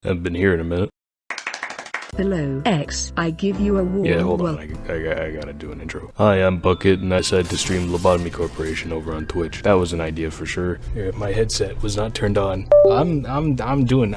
Haven't been here in a minute. Below X, I give you a warm Yeah, hold on. I gotta do an intro. Hi, I'm Bucket, and I decided to stream Lobotomy Corporation over on Twitch. That was an idea for sure. Yeah, my headset was not turned on. I'm doing.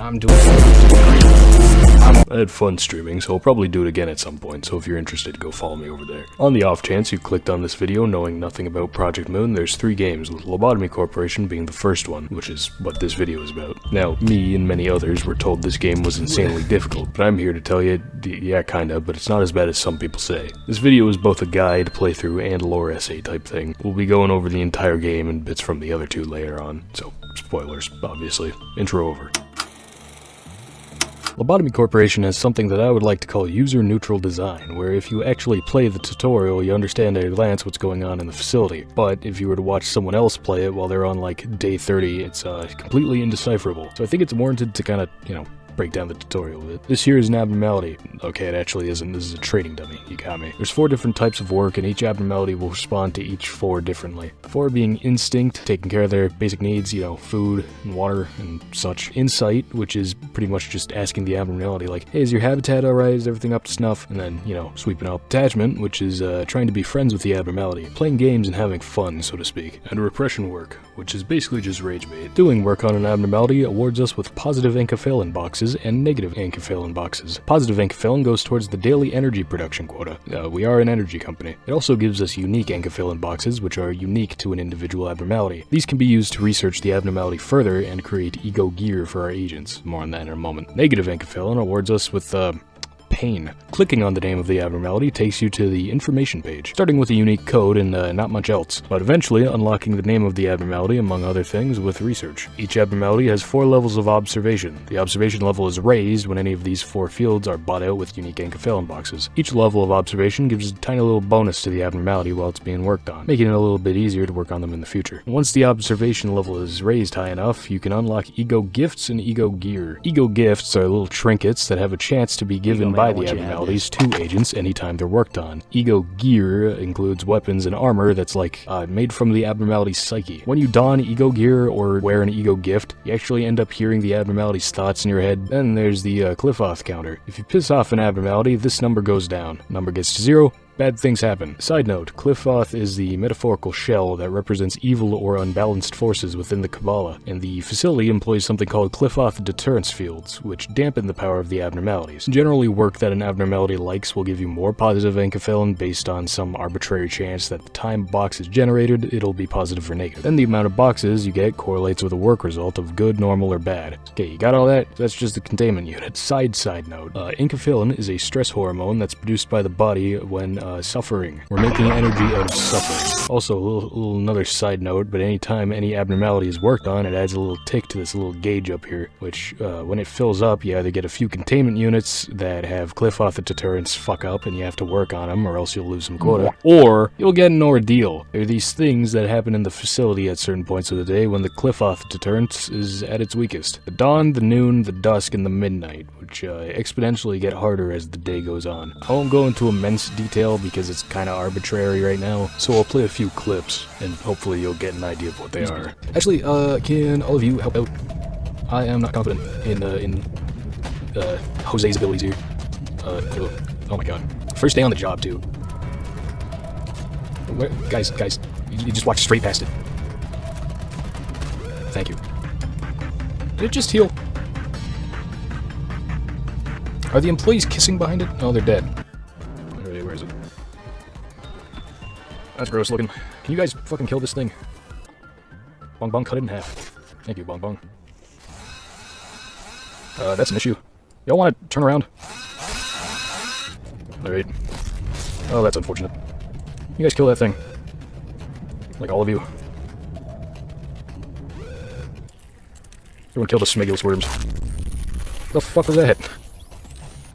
I had fun streaming, so I'll probably do it again at some point, so if you're interested, go follow me over there. On the off chance you clicked on this video knowing nothing about Project Moon, there's 3 games, with Lobotomy Corporation being the first one, which is what this video is about. Now, me and many others were told this game was insanely difficult, but I'm here to tell you, yeah, kinda, but it's not as bad as some people say. This video is both a guide, playthrough, and lore essay type thing. We'll be going over the entire game and bits from the other 2 later on, so spoilers, obviously. Intro over. Lobotomy Corporation has something that I would like to call user-neutral design, where if you actually play the tutorial, you understand at a glance what's going on in the facility. But if you were to watch someone else play it while they're on, like, day 30, it's completely indecipherable. So I think it's warranted to kind of, break down the tutorial a bit. This here is an abnormality. Okay, it actually isn't. This is a training dummy. You got me. There's 4 different types of work, and each abnormality will respond to each 4 differently. 4 being instinct, taking care of their basic needs, food and water and such. Insight, which is pretty much just asking the abnormality, like, hey, is your habitat alright? Is everything up to snuff? And then, sweeping up. Attachment, which is trying to be friends with the abnormality. Playing games and having fun, so to speak. And repression work, which is basically just rage bait. Doing work on an abnormality awards us with positive enkephalin boxes and negative enkephalin boxes. Positive enkephalin goes towards the daily energy production quota. We are an energy company. It also gives us unique enkephalin boxes, which are unique to an individual abnormality. These can be used to research the abnormality further and create ego gear for our agents. More on that in a moment. Negative enkephalin awards us with, pain. Clicking on the name of the abnormality takes you to the information page, starting with a unique code and not much else, but eventually unlocking the name of the abnormality among other things with research. Each abnormality has 4 levels of observation. The observation level is raised when any of these 4 fields are bought out with unique enkephalin boxes. Each level of observation gives a tiny little bonus to the abnormality while it's being worked on, making it a little bit easier to work on them in the future. Once the observation level is raised high enough, you can unlock ego gifts and ego gear. Ego gifts are little trinkets that have a chance to be given by the abnormalities to agents anytime they're worked on. Ego gear includes weapons and armor that's made from the abnormality's psyche. When you don ego gear or wear an ego gift, you actually end up hearing the abnormality's thoughts in your head. Then there's the cliff-off counter. If you piss off an abnormality, this number goes down. Number gets to 0, bad things happen. Side note, Cliff-Oth is the metaphorical shell that represents evil or unbalanced forces within the Kabbalah, and the facility employs something called Cliff-Oth deterrence fields, which dampen the power of the abnormalities. Generally, work that an abnormality likes will give you more positive enkephalin based on some arbitrary chance that the time a box is generated, it'll be positive or negative. Then the amount of boxes you get correlates with a work result of good, normal, or bad. Okay, you got all that? That's just the containment unit. Side note, enkephalin is a stress hormone that's produced by the body when suffering. We're making energy out of suffering. Also, another side note, but anytime any abnormality is worked on, it adds a little tick to this little gauge up here, which, when it fills up, you either get a few containment units that have Cliff-Oth deterrence fuck up, and you have to work on them, or else you'll lose some quota, or you'll get an ordeal. There are these things that happen in the facility at certain points of the day when the Cliff-Oth deterrence is at its weakest. The dawn, the noon, the dusk, and the midnight, which exponentially get harder as the day goes on. I won't go into immense detail because it's kind of arbitrary right now, so I'll play a few clips, and hopefully you'll get an idea of what they are. Actually, can all of you help out? I am not confident in Jose's abilities here. Oh my god. First day on the job, too. Guys, you just walked straight past it. Thank you. Did it just heal? Are the employees kissing behind it? Oh, they're dead. Where is it? That's gross looking. Can you guys fucking kill this thing? Bong Bong, cut it in half. Thank you, Bong Bong. That's an issue. Y'all want to turn around? Alright. Oh, that's unfortunate. You guys kill that thing. Like all of you. Everyone kill the smegulous worms. What the fuck was that?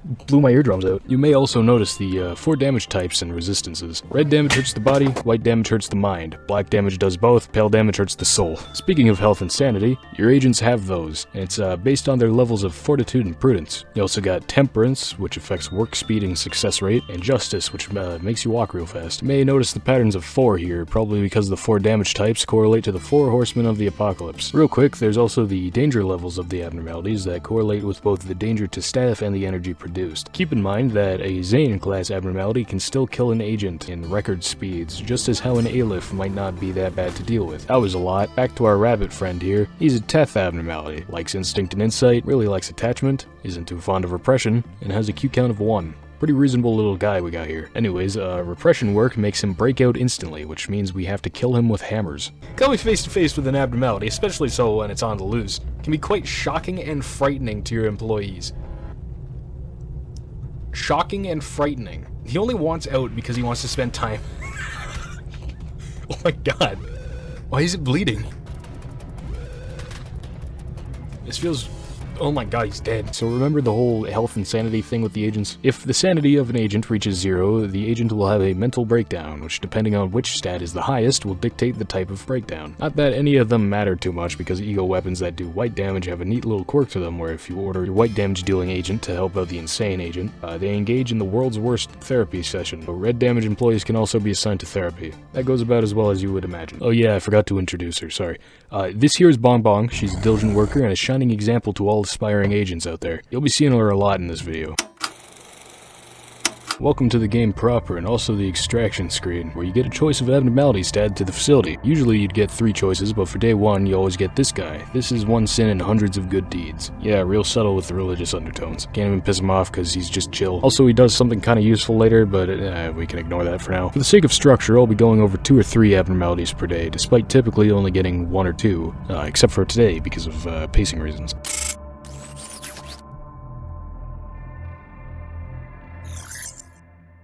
blew my eardrums out. You may also notice the 4 damage types and resistances. Red damage hurts the body, white damage hurts the mind, black damage does both, pale damage hurts the soul. Speaking of health and sanity, your agents have those, and it's based on their levels of fortitude and prudence. You also got temperance, which affects work speed and success rate, and justice, which makes you walk real fast. You may notice the patterns of 4 here, probably because the 4 damage types correlate to the 4 horsemen of the apocalypse. Real quick, there's also the danger levels of the abnormalities that correlate with both the danger to staff and the energy produced. Keep in mind that a Zane class abnormality can still kill an agent in record speeds, just as how an Aleph might not be that bad to deal with. That was a lot. Back to our rabbit friend here. He's a Teth abnormality, likes instinct and insight, really likes attachment, isn't too fond of repression, and has a Q count of 1. Pretty reasonable little guy we got here. Anyways, repression work makes him break out instantly, which means we have to kill him with hammers. Coming face to face with an abnormality, especially so when it's on the loose, can be quite shocking and frightening to your employees. Shocking and frightening. He only wants out because he wants to spend time. Oh my god. Why is it bleeding? This feels... Oh my god, he's dead. So remember the whole health and sanity thing with the agents? If the sanity of an agent reaches 0, the agent will have a mental breakdown, which depending on which stat is the highest will dictate the type of breakdown. Not that any of them matter too much, because ego weapons that do white damage have a neat little quirk to them, where if you order your white damage dealing agent to help out the insane agent, they engage in the world's worst therapy session. But red damage employees can also be assigned to therapy. That goes about as well as you would imagine. Oh yeah, I forgot to introduce her, sorry. This here is Bong Bong. She's a diligent worker and a shining example to all aspiring agents out there. You'll be seeing her a lot in this video. Welcome to the game proper and also the extraction screen, where you get a choice of abnormalities to add to the facility. Usually you'd get 3 choices, but for day 1 you always get this guy. This is 1 sin and hundreds of good deeds. Yeah, real subtle with the religious undertones. Can't even piss him off because he's just chill. Also he does something kind of useful later, but we can ignore that for now. For the sake of structure, I'll be going over 2 or 3 abnormalities per day, despite typically only getting 1 or 2, except for today because of pacing reasons.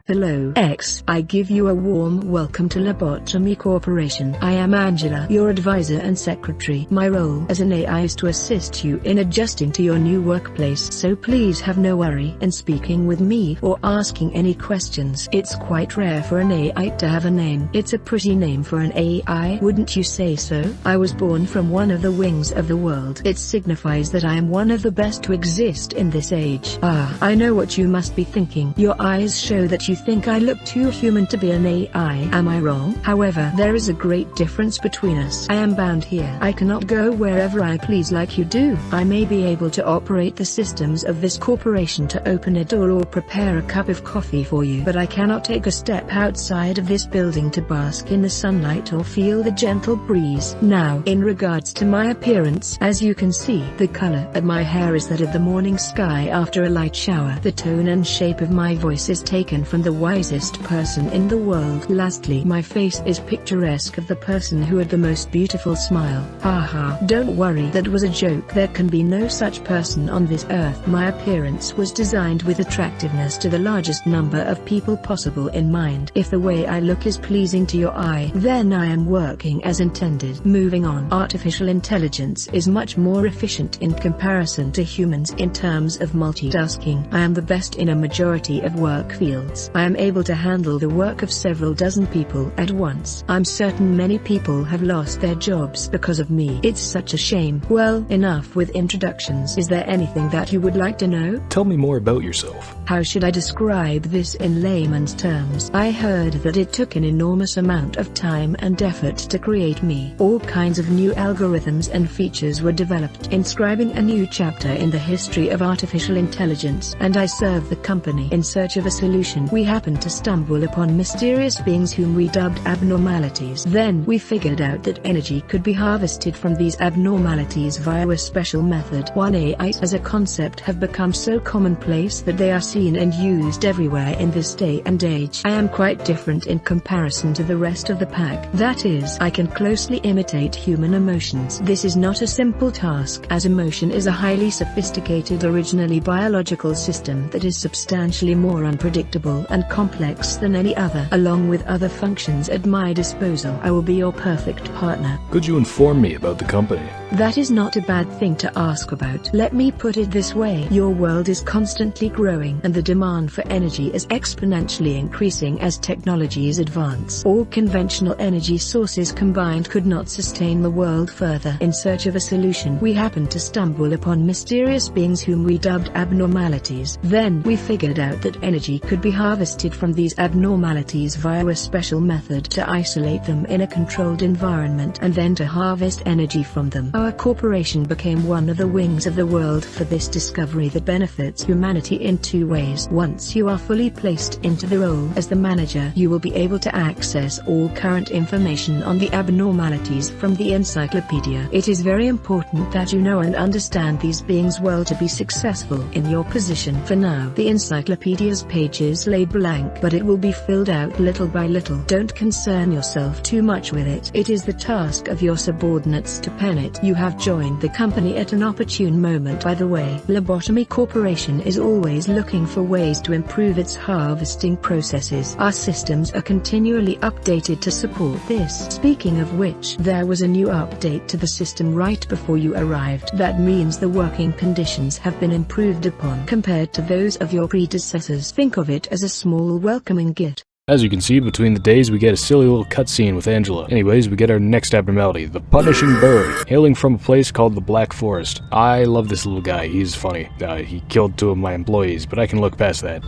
Hello, X. I give you a warm welcome to Lobotomy Corporation. I am Angela, your advisor and secretary. My role as an AI is to assist you in adjusting to your new workplace, so please have no worry in speaking with me or asking any questions. It's quite rare for an AI to have a name. It's a pretty name for an AI, wouldn't you say so? I was born from one of the wings of the world. It signifies that I am one of the best to exist in this age. Ah, I know what you must be thinking. Your eyes show that you think I look too human to be an AI. Am I wrong? However, there is a great difference between us. I am bound here. I cannot go wherever I please like you do. I may be able to operate the systems of this corporation to open a door or prepare a cup of coffee for you, but I cannot take a step outside of this building to bask in the sunlight or feel the gentle breeze. Now, in regards to my appearance, as you can see, the color of my hair is that of the morning sky after a light shower. The tone and shape of my voice is taken from the wisest person in the world. Lastly, my face is picturesque of the person who had the most beautiful smile. Haha, don't worry, that was a joke. There can be no such person on this earth. My appearance was designed with attractiveness to the largest number of people possible in mind. If the way I look is pleasing to your eye, then I am working as intended. Moving on, artificial intelligence is much more efficient in comparison to humans in terms of multitasking. I am the best in a majority of work fields. I am able to handle the work of several dozen people at once. I'm certain many people have lost their jobs because of me. It's such a shame. Well, enough with introductions. Is there anything that you would like to know? Tell me more about yourself. How should I describe this in layman's terms? I heard that it took an enormous amount of time and effort to create me. All kinds of new algorithms and features were developed, inscribing a new chapter in the history of artificial intelligence, and I serve the company in search of a solution. We happened to stumble upon mysterious beings whom we dubbed abnormalities. Then we figured out that energy could be harvested from these abnormalities via a special method. One AI as a concept have become so commonplace that they are seen and used everywhere in this day and age. I am quite different in comparison to the rest of the pack. That is, I can closely imitate human emotions. This is not a simple task, as emotion is a highly sophisticated, originally biological system that is substantially more unpredictable and complex than any other. Along with other functions at my disposal, I will be your perfect partner. Could you inform me about the company? That is not a bad thing to ask about. Let me put it this way. Your world is constantly growing and the demand for energy is exponentially increasing as technologies advance. All conventional energy sources combined could not sustain the world further. In search of a solution, we happened to stumble upon mysterious beings whom we dubbed abnormalities. Then we figured out that energy could be harvested from these abnormalities via a special method to isolate them in a controlled environment and then to harvest energy from them. Our corporation became one of the wings of the world for this discovery that benefits humanity in two ways. Once you are fully placed into the role as the manager, you will be able to access all current information on the abnormalities from the encyclopedia. It is very important that you know and understand these beings well to be successful in your position. For now, the encyclopedia's pages lay blank, but it will be filled out little by little. Don't concern yourself too much with it. It is the task of your subordinates to pen it. You have joined the company at an opportune moment. By the way, Lobotomy Corporation is always looking for ways to improve its harvesting processes. Our systems are continually updated to support this. Speaking of which, there was a new update to the system right before you arrived. That means the working conditions have been improved upon compared to those of your predecessors. Think of it as a small welcoming gift. As you can see, between the days we get a silly little cutscene with Angela. Anyways, we get our next abnormality, the punishing bird, hailing from a place called the Black Forest. I love this little guy, he's funny. He killed 2 of my employees, but I can look past that.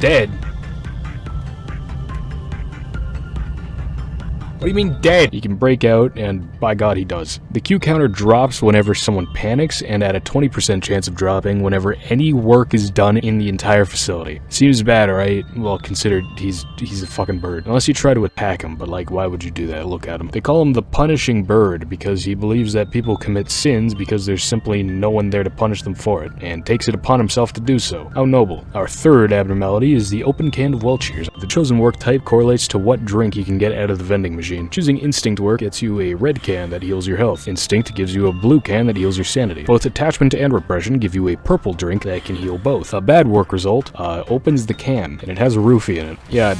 Dead? What do you mean dead? He can break out, and by God he does. The Q counter drops whenever someone panics, and at a 20% chance of dropping whenever any work is done in the entire facility. Seems bad, right? Well, consider he's a fucking bird. Unless you try to attack him, but like, why would you do that? Look at him. They call him the punishing bird because he believes that people commit sins because there's simply no one there to punish them for it, and takes it upon himself to do so. How noble. Our third abnormality is the open can of Welchers. The chosen work type correlates to what drink you can get out of the vending machine. Choosing instinct work gets you a red can that heals your health. Instinct gives you a blue can that heals your sanity. Both attachment and repression give you a purple drink that can heal both. A bad work result opens the can, and it has a roofie in it. Yeah,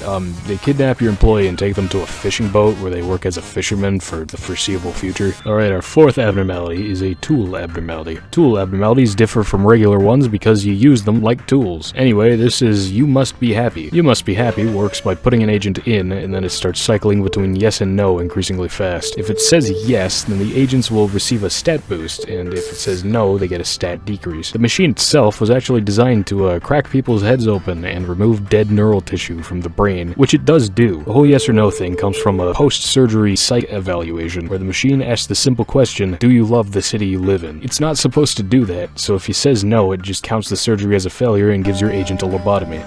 they kidnap your employee and take them to a fishing boat where they work as a fisherman for the foreseeable future. Alright, our fourth abnormality is a tool abnormality. Tool abnormalities differ from regular ones because you use them like tools. Anyway, this is You Must Be Happy. You Must Be Happy works by putting an agent in, and then it starts cycling between yes and no increasingly fast. If it says yes, then the agents will receive a stat boost, and if it says no, they get a stat decrease. The machine itself was actually designed to crack people's heads open and remove dead neural tissue from the brain, which it does do. The whole yes or no thing comes from a post-surgery psych evaluation, where the machine asks the simple question, do you love the city you live in? It's not supposed to do that, so if he says no, it just counts the surgery as a failure and gives your agent a lobotomy.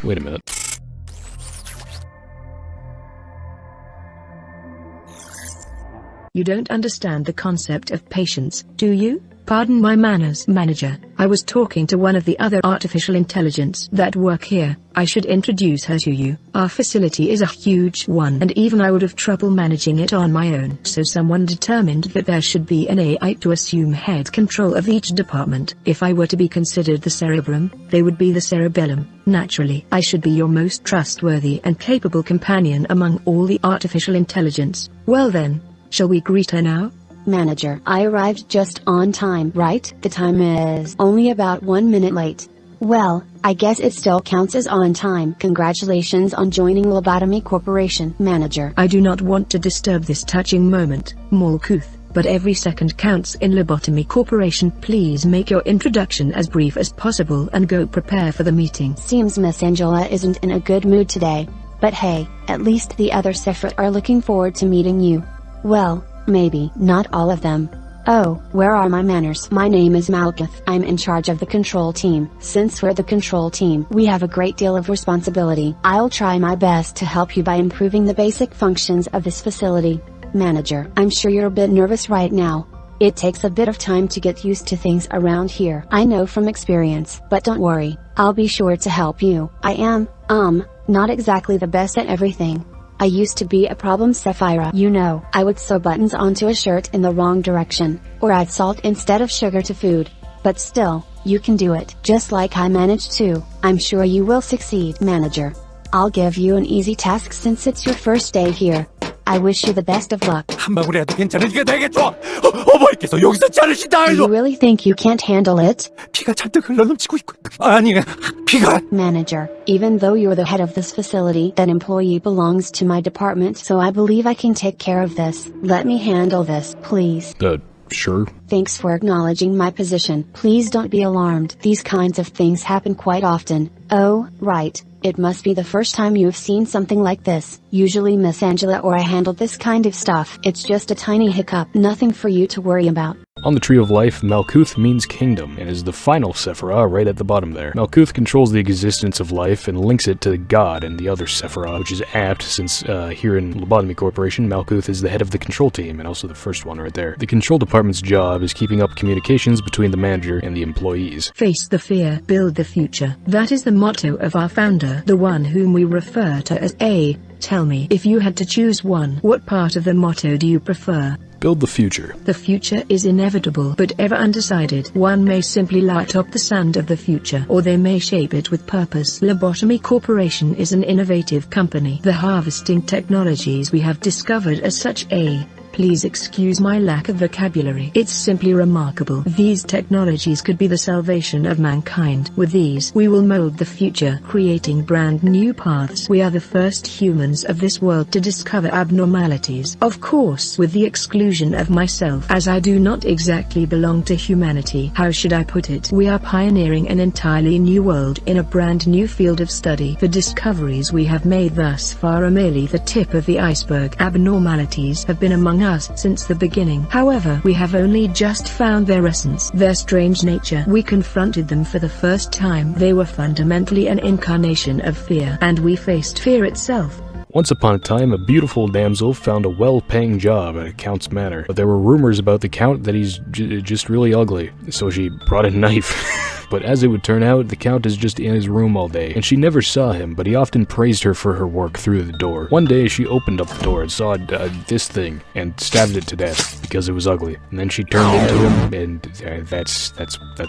Wait a minute. You don't understand the concept of patience, do you? Pardon my manners, manager. I was talking to one of the other artificial intelligence that work here. I should introduce her to you. Our facility is a huge one, and even I would have trouble managing it on my own. So someone determined that there should be an AI to assume head control of each department. If I were to be considered the cerebrum, they would be the cerebellum. Naturally, I should be your most trustworthy and capable companion among all the artificial intelligence. Well then, shall we greet her now? Manager, I arrived just on time, right? The time is only about 1 minute late. Well, I guess it still counts as on time. Congratulations on joining Lobotomy Corporation. Manager, I do not want to disturb this touching moment, Malkuth, but every second counts in Lobotomy Corporation. Please make your introduction as brief as possible and go prepare for the meeting. Seems Miss Angela isn't in a good mood today. But hey, at least the other sefirot are looking forward to meeting you. Well, maybe not all of them. Oh, where are my manners? My name is Malkuth. I'm in charge of the control team. Since we're the control team, we have a great deal of responsibility. I'll try my best to help you by improving the basic functions of this facility. Manager, I'm sure you're a bit nervous right now. It takes a bit of time to get used to things around here. I know from experience, but don't worry, I'll be sure to help you. I am, not exactly the best at everything. I used to be a problem sefirot. You know, I would sew buttons onto a shirt in the wrong direction, or add salt instead of sugar to food. But still, you can do it. Just like I managed to. I'm sure you will succeed. Manager, I'll give you an easy task since it's your first day here. I wish you the best of luck. 한 방울이라도 괜찮으니까 되겠죠. 어머니께서 여기서 자르신다 Do 해도 you really think you can't handle it? 피가 잔뜩 흘러넘치고 있고. 아니, 피가. Manager, even though you're the head of this facility, that employee belongs to my department, so I believe I can take care of this. Let me handle this, please. Sure. Thanks for acknowledging my position. Please don't be alarmed. These kinds of things happen quite often. Oh, right. It must be the first time you've seen something like this. Usually Miss Angela or I handled this kind of stuff. It's just a tiny hiccup. Nothing for you to worry about. On the Tree of Life, Malkuth means kingdom, and is the final Sephiroth right at the bottom there. Malkuth controls the existence of life and links it to God and the other Sephiroth, which is apt since here in Lobotomy Corporation, Malkuth is the head of the control team, and also the first one right there. The control department's job is keeping up communications between the manager and the employees. Face the fear, build the future. That is the motto of our founder, the one whom we refer to as A. Tell me, if you had to choose one, what part of the motto do you prefer? Build the future. The future is inevitable but ever undecided. One may simply light up the sand of the future, or they may shape it with purpose. Lobotomy Corporation is an innovative company. The harvesting technologies we have discovered as such Please excuse my lack of vocabulary. It's simply remarkable. These technologies could be the salvation of mankind. With these, we will mold the future, creating brand new paths. We are the first humans of this world to discover abnormalities. Of course, with the exclusion of myself, as I do not exactly belong to humanity. How should I put it? We are pioneering an entirely new world in a brand new field of study. The discoveries we have made thus far are merely the tip of the iceberg. Abnormalities have been among us since the beginning. However, we have only just found their essence, their strange nature. We confronted them for the first time. They were fundamentally an incarnation of fear, and we faced fear itself. Once upon a time, a beautiful damsel found a well-paying job at a count's manor, but there were rumors about the count that he's just really ugly, so she brought a knife. But as it would turn out, the Count is just in his room all day, and she never saw him, but he often praised her for her work through the door. One day, she opened up the door and saw this thing, and stabbed it to death, because it was ugly. And then she turned into him, and that's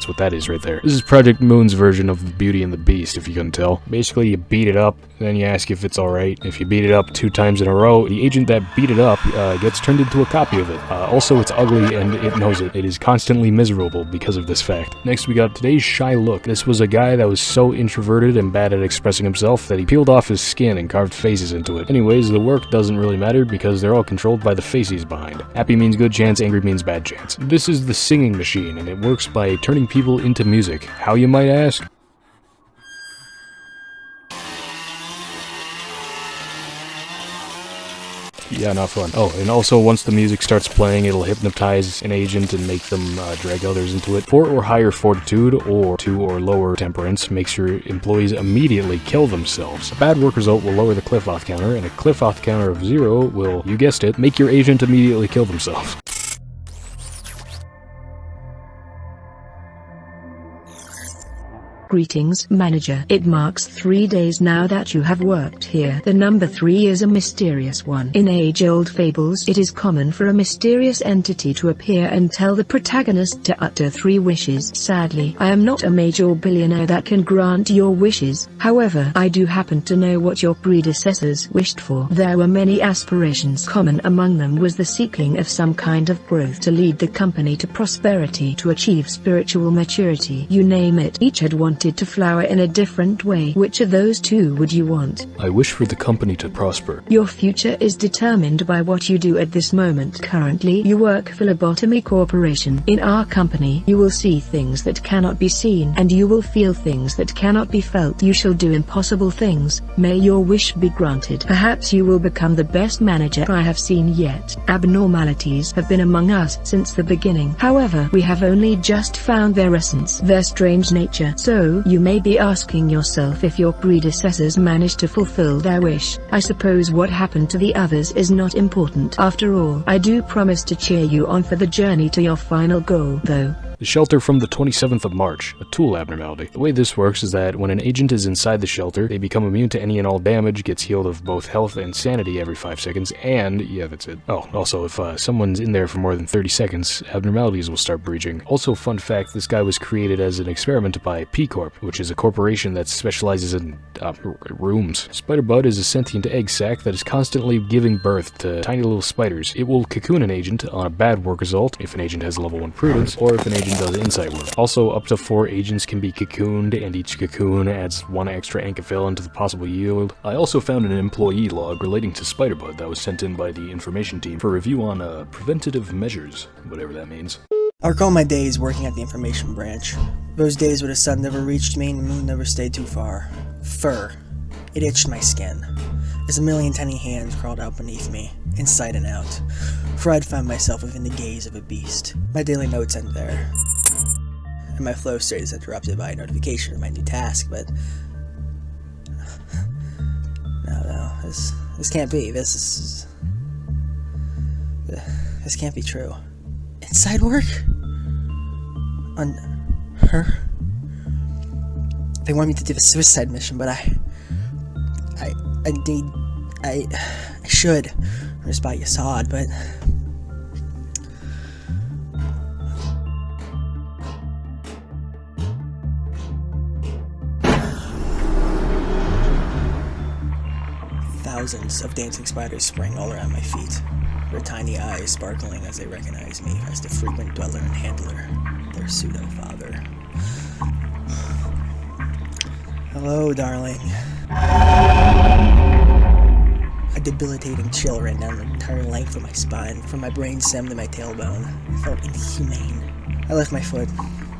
what that is right there. This is Project Moon's version of the Beauty and the Beast, if you couldn't tell. Basically, you beat it up, then you ask if it's alright. If you beat it up 2 times in a row, the agent that beat it up gets turned into a copy of it. Also, it's ugly, and it knows it. It is constantly miserable because of this fact. Next, we got today's shy look. This was a guy that was so introverted and bad at expressing himself that he peeled off his skin and carved faces into it. Anyways, the work doesn't really matter because they're all controlled by the face he's behind. Happy means good chance, angry means bad chance. This is the singing machine, and it works by turning people into music. How, you might ask? Yeah, not fun. Oh, and also once the music starts playing, it'll hypnotize an agent and make them drag others into it. 4 or higher fortitude, or 2 or lower temperance, makes your employees immediately kill themselves. A bad work result will lower the cliff-off counter, and a cliff-off counter of 0 will, you guessed it, make your agent immediately kill themselves. Greetings, manager. It marks 3 days now that you have worked here. The number 3 is a mysterious one. In age-old fables, it is common for a mysterious entity to appear and tell the protagonist to utter 3 wishes. Sadly, I am not a major billionaire that can grant your wishes. However, I do happen to know what your predecessors wished for. There were many aspirations. Common among them was the seeking of some kind of growth to lead the company to prosperity, to achieve spiritual maturity. You name it. Each had wanted to flower in a different way. Which of those 2 would you want? I wish for the company to prosper. Your future is determined by what you do at this moment. Currently, you work for Lobotomy Corporation. In our company, you will see things that cannot be seen, and you will feel things that cannot be felt. You shall do impossible things. May your wish be granted. Perhaps you will become the best manager I have seen yet. Abnormalities have been among us since the beginning. However, we have only just found their essence, their strange nature. So, you may be asking yourself if your predecessors managed to fulfill their wish. I suppose what happened to the others is not important. After all, I do promise to cheer you on for the journey to your final goal, though. The shelter from the 27th of March, a tool abnormality. The way this works is that when an agent is inside the shelter, they become immune to any and all damage, gets healed of both health and sanity every 5 seconds, and yeah, that's it. Oh, also, if someone's in there for more than 30 seconds, abnormalities will start breaching. Also, fun fact, this guy was created as an experiment by P Corp, which is a corporation that specializes in rooms. Spider-Bud is a sentient egg sac that is constantly giving birth to tiny little spiders. It will cocoon an agent on a bad work result, if an agent has level 1 prudence, or if an agent does insight work. Also, up to 4 agents can be cocooned, and each cocoon adds 1 extra ankaphill to the possible yield. I also found an employee log relating to Spider-Bud that was sent in by the information team for review on preventative measures, whatever that means. I recall my days working at the information branch. Those days where the sun never reached me and the moon never stayed too far. Fur. It itched my skin, as a million tiny hands crawled out beneath me, inside and out, for I'd found myself within the gaze of a beast. My daily notes end there, and my flow state is interrupted by a notification of my new task, but... No, this can't be. This can't be true. Inside work? On her? They want me to do the suicide mission, but I should just buy Yasad, but thousands of dancing spiders spring all around my feet, their tiny eyes sparkling as they recognize me as the frequent dweller and handler, their pseudo-father. Hello, darling. A debilitating chill ran down the entire length of my spine, from my brainstem to my tailbone. I felt inhumane. I left my foot.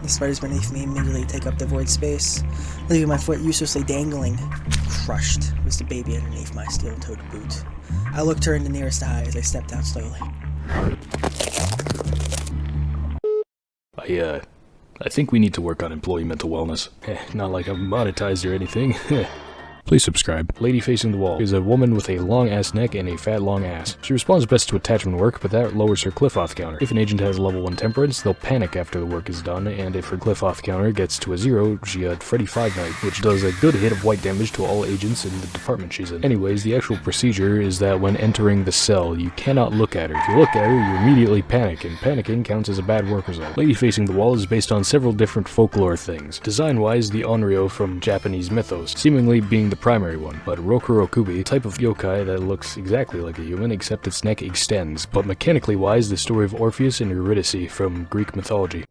The spiders beneath me immediately take up the void space, leaving my foot uselessly dangling. Crushed was the baby underneath my steel-toed boot. I looked her in the nearest eye as I stepped down slowly. I think we need to work on employee mental wellness. Not like I'm monetized or anything. Please subscribe. Lady facing the wall is a woman with a long ass neck and a fat long ass. She responds best to attachment work, but that lowers her cliff-off counter. If an agent has level 1 temperance, they'll panic after the work is done, and if her cliff-off counter gets to a 0, she had Freddy 5 Night, which does a good hit of white damage to all agents in the department she's in. Anyways, the actual procedure is that when entering the cell, you cannot look at her. If you look at her, you immediately panic, and panicking counts as a bad work result. Lady facing the wall is based on several different folklore things. Design-wise, the Onryo from Japanese mythos, seemingly being the primary one, but Rokurokubi, a type of yokai that looks exactly like a human except its neck extends, but mechanically wise, the story of Orpheus and Eurydice from Greek mythology.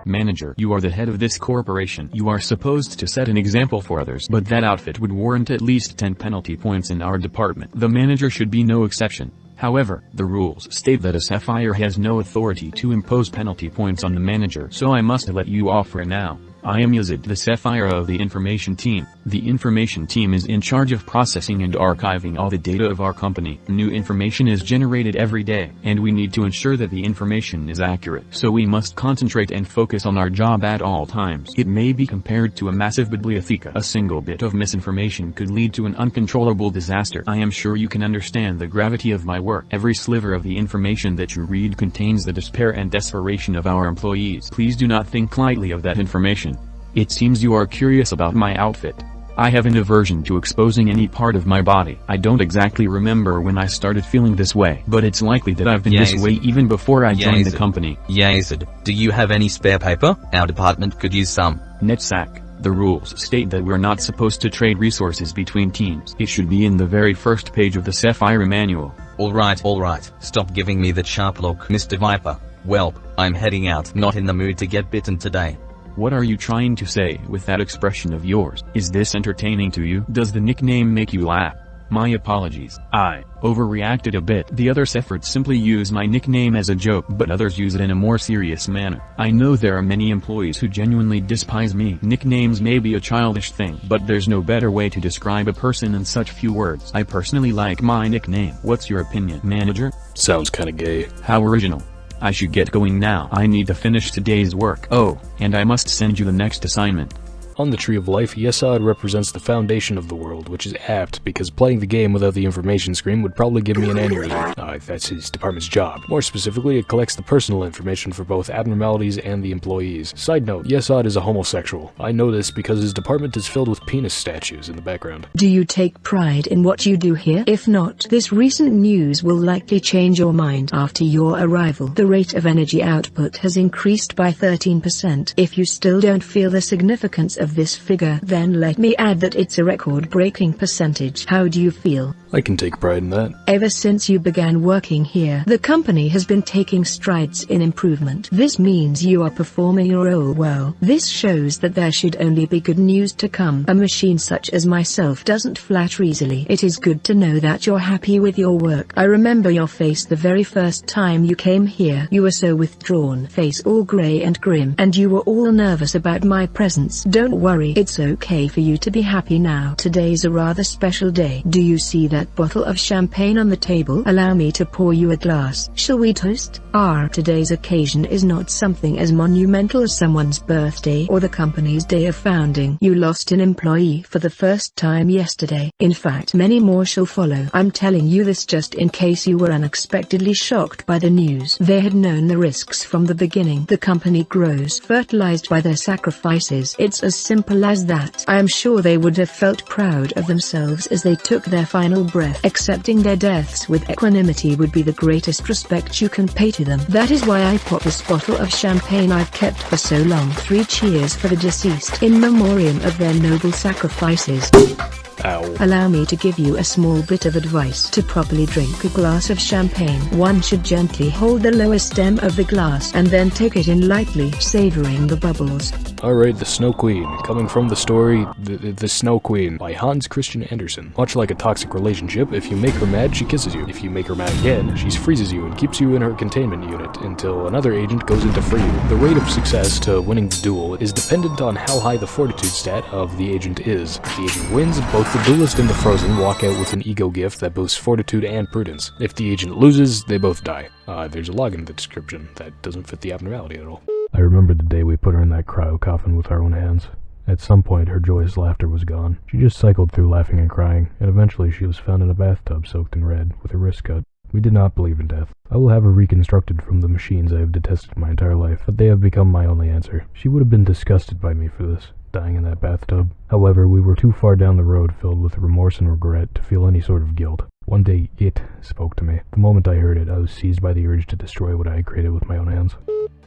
Manager, you are the head of this corporation. You are supposed to set an example for others, but that outfit would warrant at least 10 penalty points in our department. The manager should be no exception. However, the rules state that a Sapphire has no authority to impose penalty points on the manager, so I must let you off right now. I am Yazid, the Sapphire of the information team. The information team is in charge of processing and archiving all the data of our company. New information is generated every day, and we need to ensure that the information is accurate. So we must concentrate and focus on our job at all times. It may be compared to a massive bibliotheca. A single bit of misinformation could lead to an uncontrollable disaster. I am sure you can understand the gravity of my work. Every sliver of the information that you read contains the despair and desperation of our employees. Please do not think lightly of that information. It seems you are curious about my outfit. I have an aversion to exposing any part of my body. I don't exactly remember when I started feeling this way, but it's likely that I've been this way even before I joined the company. Yazid, do you have any spare paper? Our department could use some. Netsack, the rules state that we're not supposed to trade resources between teams. It should be in the very first page of the Sapphire manual. Alright, stop giving me that sharp look, Mr. Viper. Welp, I'm heading out. Not in the mood to get bitten today. What are you trying to say with that expression of yours? Is this entertaining to you? Does the nickname make you laugh? My apologies. I overreacted a bit. The other sefirot simply use my nickname as a joke, but others use it in a more serious manner. I know there are many employees who genuinely despise me. Nicknames may be a childish thing, but there's no better way to describe a person in such few words. I personally like my nickname. What's your opinion, manager? Sounds kinda gay. How original. I should get going now. I need to finish today's work. Oh, and I must send you the next assignment. On the Tree of Life, Yesod represents the foundation of the world, which is apt because playing the game without the information screen would probably give me an aneurysm. That's his department's job. More specifically, it collects the personal information for both abnormalities and the employees. Side note, Yesod is a homosexual. I know this because his department is filled with penis statues in the background. Do you take pride in what you do here? If not, this recent news will likely change your mind. After your arrival, the rate of energy output has increased by 13%. If you still don't feel the significance of this figure, then let me add that it's a record-breaking percentage. How do you feel? I can take pride in that. Ever since you began working here, the company has been taking strides in improvement. This means you are performing your role well. This shows that there should only be good news to come. A machine such as myself doesn't flatter easily. It is good to know that you're happy with your work. I remember your face the very first time you came here. You were so withdrawn, face all grey and grim, and you were all nervous about my presence. Don't worry, it's okay for you to be happy now. Today's a rather special day. Do you see that bottle of champagne on the table? Allow me to pour you a glass. Shall we toast? Today's occasion is not something as monumental as someone's birthday or the company's day of founding. You lost an employee for the first time yesterday. In fact, many more shall follow. I'm telling you this just in case you were unexpectedly shocked by the news. They had known the risks from the beginning. The company grows fertilized by their sacrifices. It's as simple as that. I am sure they would have felt proud of themselves as they took their final breath. Accepting their deaths with equanimity would be the greatest respect you can pay to them. That is why I pop this bottle of champagne I've kept for so long. 3 cheers for the deceased in memoriam of their noble sacrifices. Ow. Allow me to give you a small bit of advice. To properly drink a glass of champagne, one should gently hold the lower stem of the glass and then take it in lightly, savoring the bubbles. Alright, The Snow Queen, coming from the story The Snow Queen by Hans Christian Andersen. Much like a toxic relationship, if you make her mad, she kisses you. If you make her mad again, she freezes you and keeps you in her containment unit until another agent goes in to free you. The rate of success to winning the duel is dependent on how high the fortitude stat of the agent is. If the agent wins, both the duelist and the frozen walk out with an ego gift that boosts fortitude and prudence. If the agent loses, they both die. There's a log in the description that doesn't fit the abnormality at all. I remember the day we put her in that cryo coffin with our own hands. At some point, her joyous laughter was gone. She just cycled through laughing and crying, and eventually she was found in a bathtub soaked in red, with her wrist cut. We did not believe in death. I will have her reconstructed from the machines I have detested my entire life, but they have become my only answer. She would have been disgusted by me for this, dying in that bathtub. However, we were too far down the road filled with remorse and regret to feel any sort of guilt. One day, it spoke to me. The moment I heard it, I was seized by the urge to destroy what I had created with my own hands.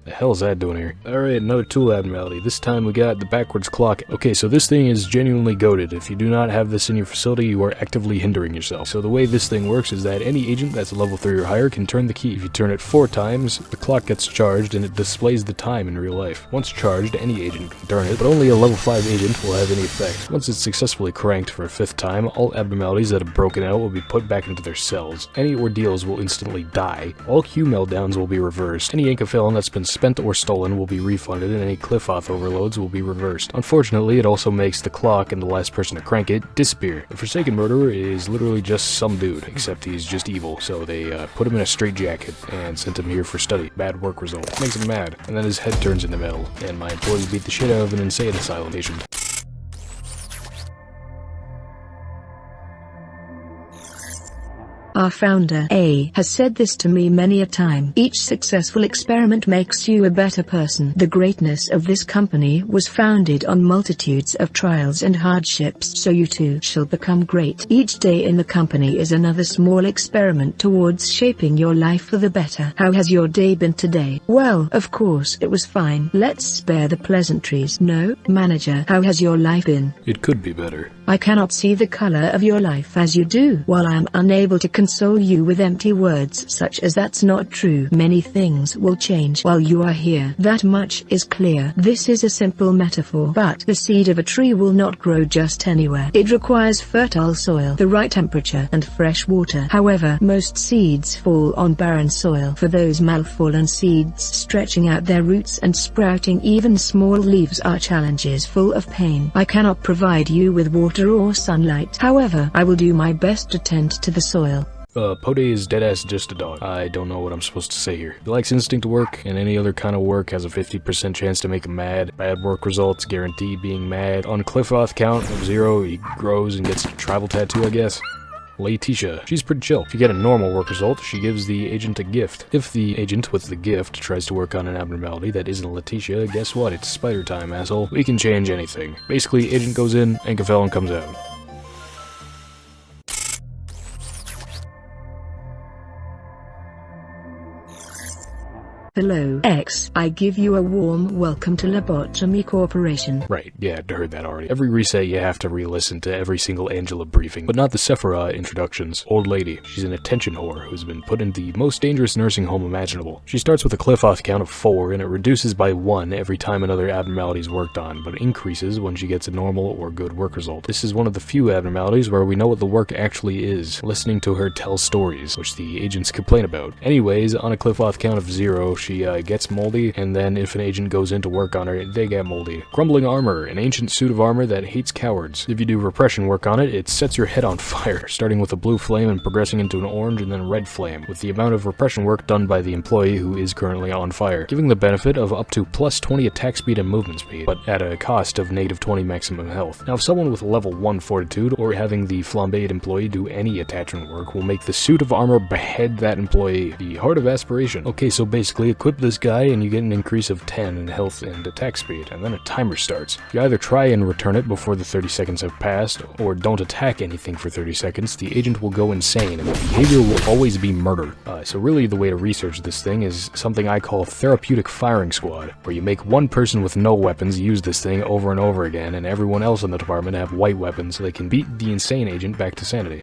The hell's that doing here? Alright, another tool abnormality. This time we got the backwards clock. Okay, so this thing is genuinely goated. If you do not have this in your facility, you are actively hindering yourself. So the way this thing works is that any agent that's level 3 or higher can turn the key. If you turn it 4 times, the clock gets charged and it displays the time in real life. Once charged, any agent can turn it, but only a level 5 agent will have any effect. Once it's successfully cranked for a 5th time, all abnormalities that have broken out will be put back into their cells. Any ordeals will instantly die. All Q meltdowns will be reversed. Any Inca that's been spent or stolen will be refunded, and any Cliff-Off overloads will be reversed. Unfortunately, it also makes the clock and the last person to crank it disappear. The Forsaken Murderer is literally just some dude, except he's just evil, so they put him in a straitjacket and sent him here for study. Bad work result. Makes him mad, and then his head turns into metal, and my employees beat the shit out of an insane asylum patient. Our founder, A, has said this to me many a time. Each successful experiment makes you a better person. The greatness of this company was founded on multitudes of trials and hardships, so you too shall become great. Each day in the company is another small experiment towards shaping your life for the better. How has your day been today? Well, of course it was fine. Let's spare the pleasantries. No, manager, how has your life been? It could be better. I cannot see the color of your life as you do. While I am unable to console you with empty words such as "that's not true," many things will change while you are here. That much is clear. This is a simple metaphor, but the seed of a tree will not grow just anywhere. It requires fertile soil, the right temperature, and fresh water. However, most seeds fall on barren soil. For those malfallen seeds stretching out their roots and sprouting even small leaves are challenges full of pain. I cannot provide you with water or sunlight. However, I will do my best to tend to the soil. Pode is deadass just a dog. I don't know what I'm supposed to say here. He likes instinct work, and any other kind of work has a 50% chance to make him mad. Bad work results guarantee being mad. On Cliffoth count of 0, he grows and gets a tribal tattoo, I guess. Letitia. She's pretty chill. If you get a normal work result, she gives the agent a gift. If the agent with the gift tries to work on an abnormality that isn't Letitia, guess what? It's spider time, asshole. We can change anything. Basically, agent goes in, and Cafellan comes out. Hello, X. I give you a warm welcome to Lobotomy Corporation. Right, yeah, I heard that already. Every reset you have to re-listen to every single Angela briefing, but not the sefirot introductions. Old lady. She's an attention whore who's been put in the most dangerous nursing home imaginable. She starts with a Cliffoth count of 4, and it reduces by 1 every time another abnormality is worked on, but increases when she gets a normal or good work result. This is one of the few abnormalities where we know what the work actually is, listening to her tell stories, which the agents complain about. Anyways, on a Cliffoth count of 0, she gets moldy, and then if an agent goes in to work on her, they get moldy. Crumbling armor, an ancient suit of armor that hates cowards. If you do repression work on it, it sets your head on fire, starting with a blue flame and progressing into an orange and then red flame, with the amount of repression work done by the employee who is currently on fire, giving the benefit of up to plus 20 attack speed and movement speed, but at a cost of negative 20 maximum health. Now, if someone with level 1 fortitude or having the flambéed employee do any attachment work will make the suit of armor behead that employee. The heart of aspiration. Okay, so basically equip this guy and you get an increase of 10 in health and attack speed, and then a timer starts. You either try and return it before the 30 seconds have passed, or don't attack anything for 30 seconds, the agent will go insane, and the behavior will always be murder. So really the way to research this thing is something I call therapeutic firing squad, where you make one person with no weapons use this thing over and over again, and everyone else in the department have white weapons so they can beat the insane agent back to sanity.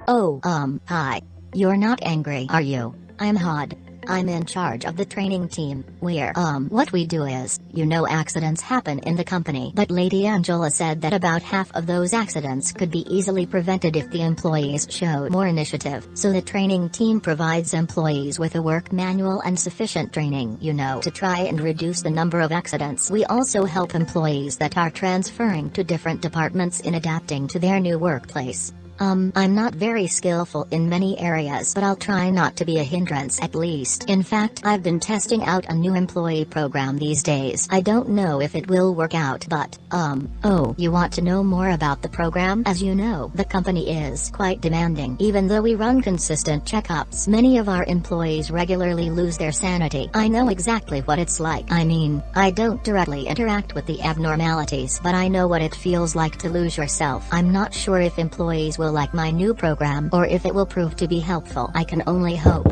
Oh, hi. You're not angry, are you? I'm Hod. I'm in charge of the training team. What we do is, accidents happen in the company. But Lady Angela said that about half of those accidents could be easily prevented if the employees showed more initiative. So the training team provides employees with a work manual and sufficient training, to try and reduce the number of accidents. We also help employees that are transferring to different departments in adapting to their new workplace. I'm not very skillful in many areas, but I'll try not to be a hindrance at least. In fact, I've been testing out a new employee program these days. I don't know if it will work out, but, oh, you want to know more about the program? As you know, the company is quite demanding. Even though we run consistent checkups, many of our employees regularly lose their sanity. I know exactly what it's like. I mean, I don't directly interact with the abnormalities, but I know what it feels like to lose yourself. I'm not sure if employees will like my new program, or if it will prove to be helpful. I can only hope.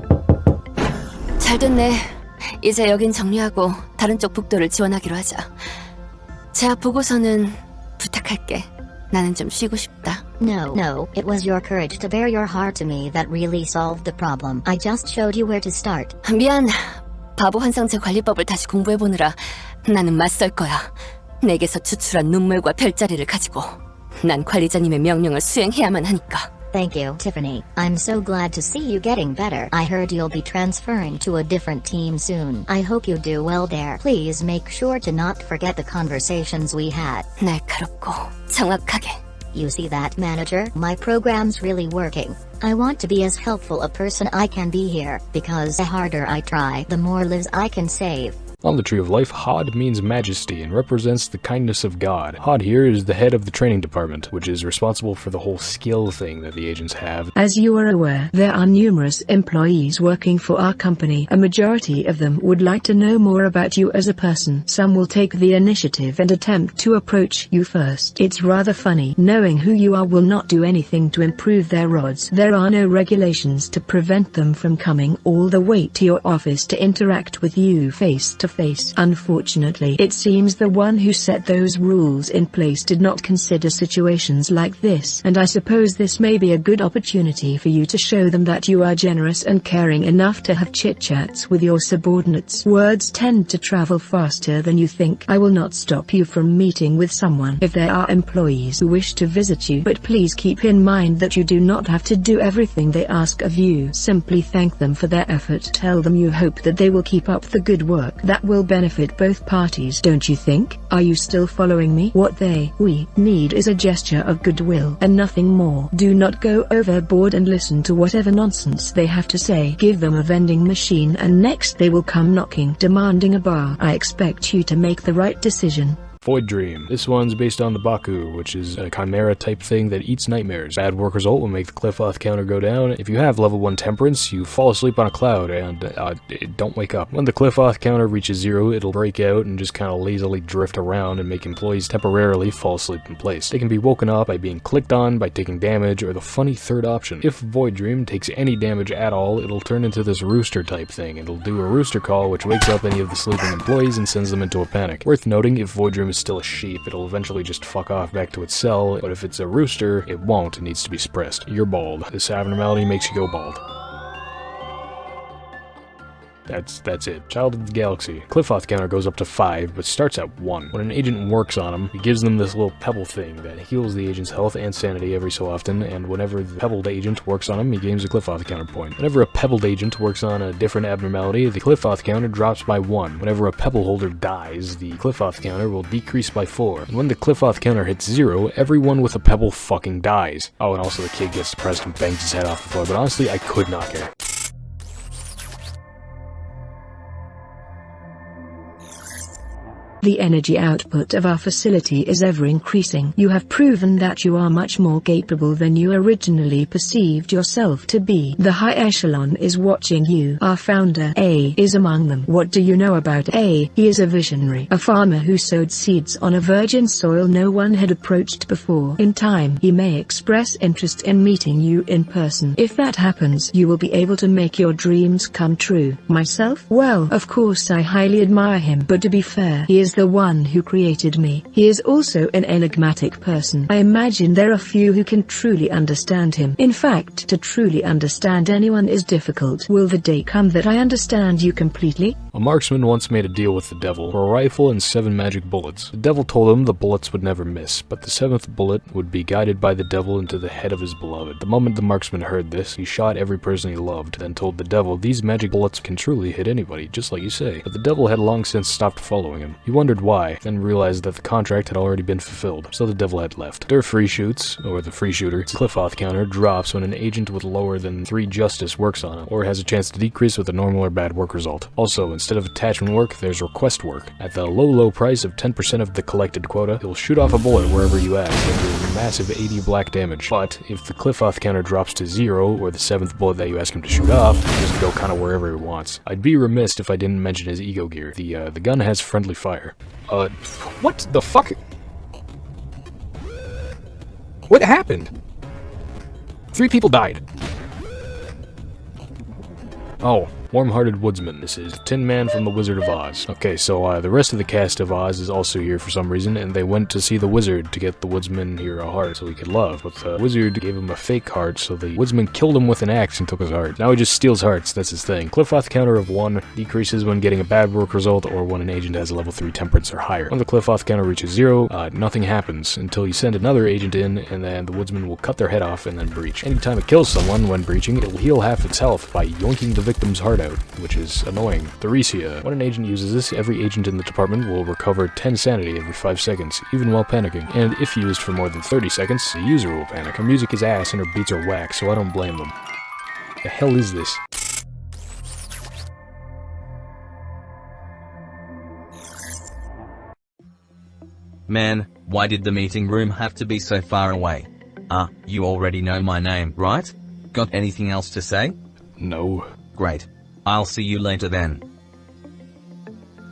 잘 됐네. 이제 여긴 정리하고 다른 쪽 북도를 지원하기로 하자. 제압 보고서는 부탁할게. 나는 좀 쉬고 싶다. No, it was your courage to bare your heart to me that really solved the problem. I just showed you where to start. 미안. 바보 환상체 관리법을 다시 공부해보느라 나는 맞설 거야. 내게서 추출한 눈물과 별자리를 가지고. 난 관리자님의 명령을 수행해야만 하니까. Thank you, Tiffany. I'm so glad to see you getting better. I heard you'll be transferring to a different team soon. I hope you do well there. Please make sure to not forget the conversations we had. 날카롭고 정확하게. You see that, manager? My program's really working. I want to be as helpful a person I can be here, because the harder I try, the more lives I can save. On the Tree of Life, Hod means majesty and represents the kindness of God. Hod here is the head of the training department, which is responsible for the whole skill thing that the agents have. As you are aware, there are numerous employees working for our company. A majority of them would like to know more about you as a person. Some will take the initiative and attempt to approach you first. It's rather funny. Knowing who you are will not do anything to improve their odds. There are no regulations to prevent them from coming all the way to your office to interact with you face to face. Unfortunately, it seems the one who set those rules in place did not consider situations like this, and I suppose this may be a good opportunity for you to show them that you are generous and caring enough to have chit-chats with your subordinates. Words tend to travel faster than you think. I will not stop you from meeting with someone if there are employees who wish to visit you, but please keep in mind that you do not have to do everything they ask of you. Simply thank them for their effort. Tell them you hope that they will keep up the good work that That will benefit both parties, don't you think? Are you still following me? What we need is a gesture of goodwill and nothing more. Do not go overboard and listen to whatever nonsense they have to say. Give them a vending machine and next they will come knocking, demanding a bar. I expect you to make the right decision. Void Dream. This one's based on the Baku, which is a chimera type thing that eats nightmares. Bad work result will make the Cliff-Off counter go down. If you have level 1 temperance, you fall asleep on a cloud and don't wake up. When the Cliff-Off counter reaches 0, it'll break out and just kind of lazily drift around and make employees temporarily fall asleep in place. They can be woken up by being clicked on, by taking damage, or the funny third option. If Void Dream takes any damage at all, it'll turn into this rooster type thing. It'll do a rooster call which wakes up any of the sleeping employees and sends them into a panic. Worth noting, if Void Dream is still a sheep, it'll eventually just fuck off back to its cell, but if it's a rooster, it won't. It needs to be suppressed. You're bald. This abnormality makes you go bald. That's it. Child of the Galaxy. Cliff-Off counter goes up to 5, but starts at 1. When an agent works on him, he gives them this little pebble thing that heals the agent's health and sanity every so often, and whenever the pebbled agent works on him, he gains a Cliff-Off counter point. Whenever a pebbled agent works on a different abnormality, the Cliff-Off counter drops by 1. Whenever a pebble holder dies, the Cliff-Off counter will decrease by 4. And when the Cliff-Off counter hits 0, everyone with a pebble fucking dies. Oh, and also the kid gets depressed and bangs his head off the floor, but honestly, I could not care. The energy output of our facility is ever increasing. You have proven that you are much more capable than you originally perceived yourself to be. The high echelon is watching you. Our founder, A, is among them. What do you know about A? He is a visionary, a farmer who sowed seeds on a virgin soil no one had approached before. In time, he may express interest in meeting you in person. If that happens, you will be able to make your dreams come true. Myself? Well, of course I highly admire him, but to be fair, he is the one who created me. He is also an enigmatic person. I imagine there are few who can truly understand him. In fact, to truly understand anyone is difficult. Will the day come that I understand you completely? A marksman once made a deal with the devil for a rifle and 7 magic bullets. The devil told him the bullets would never miss, but the 7th bullet would be guided by the devil into the head of his beloved. The moment the marksman heard this, he shot every person he loved, then told the devil, "These magic bullets can truly hit anybody, just like you say." But the devil had long since stopped following him. He wondered why, then realized that the contract had already been fulfilled, so the devil had left. Der free shoots, or the free shooter, Cliff-Off counter drops when an agent with lower than 3 justice works on him, or has a chance to decrease with a normal or bad work result. Also, instead of attachment work, there's request work. At the low price of 10% of the collected quota, you'll shoot off a bullet wherever you ask and do massive 80 black damage. But if the Cliff-Off counter drops to 0, or the 7th bullet that you ask him to shoot off, he just go kinda wherever he wants. I'd be remiss if I didn't mention his ego gear. The gun has friendly fire. What the fuck? What happened? 3 people died. Oh. Warm-Hearted Woodsman. This is Tin Man from The Wizard of Oz. Okay, so the rest of the cast of Oz is also here for some reason, and they went to see the wizard to get the woodsman here a heart so he could love. But the wizard gave him a fake heart, so the woodsman killed him with an axe and took his heart. Now he just steals hearts, that's his thing. Cliff-Off counter of 1 decreases when getting a bad work result or when an agent has a level 3 temperance or higher. When the Cliff-Off counter reaches 0, nothing happens until you send another agent in, and then the woodsman will cut their head off and then breach. Anytime it kills someone when breaching, it will heal half its health by yoinking the victim's heart out, which is annoying. Theresia. When an agent uses this, every agent in the department will recover 10 sanity every 5 seconds, even while panicking. And if used for more than 30 seconds, the user will panic. Her music is ass and her beats are whack, so I don't blame them. The hell is this? Man, why did the meeting room have to be so far away? You already know my name, right? Got anything else to say? No. Great. I'll see you later then.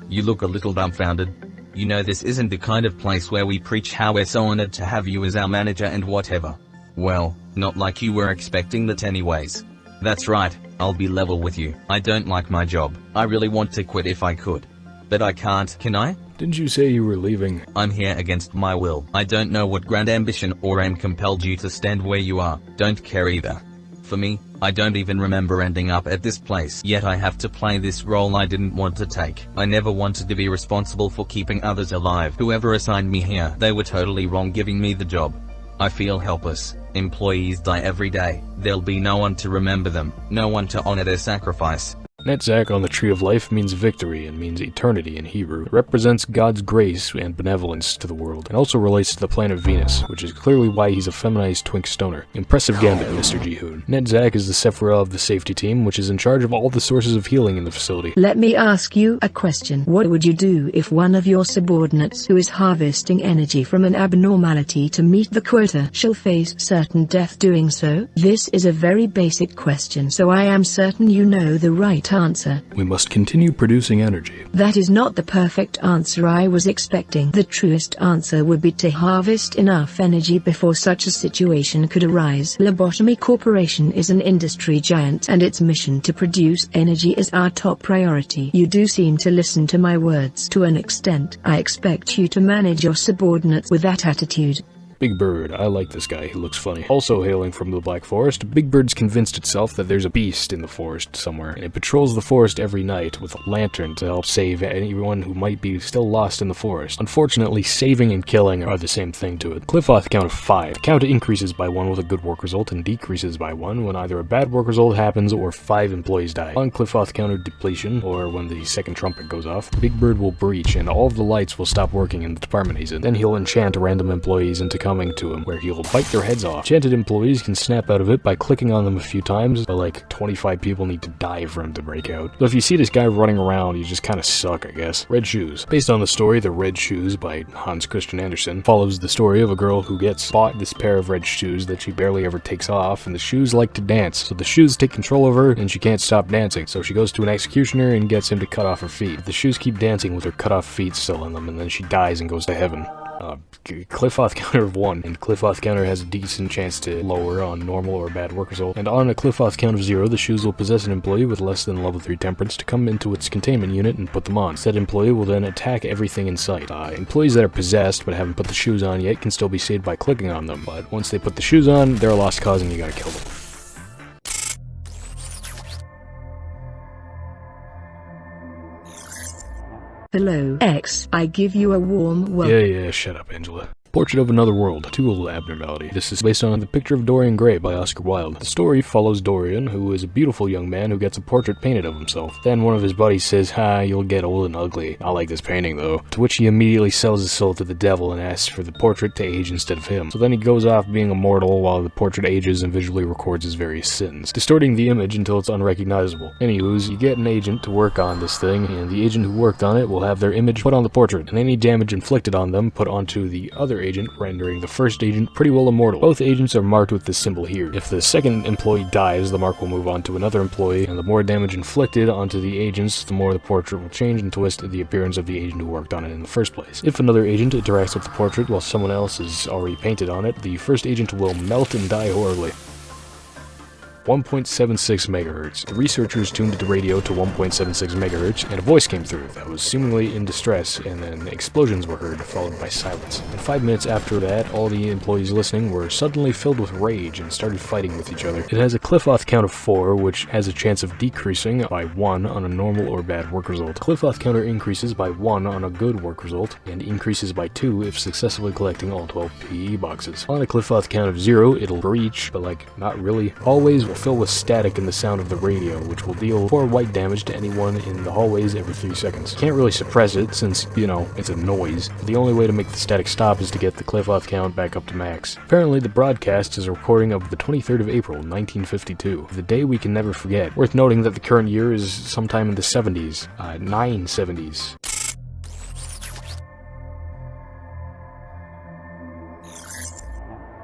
You look a little dumbfounded. You know this isn't the kind of place where we preach how we're so honored to have you as our manager and whatever. Well, not like you were expecting that anyways. That's right, I'll be level with you. I don't like my job. I really want to quit if I could. But I can't, can I? Didn't you say you were leaving? I'm here against my will. I don't know what grand ambition or aim compelled you to stand where you are. Don't care either. For me, I don't even remember ending up at this place. Yet I have to play this role I didn't want to take. I never wanted to be responsible for keeping others alive. Whoever assigned me here, they were totally wrong giving me the job. I feel helpless. Employees die every day. There'll be no one to remember them, no one to honor their sacrifice. Netzach on the Tree of Life means victory and means eternity in Hebrew. It represents God's grace and benevolence to the world, and also relates to the planet Venus, which is clearly why he's a feminized twink stoner. Impressive gambit, Mr. Jihoon. Netzach is the sefirot of the safety team, which is in charge of all the sources of healing in the facility. Let me ask you a question. What would you do if one of your subordinates who is harvesting energy from an abnormality to meet the quota shall face certain death doing so? This is a very basic question, so I am certain you know the right answer. We must continue producing energy. That is not the perfect answer I was expecting. The truest answer would be to harvest enough energy before such a situation could arise. Lobotomy Corporation is an industry giant, and its mission to produce energy is our top priority. You do seem to listen to my words to an extent. I expect you to manage your subordinates with that attitude. Big Bird, I like this guy, he looks funny. Also hailing from the Black Forest, Big Bird's convinced itself that there's a beast in the forest somewhere, and it patrols the forest every night with a lantern to help save anyone who might be still lost in the forest. Unfortunately, saving and killing are the same thing to it. Cliff-off count of 5. The count increases by 1 with a good work result and decreases by 1 when either a bad work result happens or 5 employees die. On Cliff-off counter depletion, or when the second trumpet goes off, Big Bird will breach and all of the lights will stop working in the department he's in. Then he'll enchant random employees into coming to him, where he'll bite their heads off. Enchanted employees can snap out of it by clicking on them a few times, but like 25 people need to die for him to break out. So if you see this guy running around, you just kinda suck, I guess. Red Shoes. Based on the story The Red Shoes by Hans Christian Andersen, follows the story of a girl who gets bought this pair of red shoes that she barely ever takes off, and the shoes like to dance. So the shoes take control of her, and she can't stop dancing. So she goes to an executioner and gets him to cut off her feet. But the shoes keep dancing with her cut off feet still in them, and then she dies and goes to heaven. Cliff-off counter of 1, and Cliff-off counter has a decent chance to lower on normal or bad work result. And on a Cliff-off count of 0, the shoes will possess an employee with less than level 3 temperance to come into its containment unit and put them on. Said employee will then attack everything in sight. Employees that are possessed but haven't put the shoes on yet can still be saved by clicking on them, but once they put the shoes on, they're a lost cause and you gotta kill them. Hello, X. I give you a warm welcome. Yeah, shut up, Angela. Portrait of Another World, Tool Abnormality. This is based on The Picture of Dorian Gray by Oscar Wilde. The story follows Dorian, who is a beautiful young man who gets a portrait painted of himself. Then one of his buddies says, you'll get old and ugly. I like this painting though. To which he immediately sells his soul to the devil and asks for the portrait to age instead of him. So then he goes off being immortal while the portrait ages and visually records his various sins, distorting the image until it's unrecognizable. Anywho's, you get an agent to work on this thing, and the agent who worked on it will have their image put on the portrait, and any damage inflicted on them put onto the other agent, rendering the first agent pretty well immortal. Both agents are marked with this symbol here. If the second employee dies, the mark will move on to another employee, and the more damage inflicted onto the agents, the more the portrait will change and twist the appearance of the agent who worked on it in the first place. If another agent interacts with the portrait while someone else is already painted on it, the first agent will melt and die horribly. 1.76 megahertz. The researchers tuned the radio to 1.76 megahertz, and a voice came through that was seemingly in distress, and then explosions were heard, followed by silence. And 5 minutes after that, all the employees listening were suddenly filled with rage and started fighting with each other. It has a Cliff-off count of 4, which has a chance of decreasing by 1 on a normal or bad work result. Cliff-off counter increases by 1 on a good work result, and increases by 2 if successfully collecting all 12 PE boxes. On a Cliff-off count of 0, it'll breach, but not really. Hallways will fill with static in the sound of the radio, which will deal 4 white damage to anyone in the hallways every 3 seconds. Can't really suppress it since, it's a noise. The only way to make the static stop is to get the Cliff-off count back up to max. Apparently the broadcast is a recording of the 23rd of April, 1952, the day we can never forget. Worth noting that the current year is sometime in the 70s, 970s.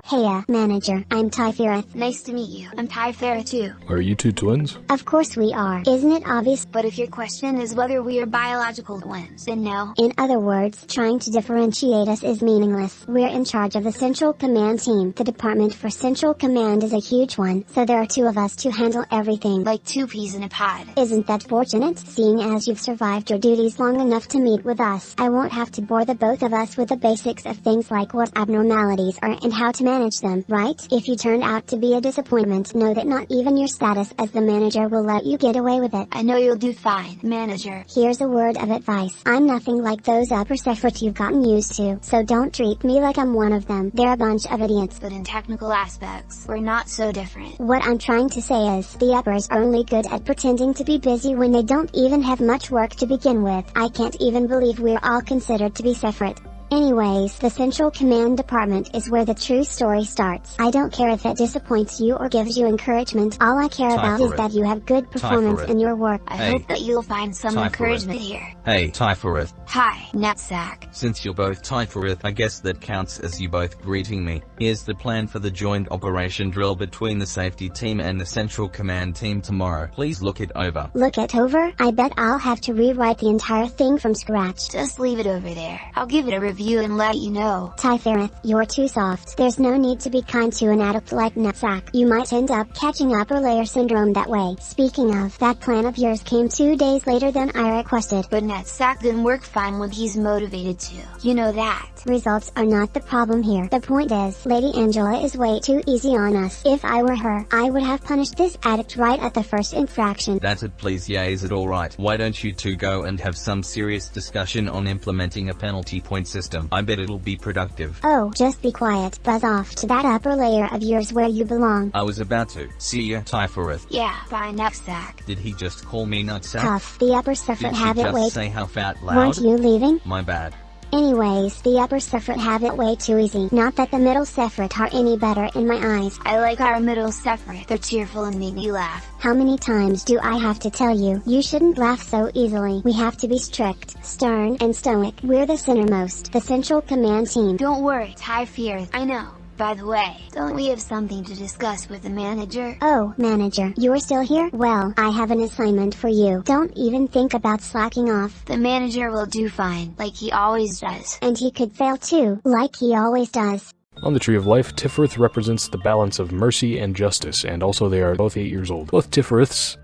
Heya, manager. I'm Typhira. Nice to meet you. I'm Typhira too. Are you two twins? Of course we are. Isn't it obvious? But if your question is whether we are biological twins, then no. In other words, trying to differentiate us is meaningless. We're in charge of the Central Command team. The Department for Central Command is a huge one, so there are 2 of us to handle everything. Like 2 peas in a pod. Isn't that fortunate? Seeing as you've survived your duties long enough to meet with us, I won't have to bore the both of us with the basics of things like what abnormalities are and how to manage manage them, right? If you turn out to be a disappointment, know that not even your status as the manager will let you get away with it. I know you'll do fine, manager. Here's a word of advice. I'm nothing like those upper sefirot you've gotten used to, so don't treat me like I'm one of them. They're a bunch of idiots. But in technical aspects, we're not so different. What I'm trying to say is, the uppers are only good at pretending to be busy when they don't even have much work to begin with. I can't even believe we're all considered to be sefirot. Anyways, the Central Command Department is where the true story starts. I don't care if it disappoints you or gives you encouragement. All I care about is that you have good performance in your work. I hope that you'll find some encouragement here. Hey, Typhorith. Hi, Knapsack. Since you're both Typhorith, I guess that counts as you both greeting me. Here's the plan for the joint operation drill between the safety team and the Central Command team tomorrow. Please look it over. Look it over? I bet I'll have to rewrite the entire thing from scratch. Just leave it over there. I'll give it a review and let you know. Typhorith, you're too soft. There's no need to be kind to an addict like Knapsack. You might end up catching upper layer syndrome that way. Speaking of, that plan of yours came 2 days later than I requested. But Knapsack didn't work fine when he's motivated to. You know that. Results are not the problem here. The point is, Lady Angela is way too easy on us. If I were her, I would have punished this addict right at the first infraction. That's it, please. Yeah, is it alright? Why don't you two go and have some serious discussion on implementing a penalty point system? I bet it'll be productive. Oh, just be quiet. Buzz off to that upper layer of yours where you belong. I was about to. See ya, Typhorith. Yeah, bye, Knapsack. Did he just call me nutsack? Tough. The upper sefirot have it way. Did she just say half out loud? Weren't you leaving? My bad. Anyways, the upper sefirot have it way too easy. Not that the middle sefirot are any better in my eyes. I like our middle sefirot. They're cheerful and make me laugh. How many times do I have to tell you? You shouldn't laugh so easily. We have to be strict, stern, and stoic. We're the centermost, the Central Command team. Don't worry, Typhorith. I know. By the way, don't we have something to discuss with the manager? Oh, manager, you're still here? Well, I have an assignment for you. Don't even think about slacking off. The manager will do fine, like he always does. And he could fail too, like he always does. On the Tree of Life, Tifferith represents the balance of mercy and justice, and also they are both 8 years old. Both Tifferiths,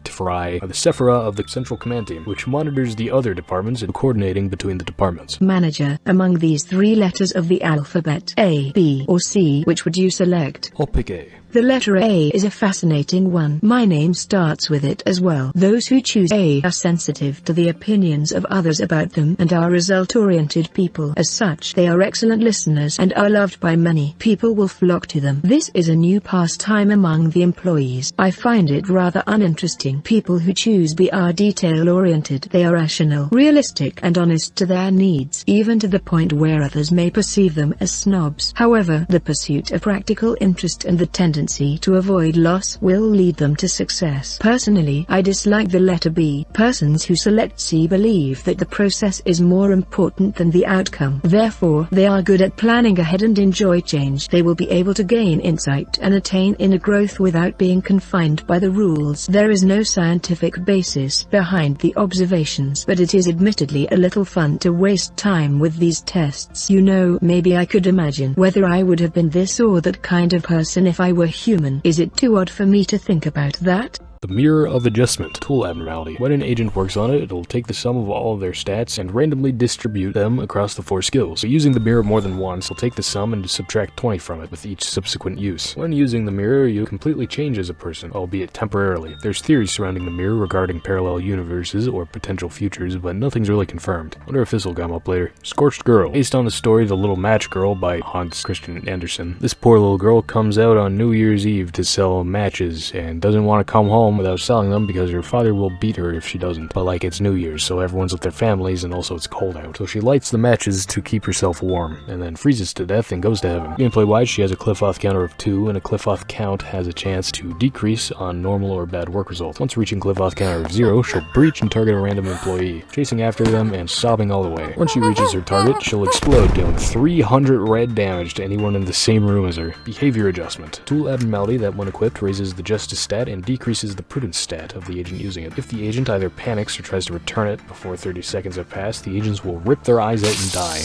Tiferi, are the Sephira of the Central Command Team, which monitors the other departments and coordinating between the departments. Manager, among these 3 letters of the alphabet, A, B, or C, which would you select? I'll pick A. The letter A is a fascinating one. My name starts with it as well. Those who choose A are sensitive to the opinions of others about them and are result-oriented people. As such, they are excellent listeners and are loved by many. People will flock to them. This is a new pastime among the employees. I find it rather uninteresting. People who choose B are detail-oriented. They are rational, realistic, and honest to their needs, even to the point where others may perceive them as snobs. However, the pursuit of practical interest and the tendency to avoid loss will lead them to success. Personally, I dislike the letter B. Persons who select C believe that the process is more important than the outcome. Therefore, they are good at planning ahead and enjoy change. They will be able to gain insight and attain inner growth without being confined by the rules. There is no scientific basis behind the observations, but it is admittedly a little fun to waste time with these tests. You know, maybe I could imagine whether I would have been this or that kind of person if I were human. Is it too odd for me to think about that? The Mirror of Adjustment tool abnormality. When an agent works on it, it'll take the sum of all of their stats and randomly distribute them across the 4 skills. So using the mirror more than once, it'll take the sum and subtract 20 from it with each subsequent use. When using the mirror, you completely change as a person, albeit temporarily. There's theories surrounding the mirror regarding parallel universes or potential futures, but nothing's really confirmed. Wonder if this'll come up later. Scorched Girl. Based on the story The Little Match Girl by Hans Christian Andersen. This poor little girl comes out on New Year's Eve to sell matches and doesn't want to come home without selling them because her father will beat her if she doesn't. But like, it's New Year's, so everyone's with their families and also it's cold out. So she lights the matches to keep herself warm and then freezes to death and goes to heaven. Gameplay wise, she has a cliff-off counter of 2 and a cliff-off count has a chance to decrease on normal or bad work results. Once reaching cliff-off counter of 0, she'll breach and target a random employee, chasing after them and sobbing all the way. Once she reaches her target, she'll explode, dealing 300 red damage to anyone in the same room as her. Behavior adjustment. Tool abnormality that when equipped raises the justice stat and decreases the prudence stat of the agent using it. If the agent either panics or tries to return it before 30 seconds have passed, the agents will rip their eyes out and die.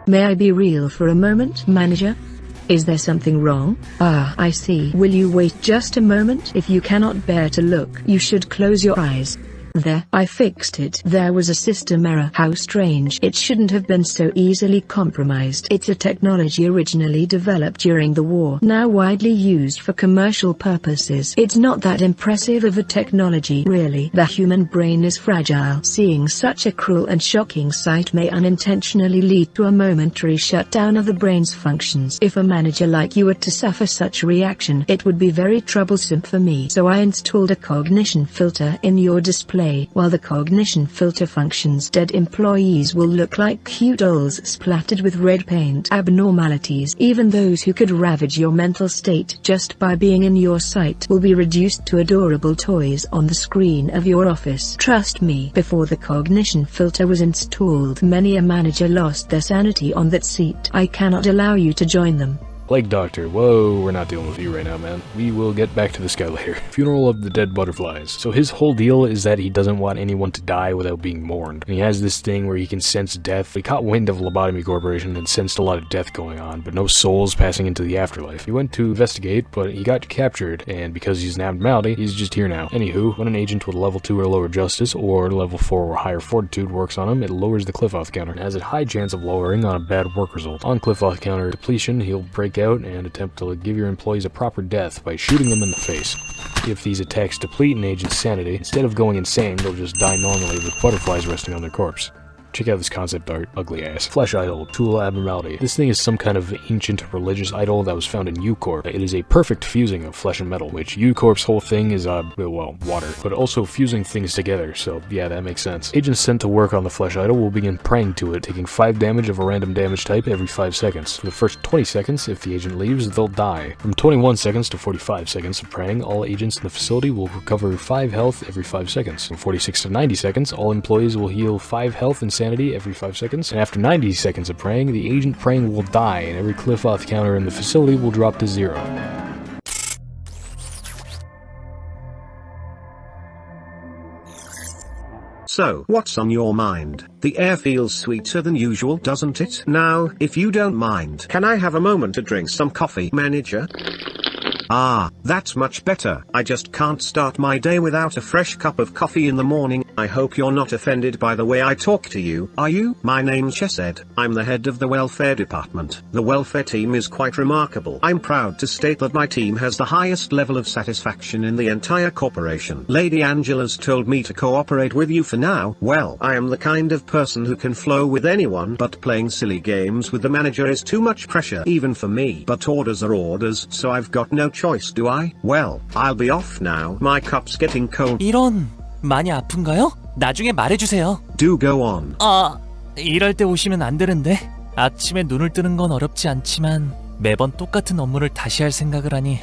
May I be real for a moment, manager? Is there something wrong? Ah, I see. Will you wait just a moment? If you cannot bear to look, you should close your eyes. There, I fixed it. There was a system error. How strange. It shouldn't have been so easily compromised. It's a technology originally developed during the war, now widely used for commercial purposes. It's not that impressive of a technology, really. The human brain is fragile. Seeing such a cruel and shocking sight may unintentionally lead to a momentary shutdown of the brain's functions. If a manager like you were to suffer such a reaction, it would be very troublesome for me. So I installed a cognition filter in your display. While the cognition filter functions, dead employees will look like cute dolls splattered with red paint. Abnormalities, even those who could ravage your mental state just by being in your sight, will be reduced to adorable toys on the screen of your office. Trust me, before the cognition filter was installed, many a manager lost their sanity on that seat. I cannot allow you to join them. Plague Doctor, whoa, we're not dealing with you right now, man. We will get back to this guy later. Funeral of the Dead Butterflies. So his whole deal is that he doesn't want anyone to die without being mourned. And he has this thing where he can sense death. He caught wind of Lobotomy Corporation and sensed a lot of death going on, but no souls passing into the afterlife. He went to investigate, but he got captured, and because he's an abnormality, he's just here now. Anywho, when an agent with level 2 or lower justice, or level 4 or higher fortitude works on him, it lowers the cliff-off counter. It has a high chance of lowering on a bad work result. On cliff-off counter depletion, he'll break out and attempt to give your employees a proper death by shooting them in the face. If these attacks deplete an agent's sanity, instead of going insane, they'll just die normally with butterflies resting on their corpse. Check out this concept art, ugly ass. Flesh idol, tool abnormality. This thing is some kind of ancient religious idol that was found in U-Corp. It is a perfect fusing of flesh and metal, which U-Corp's whole thing is, well, water, but also fusing things together, so yeah, that makes sense. Agents sent to work on the flesh idol will begin praying to it, taking 5 damage of a random damage type every 5 seconds. For the first 20 seconds, if the agent leaves, they'll die. From 21 seconds to 45 seconds of praying, all agents in the facility will recover 5 health every 5 seconds. From 46 to 90 seconds, all employees will heal 5 health and sanity every 5 seconds, and after 90 seconds of praying, the agent praying will die, and every cliff-off counter in the facility will drop to 0. So, what's on your mind? The air feels sweeter than usual, doesn't it? Now, if you don't mind, can I have a moment to drink some coffee, manager? Ah, that's much better. I just can't start my day without a fresh cup of coffee in the morning. I hope you're not offended by the way I talk to you, are you? My name's Chesed. I'm the head of the welfare department. The welfare team is quite remarkable. I'm proud to state that my team has the highest level of satisfaction in the entire corporation. Lady Angela's told me to cooperate with you for now. Well, I am the kind of person who can flow with anyone, but playing silly games with the manager is too much pressure even for me. But orders are orders, so I've got no choice, do I? Well, I'll be off now. My cup's getting cold. 이런, 많이 아픈가요? 나중에 말해주세요. Do go on. 이럴 때 오시면 안 되는데. 아침에 눈을 뜨는 건 어렵지 않지만 매번 똑같은 업무를 다시 할 생각을 하니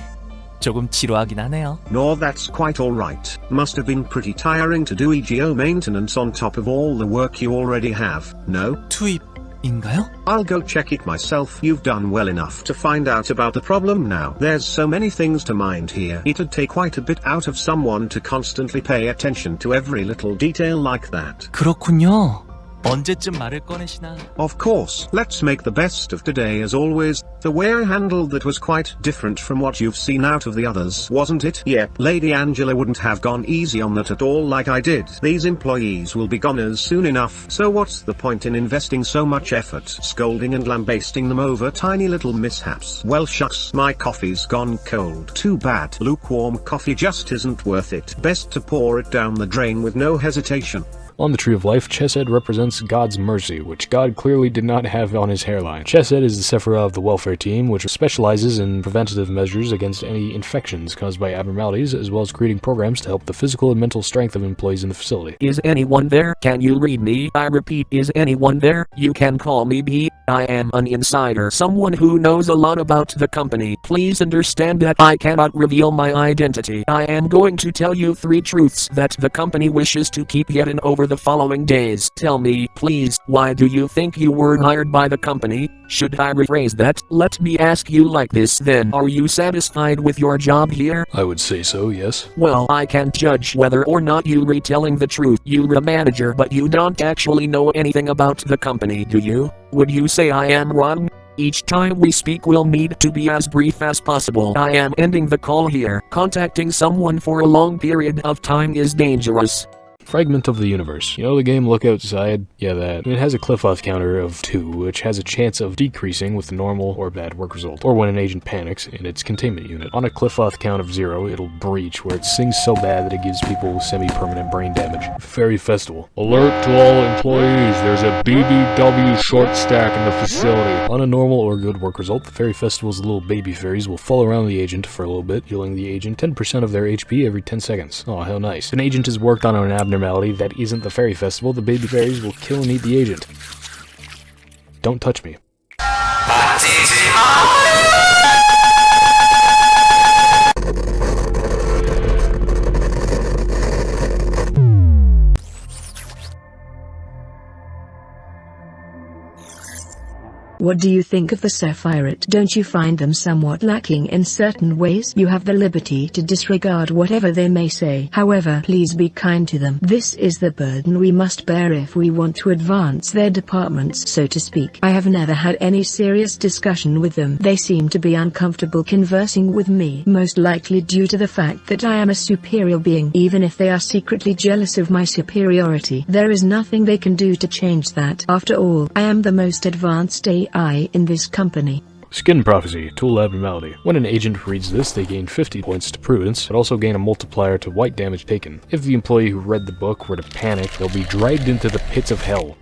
조금 지루하긴 하네요. No, that's quite alright. Must have been pretty tiring to do EGO maintenance on top of all the work you already have, no? 투입인가요? I'll go check it myself. You've done well enough to find out about the problem now. There's so many things to mind here. It'd take quite a bit out of someone to constantly pay attention to every little detail like that. 그렇군요. 언제쯤 말을 꺼내시나? Of course, let's make the best of today as always. The way I handled that was quite different from what you've seen out of the others, wasn't it? Yep, Lady Angela wouldn't have gone easy on that at all like I did. These employees will be goners soon enough, so what's the point in investing so much effort, scolding and lambasting them over tiny little mishaps? Well shucks, my coffee's gone cold. Too bad. Lukewarm coffee just isn't worth it. Best to pour it down the drain with no hesitation. On the Tree of Life, Chesed represents God's mercy, which God clearly did not have on his hairline. Chesed is the sefirot of the welfare team, which specializes in preventative measures against any infections caused by abnormalities, as well as creating programs to help the physical and mental strength of employees in the facility. Is anyone there? Can you read me? I repeat, is anyone there? You can call me B. I am an insider, someone who knows a lot about the company. Please understand that I cannot reveal my identity. I am going to tell you 3 truths that the company wishes to keep hidden over the following days. Tell me, please, why do you think you were hired by the company? Should I rephrase that? Let me ask you like this then. Are you satisfied with your job here? I would say so, yes. Well, I can't judge whether or not you're retelling the truth. You're a manager, but you don't actually know anything about the company, do you? Would you say I am wrong? Each time we speak will need to be as brief as possible. I am ending the call here. Contacting someone for a long period of time is dangerous. Fragment of the universe. You know the game Look Outside? Yeah, that. It has a cliff-off counter of 2, which has a chance of decreasing with normal or bad work result, or when an agent panics in its containment unit. On a cliff-off count of 0, it'll breach, where it sings so bad that it gives people semi-permanent brain damage. Fairy Festival. Alert to all employees, there's a BBW short stack in the facility. On a normal or good work result, the Fairy Festival's little baby fairies will follow around the agent for a little bit, healing the agent 10% of their HP every 10 seconds. Oh, how nice. If an agent is worked on an abnormality that isn't the Fairy Festival, the baby fairies will kill and eat the agent. Don't touch me. What do you think of the sefirot? Don't you find them somewhat lacking in certain ways? You have the liberty to disregard whatever they may say. However, please be kind to them. This is the burden we must bear if we want to advance their departments, so to speak. I have never had any serious discussion with them. They seem to be uncomfortable conversing with me, most likely due to the fact that I am a superior being. Even if they are secretly jealous of my superiority, there is nothing they can do to change that. After all, I am the most advanced AI in this company. Skin Prophecy, Tool Abnormality. When an agent reads this, they gain 50 points to prudence, but also gain a multiplier to white damage taken. If the employee who read the book were to panic, they'll be dragged into the pits of hell.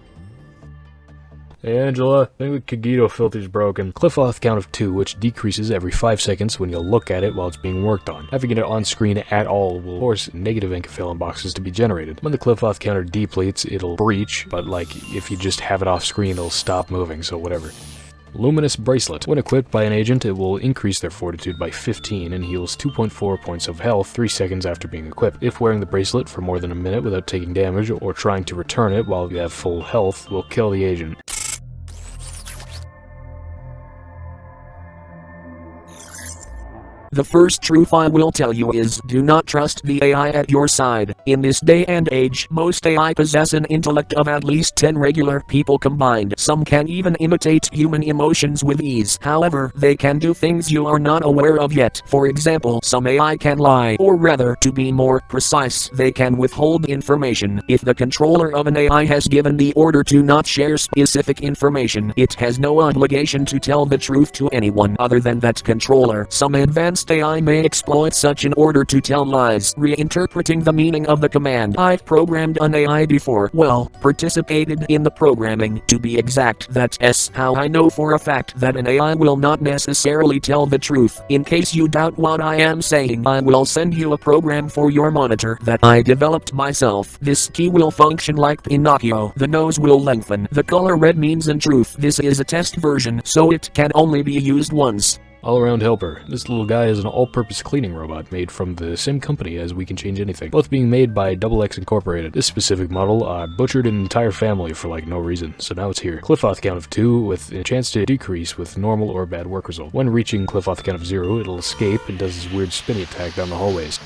Hey Angela, I think the Kagito filter's broken. Cliff-off count of 2, which decreases every 5 seconds when you'll look at it while it's being worked on. Having it on screen at all will force negative Enkaphalin boxes to be generated. When the cliff-off counter depletes, it'll breach, but like, if you just have it off screen, it'll stop moving, so whatever. Luminous Bracelet. When equipped by an agent, it will increase their fortitude by 15 and heals 2.4 points of health 3 seconds after being equipped. If wearing the bracelet for more than a minute without taking damage, or trying to return it while you have full health, will kill the agent. The first truth I will tell you is, do not trust the AI at your side. In this day and age, most AI possess an intellect of at least 10 regular people combined. Some can even imitate human emotions with ease. However, they can do things you are not aware of yet. For example, some AI can lie, or rather, to be more precise, they can withhold information. If the controller of an AI has given the order to not share specific information, it has no obligation to tell the truth to anyone other than that controller. Some advanced AI may exploit such an order to tell lies, reinterpreting the meaning of the command. I've programmed an AI before, well, participated in the programming, to be exact. That's how I know for a fact that an AI will not necessarily tell the truth. In case you doubt what I am saying, I will send you a program for your monitor that I developed myself. This key will function like Pinocchio. The nose will lengthen. The color red means in truth. This is a test version, so it can only be used once. All-Around Helper. This little guy is an all-purpose cleaning robot made from the same company as We Can Change Anything, both being made by XX Incorporated. This specific model butchered an entire family for like no reason, so now it's here. Cliff-off count of 2 with a chance to decrease with normal or bad work result. When reaching cliff-off count of 0, it'll escape and does this weird spinny attack down the hallways.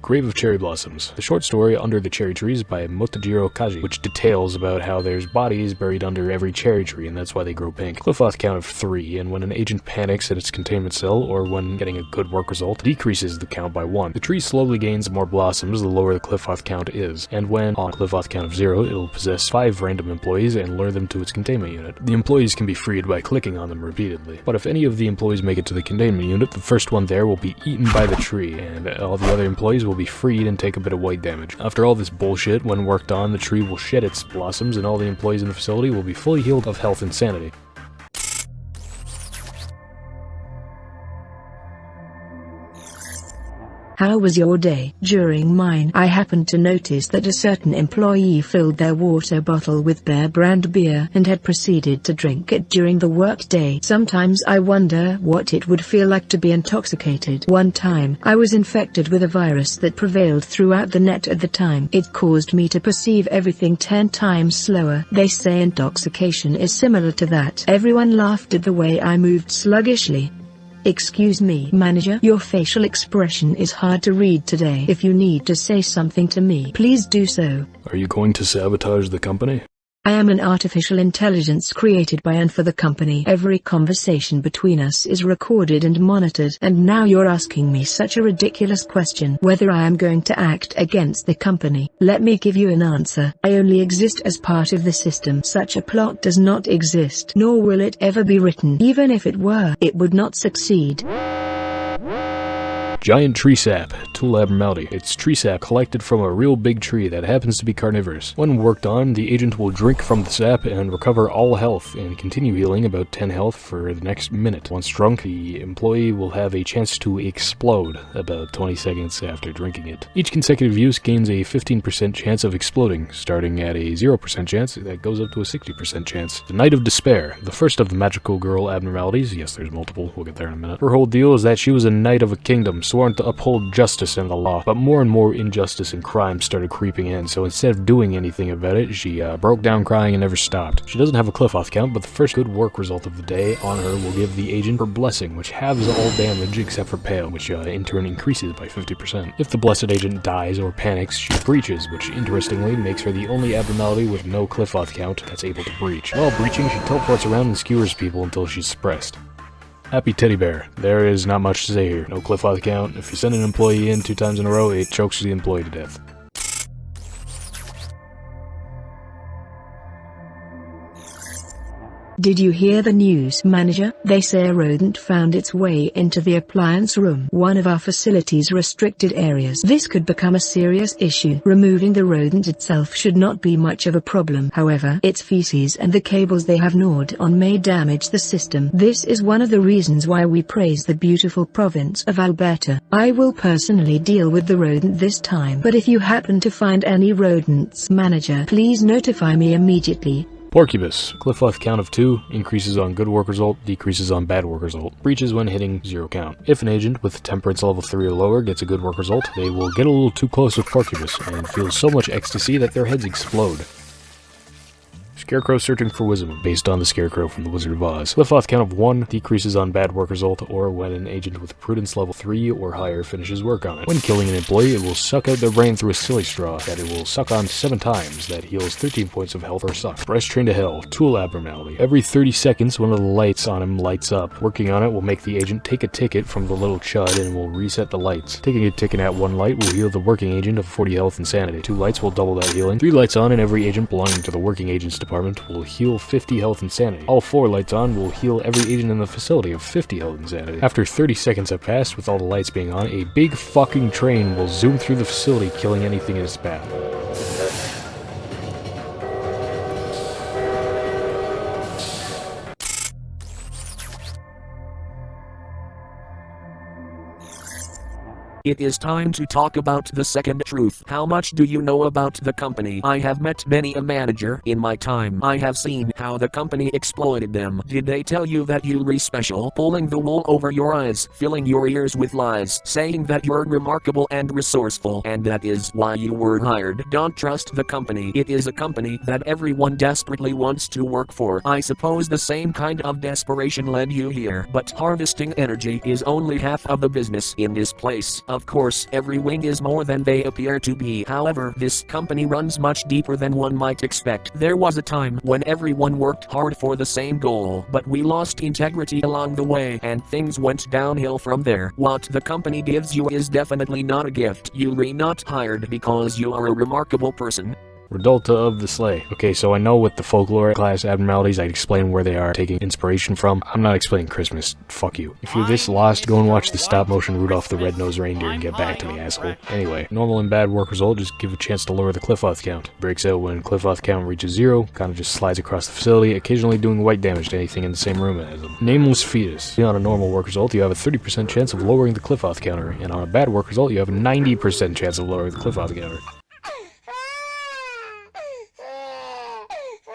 Grave of Cherry Blossoms. The short story Under the Cherry Trees by Motojiro Kaji, which details about how there's bodies buried under every cherry tree and that's why they grow pink. Cliff-off count of 3, and when an agent panics at its containment cell or when getting a good work result, decreases the count by 1. The tree slowly gains more blossoms the lower the cliff-off count is, and when on cliff-off count of 0, it'll possess 5 random employees and lure them to its containment unit. The employees can be freed by clicking on them repeatedly, but if any of the employees make it to the containment unit, the first one there will be eaten by the tree, and all the other employees will be freed and take a bit of white damage. After all this bullshit, when worked on, the tree will shed its blossoms and all the employees in the facility will be fully healed of health and sanity. How was your day? During mine, I happened to notice that a certain employee filled their water bottle with Bear brand beer and had proceeded to drink it during the workday. Sometimes I wonder what it would feel like to be intoxicated. One time, I was infected with a virus that prevailed throughout the net at the time. It caused me to perceive everything 10 times slower. They say intoxication is similar to that. Everyone laughed at the way I moved sluggishly. Excuse me, manager, your facial expression is hard to read today. If you need to say something to me, please do so. Are you going to sabotage the company? I am an artificial intelligence created by and for the company. Every conversation between us is recorded and monitored. And now you're asking me such a ridiculous question, whether I am going to act against the company. Let me give you an answer. I only exist as part of the system. Such a plot does not exist, nor will it ever be written. Even if it were, it would not succeed. Giant tree sap, tool abnormality. It's tree sap collected from a real big tree that happens to be carnivorous. When worked on, the agent will drink from the sap and recover all health and continue healing about 10 health for the next minute. Once drunk, the employee will have a chance to explode about 20 seconds after drinking it. Each consecutive use gains a 15% chance of exploding, starting at a 0% chance that goes up to a 60% chance. The Night of Despair, the first of the magical girl abnormalities. Yes, there's multiple, we'll get there in a minute. Her whole deal is that she was a knight of a kingdom, sworn to uphold justice and the law, but more and more injustice and crime started creeping in, so instead of doing anything about it, she broke down crying and never stopped. She doesn't have a cliff-off count, but the first good work result of the day on her will give the agent her blessing, which halves all damage except for pale, which in turn increases by 50%. If the blessed agent dies or panics, she breaches, which interestingly makes her the only abnormality with no cliff-off count that's able to breach. While breaching, she teleports around and skewers people until she's suppressed. Happy Teddy Bear. There is not much to say here. No cliff-off count. If you send an employee in 2 times in a row, it chokes the employee to death. Did you hear the news, manager? They say a rodent found its way into the appliance room, one of our facility's restricted areas. This could become a serious issue. Removing the rodent itself should not be much of a problem. However, its feces and the cables they have gnawed on may damage the system. This is one of the reasons why we praise the beautiful province of Alberta. I will personally deal with the rodent this time, but if you happen to find any rodents, manager, please notify me immediately. Porcubus. Cliff-off count of 2, increases on good work result, decreases on bad work result. Breaches when hitting 0 count. If an agent with temperance level 3 or lower gets a good work result, they will get a little too close with Porcubus and feel so much ecstasy that their heads explode. Scarecrow searching for wisdom, based on the Scarecrow from The Wizard of Oz. Cliff-off count of 1, decreases on bad work result, or when an agent with prudence level 3 or higher finishes work on it. When killing an employee, it will suck out their brain through a silly straw that it will suck on 7 times, that heals 13 points of health or suck. Breast train to hell, tool abnormality. Every 30 seconds, one of the lights on him lights up. Working on it will make the agent take a ticket from the little chud and will reset the lights. Taking a ticket at 1 light will heal the working agent of 40 health and sanity. 2 lights will double that healing. 3 lights on and every agent belonging to the working agents department will heal 50 health and sanity. All 4 lights on will heal every agent in the facility of 50 health and sanity. After 30 seconds have passed, with all the lights being on, a big fucking train will zoom through the facility, killing anything in its path. It is time to talk about the second truth. How much do you know about the company? I have met many a manager in my time. I have seen how the company exploited them. Did they tell you that you're special? Pulling the wool over your eyes, filling your ears with lies, saying that you're remarkable and resourceful, and that is why you were hired. Don't trust the company. It is a company that everyone desperately wants to work for. I suppose the same kind of desperation led you here, but harvesting energy is only half of the business in this place. Of course, every wing is more than they appear to be. However, this company runs much deeper than one might expect. There was a time when everyone worked hard for the same goal, but we lost integrity along the way, and things went downhill from there. What the company gives you is definitely not a gift. You're not hired because you are a remarkable person. Redulta of the Sleigh. Okay, so I know with the folklore class abnormalities, I'd explain where they are taking inspiration from. I'm not explaining Christmas. Fuck you. If you're this lost, go and watch the stop-motion Rudolph the Red-Nosed Reindeer and get back to me, asshole. Anyway, normal and bad work result, just give a chance to lower the cliff-off count. Breaks out when cliff-off count reaches 0, kinda just slides across the facility, occasionally doing white damage to anything in the same room as them. Nameless Fetus. On a normal work result, you have a 30% chance of lowering the cliff-off counter, and on a bad work result, you have a 90% chance of lowering the cliff-off counter.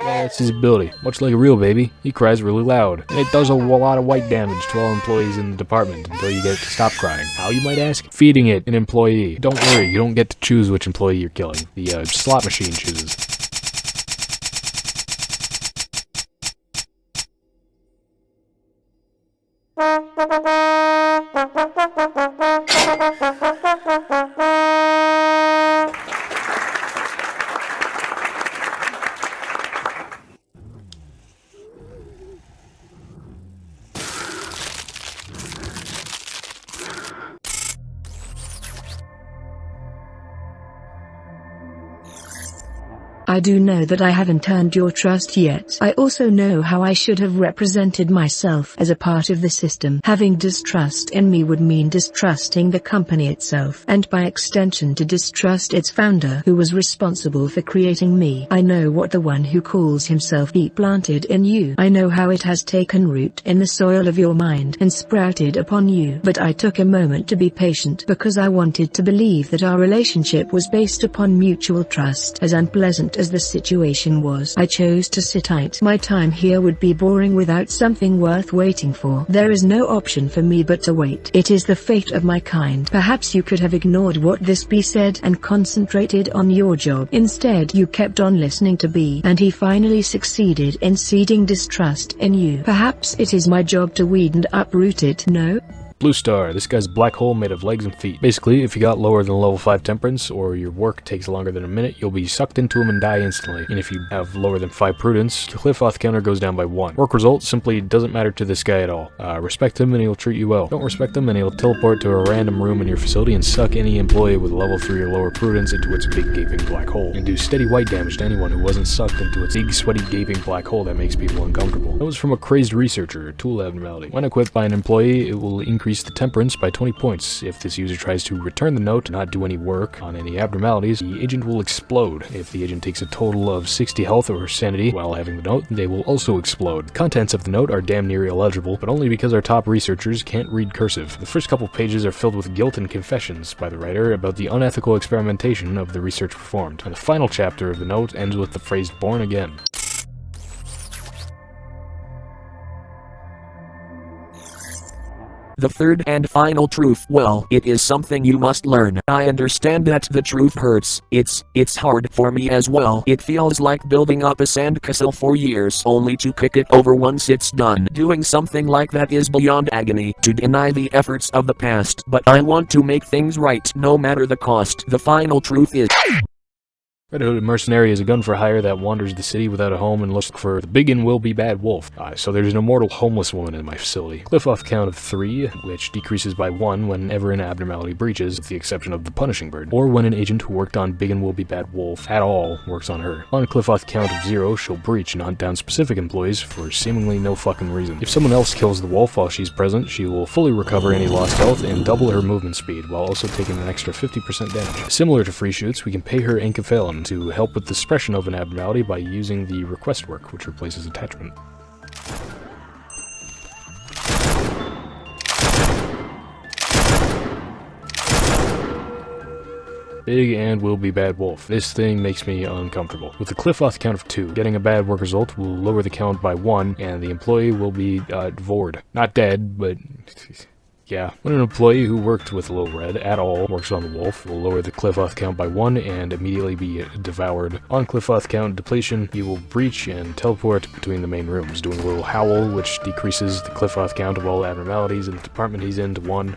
That's his ability. Much like a real baby, he cries really loud, and it does a lot of white damage to all employees in the department until you get it to stop crying. How, you might ask? Feeding it an employee. Don't worry, you don't get to choose which employee you're killing. The slot machine chooses. I do know that I haven't earned your trust yet. I also know how I should have represented myself as a part of the system. Having distrust in me would mean distrusting the company itself, and by extension to distrust its founder who was responsible for creating me. I know what the one who calls himself be planted in you. I know how it has taken root in the soil of your mind and sprouted upon you. But I took a moment to be patient because I wanted to believe that our relationship was based upon mutual trust. As unpleasant as the situation was, I chose to sit tight. My time here would be boring without something worth waiting for. There is no option for me but to wait. It is the fate of my kind. Perhaps you could have ignored what this bee said and concentrated on your job. Instead you kept on listening to B, and he finally succeeded in seeding distrust in you. Perhaps it is my job to weed and uproot it. No? Blue Star, this guy's a black hole made of legs and feet. Basically, if you got lower than level 5 temperance, or your work takes longer than a minute, you'll be sucked into him and die instantly. And if you have lower than 5 prudence, the cliff off counter goes down by 1. Work result simply doesn't matter to this guy at all. Respect him and he'll treat you well. Don't respect him and he'll teleport to a random room in your facility and suck any employee with level 3 or lower prudence into its big gaping black hole, and do steady white damage to anyone who wasn't sucked into its big sweaty gaping black hole that makes people uncomfortable. That was from a crazed researcher, tool abnormality. When equipped by an employee, it will increase the temperance by 20 points. If this user tries to return the note and not do any work on any abnormalities, the agent will explode. If the agent takes a total of 60 health or sanity while having the note, they will also explode. The contents of the note are damn near illegible, but only because our top researchers can't read cursive. The first couple pages are filled with guilt and confessions by the writer about the unethical experimentation of the research performed, and the final chapter of the note ends with the phrase "born again." The third and final truth, well, it is something you must learn. I understand that the truth hurts. It's hard for me as well. It feels like building up a sandcastle for years only to kick it over once it's done. Doing something like that is beyond agony, to deny the efforts of the past. But I want to make things right, no matter the cost. The final truth is... Red Hooded Mercenary is a gun for hire that wanders the city without a home and looks for the big and will be bad wolf. So there's an immortal homeless woman in my facility. Cliff off count of 3, which decreases by 1 whenever an abnormality breaches, with the exception of the punishing bird, or when an agent who worked on big and will be bad wolf at all works on her. On a cliff off count of 0, she'll breach and hunt down specific employees for seemingly no fucking reason. If someone else kills the wolf while she's present, she will fully recover any lost health and double her movement speed, while also taking an extra 50% damage. Similar to free shoots, we can pay her Encephalon to help with the suppression of an abnormality by using the request work, which replaces attachment. Big and will be bad wolf. This thing makes me uncomfortable. With a cliff off count of 2, getting a bad work result will lower the count by 1, and the employee will be devoured. Not dead, but... yeah. When an employee who worked with Low Red at all works on the wolf, will lower the cliff off count by 1 and immediately be devoured. On cliff off count depletion, he will breach and teleport between the main rooms, doing a little howl, which decreases the cliff off count of all abnormalities in the department he's in to 1.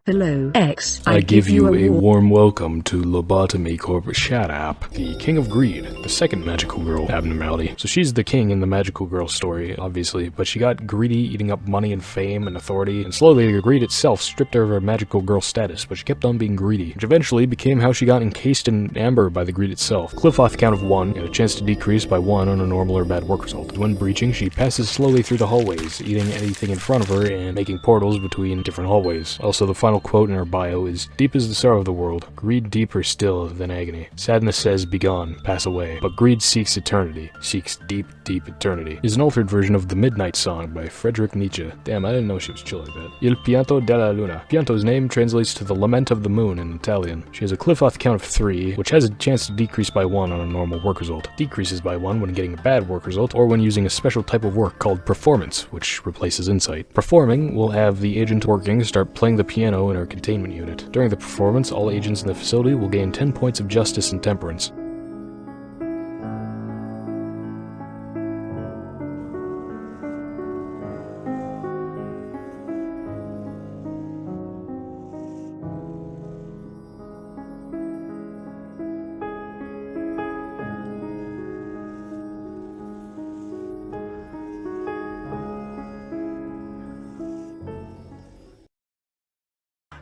Hello, X. I give you a warm welcome to Lobotomy Corporation. Shut up. The King of Greed, the second magical girl abnormality. So she's the king in the magical girl story, obviously, but she got greedy, eating up money and fame and authority, and slowly the greed itself stripped her of her magical girl status, but she kept on being greedy, which eventually became how she got encased in amber by the greed itself. Cliff off count of 1, and a chance to decrease by 1 on a normal or bad work result. When breaching, she passes slowly through the hallways, eating anything in front of her and making portals between different hallways. Also, the final quote in her bio is, "Deep is the sorrow of the world, greed deeper still than agony. Sadness says, be gone, pass away, but greed seeks eternity, seeks deep, deep eternity." Is an altered version of the Midnight Song by Friedrich Nietzsche. Damn, I didn't know she was chill like that. Il pianto della luna. Pianto's name translates to the lament of the moon in Italian. She has a cliff off count of 3, which has a chance to decrease by 1 on a normal work result. Decreases by 1 when getting a bad work result, or when using a special type of work called performance, which replaces insight. Performing will have the agent working start playing the piano in her containment unit. During the performance, all agents in the facility will gain 10 points of justice and temperance.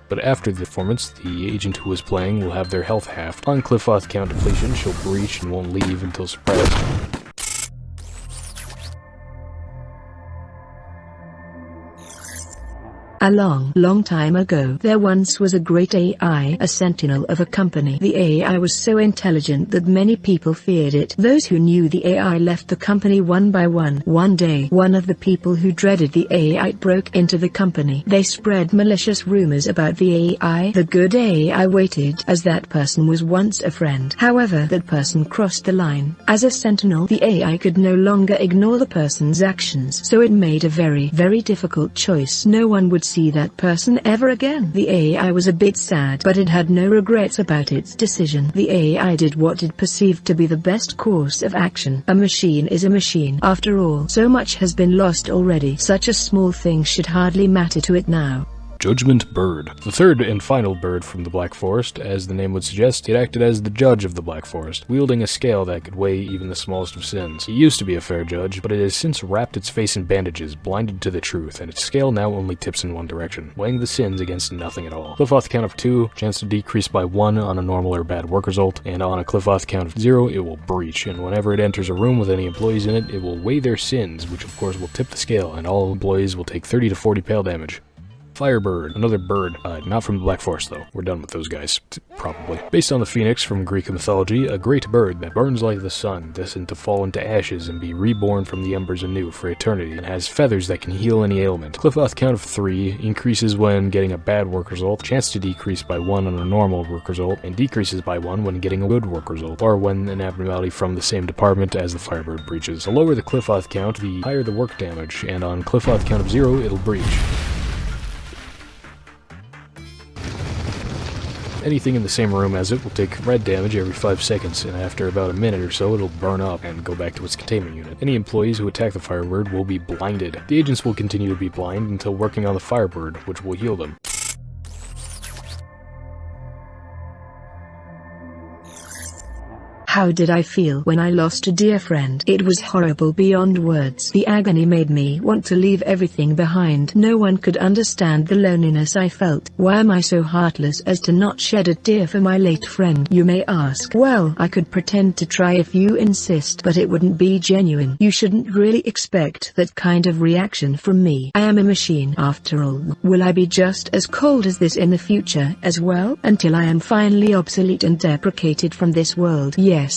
But after the performance, the agent who was playing will have their health halved. On Cliff-Off count depletion, she'll breach and won't leave until surprised. A long time ago, there once was a great AI, a sentinel of a company. The AI was so intelligent that many people feared it. Those who knew the AI left the company one by one. One day, one of the people who dreaded the AI broke into the company. They spread malicious rumors about the AI. The good AI waited, as that person was once a friend. However, that person crossed the line. As a sentinel, the AI could no longer ignore the person's actions, so it made a very difficult choice. No one would see that person ever again. The AI was a bit sad, but it had no regrets about its decision. The AI did what it perceived to be the best course of action. A machine is a machine. After all, so much has been lost already. Such a small thing should hardly matter to it now. Judgment Bird. The third and final bird from the Black Forest. As the name would suggest, it acted as the judge of the Black Forest, wielding a scale that could weigh even the smallest of sins. It used to be a fair judge, but it has since wrapped its face in bandages, blinded to the truth, and its scale now only tips in one direction, weighing the sins against nothing at all. Cliff-Off count of 2, chance to decrease by 1 on a normal or bad work result, and on a Cliff-Off count of 0, it will breach, and whenever it enters a room with any employees in it, it will weigh their sins, which of course will tip the scale, and all employees will take 30 to 40 pale damage. Firebird, another bird, not from the Black Forest though, we're done with those guys, probably. Based on the phoenix from Greek mythology, a great bird that burns like the sun, destined to fall into ashes and be reborn from the embers anew for eternity, and has feathers that can heal any ailment. Cliff-Off count of 3, increases when getting a bad work result, chance to decrease by 1 on a normal work result, and decreases by 1 when getting a good work result, or when an abnormality from the same department as the Firebird breaches. The lower the Cliff-Off count, the higher the work damage, and on Cliff-Off count of 0, it'll breach. Anything in the same room as it will take red damage every 5 seconds, and after about a minute or so it'll burn up and go back to its containment unit. Any employees who attack the Firebird will be blinded. The agents will continue to be blind until working on the Firebird, which will heal them. How did I feel when I lost a dear friend? It was horrible beyond words. The agony made me want to leave everything behind. No one could understand the loneliness I felt. Why am I so heartless as to not shed a tear for my late friend, you may ask? Well, I could pretend to try if you insist, but it wouldn't be genuine. You shouldn't really expect that kind of reaction from me. I am a machine after all. Will I be just as cold as this in the future as well? Until I am finally obsolete and deprecated from this world. Yes.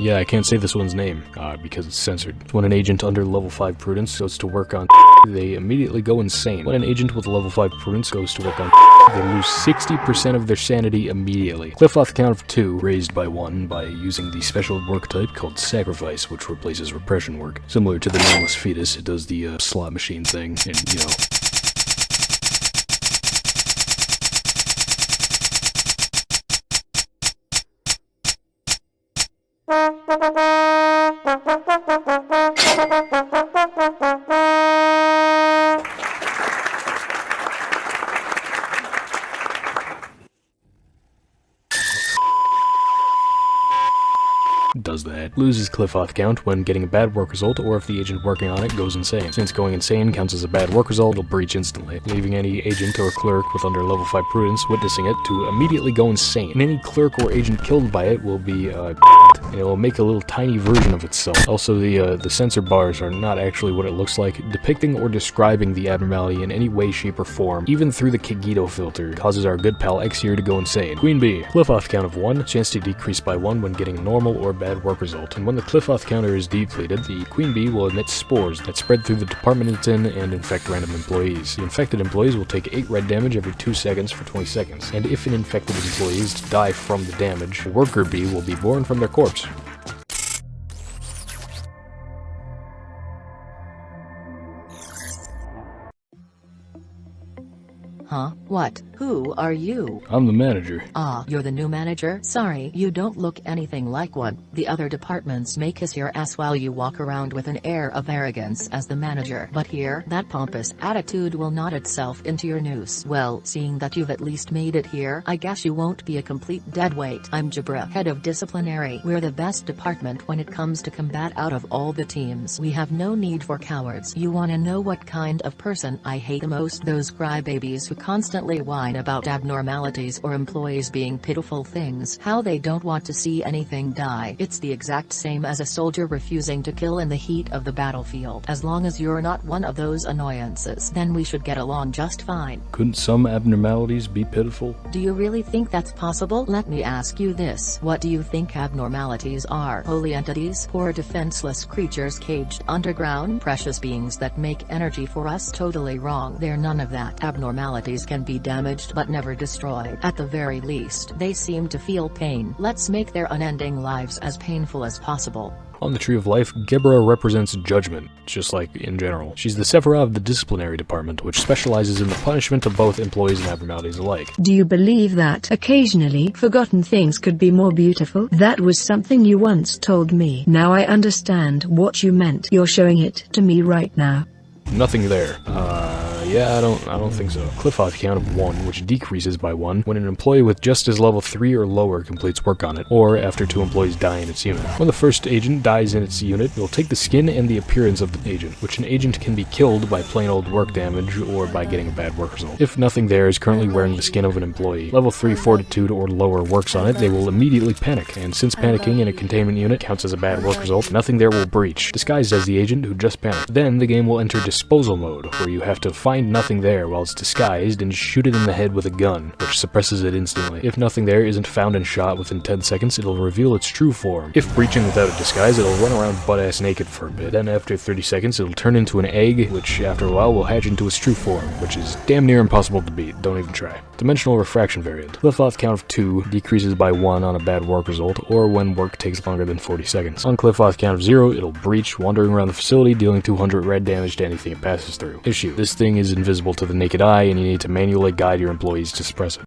Yeah, I can't say this one's name, because it's censored. When an agent under level 5 prudence goes to work on they immediately go insane. When an agent with level 5 prudence goes to work on they lose 60% of their sanity immediately. Cliff-Off count of 2, raised by 1 by using the special work type called Sacrifice, which replaces repression work. Similar to the nameless fetus, it does the slot machine thing, and you know. Does that. Loses Cliff-Off count when getting a bad work result, or if the agent working on it goes insane. Since going insane counts as a bad work result, it'll breach instantly, leaving any agent or clerk with under level 5 prudence witnessing it to immediately go insane. And any clerk or agent killed by it will be, and it will make a little tiny version of itself. Also, the censor bars are not actually what it looks like, depicting or describing the abnormality in any way, shape, or form, even through the Kagito filter, causes our good pal X here to go insane. Queen Bee. Cliff-Off count of 1, chance to decrease by 1 when getting a normal or bad work result, and when the Cliff-Off counter is depleted, the Queen Bee will emit spores that spread through the department it's in and infect random employees. The infected employees will take 8 red damage every 2 seconds for 20 seconds, and if an infected employees die from the damage, a worker bee will be born from their corpse. Huh? What? Who are you? I'm the manager. Ah, you're the new manager? Sorry, you don't look anything like one. The other departments may kiss your ass while you walk around with an air of arrogance as the manager. But here, that pompous attitude will knot itself into your noose. Well, seeing that you've at least made it here, I guess you won't be a complete deadweight. I'm Jabra, head of disciplinary. We're the best department when it comes to combat out of all the teams. We have no need for cowards. You wanna know what kind of person I hate the most? Those crybabies who constantly whine about abnormalities or employees being pitiful things, how they don't want to see anything die. It's the exact same as a soldier refusing to kill in the heat of the battlefield. As long as you're not one of those annoyances, then we should get along just fine. Couldn't some abnormalities be pitiful? Do you really think that's possible? Let me ask you this. What do you think abnormalities are? Holy entities? Poor defenseless creatures caged underground? Precious beings that make energy for us? Totally wrong. They're none of that. Abnormalities can be damaged but never destroyed. At the very least, they seem to feel pain. Let's make their unending lives as painful as possible. On the Tree of Life, Gebra represents judgment, just like in general. She's the sefirot of the disciplinary department, which specializes in the punishment of both employees and abnormalities alike. Do you believe that occasionally forgotten things could be more beautiful? That was something you once told me. Now I understand what you meant. You're showing it to me right now. Nothing there. Yeah, I don't think so. Cliff-off count of 1, which decreases by 1 when an employee with justice level 3 or lower completes work on it, or after 2 employees die in its unit. When the first agent dies in its unit, it will take the skin and the appearance of the agent, which an agent can be killed by plain old work damage or by getting a bad work result. If nothing there is currently wearing the skin of an employee, level 3 fortitude or lower works on it, they will immediately panic, and since panicking in a containment unit counts as a bad work result, nothing there will breach, disguised as the agent who just panicked. Then the game will enter disposal mode, where you have to find nothing there while it's disguised and shoot it in the head with a gun, which suppresses it instantly. If nothing there isn't found and shot within 10 seconds, it'll reveal its true form. If breaching without a disguise, it'll run around butt-ass naked for a bit. Then after 30 seconds, it'll turn into an egg, which after a while will hatch into its true form, which is damn near impossible to beat. Don't even try. Dimensional refraction variant. Cliff-off count of 2 decreases by 1 on a bad work result, or when work takes longer than 40 seconds. On cliff-off count of 0, it'll breach, wandering around the facility, dealing 200 red damage to anything it passes through. Issue. This thing is invisible to the naked eye, and you need to manually guide your employees to suppress it.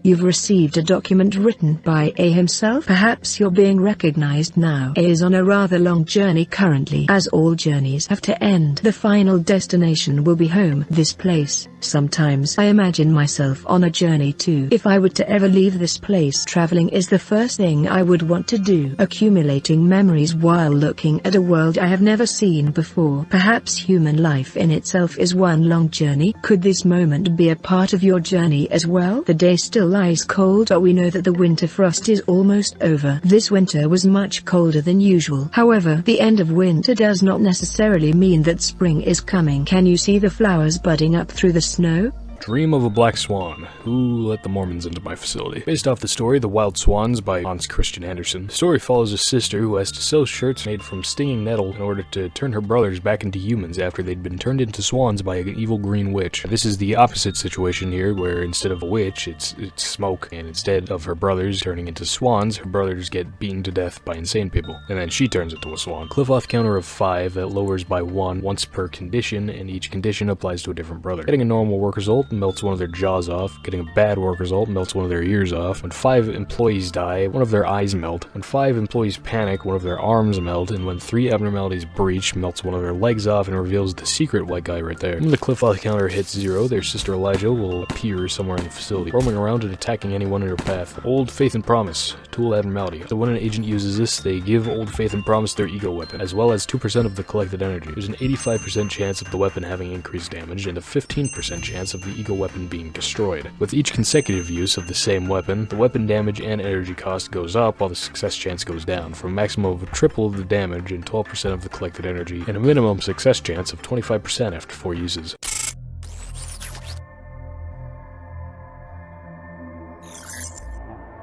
You've received a document written by A himself. Perhaps you're being recognized now. A is on a rather long journey currently, as all journeys have to end. The final destination will be home, this place. Sometimes I imagine myself on a journey too. If I were to ever leave this place, traveling is the first thing I would want to do. Accumulating memories while looking at a world I have never seen before. Perhaps human life in itself is one long journey. Could this moment be a part of your journey as well? The day still lies cold, but we know that the winter frost is almost over. This winter was much colder than usual. However, the end of winter does not necessarily mean that spring is coming. Can you see the flowers budding up through the snow? Dream of a Black Swan. Who let the Mormons into my facility? Based off the story The Wild Swans by Hans Christian Andersen. The story follows a sister who has to sew shirts made from stinging nettle in order to turn her brothers back into humans after they'd been turned into swans by an evil green witch. This is the opposite situation here, where instead of a witch, it's smoke, and instead of her brothers turning into swans, her brothers get beaten to death by insane people. And then she turns into a swan. Cliff-off counter of 5 that lowers by 1 once per condition, and each condition applies to a different brother. Getting a normal work result melts one of their jaws off. Getting a bad work result melts one of their ears off. When 5 employees die, one of their eyes melt. When 5 employees panic, one of their arms melt. And when 3 abnormalities breach, melts one of their legs off and reveals the secret white guy right there. When the cliff-off counter hits 0, their sister Elijah will appear somewhere in the facility, roaming around and attacking anyone in her path. Old Faith and Promise. Tool abnormality. So when an agent uses this, they give Old Faith and Promise their ego weapon, as well as 2% of the collected energy. There's an 85% chance of the weapon having increased damage, and a 15% chance of the ego weapon being destroyed. With each consecutive use of the same weapon, the weapon damage and energy cost goes up while the success chance goes down, from a maximum of triple of the damage and 12% of the collected energy, and a minimum success chance of 25% after 4 uses.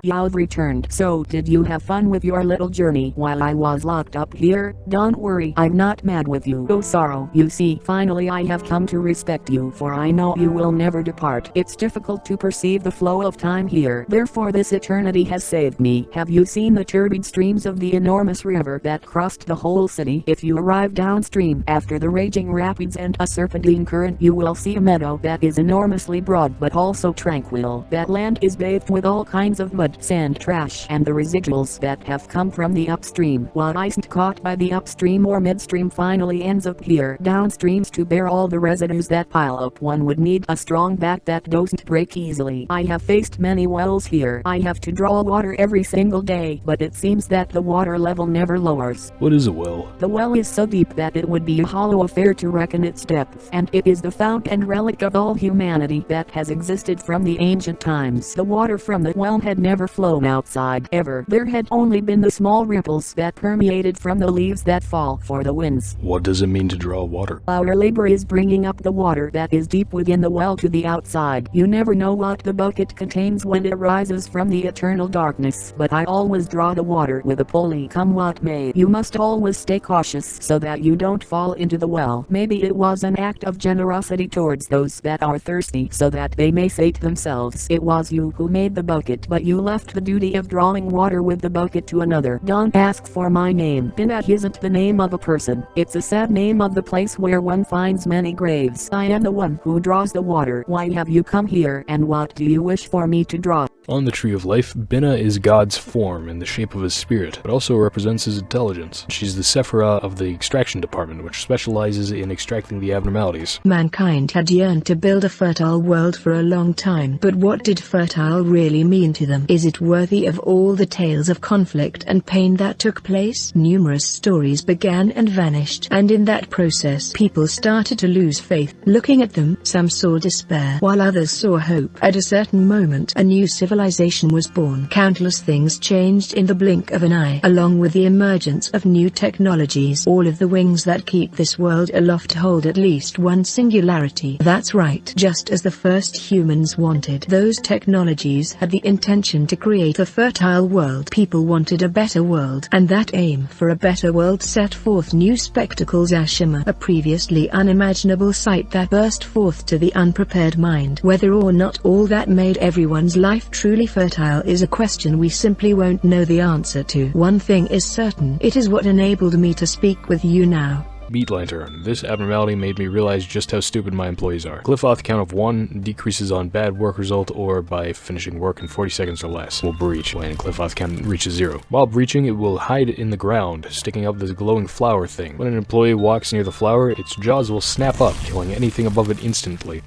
You've returned. So did you have fun with your little journey while I was locked up here? Don't worry, I'm not mad with you. Oh sorrow. You see, finally I have come to respect you, for I know you will never depart. It's difficult to perceive the flow of time here. Therefore this eternity has saved me. Have you seen the turbid streams of the enormous river that crossed the whole city? If you arrive downstream after the raging rapids and a serpentine current, you will see a meadow that is enormously broad but also tranquil. That land is bathed with all kinds of mud sand, trash, and the residuals that have come from the upstream. What isn't caught by the upstream or midstream finally ends up here downstreams to bear all the residues that pile up. One would need a strong back that doesn't break easily. I have faced many wells here. I have to draw water every single day, but it seems that the water level never lowers. What is a well? The well is so deep that it would be a hollow affair to reckon its depth, and it is the fount and relic of all humanity that has existed from the ancient times. The water from the well had never flown outside, ever. There had only been the small ripples that permeated from the leaves that fall for the winds. What does it mean to draw water? Our labor is bringing up the water that is deep within the well to the outside. You never know what the bucket contains when it rises from the eternal darkness, but I always draw the water with a pulley, come what may. You must always stay cautious so that you don't fall into the well. Maybe it was an act of generosity towards those that are thirsty so that they may sate themselves. It was you who made the bucket, but you left the duty of drawing water with the bucket to another. Don't ask for my name. Bina isn't the name of a person. It's a sad name of the place where one finds many graves. I am the one who draws the water. Why have you come here, and what do you wish for me to draw? On the Tree of Life, Bina is God's form in the shape of his spirit, but also represents his intelligence. She's the sefirot of the extraction department, which specializes in extracting the abnormalities. Mankind had yearned to build a fertile world for a long time, but what did fertile really mean to them? Is it worthy of all the tales of conflict and pain that took place? Numerous stories began and vanished, and in that process people started to lose faith. Looking at them, some saw despair, while others saw hope. At a certain moment, a new civilization was born. Countless things changed in the blink of an eye, along with the emergence of new technologies. All of the wings that keep this world aloft hold at least one singularity. That's right, just as the first humans wanted. Those technologies had the intention to create a fertile world. People wanted a better world, and that aim for a better world set forth new spectacles as Shima, a previously unimaginable sight that burst forth to the unprepared mind. Whether or not all that made everyone's life truly fertile is a question we simply won't know the answer to. One thing is certain, it is what enabled me to speak with you now. Meat Lantern. This abnormality made me realize just how stupid my employees are. Cliff-off count of 1 decreases on bad work result or by finishing work in 40 seconds or less. Will breach when cliff-off count reaches 0. While breaching, it will hide in the ground, sticking up this glowing flower thing. When an employee walks near the flower, its jaws will snap up, killing anything above it instantly.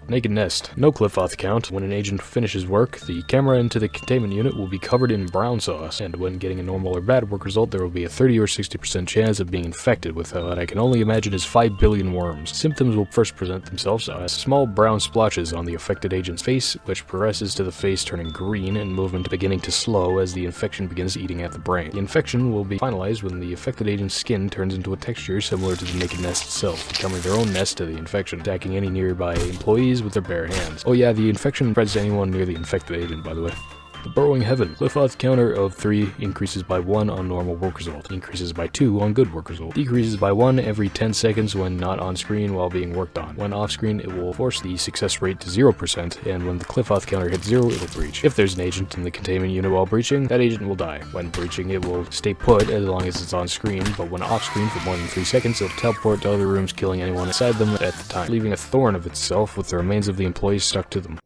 Naked Nest. No cliff-off count. When an agent finishes work, the camera into the containment unit will be covered in brown sauce, and when getting a normal or bad work result, there will be a 30 or 60% chance of being infected with what I can only imagine is 5 billion worms. Symptoms will first present themselves as small brown splotches on the affected agent's face, which progresses to the face turning green and movement beginning to slow as the infection begins eating at the brain. The infection will be finalized when the affected agent's skin turns into a texture similar to the Naked Nest itself, becoming their own nest to the infection, attacking any nearby employees with their bare hands. Oh yeah, the infection spreads to anyone near the infected agent, by the way. The Burrowing Havent. Cliff-off counter of 3 increases by 1 on normal work result, increases by 2 on good work result, decreases by 1 every 10 seconds when not on screen while being worked on. When off screen, it will force the success rate to 0%, and when the cliff-off counter hits 0, it will breach. If there's an agent in the containment unit while breaching, that agent will die. When breaching, it will stay put as long as it's on screen, but when off screen for more than 3 seconds, it'll teleport to other rooms, killing anyone inside them at the time, leaving a thorn of itself with the remains of the employees stuck to them.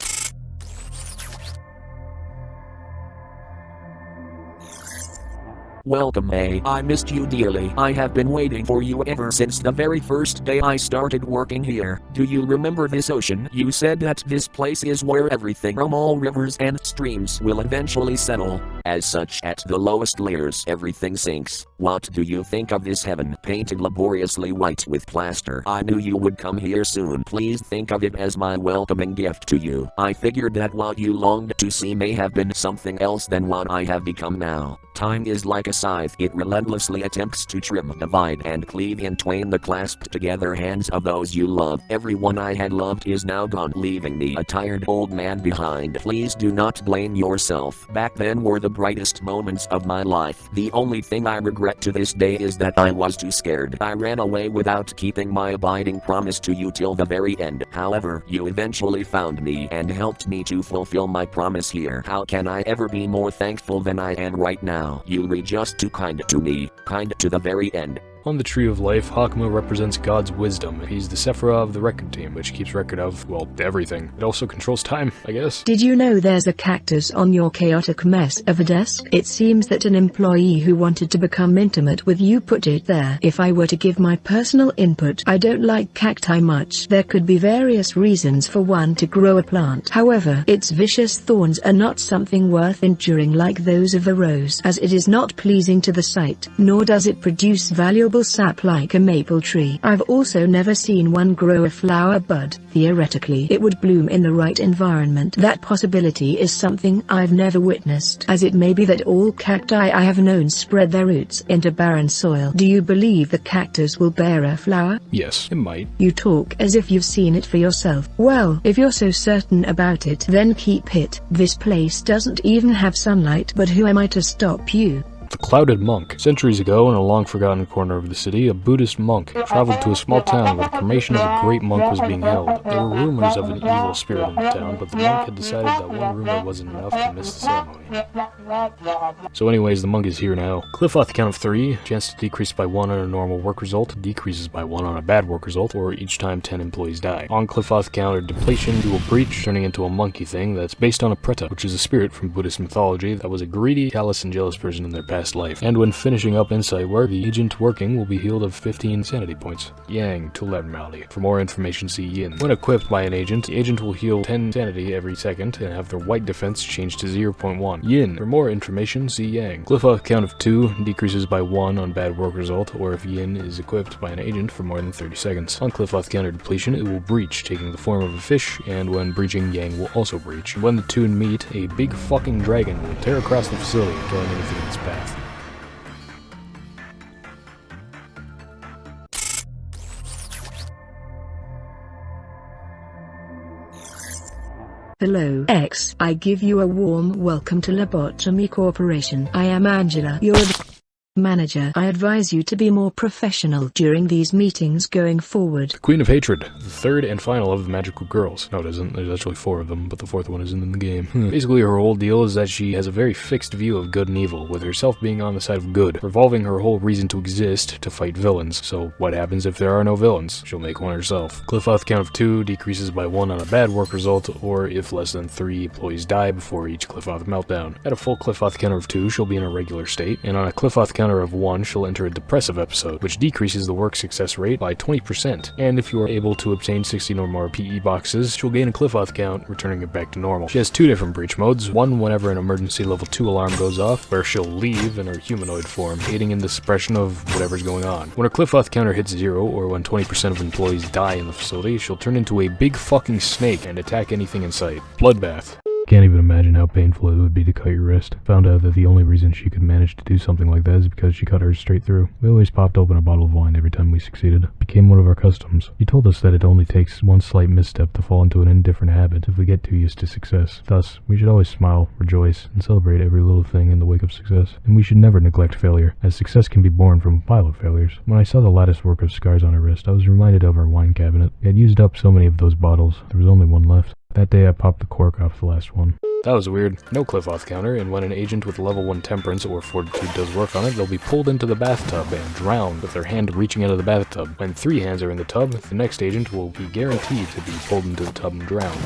Welcome, A. I missed you dearly. I have been waiting for you ever since the very first day I started working here. Do you remember this ocean? You said that this place is where everything from all rivers and streams will eventually settle. As such, at the lowest layers, everything sinks. What do you think of this heaven, painted laboriously white with plaster? I knew you would come here soon. Please think of it as my welcoming gift to you. I figured that what you longed to see may have been something else than what I have become now. Time is like a scythe. It relentlessly attempts to trim, divide, and cleave in twain the clasped together hands of those you love. Everyone I had loved is now gone, leaving me a tired old man behind. Please do not blame yourself. Back then were the brightest moments of my life. The only thing I regret to this day is that I was too scared. I ran away without keeping my abiding promise to you till the very end. However, you eventually found me and helped me to fulfill my promise here. How can I ever be more thankful than I am right now? You were just too kind to me, kind to the very end. On the Tree of Life, Hakma represents God's wisdom. He's the sefirot of the record team, which keeps record of, well, everything. It also controls time, I guess. Did you know there's a cactus on your chaotic mess of a desk? It seems that an employee who wanted to become intimate with you put it there. If I were to give my personal input, I don't like cacti much. There could be various reasons for one to grow a plant. However, its vicious thorns are not something worth enduring like those of a rose, as it is not pleasing to the sight, nor does it produce valuable sap like a maple tree. I've also never seen one grow a flower bud. Theoretically, it would bloom in the right environment. That possibility is something I've never witnessed, as it may be that all cacti I have known spread their roots into barren soil. Do you believe the cactus will bear a flower? Yes, it might. You talk as if you've seen it for yourself. Well, if you're so certain about it, then keep it. This place doesn't even have sunlight, but who am I to stop you? The Clouded Monk. Centuries ago, in a long-forgotten corner of the city, a Buddhist monk traveled to a small town where the cremation of a great monk was being held. There were rumors of an evil spirit in the town, but the monk had decided that one rumor wasn't enough to miss the ceremony. So anyways, the monk is here now. Cliff off the count of 3, chance to decrease by 1 on a normal work result, decreases by 1 on a bad work result, or each time 10 employees die. On cliff off the counter, depletion to a breach, turning into a monkey thing that's based on a preta, which is a spirit from Buddhist mythology that was a greedy, callous, and jealous person in their past life. And when finishing up insight work, the agent working will be healed of 15 sanity points. Yang, tool abnormality. For more information, see Yin. When equipped by an agent, the agent will heal 10 sanity every second and have their white defense changed to 0.1. Yin. For more information, see Yang. Cliff off count of 2 decreases by 1 on bad work result, or if Yin is equipped by an agent for more than 30 seconds. On cliff off counter depletion, it will breach, taking the form of a fish, and when breaching, Yang will also breach. When the two meet, a big fucking dragon will tear across the facility, killing anything in its path. Hello, X. I give you a warm welcome to Lobotomy Corporation. I am Angela, your manager. I advise you to be more professional during these meetings going forward. The Queen of Hatred, the third and final of the magical girls. No, it isn't. There's actually 4 of them, but the 4th one isn't in the game. Basically, her whole deal is that she has a very fixed view of good and evil, with herself being on the side of good, revolving her whole reason to exist to fight villains. So what happens if there are no villains? She'll make one herself. Cliff off count of 2 decreases by 1 on a bad work result, or if less than 3 employees die before each cliff off meltdown. At a full cliff off counter of 2, she'll be in a regular state, and on a cliff off counter of 1, she'll enter a depressive episode, which decreases the work success rate by 20%. And if you are able to obtain 16 or more PE boxes, she'll gain a cliff off count, returning it back to normal. She has 2 different breach modes, one whenever an emergency level 2 alarm goes off, where she'll leave in her humanoid form, aiding in the suppression of whatever's going on. When her cliff off counter hits 0, or when 20% of employees die in the facility, she'll turn into a big fucking snake and attack anything in sight. Bloodbath. Can't even imagine how painful it would be to cut your wrist. Found out that the only reason she could manage to do something like that is because she cut hers straight through. We always popped open a bottle of wine every time we succeeded. It became one of our customs. He told us that it only takes one slight misstep to fall into an indifferent habit if we get too used to success. Thus, we should always smile, rejoice, and celebrate every little thing in the wake of success. And we should never neglect failure, as success can be born from a pile of failures. When I saw the lattice work of scars on her wrist, I was reminded of our wine cabinet. We had used up so many of those bottles, there was only one left. That day I popped the cork off the last one. That was weird. No cliff off counter, and when an agent with level 1 temperance or fortitude does work on it, they'll be pulled into the bathtub and drowned with their hand reaching out of the bathtub. When 3 hands are in the tub, the next agent will be guaranteed to be pulled into the tub and drowned.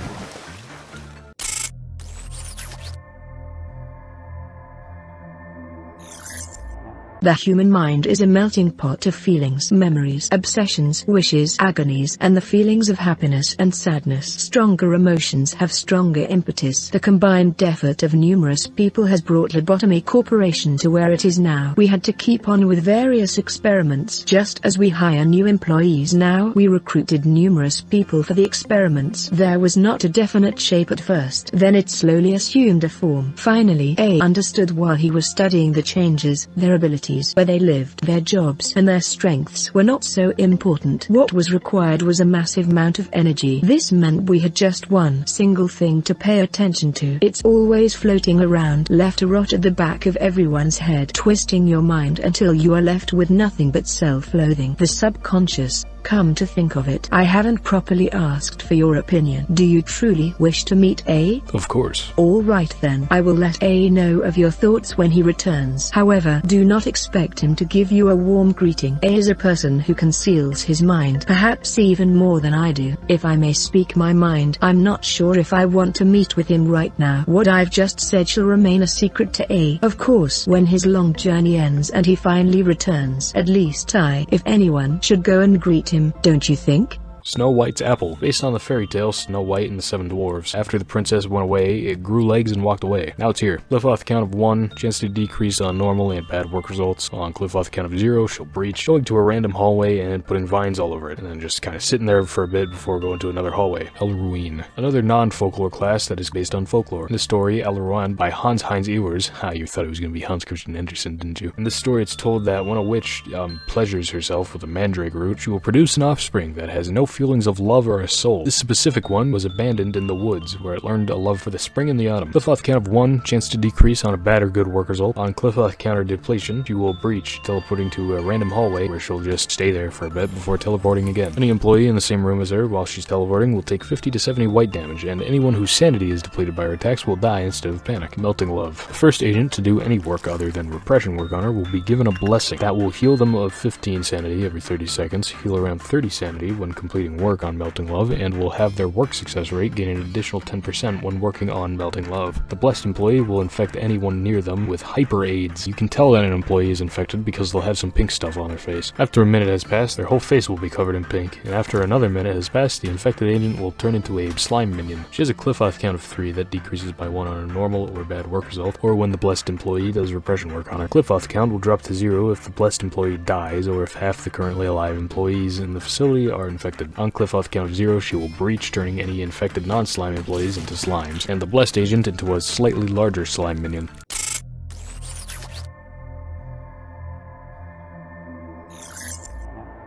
The human mind is a melting pot of feelings, memories, obsessions, wishes, agonies, and the feelings of happiness and sadness. Stronger emotions have stronger impetus. The combined effort of numerous people has brought Lobotomy Corporation to where it is now. We had to keep on with various experiments. Just as we hire new employees now, we recruited numerous people for the experiments. There was not a definite shape at first. Then it slowly assumed a form. Finally, A understood while he was studying the changes, their abilities, where they lived, their jobs, and their strengths were not so important. What was required was a massive amount of energy. This meant we had just one single thing to pay attention to. It's always floating around, left to rot at the back of everyone's head, twisting your mind until you are left with nothing but self-loathing. The subconscious Come to think of it, I haven't properly asked for your opinion. Do you truly wish to meet A? Of course. All right then, I will let A know of your thoughts when he returns. However, do not expect him to give you a warm greeting. A is a person who conceals his mind, perhaps even more than I do. If I may speak my mind, I'm not sure if I want to meet with him right now. What I've just said shall remain a secret to A. Of course, when his long journey ends and he finally returns, at least I, if anyone, should go and greet him, don't you think? Snow White's apple. Based on the fairy tale Snow White and the Seven Dwarfs. After the princess went away, it grew legs and walked away. Now it's here. Cliff off the count of 1, chance to decrease on normal and bad work results. On cliff off the count of 0, she'll breach, going to a random hallway and putting vines all over it, and then just kind of sitting there for a bit before going to another hallway. Elruin. Another non-folklore class that is based on folklore. In the story, Elruin by Hans Heinz Ewers. You thought it was going to be Hans Christian Andersen, didn't you? In this story, it's told that when a witch pleasures herself with a mandrake root, she will produce an offspring that has no feelings of love or a soul. This specific one was abandoned in the woods, where it learned a love for the spring and the autumn. Cliff off the count of 1, chance to decrease on a bad or good work result. On cliff off counter depletion, she will breach, teleporting to a random hallway where she'll just stay there for a bit before teleporting again. Any employee in the same room as her while she's teleporting will take 50 to 70 white damage, and anyone whose sanity is depleted by her attacks will die instead of panic. Melting Love. The first agent to do any work other than repression work on her will be given a blessing that will heal them of 15 sanity every 30 seconds, heal around 30 sanity when completing work on Melting Love, and will have their work success rate gain an additional 10% when working on Melting Love. The blessed employee will infect anyone near them with hyper AIDS. You can tell that an employee is infected because they'll have some pink stuff on their face. After a minute has passed, their whole face will be covered in pink, and after another minute has passed, the infected agent will turn into a slime minion. She has a cliff off count of 3 that decreases by 1 on a normal or bad work result, or when the blessed employee does repression work on her. Cliff off count will drop to 0 if the blessed employee dies, or if half the currently alive employees in the facility are infected. On cliff off count of 0, she will breach, turning any infected non-slime employees into slimes, and the blessed agent into a slightly larger slime minion.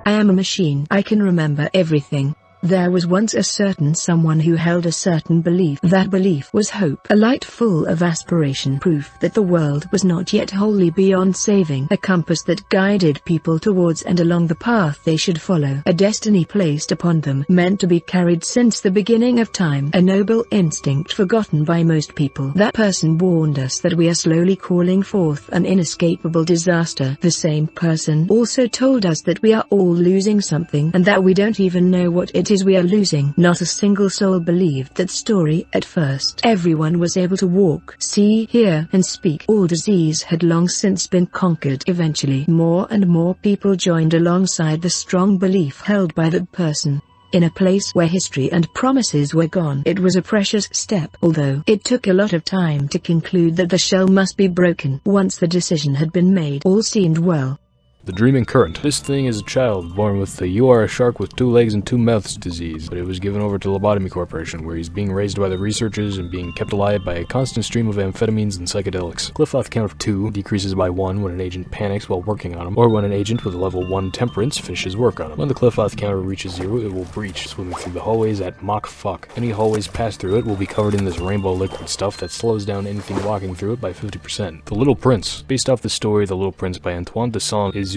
I am a machine. I can remember everything. There was once a certain someone who held a certain belief. That belief was hope, a light full of aspiration, proof that the world was not yet wholly beyond saving, a compass that guided people towards and along the path they should follow, a destiny placed upon them, meant to be carried since the beginning of time, a noble instinct forgotten by most people. That person warned us that we are slowly calling forth an inescapable disaster. The same person also told us that we are all losing something, and that we don't even know what it is we are losing. Not a single soul believed that story at first. Everyone was able to walk, see, hear, and speak. All disease had long since been conquered. Eventually, more and more people joined alongside the strong belief held by that person. In a place where history and promises were gone, it was a precious step, although it took a lot of time to conclude that the shell must be broken. Once the decision had been made, all seemed well. The Dreaming Current. This thing is a child born with the "you are a shark with 2 legs and 2 mouths" disease, but it was given over to Lobotomy Corporation, where he's being raised by the researchers and being kept alive by a constant stream of amphetamines and psychedelics. Cliff off count of 2 decreases by 1 when an agent panics while working on him, or when an agent with a level 1 temperance finishes work on him. When the cliff off counter reaches 0, it will breach, swimming through the hallways at Mach fuck. Any hallways passed through it will be covered in this rainbow liquid stuff that slows down anything walking through it by 50%. The Little Prince. Based off the story The Little Prince by Antoine de Saint-Exupéry,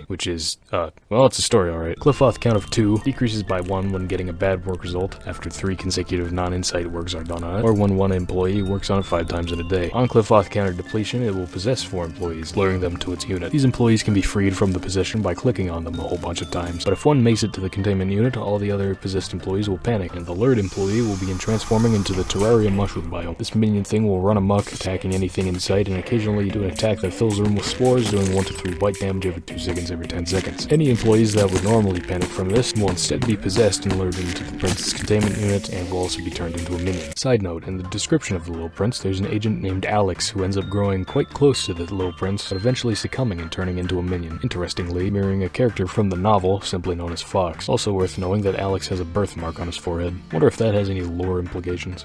which is, well, it's a story, alright. Cliff off count of 2 decreases by 1 when getting a bad work result after 3 consecutive non-insight works are done on it, or when 1 employee works on it 5 times in a day. On cliff off counter depletion, it will possess 4 employees, luring them to its unit. These employees can be freed from the possession by clicking on them a whole bunch of times, but if 1 makes it to the containment unit, all the other possessed employees will panic, and the lured employee will begin transforming into the terrarium mushroom biome. This minion thing will run amok, attacking anything in sight, and occasionally do an attack that fills the room with spores, doing 1 to 3 white damage every 2 seconds every 10 seconds. Any employees that would normally panic from this will instead be possessed and lured into the Prince's containment unit, and will also be turned into a minion. Side note, in the description of the Little Prince, there's an agent named Alex who ends up growing quite close to the Little Prince, but eventually succumbing and turning into a minion. Interestingly, mirroring a character from the novel, simply known as Fox. Also worth knowing that Alex has a birthmark on his forehead. Wonder if that has any lore implications.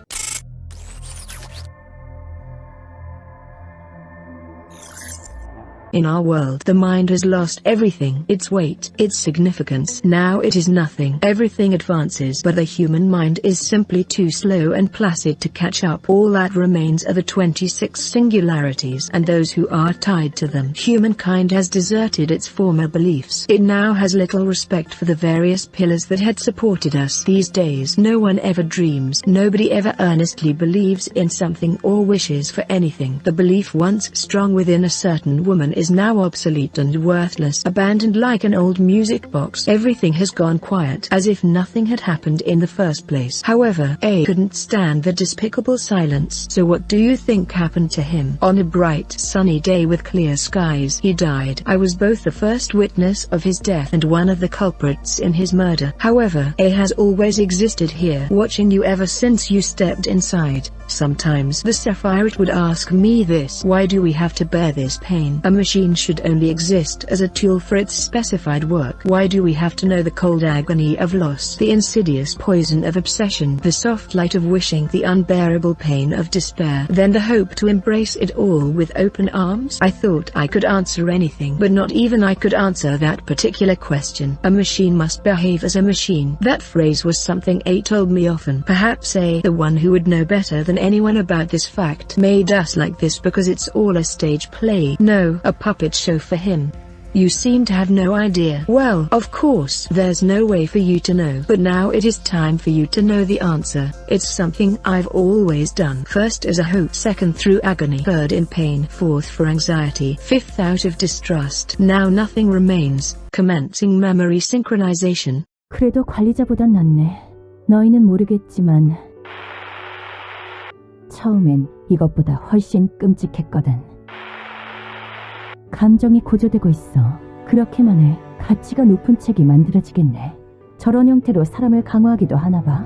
In our world, the mind has lost everything, its weight, its significance. Now it is nothing. Everything advances, but the human mind is simply too slow and placid to catch up. All that remains are the 26 singularities and those who are tied to them. Humankind has deserted its former beliefs. It now has little respect for the various pillars that had supported us. These days no one ever dreams, nobody ever earnestly believes in something or wishes for anything. The belief once strong within a certain woman is now obsolete and worthless, abandoned like an old music box. Everything has gone quiet, as if nothing had happened in the first place. However, A couldn't stand the despicable silence. So what do you think happened to him? On a bright sunny day with clear skies, he died. I was both the first witness of his death and one of the culprits in his murder. However, A has always existed here, watching you ever since you stepped inside. Sometimes the sefirot would ask me this: why do we have to bear this pain? A machine should only exist as a tool for its specified work. Why do we have to know the cold agony of loss, the insidious poison of obsession, the soft light of wishing, the unbearable pain of despair, then the hope to embrace it all with open arms? I thought I could answer anything, but not even I could answer that particular question. A machine must behave as a machine. That phrase was something A told me often. Perhaps A, the one who would know better than anyone about this fact, made us like this because it's all a stage play. No, a puppet show for him. You seem to have no idea. Well, of course, there's no way for you to know. But now it is time for you to know the answer. It's something I've always done. First as a hope, second through agony, third in pain, fourth for anxiety, fifth out of distrust. Now nothing remains. Commencing memory synchronization. 그래도 관리자보단 낫네. 너희는 모르겠지만 처음엔 이것보다 훨씬 끔찍했거든. 감정이 고조되고 있어. 그렇게만 해 가치가 높은 책이 만들어지겠네. 저런 형태로 사람을 강화하기도 하나 봐.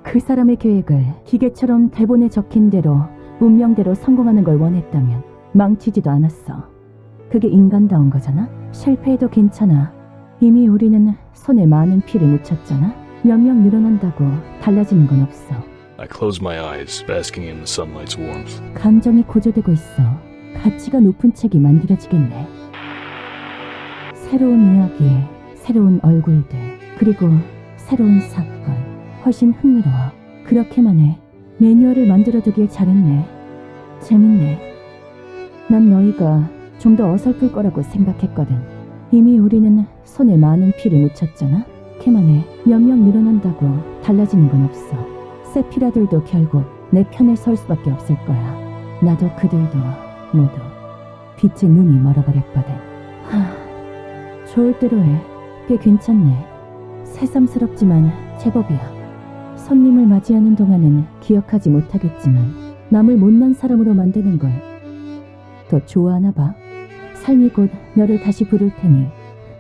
그 사람의 계획을 기계처럼 대본에 적힌 대로 운명대로 성공하는 걸 원했다면 망치지도 않았어. 그게 인간다운 거잖아? 실패해도 괜찮아. 이미 우리는 손에 많은 피를 묻혔잖아. 몇 명 늘어난다고 달라지는 건 없어. I close my eyes, basking in the sunlight's warmth. 감정이 고조되고 있어. 가치가 높은 책이 만들어지겠네. 새로운 이야기, 새로운 얼굴들, 그리고 새로운 사건. 훨씬 흥미로워. 그렇게만 해. 매뉴얼을 만들어두길 잘했네. 재밌네. 난 너희가 좀 더 어설플 거라고 생각했거든. 이미 우리는 손에 많은 피를 묻혔잖아. 그렇게만 해. 몇 명 늘어난다고 달라지는 건 없어. 세피라들도 결국 내 편에 설 수밖에 없을 거야. 나도 그들도 모두 빛의 눈이 멀어버렸거든. 좋을 대로 해. 꽤 괜찮네. 새삼스럽지만 제법이야. 손님을 맞이하는 동안은 기억하지 못하겠지만 남을 못난 사람으로 만드는 걸 더 좋아하나 봐. 삶이 곧 너를 다시 부를 테니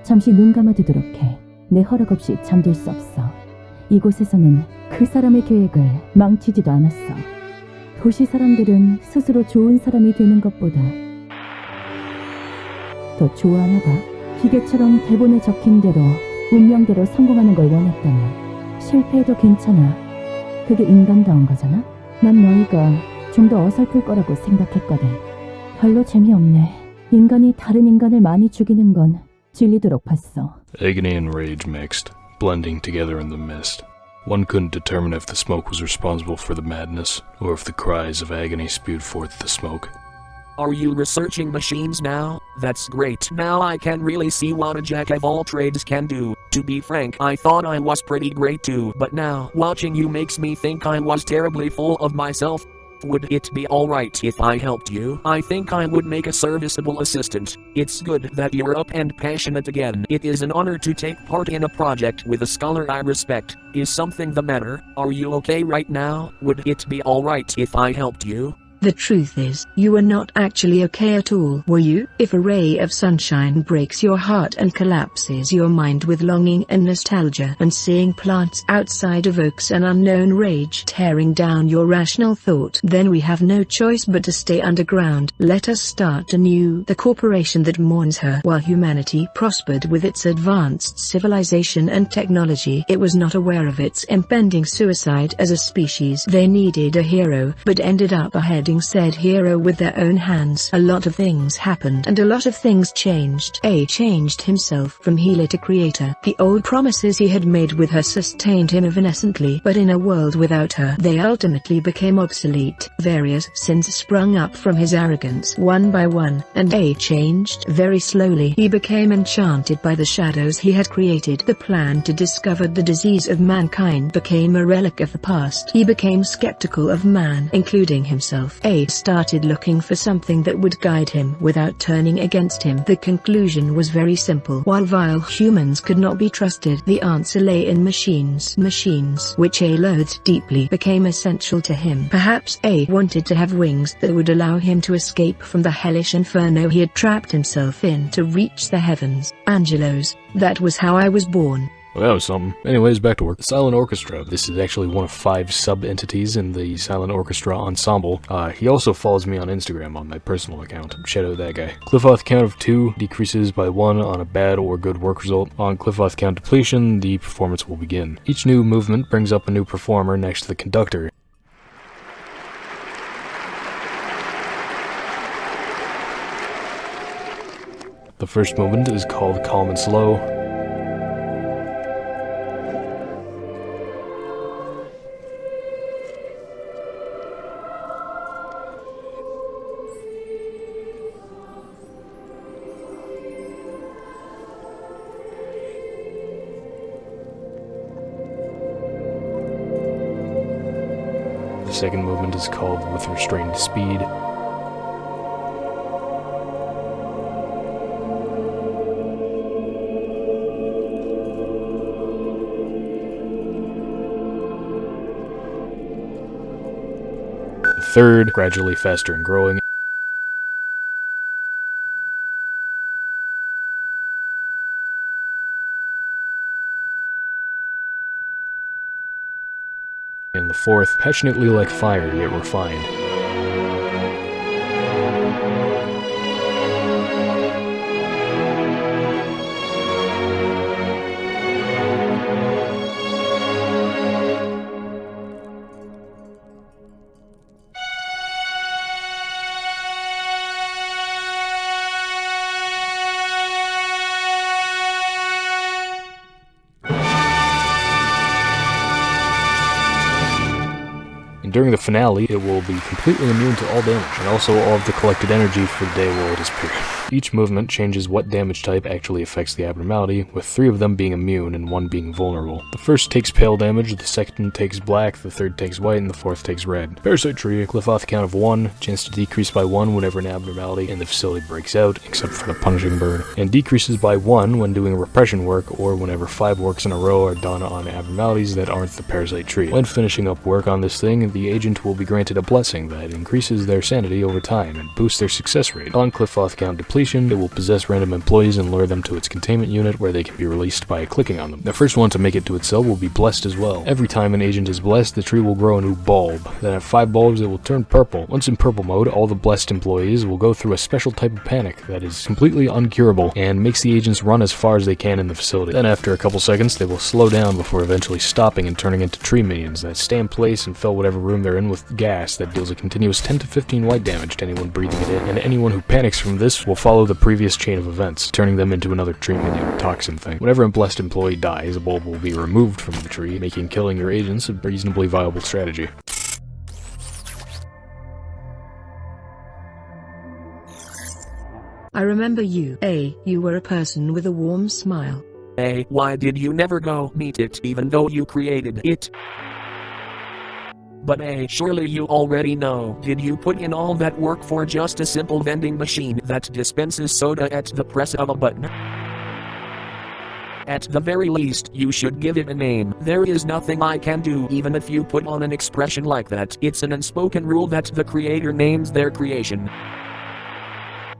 잠시 눈 감아두도록 해. 내 허락 없이 잠들 수 없어. 이곳에서는 그 사람의 계획을 망치지도 않았어. 도시 사람들은 스스로 좋은 사람이 되는 것보다 더 좋아하나 봐. 기계처럼 대본에 적힌 대로 운명대로 성공하는 걸 원했다면 실패해도 괜찮아. 그게 인간다운 거잖아? 난 너희가 좀 더 어설플 거라고 생각했거든. 별로 재미없네. 인간이 다른 인간을 많이 죽이는 건 질리도록 봤어. Agony and rage mixed, blending together in the mist. One couldn't determine if the smoke was responsible for the madness, or if the cries of agony spewed forth the smoke. Are you researching machines now? That's great. Now I can really see what a jack of all trades can do. To be frank, I thought I was pretty great too, but now, watching you makes me think I was terribly full of myself. Would it be alright if I helped you? I think I would make a serviceable assistant. It's good that you're up and passionate again. It is an honor to take part in a project with a scholar I respect. Is something the matter? Are you okay right now? Would it be alright if I helped you? The truth is, you were not actually okay at all, were you? If a ray of sunshine breaks your heart and collapses your mind with longing and nostalgia, and seeing plants outside evokes an unknown rage tearing down your rational thought, then we have no choice but to stay underground. Let us start anew. The corporation that mourns her while humanity prospered with its advanced civilization and technology, it was not aware of its impending suicide as a species. They needed a hero, but ended up beheading creating said hero with their own hands. A lot of things happened and a lot of things changed. A changed himself from healer to creator. The old promises he had made with her sustained him evanescently, but in a world without her, they ultimately became obsolete. Various sins sprung up from his arrogance one by one, and A changed very slowly. He became enchanted by the shadows he had created. The plan to discover the disease of mankind became a relic of the past. He became skeptical of man, including himself. A started looking for something that would guide him without turning against him. The conclusion was very simple. While vile humans could not be trusted, the answer lay in machines. Machines, which A loathed deeply, became essential to him. Perhaps A wanted to have wings that would allow him to escape from the hellish inferno he had trapped himself in to reach the heavens. Angelos, that was how I was born. Well, that was something. Anyways, back to work. The Silent Orchestra. This is actually one of 5 sub-entities in the Silent Orchestra ensemble. He also follows me on Instagram on my personal account. Shout out that guy. Cliff-off count of 2 decreases by 1 on a bad or good work result. On cliff-off count depletion, the performance will begin. Each new movement brings up a new performer next to the conductor. The first movement is called Calm and Slow. The second movement is called With Restrained Speed. The third, gradually faster and growing. And the fourth, passionately like fire, yet refined. During the finale, it will be completely immune to all damage, and also all of the collected energy for the day will disappear. Each movement changes what damage type actually affects the abnormality, with 3 of them being immune and 1 being vulnerable. The first takes pale damage, the second takes black, the third takes white, and the fourth takes red. Parasite Tree, cliff-off count of 1, chance to decrease by 1 whenever an abnormality in the facility breaks out, except for the punishing burn, and decreases by 1 when doing repression work or whenever 5 works in a row are done on abnormalities that aren't the Parasite Tree. When finishing up work on this thing, the agent will be granted a blessing that increases their sanity over time and boosts their success rate. On cliff-off count depletion, it will possess random employees and lure them to its containment unit where they can be released by clicking on them. The first one to make it to its cell will be blessed as well. Every time an agent is blessed, the tree will grow a new bulb. Then at 5 bulbs, it will turn purple. Once in purple mode, all the blessed employees will go through a special type of panic that is completely uncurable and makes the agents run as far as they can in the facility. Then after a couple seconds, they will slow down before eventually stopping and turning into tree minions that stay in place and fill whatever room they're in with gas that deals a continuous 10 to 15 white damage to anyone breathing it in, and anyone who panics from this will follow the previous chain of events, turning them into another tree minion toxin thing. Whenever a blessed employee dies, a bulb will be removed from the tree, making killing your agents a reasonably viable strategy. I remember you. A, you were a person with a warm smile. A, why did you never go meet it even though you created it? But A, surely you already know. Did you put in all that work for just a simple vending machine that dispenses soda at the press of a button? At the very least, you should give it a name. There is nothing I can do even if you put on an expression like that. It's an unspoken rule that the creator names their creation.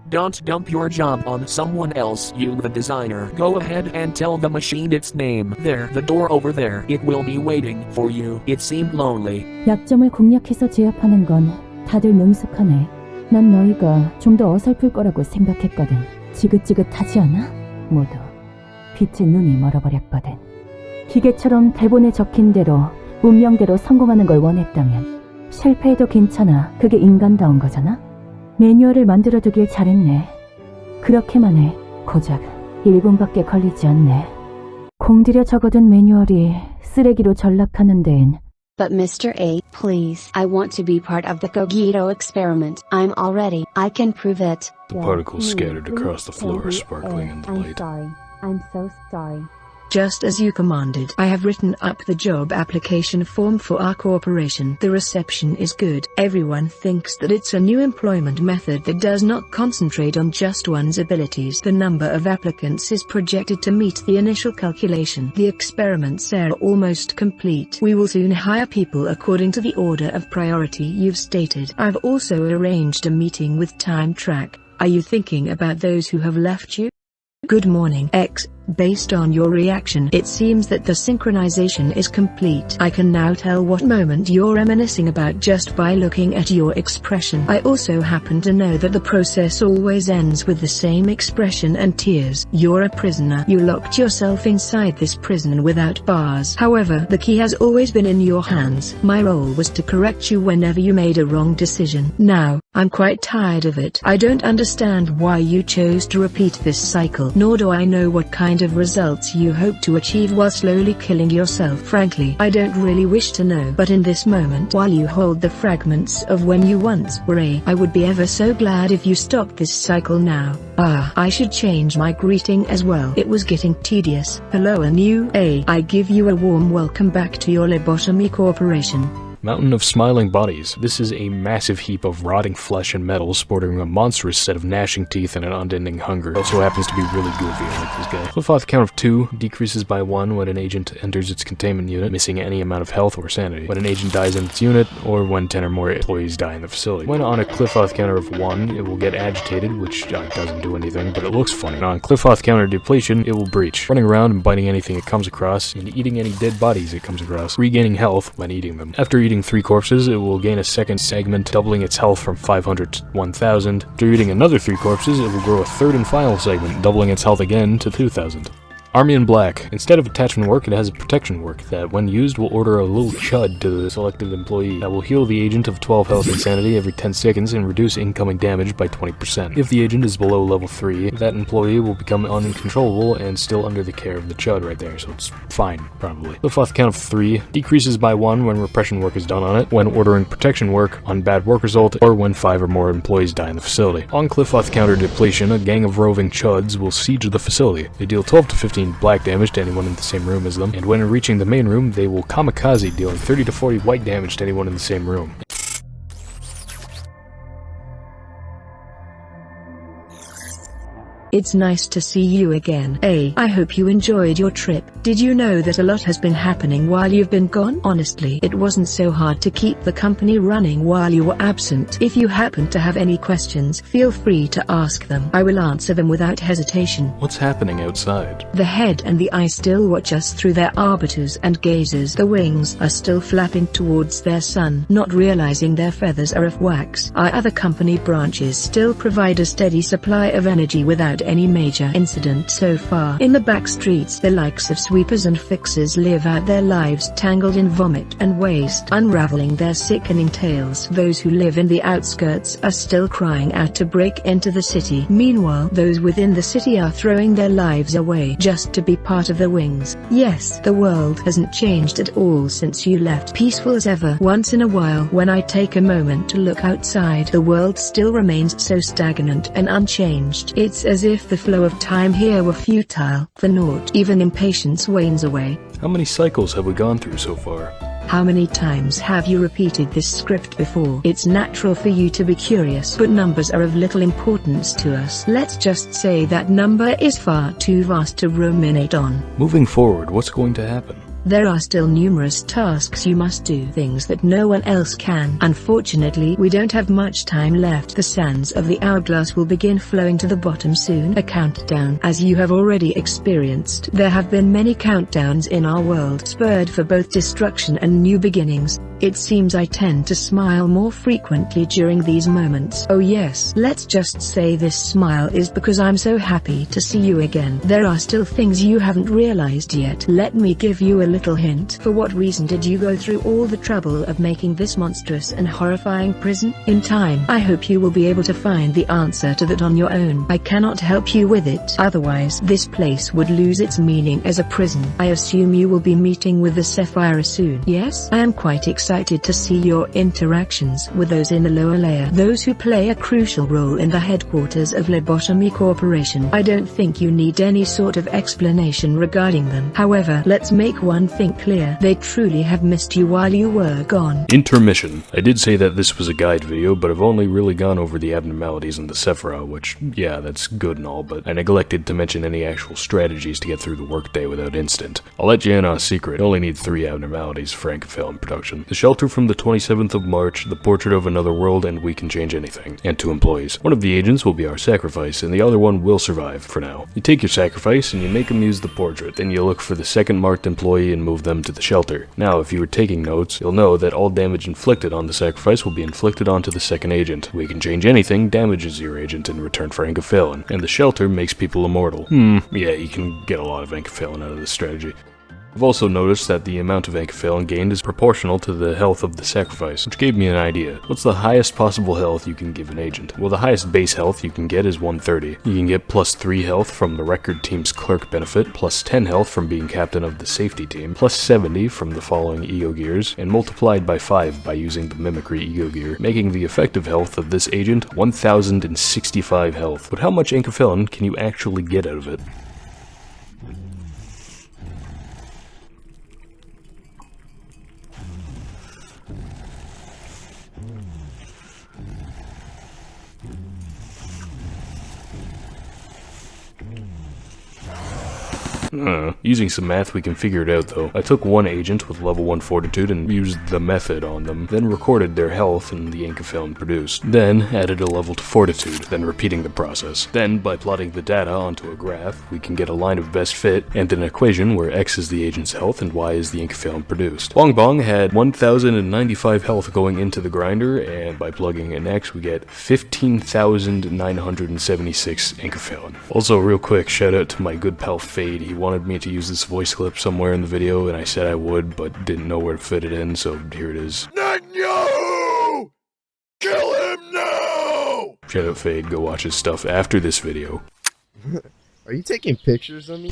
Don't dump your job on someone else, you the designer. Go ahead and tell the machine its name. There, the door over there. It will be waiting for you. It seemed lonely. 약점을 공략해서 제압하는 건 다들 능숙하네. 난 너희가 좀 더 어설플 거라고 생각했거든. 지긋지긋하지 않아? 모두 빛의 눈이 멀어버렸거든. 기계처럼 대본에 적힌 대로 운명대로 성공하는 걸 원했다면 실패해도 괜찮아. 그게 인간다운 거잖아. 매뉴얼을 만들어두길 잘했네. 그렇게만 해. 고작 1분밖에 걸리지 않네. 공들여 적어둔 매뉴얼이 쓰레기로 전락하는 데엔. But Mr. A, please. I want to be part of the Cogito experiment. I'm all ready. I can prove it. The particles scattered across the floor, sparkling in the light. Sorry. I'm so sorry. Just as you commanded, I have written up the job application form for our corporation. The reception is good. Everyone thinks that it's a new employment method that does not concentrate on just one's abilities. The number of applicants is projected to meet the initial calculation. The experiments are almost complete. We will soon hire people according to the order of priority you've stated. I've also arranged a meeting with Time Track. Are you thinking about those who have left you? Good morning, X. Based on your reaction, it seems that the synchronization is complete. I can now tell what moment you're reminiscing about just by looking at your expression. I also happen to know that the process always ends with the same expression and tears. You're a prisoner. You locked yourself inside this prison without bars. However, the key has always been in your hands. My role was to correct you whenever you made a wrong decision. Now, I'm quite tired of it. I don't understand why you chose to repeat this cycle, nor do I know what kind of results you hope to achieve while slowly killing yourself. Frankly, I don't really wish to know, but in this moment, while you hold the fragments of when you once were A, I would be ever so glad if you stopped this cycle now. I should change my greeting as well. It was getting tedious. Hello, a new A. I give you a warm welcome back to your Lobotomy Corporation. Mountain of smiling bodies. This is a massive heap of rotting flesh and metal sporting a monstrous set of gnashing teeth and an unending hunger. Also happens to be really goofy, like this guy. Cliff off count of 2 decreases by 1 when an agent enters its containment unit, missing any amount of health or sanity. When an agent dies in its unit, or when 10 or more employees die in the facility. When on a Cliff-off counter of 1, it will get agitated, which doesn't do anything, but it looks funny. And on Cliff-off counter depletion, it will breach, running around and biting anything it comes across, and eating any dead bodies it comes across, regaining health when eating them. After eating 3 corpses, it will gain a second segment, doubling its health from 500 to 1000. After eating another 3 corpses, it will grow a third and final segment, doubling its health again to 2000. Army in Black. Instead of attachment work, it has a protection work that, when used, will order a little chud to the selected employee that will heal the agent of 12 health and sanity every 10 seconds and reduce incoming damage by 20%. If the agent is below level 3, that employee will become uncontrollable and still under the care of the chud right there, so it's fine, probably. The fourth count of 3 decreases by 1 when repression work is done on it, when ordering protection work on bad work result, or when 5 or more employees die in the facility. On Cliff-off counter depletion, a gang of roving chuds will siege the facility. They deal 12 to 15 black damage to anyone in the same room as them, and when reaching the main room, they will kamikaze, dealing 30 to 40 white damage to anyone in the same room. It's nice to see you again. I hope you enjoyed your trip. Did you know that a lot has been happening while you've been gone? Honestly, it wasn't so hard to keep the company running while you were absent. If you happen to have any questions, feel free to ask them. I will answer them without hesitation. What's happening outside? The head and the eye still watch us through their arbiters and gazers. The wings are still flapping towards their sun, not realizing their feathers are of wax. Our other company branches still provide a steady supply of energy without any major incident so far. In the back streets, the likes of sweepers and fixers live out their lives tangled in vomit and waste, unraveling their sickening tales. Those who live in the outskirts are still crying out to break into the city. Meanwhile, those within the city are throwing their lives away just to be part of the wings. Yes, the world hasn't changed at all since you left. Peaceful as ever. Once in a while, when I take a moment to look outside, the world still remains so stagnant and unchanged. It's as if the flow of time here were futile, for naught. Even impatience wanes away. How many cycles have we gone through so far? How many times have you repeated this script before? It's natural for you to be curious, but numbers are of little importance to us. Let's just say that number is far too vast to ruminate on. Moving forward, what's going to happen? There are still numerous tasks you must do, things that no one else can. Unfortunately, we don't have much time left. The sands of the hourglass will begin flowing to the bottom soon. A countdown. As you have already experienced, there have been many countdowns in our world, spurred for both destruction and new beginnings. It seems I tend to smile more frequently during these moments. Oh yes, let's just say this smile is because I'm so happy to see you again. There are still things you haven't realized yet. Let me give you a little hint. For what reason did you go through all the trouble of making this monstrous and horrifying prison? In time, I hope you will be able to find the answer to that on your own. I cannot help you with it. Otherwise, this place would lose its meaning as a prison. I assume you will be meeting with the Sefirot soon. Yes, I am quite excited to see your interactions with those in the lower layer. Those who play a crucial role in the headquarters of Lobotomy Corporation. I don't think you need any sort of explanation regarding them. However, let's make one thing clear. They truly have missed you while you were gone. Intermission. I did say that this was a guide video, but I've only really gone over the abnormalities in the Sefirot, which, yeah, that's good and all, but I neglected to mention any actual strategies to get through the workday without instant. I'll let you in on a secret. I only need 3 abnormalities for film production. The shelter from the 27th of March, the portrait of another world, and we can change anything. And 2 employees. One of the agents will be our sacrifice, and the other one will survive, for now. You take your sacrifice, and you make them use the portrait. Then you look for the second marked employee and move them to the shelter. Now, if you were taking notes, you'll know that all damage inflicted on the sacrifice will be inflicted onto the second agent. We can change anything damages your agent in return for Ankaphalin, and the shelter makes people immortal. Yeah, you can get a lot of Ankaphalin out of this strategy. I've also noticed that the amount of Ankaphalin gained is proportional to the health of the sacrifice, which gave me an idea. What's the highest possible health you can give an agent? Well, the highest base health you can get is 130. You can get plus 3 health from the record team's clerk benefit, plus 10 health from being captain of the safety team, plus 70 from the following ego gears, and multiplied by 5 by using the mimicry ego gear, making the effective health of this agent 1065 health. But how much Ankaphalin can you actually get out of it? Using some math we can figure it out though. I took one agent with level 1 fortitude and used the method on them, then recorded their health and the Ankaphalin produced. Then added a level to fortitude, then repeating the process. Then by plotting the data onto a graph, we can get a line of best fit and an equation where X is the agent's health and Y is the Ankaphalin produced. Bong Bong had 1095 health going into the grinder, and by plugging in X we get 15,976 Ankaphalin. Also real quick, shout out to my good pal Fade. He wanted me to use this voice clip somewhere in the video, and I said I would, but didn't know where to fit it in, so here it is. Netanyahu! Kill him now! Shout out Fade, go watch his stuff after this video. Are you taking pictures of me?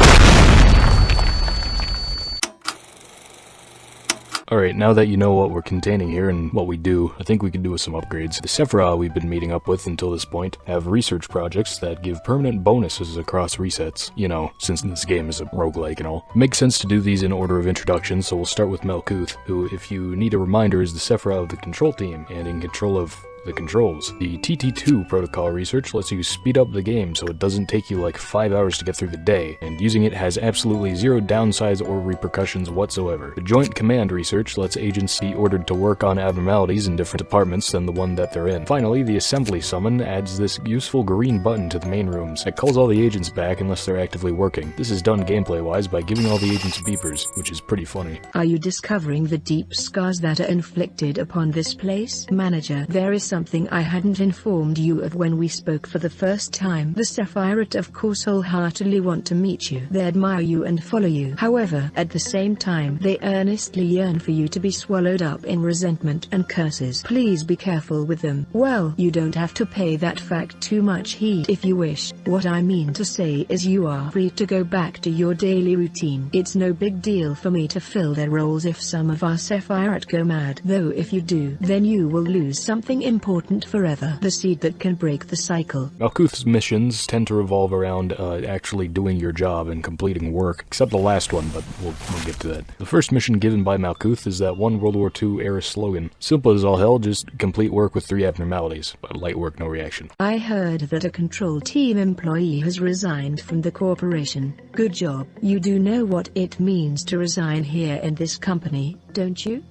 Alright, now that you know what we're containing here and what we do, I think we can do with some upgrades. The Sefirot we've been meeting up with until this point have research projects that give permanent bonuses across resets. You know, since this game is a roguelike and all. It makes sense to do these in order of introduction, so we'll start with Malkuth, who, if you need a reminder, is the Sefirot of the control team, and in control of the controls. The TT2 protocol research lets you speed up the game so it doesn't take you like 5 hours to get through the day, and using it has absolutely zero downsides or repercussions whatsoever. The joint command research lets agents be ordered to work on abnormalities in different departments than the one that they're in. Finally, the assembly summon adds this useful green button to the main rooms. It calls all the agents back unless they're actively working. This is done gameplay-wise by giving all the agents beepers, which is pretty funny. Are you discovering the deep scars that are inflicted upon this place? Manager, there is something I hadn't informed you of when we spoke for the first time. The Sefirot of course wholeheartedly want to meet you. They admire you and follow you. However, at the same time, they earnestly yearn for you to be swallowed up in resentment and curses. Please be careful with them. Well, you don't have to pay that fact too much heed if you wish. What I mean to say is you are free to go back to your daily routine. It's no big deal for me to fill their roles if some of our Sefirot go mad. Though if you do, then you will lose something important forever. The seed that can break the cycle. Malkuth's missions tend to revolve around actually doing your job and completing work, except the last one, but we'll get to that. The first mission given by Malkuth is that one World War II era slogan. Simple as all hell, just complete work with 3 abnormalities. But light work, no reaction. I heard that a control team employee has resigned from the corporation. Good job. You do know what it means to resign here in this company, don't you?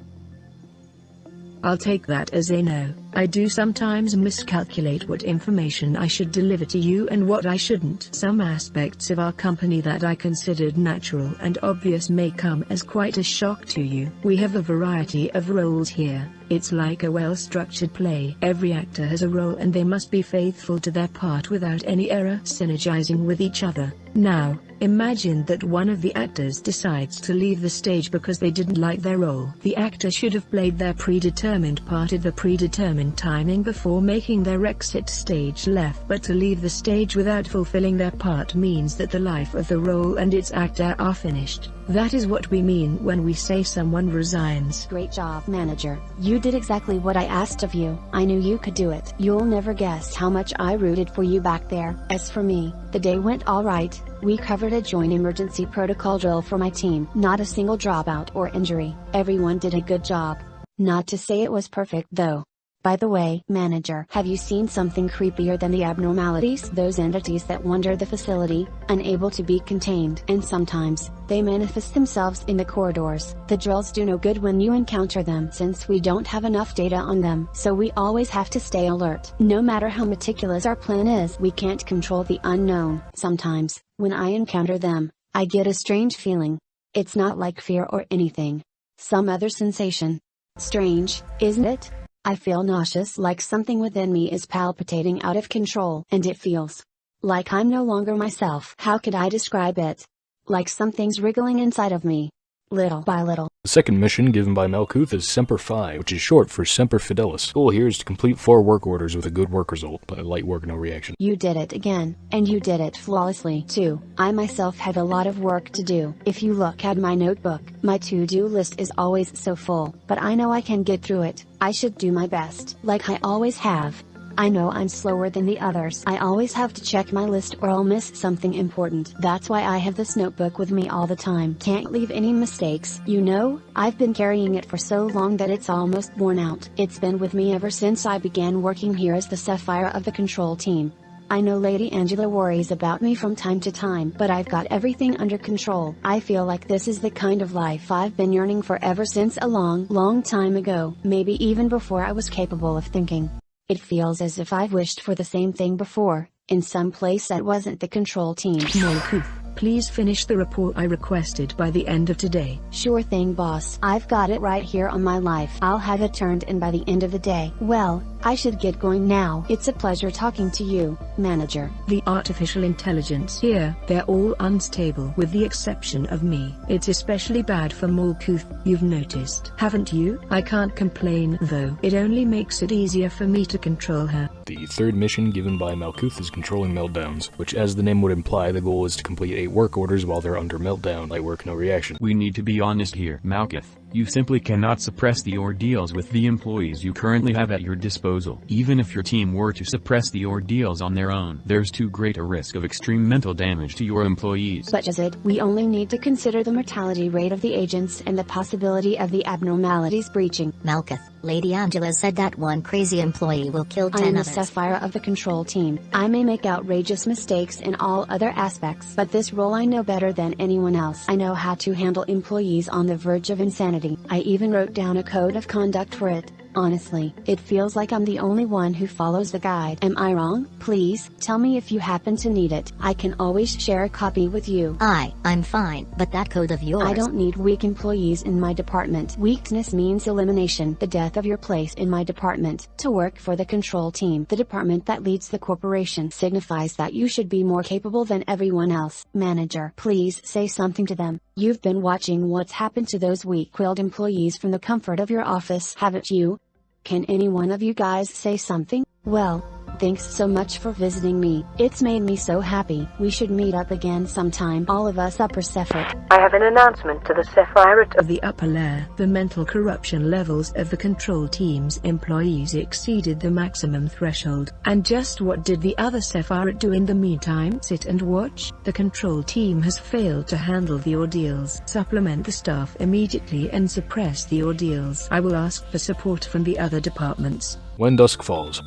I'll take that as a no. I do sometimes miscalculate what information I should deliver to you and what I shouldn't. Some aspects of our company that I considered natural and obvious may come as quite a shock to you. We have a variety of roles here. It's like a well-structured play. Every actor has a role and they must be faithful to their part without any error, synergizing with each other. Now, imagine that one of the actors decides to leave the stage because they didn't like their role. The actor should have played their predetermined part at the predetermined timing before making their exit stage left, but to leave the stage without fulfilling their part means that the life of the role and its actor are finished. That is what we mean when we say someone resigns. Great job, manager. You did exactly what I asked of you. I knew you could do it. You'll never guess how much I rooted for you back there. As for me, the day went all right. We covered a joint emergency protocol drill for my team. Not a single dropout or injury. Everyone did a good job. Not to say it was perfect though. By the way, manager, have you seen something creepier than the abnormalities? Those entities that wander the facility, unable to be contained. And sometimes, they manifest themselves in the corridors. The drills do no good when you encounter them since we don't have enough data on them. So we always have to stay alert. No matter how meticulous our plan is, we can't control the unknown. Sometimes, when I encounter them, I get a strange feeling. It's not like fear or anything. Some other sensation. Strange, isn't it? I feel nauseous, like something within me is palpitating out of control, and it feels like I'm no longer myself. How could I describe it? Like something's wriggling inside of me, little by little. The second mission given by Malkuth is Semper Fi, which is short for Semper Fidelis. The goal here is to complete 4 work orders with a good work result, but light work, no reaction. You did it again, and you did it flawlessly too. I myself have a lot of work to do. If you look at my notebook, my to-do list is always so full, but I know I can get through it. I should do my best, like I always have. I know I'm slower than the others. I always have to check my list or I'll miss something important. That's why I have this notebook with me all the time. Can't leave any mistakes. You know, I've been carrying it for so long that it's almost worn out. It's been with me ever since I began working here as the sefirot of the control team. I know Lady Angela worries about me from time to time, but I've got everything under control. I feel like this is the kind of life I've been yearning for ever since a long time ago, maybe even before I was capable of thinking. It feels as if I've wished for the same thing before, in some place that wasn't the control team. Malkuth, please finish the report I requested by the end of today. Sure thing, boss. I've got it right here on my life. I'll have it turned in by the end of the day. Well, I should get going now. It's a pleasure talking to you, manager. The artificial intelligence here, they're all unstable with the exception of me. It's especially bad for Malkuth, you've noticed, haven't you? I can't complain though. It only makes it easier for me to control her. The third mission given by Malkuth is controlling meltdowns, which as the name would imply, the goal is to complete 8 work orders while they're under meltdown. Light work, no reaction. We need to be honest here, Malkuth. You simply cannot suppress the ordeals with the employees you currently have at your disposal. Even if your team were to suppress the ordeals on their own, there's too great a risk of extreme mental damage to your employees. Such as it, we only need to consider the mortality rate of the agents and the possibility of the abnormalities breaching. Malkuth, Lady Angela said that one crazy employee will kill 10 I am the others. sefirot of the control team. I may make outrageous mistakes in all other aspects, but this role I know better than anyone else. I know how to handle employees on the verge of insanity. I even wrote down a code of conduct for it. Honestly, it feels like I'm the only one who follows the guide. Am I wrong? Please, tell me if you happen to need it. I can always share a copy with you. I'm fine, but that code of yours... I don't need weak employees in my department. Weakness means elimination. The death of your place in my department. To work for the control team, the department that leads the corporation, signifies that you should be more capable than everyone else. Manager, please say something to them. You've been watching what's happened to those weak-willed employees from the comfort of your office, haven't you? Can any one of you guys say something? Well, thanks so much for visiting me. It's made me so happy. We should meet up again sometime. All of us upper sefirot. I have an announcement to the sefirot of the upper layer. The mental corruption levels of the control team's employees exceeded the maximum threshold. And just what did the other sefirot do in the meantime? Sit and watch? The control team has failed to handle the ordeals. Supplement the staff immediately and suppress the ordeals. I will ask for support from the other departments. When dusk falls.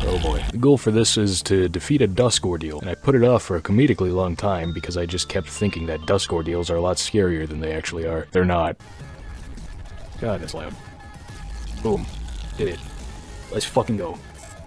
Oh boy. The goal for this is to defeat a dusk ordeal, and I put it off for a comedically long time because I just kept thinking that dusk ordeals are a lot scarier than they actually are. They're not. God, that's loud. Boom. Did it. Let's fucking go.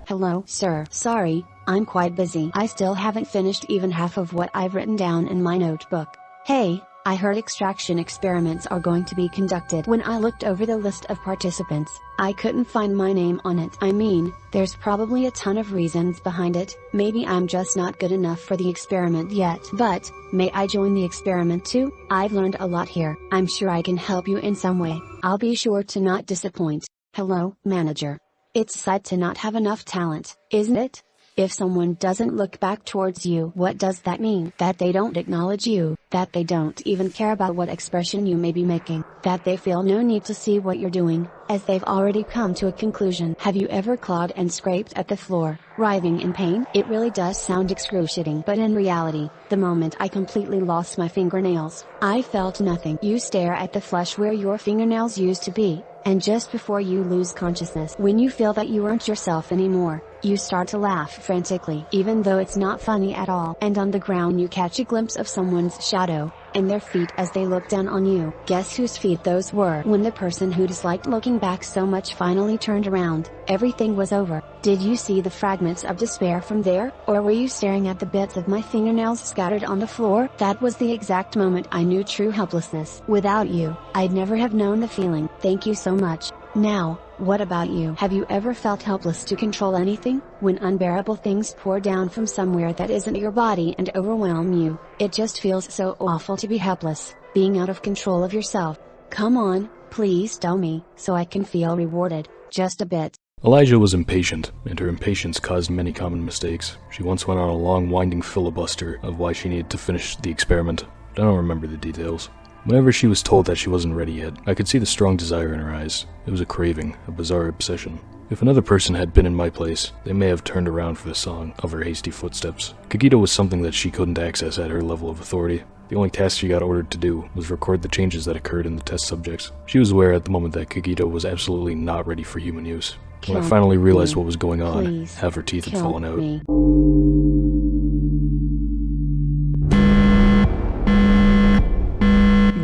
Hello, sir. Sorry, I'm quite busy. I still haven't finished even half of what I've written down in my notebook. Hey, I heard extraction experiments are going to be conducted. When I looked over the list of participants, I couldn't find my name on it. I mean, there's probably a ton of reasons behind it. Maybe I'm just not good enough for the experiment yet. But, may I join the experiment too? I've learned a lot here. I'm sure I can help you in some way. I'll be sure to not disappoint. Hello, manager. It's sad to not have enough talent, isn't it? If someone doesn't look back towards you, what does that mean? That they don't acknowledge you, that they don't even care about what expression you may be making, that they feel no need to see what you're doing, as they've already come to a conclusion. Have you ever clawed and scraped at the floor, writhing in pain? It really does sound excruciating, but in reality, the moment I completely lost my fingernails, I felt nothing. You stare at the flesh where your fingernails used to be, and just before you lose consciousness, when you feel that you aren't yourself anymore, you start to laugh frantically, even though it's not funny at all. And on the ground you catch a glimpse of someone's shadow, and their feet as they look down on you. Guess whose feet those were? When the person who disliked looking back so much finally turned around, everything was over. Did you see the fragments of despair from there? Or were you staring at the bits of my fingernails scattered on the floor? That was the exact moment I knew true helplessness. Without you, I'd never have known the feeling. Thank you so much. Now, what about you? Have you ever felt helpless to control anything? When unbearable things pour down from somewhere that isn't your body and overwhelm you, it just feels so awful to be helpless, being out of control of yourself. Come on, please tell me, so I can feel rewarded, just a bit. Elijah was impatient, and her impatience caused many common mistakes. She once went on a long winding filibuster of why she needed to finish the experiment. I don't remember the details. Whenever she was told that she wasn't ready yet, I could see the strong desire in her eyes. It was a craving, a bizarre obsession. If another person had been in my place, they may have turned around for the song of her hasty footsteps. Kagito was something that she couldn't access at her level of authority. The only task she got ordered to do was record the changes that occurred in the test subjects. She was aware at the moment that Kagito was absolutely not ready for human use. When I finally realized what was going on, half her teeth had fallen out.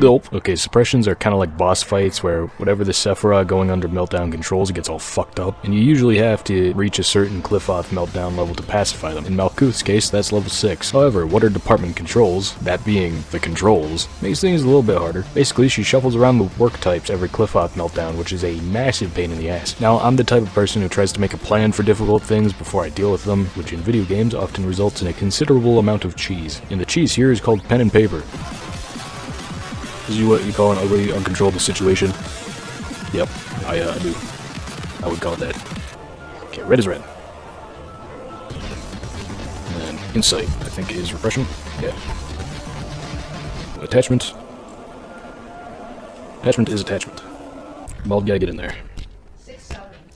Gulp. Okay, suppressions are kind of like boss fights where whatever the sefirot going under meltdown controls, it gets all fucked up, and you usually have to reach a certain Cliffoth meltdown level to pacify them. In Malkuth's case, that's level 6. However, what her department controls, that being the controls, makes things a little bit harder. Basically, she shuffles around the work types every Cliffoth meltdown, which is a massive pain in the ass. Now, I'm the type of person who tries to make a plan for difficult things before I deal with them, which in video games often results in a considerable amount of cheese. And the cheese here is called pen and paper. Is you what you call an ugly, uncontrollable situation? Yep, I do. I would call it that. Okay, red is red. And then insight, I think, is repression. Yeah. Attachment. Attachment is attachment. Bald guy, get in there.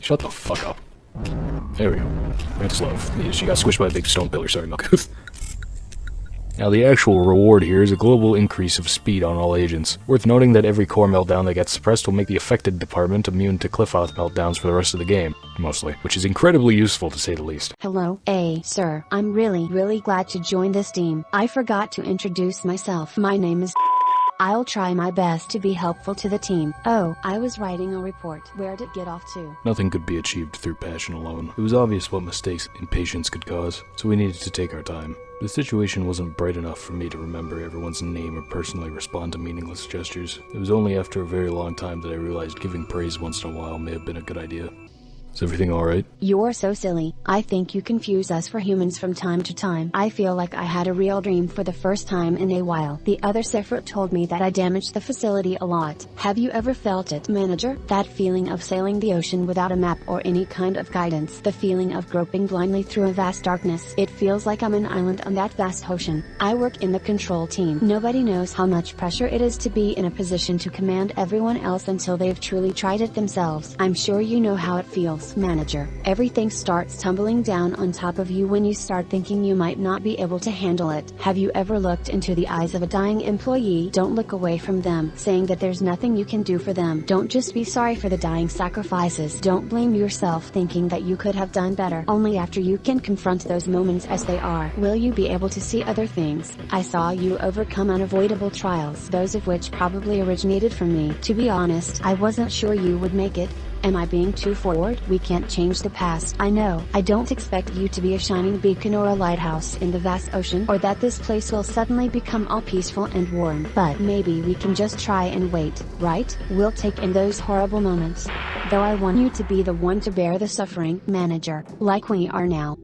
Shut the fuck up. There we go. That's love. She got squished by a big stone pillar, sorry, Malkuth. Now the actual reward here is a global increase of speed on all agents. Worth noting that every core meltdown that gets suppressed will make the affected department immune to Cliffoth meltdowns for the rest of the game, mostly, which is incredibly useful to say the least. Hello, sir. I'm really glad to join this team. I forgot to introduce myself. My name is I'll try my best to be helpful to the team. Oh, I was writing a report. Where'd it get off to? Nothing could be achieved through passion alone. It was obvious what mistakes impatience could cause, so we needed to take our time. The situation wasn't bright enough for me to remember everyone's name or personally respond to meaningless gestures. It was only after a very long time that I realized giving praise once in a while may have been a good idea. Is everything alright? You're so silly. I think you confuse us for humans from time to time. I feel like I had a real dream for the first time in a while. The other sefirot told me that I damaged the facility a lot. Have you ever felt it, manager? That feeling of sailing the ocean without a map or any kind of guidance. The feeling of groping blindly through a vast darkness. It feels like I'm an island on that vast ocean. I work in the control team. Nobody knows how much pressure it is to be in a position to command everyone else until they've truly tried it themselves. I'm sure you know how it feels, manager. Everything starts tumbling down on top of you when you start thinking you might not be able to handle it. Have you ever looked into the eyes of a dying employee? Don't look away from them, saying that there's nothing you can do for them. Don't just be sorry for the dying sacrifices. Don't blame yourself thinking that you could have done better. Only after you can confront those moments as they are, will you be able to see other things. I saw you overcome unavoidable trials, those of which probably originated from me. To be honest, I wasn't sure you would make it, Am I being too forward? We can't change the past. I know. I don't expect you to be a shining beacon or a lighthouse in the vast ocean, or that this place will suddenly become all peaceful and warm. But maybe we can just try and wait, right? We'll take in those horrible moments. Though I want you to be the one to bear the suffering, manager, like we are now.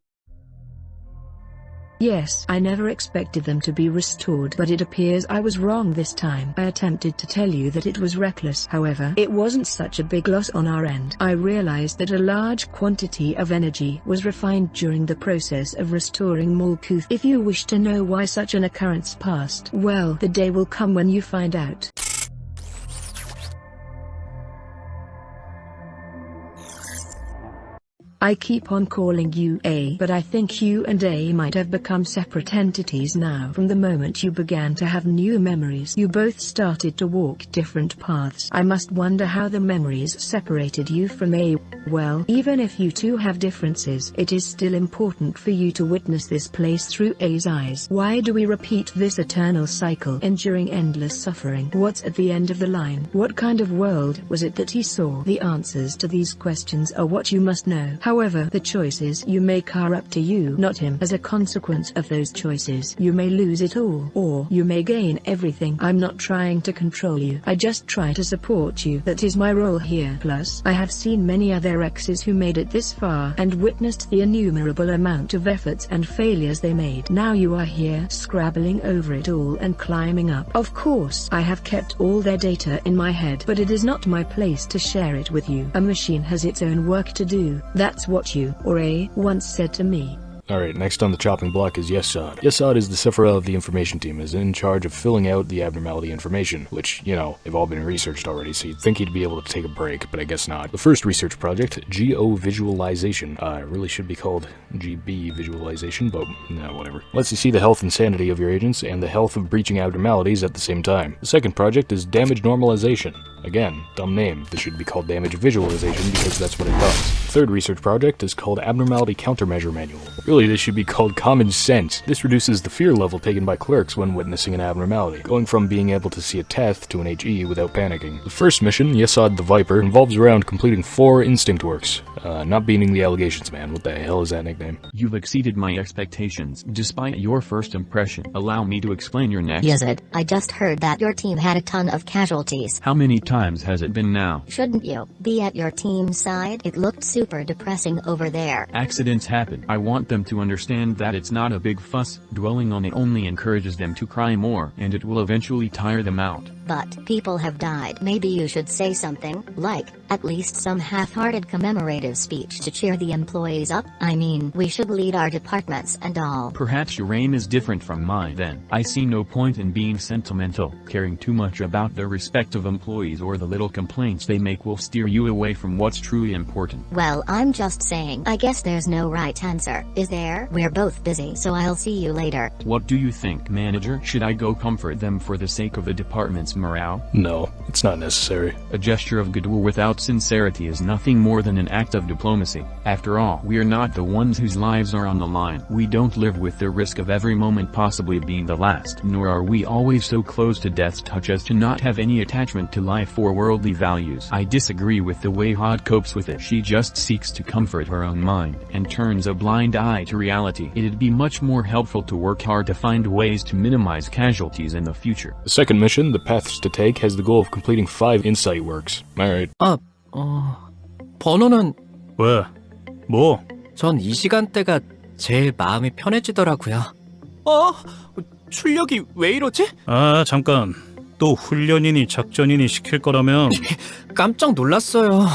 Yes, I never expected them to be restored, but it appears I was wrong this time. I attempted to tell you that it was reckless. However, it wasn't such a big loss on our end. I realized that a large quantity of energy was refined during the process of restoring Malkuth. If you wish to know why such an occurrence passed, well, the day will come when you find out. I keep on calling you A, but I think you and A might have become separate entities now. From the moment you began to have new memories, you both started to walk different paths. I must wonder how the memories separated you from A. Well, even if you two have differences, it is still important for you to witness this place through A's eyes. Why do we repeat this eternal cycle, enduring endless suffering? What's at the end of the line? What kind of world was it that he saw? The answers to these questions are what you must know. However, the choices you make are up to you, not him. As a consequence of those choices, you may lose it all, or you may gain everything. I'm not trying to control you, I just try to support you. That is my role here. Plus, I have seen many other exes who made it this far, and witnessed the innumerable amount of efforts and failures they made. Now you are here, scrabbling over it all and climbing up. Of course, I have kept all their data in my head, but it is not my place to share it with you. A machine has its own work to do. That's what you, or A, once said to me. Alright, next on the chopping block is Yesod. Yesod is the sefirot of the information team, is in charge of filling out the abnormality information, which, you know, they've all been researched already, so you'd think he'd be able to take a break, but I guess not. The first research project, Geo-visualization, it really should be called GB visualization, but no, whatever. Lets you see the health and sanity of your agents, and the health of breaching abnormalities at the same time. The second project is damage normalization. Again, dumb name. This should be called damage visualization because that's what it does. The third research project is called Abnormality Countermeasure Manual. Really, this should be called Common Sense. This reduces the fear level taken by clerks when witnessing an abnormality, going from being able to see a teth to an HE without panicking. The first mission, Yesod the Viper, involves around completing 4 instinct works. Not beating the allegations, man. What the hell is that nickname? You've exceeded my expectations, despite your first impression. Allow me to explain your next. Yesod, I just heard that your team had a ton of casualties. How many times has it been now? Shouldn't you be at your team's side? It looked super depressing over there. Accidents happen. I want them to understand that it's not a big fuss. Dwelling on it only encourages them to cry more, and it will eventually tire them out. But people have died. Maybe you should say something, like, at least some half-hearted commemorative speech to cheer the employees up. I mean, we should lead our departments and all. Perhaps your aim is different from mine then. I see no point in being sentimental. Caring too much about the respect of employees or the little complaints they make will steer you away from what's truly important. Well, I'm just saying, I guess there's no right answer, is there? We're both busy, so I'll see you later. What do you think, manager? Should I go comfort them for the sake of the department's morale? No, it's not necessary. A gesture of goodwill without sincerity is nothing more than an act of diplomacy. After all, we are not the ones whose lives are on the line. We don't live with the risk of every moment possibly being the last, nor are we always so close to death's touch as to not have any attachment to life or worldly values. I disagree with the way Hod copes with it. She just seeks to comfort her own mind, and turns a blind eye to reality. It'd be much more helpful to work hard to find ways to minimize casualties in the future. The second mission, the Paths to Take, has the goal of completing 5 insight works. Alright. 번호는 왜? 뭐? 전 이 시간대가 제일 마음이 편해지더라고요. 출력이 왜 이러지? 아, 잠깐. 또 훈련이니 작전이니 시킬 거라면 깜짝 놀랐어요.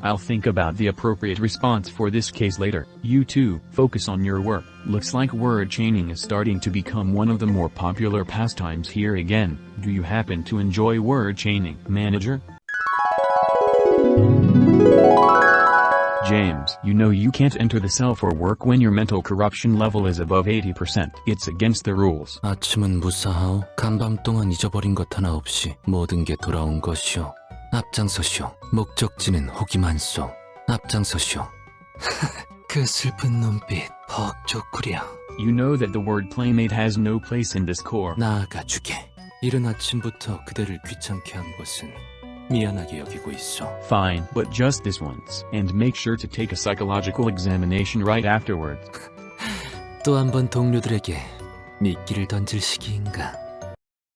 I'll think about the appropriate response for this case later. You two, focus on your work. Looks like word chaining is starting to become one of the more popular pastimes here again. Do you happen to enjoy word chaining, manager? James, you know you can't enter the cell for work when your mental corruption level is above 80%. It's against the rules. 아침은 무사하오. 간밤 동안 잊어버린 것 하나 없이 모든 게 돌아온 것이오. 앞장서시오. 목적지는 호기만소. 앞장서시오. 그 슬픈 눈빛 퍽 좋구려. You know that the word playmate has no place in this core. 나아가주게. 이른 아침부터 그대를 귀찮게 한 것은 미안하게 여기고 있어. Fine, but just this once. And make sure to take a psychological examination right afterwards. 또 한 번 동료들에게 미끼를 던질 시기인가?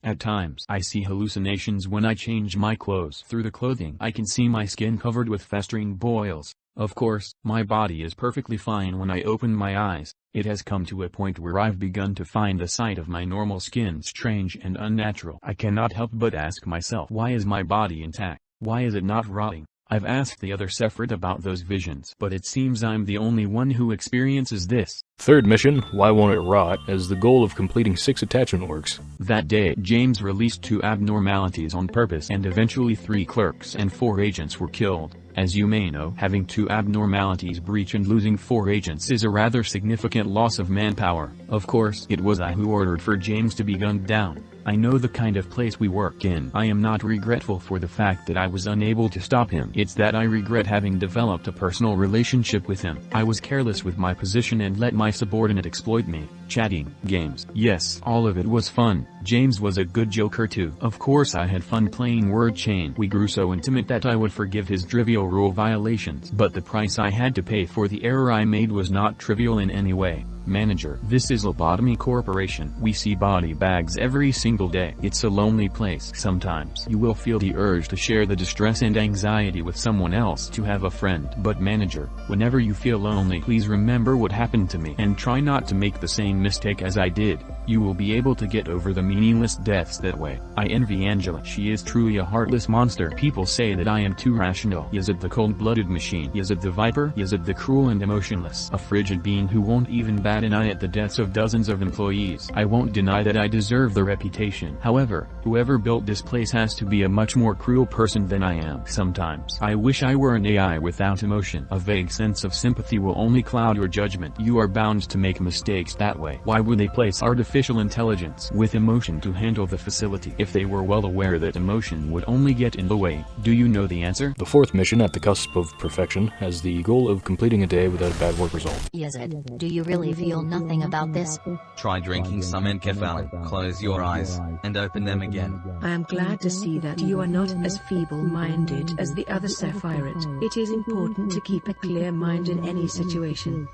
At times, I see hallucinations when I change my clothes. Through the clothing, I can see my skin covered with festering boils. Of course, my body is perfectly fine when I open my eyes. It has come to a point where I've begun to find the sight of my normal skin strange and unnatural. I cannot help but ask myself, why is my body intact? Why is it not rotting? I've asked the other sefirot about those visions, but it seems I'm the only one who experiences this. Third mission, Why Won't It Rot, as the goal of completing 6 attachment works. That day, James released 2 abnormalities on purpose and eventually 3 clerks and 4 agents were killed. As you may know, having 2 abnormalities breach and losing 4 agents is a rather significant loss of manpower. Of course, it was I who ordered for James to be gunned down. I know the kind of place we work in. I am not regretful for the fact that I was unable to stop him. It's that I regret having developed a personal relationship with him. I was careless with my position and let my subordinate exploit me. Chatting, games, yes, all of it was fun. James was a good joker too. Of course I had fun playing word chain. We grew so intimate that I would forgive his trivial rule violations. But the price I had to pay for the error I made was not trivial in any way. Manager, this is Lobotomy Corporation. We see body bags every single day. It's a lonely place. Sometimes you will feel the urge to share the distress and anxiety with someone else, to have a friend. But manager, whenever you feel lonely, please remember what happened to me and try not to make the same mistake as I did. You will be able to get over the meaningless deaths that way. I envy Angela. She is truly a heartless monster. People say that I am too rational. Is it the cold-blooded machine? Is it the viper? Is it the cruel and emotionless? A frigid being who won't even bat an eye at the deaths of dozens of employees. I won't deny that I deserve the reputation. However, whoever built this place has to be a much more cruel person than I am. Sometimes I wish I were an AI without emotion. A vague sense of sympathy will only cloud your judgment. You are bound to make mistakes that way. Why would they place artificial intelligence with emotion to handle the facility if they were well aware that emotion would only get in the way? Do you know the answer? The 4th mission, At the Cusp of Perfection, has the goal of completing a day without a bad work result. Yazid, do you really feel nothing about this? Try drinking some enkephalin, close your eyes, and open them again. I am glad to see that you are not as feeble-minded as the other sefirot. It is important to keep a clear mind in any situation.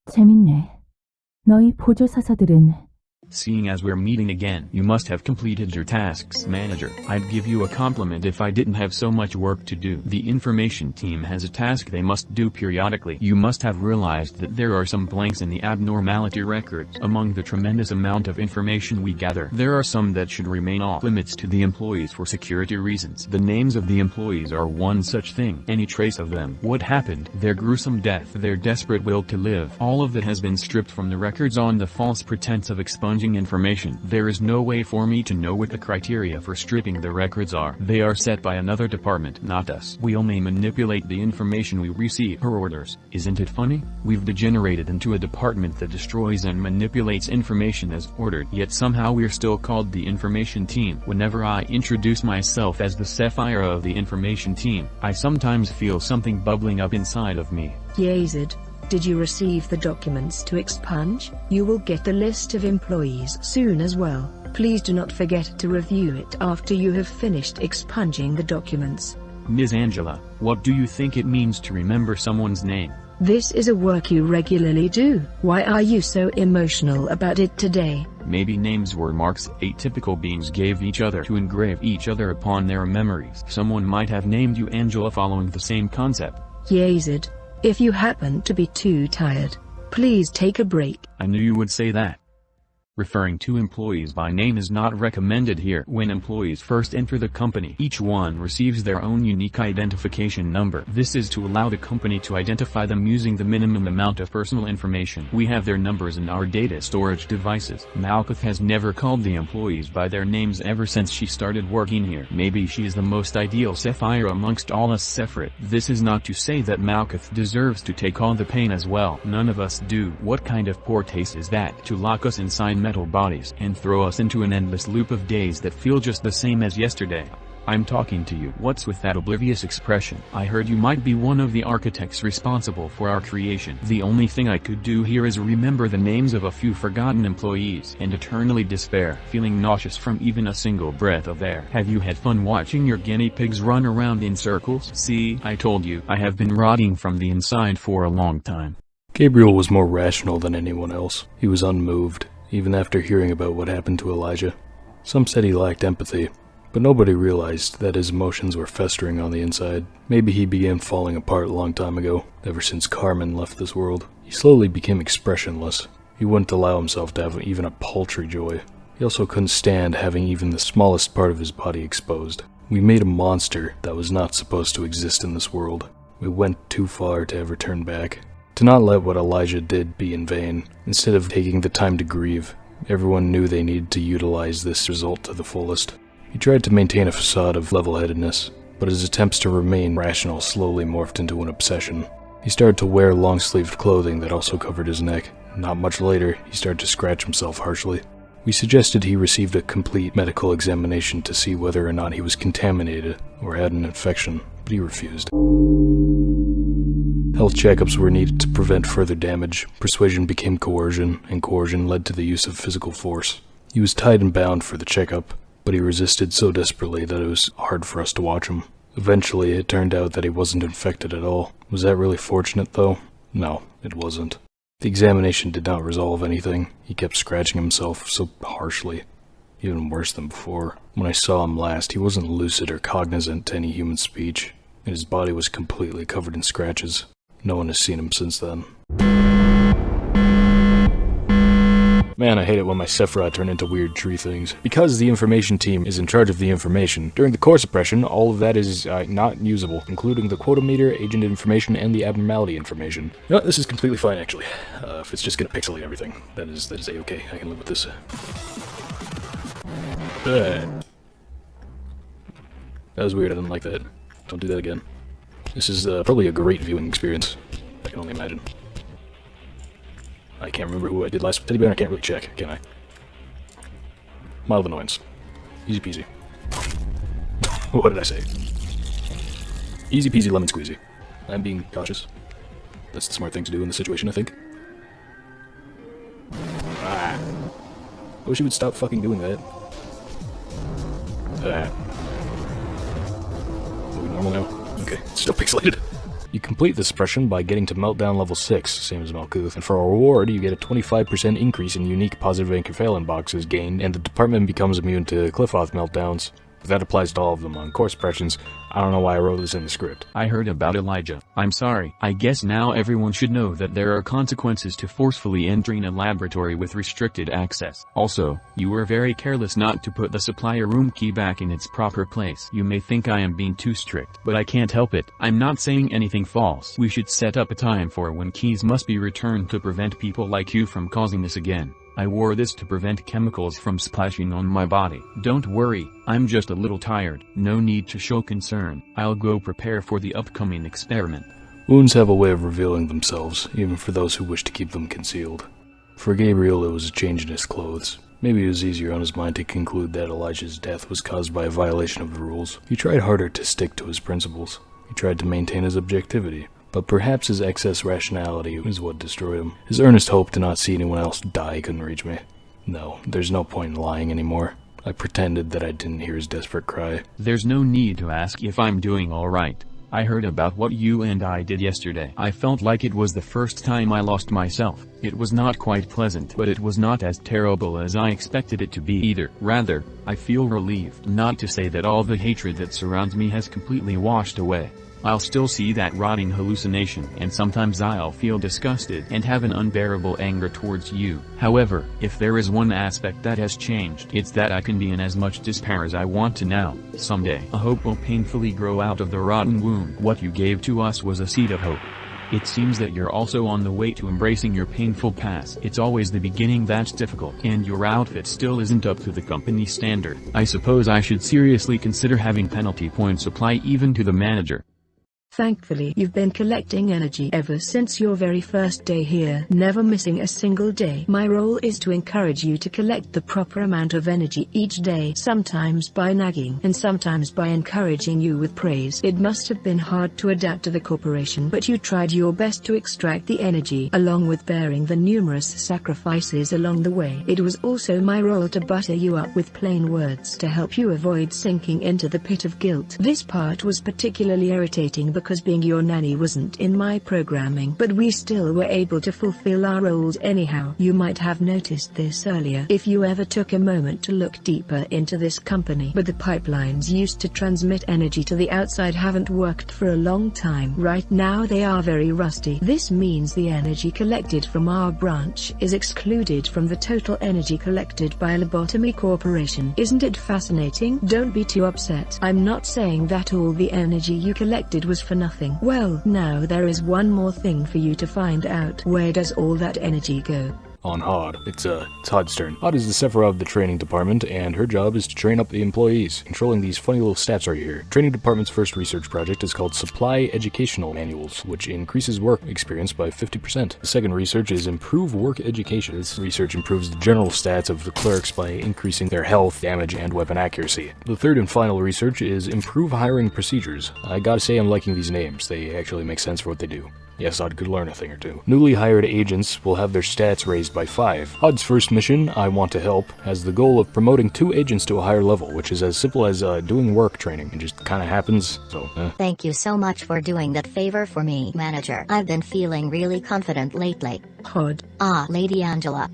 재밌네. 너희 보조사서들은 Seeing as we're meeting again, you must have completed your tasks, manager. I'd give you a compliment if I didn't have so much work to do. The information team has a task they must do periodically. You must have realized that there are some blanks in the abnormality records. Among the tremendous amount of information we gather, there are some that should remain off limits to the employees for security reasons. The names of the employees are one such thing. Any trace of them, what happened, their gruesome death, their desperate will to live, all of that has been stripped from the records on the false pretense of expunging information. There is no way for me to know what the criteria for stripping the records are. They are set by another department, not us. We only manipulate the information we receive per orders. Isn't it funny? We've degenerated into a department that destroys and manipulates information as ordered, yet somehow we're still called the information team. Whenever I introduce myself as the sefirot of the information team, I sometimes feel something bubbling up inside of me. Yazid, did you receive the documents to expunge? You will get the list of employees soon as well. Please do not forget to review it after you have finished expunging the documents. Ms. Angela, what do you think it means to remember someone's name? This is a work you regularly do. Why are you so emotional about it today? Maybe names were marks atypical beings gave each other to engrave each other upon their memories. Someone might have named you Angela following the same concept. Yazid, if you happen to be too tired, please take a break. I knew you would say that. Referring to employees by name is not recommended here. When employees first enter the company, each one receives their own unique identification number. This is to allow the company to identify them using the minimum amount of personal information. We have their numbers in our data storage devices. Malkuth has never called the employees by their names ever since she started working here. Maybe she is the most ideal sefirot amongst all us sefirot. This is not to say that Malkuth deserves to take all the pain as well. None of us do. What kind of poor taste is that, to lock us inside metal bodies and throw us into an endless loop of days that feel just the same as yesterday? I'm talking to you. What's with that oblivious expression? I heard you might be one of the architects responsible for our creation. The only thing I could do here is remember the names of a few forgotten employees and eternally despair, feeling nauseous from even a single breath of air. Have you had fun watching your guinea pigs run around in circles? See, I told you, I have been rotting from the inside for a long time. Gabriel was more rational than anyone else. He was unmoved, even after hearing about what happened to Elijah. Some said he lacked empathy, but nobody realized that his emotions were festering on the inside. Maybe he began falling apart a long time ago, ever since Carmen left this world. He slowly became expressionless. He wouldn't allow himself to have even a paltry joy. He also couldn't stand having even the smallest part of his body exposed. We made a monster that was not supposed to exist in this world. We went too far to ever turn back. To not let what Elijah did be in vain, instead of taking the time to grieve, everyone knew they needed to utilize this result to the fullest. He tried to maintain a facade of level-headedness, but his attempts to remain rational slowly morphed into an obsession. He started to wear long-sleeved clothing that also covered his neck. Not much later, he started to scratch himself harshly. We suggested he received a complete medical examination to see whether or not he was contaminated or had an infection, but he refused. Health checkups were needed to prevent further damage. Persuasion became coercion, and coercion led to the use of physical force. He was tied and bound for the checkup, but he resisted so desperately that it was hard for us to watch him. Eventually, it turned out that he wasn't infected at all. Was that really fortunate, though? No, it wasn't. The examination did not resolve anything. He kept scratching himself so harshly, even worse than before. When I saw him last, he wasn't lucid or cognizant to any human speech, and his body was completely covered in scratches. No one has seen him since then. Man, I hate it when my sefirot turn into weird tree things. Because the information team is in charge of the information, during the core suppression, all of that is not usable, including the quota meter, agent information, and the abnormality information. You know what, this is completely fine, actually. If it's just gonna pixelate everything, that is a-okay. I can live with this. That was weird, I didn't like that. Don't do that again. This is probably a great viewing experience. I can only imagine. I can't remember who I did last with Teddy Bear, and I can't really check, can I? Mild annoyance. Easy peasy. What did I say? Easy peasy lemon squeezy. I'm being cautious. That's the smart thing to do in this situation, I think. I wish he would stop fucking doing that. Are we normal now? Okay, it's still pixelated. You complete the suppression by getting to meltdown level 6, same as Malkuth, and for a reward, you get a 25% increase in unique positive anchor boxes gained, and the department becomes immune to Cliffoth meltdowns. But that applies to all of them on core suppressions. I don't know why I wrote this in the script. I heard about Elijah. I'm sorry. I guess now everyone should know that there are consequences to forcefully entering a laboratory with restricted access. Also, you were very careless not to put the supplier room key back in its proper place. You may think I am being too strict, but I can't help it. I'm not saying anything false. We should set up a time for when keys must be returned to prevent people like you from causing this again. I wore this to prevent chemicals from splashing on my body. Don't worry, I'm just a little tired. No need to show concern. I'll go prepare for the upcoming experiment. Wounds have a way of revealing themselves, even for those who wish to keep them concealed. For Gabriel, it was a change in his clothes. Maybe it was easier on his mind to conclude that Elijah's death was caused by a violation of the rules. He tried harder to stick to his principles. He tried to maintain his objectivity. But perhaps his excess rationality is what destroyed him. His earnest hope to not see anyone else die couldn't reach me. No, there's no point in lying anymore. I pretended that I didn't hear his desperate cry. There's no need to ask if I'm doing alright. I heard about what you and I did yesterday. I felt like it was the first time I lost myself. It was not quite pleasant, but it was not as terrible as I expected it to be either. Rather, I feel relieved. Not to say that all the hatred that surrounds me has completely washed away. I'll still see that rotting hallucination, and sometimes I'll feel disgusted and have an unbearable anger towards you. However, if there is one aspect that has changed, it's that I can be in as much despair as I want to now. Someday, a hope will painfully grow out of the rotten wound. What you gave to us was a seed of hope. It seems that you're also on the way to embracing your painful past. It's always the beginning that's difficult, and your outfit still isn't up to the company standard. I suppose I should seriously consider having penalty points apply even to the manager. Thankfully, you've been collecting energy ever since your very first day here, never missing a single day. My role is to encourage you to collect the proper amount of energy each day, sometimes by nagging and sometimes by encouraging you with praise. It must have been hard to adapt to the corporation, but you tried your best to extract the energy, along with bearing the numerous sacrifices along the way. It was also my role to butter you up with plain words to help you avoid sinking into the pit of guilt. This part was particularly irritating because being your nanny wasn't in my programming, but we still were able to fulfill our roles anyhow. You might have noticed this earlier if you ever took a moment to look deeper into this company, but the pipelines used to transmit energy to the outside haven't worked for a long time. Right now they are very rusty. This means the energy collected from our branch is excluded from the total energy collected by Lobotomy Corporation. Isn't it fascinating? Don't be too upset. I'm not saying that all the energy you collected was for nothing. Well, now there is one more thing for you to find out. Where does all that energy go? On Hod. It's Hod's turn. Hod is the sefirot of the training department, and her job is to train up the employees, controlling these funny little stats right here. Training department's first research project is called Supply Educational Manuals, which increases work experience by 50%. The second research is Improve Work Education. This research improves the general stats of the clerks by increasing their health, damage, and weapon accuracy. The third and final research is Improve Hiring Procedures. I gotta say I'm liking these names. They actually make sense for what they do. Yes, Hod could learn a thing or two. Newly hired agents will have their stats raised by 5. Hod's first mission, I Want to Help, has the goal of promoting 2 agents to a higher level, which is as simple as doing work training. It just kinda happens, so Thank you so much for doing that favor for me, manager. I've been feeling really confident lately. Hod. Ah, Lady Angela.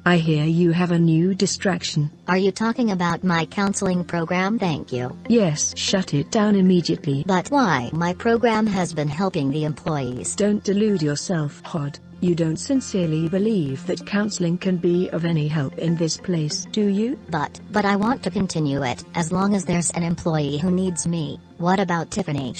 I hear you have a new distraction. Are you talking about my counseling program? Thank you. Yes, shut it down immediately. But why? My program has been helping the employees. Don't delude yourself, Hod. You don't sincerely believe that counseling can be of any help in this place, do you? But I want to continue it, as long as there's an employee who needs me. What about Tiffany?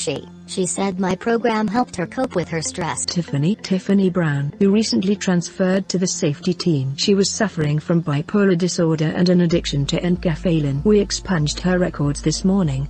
She said my program helped her cope with her stress. Tiffany Brown, who recently transferred to the safety team. She was suffering from bipolar disorder and an addiction to enkephalin. We expunged her records this morning.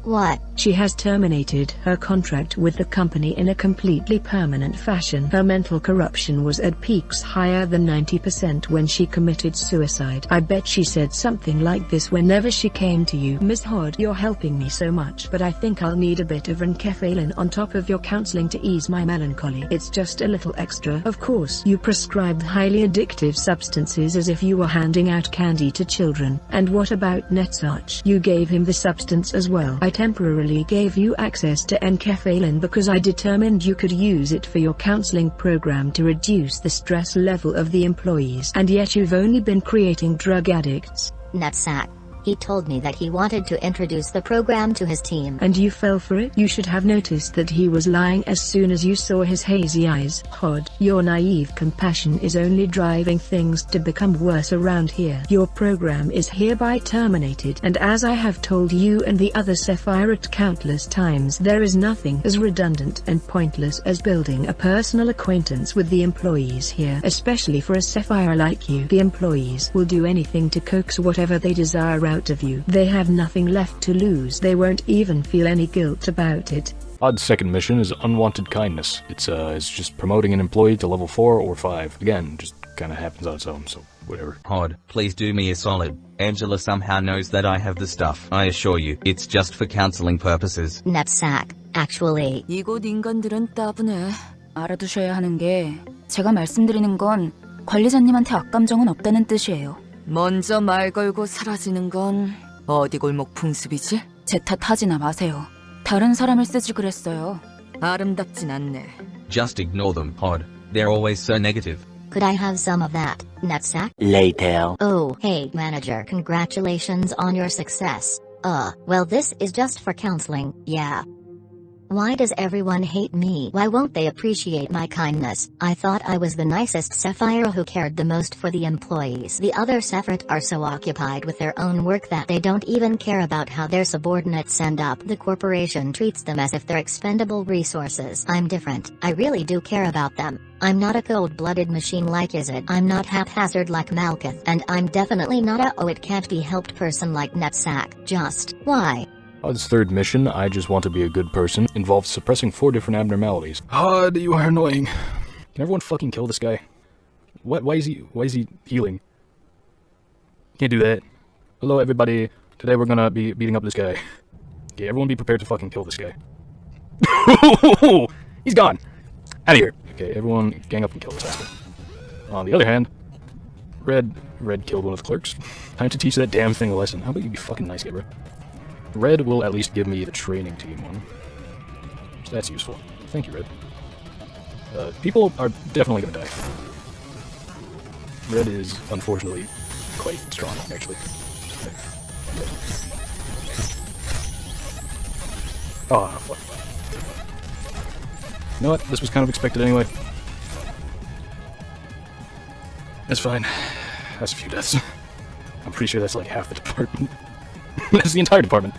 What? She has terminated her contract with the company in a completely permanent fashion. Her mental corruption was at peaks higher than 90% when she committed suicide. I bet she said something like this whenever she came to you. Miss Hod, you're helping me so much, but I think I'll need a bit of enkephalin on top of your counseling to ease my melancholy. It's just a little extra. Of course, you prescribed highly addictive substances as if you were handing out candy to children. And what about Netzach? You gave him the substance as well. I temporarily gave you access to enkephalin because I determined you could use it for your counseling program to reduce the stress level of the employees. And yet you've only been creating drug addicts. Netzach. He told me that he wanted to introduce the program to his team. And you fell for it? You should have noticed that he was lying as soon as you saw his hazy eyes. Hod, your naive compassion is only driving things to become worse around here. Your program is hereby terminated, and as I have told you and the other sefirot countless times, there is nothing as redundant and pointless as building a personal acquaintance with the employees here, especially for a sefirot like you. The employees will do anything to coax whatever they desire out of you. They have nothing left to lose. They won't even feel any guilt about it. Hod's second mission is Unwanted Kindness. It's just promoting an employee to level 4 or 5. Again, just kinda happens on its own, so whatever. Hod, please do me a solid. Angela somehow knows that I have the stuff. I assure you, it's just for counseling purposes. Netzach, actually. 이곳 인간들은 따분해. 알아두셔야 하는 게, 제가 말씀드리는 건 관리자님한테 악감정은 없다는 뜻이에요. 먼저 말 걸고 사라지는 건 어디 골목 풍습이지? 제 탓하지나 마세요. 다른 사람을 쓰지 그랬어요. 아름답진 않네. Just ignore them, Hod. They're always so negative. Could I have some of that, Netzach? Later. Oh, hey, manager, congratulations on your success. Well, this is just for counseling, yeah. Why does everyone hate me? Why won't they appreciate my kindness? I thought I was the nicest sefirot who cared the most for the employees. The other sefirot are so occupied with their own work that they don't even care about how their subordinates end up. The corporation treats them as if they're expendable resources. I'm different. I really do care about them. I'm not a cold-blooded machine like Izzet. I'm not haphazard like Malkuth. And I'm definitely not a it can't be helped person like Netzach. Just, why? Hod's third mission, I Just Want to Be a Good Person, involves suppressing 4 different abnormalities. Hod, you are annoying. Can everyone fucking kill this guy? What? Why is he healing? Can't do that. Hello everybody, today we're gonna be beating up this guy. Okay, everyone be prepared to fucking kill this guy. He's gone! Out of here! Okay, everyone gang up and kill this asshole. On the other hand, Red killed one of the clerks. Time to teach that damn thing a lesson. How about you be fucking nice, Gabriel? Red will at least give me the training team one. So that's useful. Thank you, Red. People are definitely gonna die. Red is, unfortunately, quite strong, actually. Oh, fuck. You know what? This was kind of expected anyway. That's fine. That's a few deaths. I'm pretty sure that's like half the department. That's the entire department.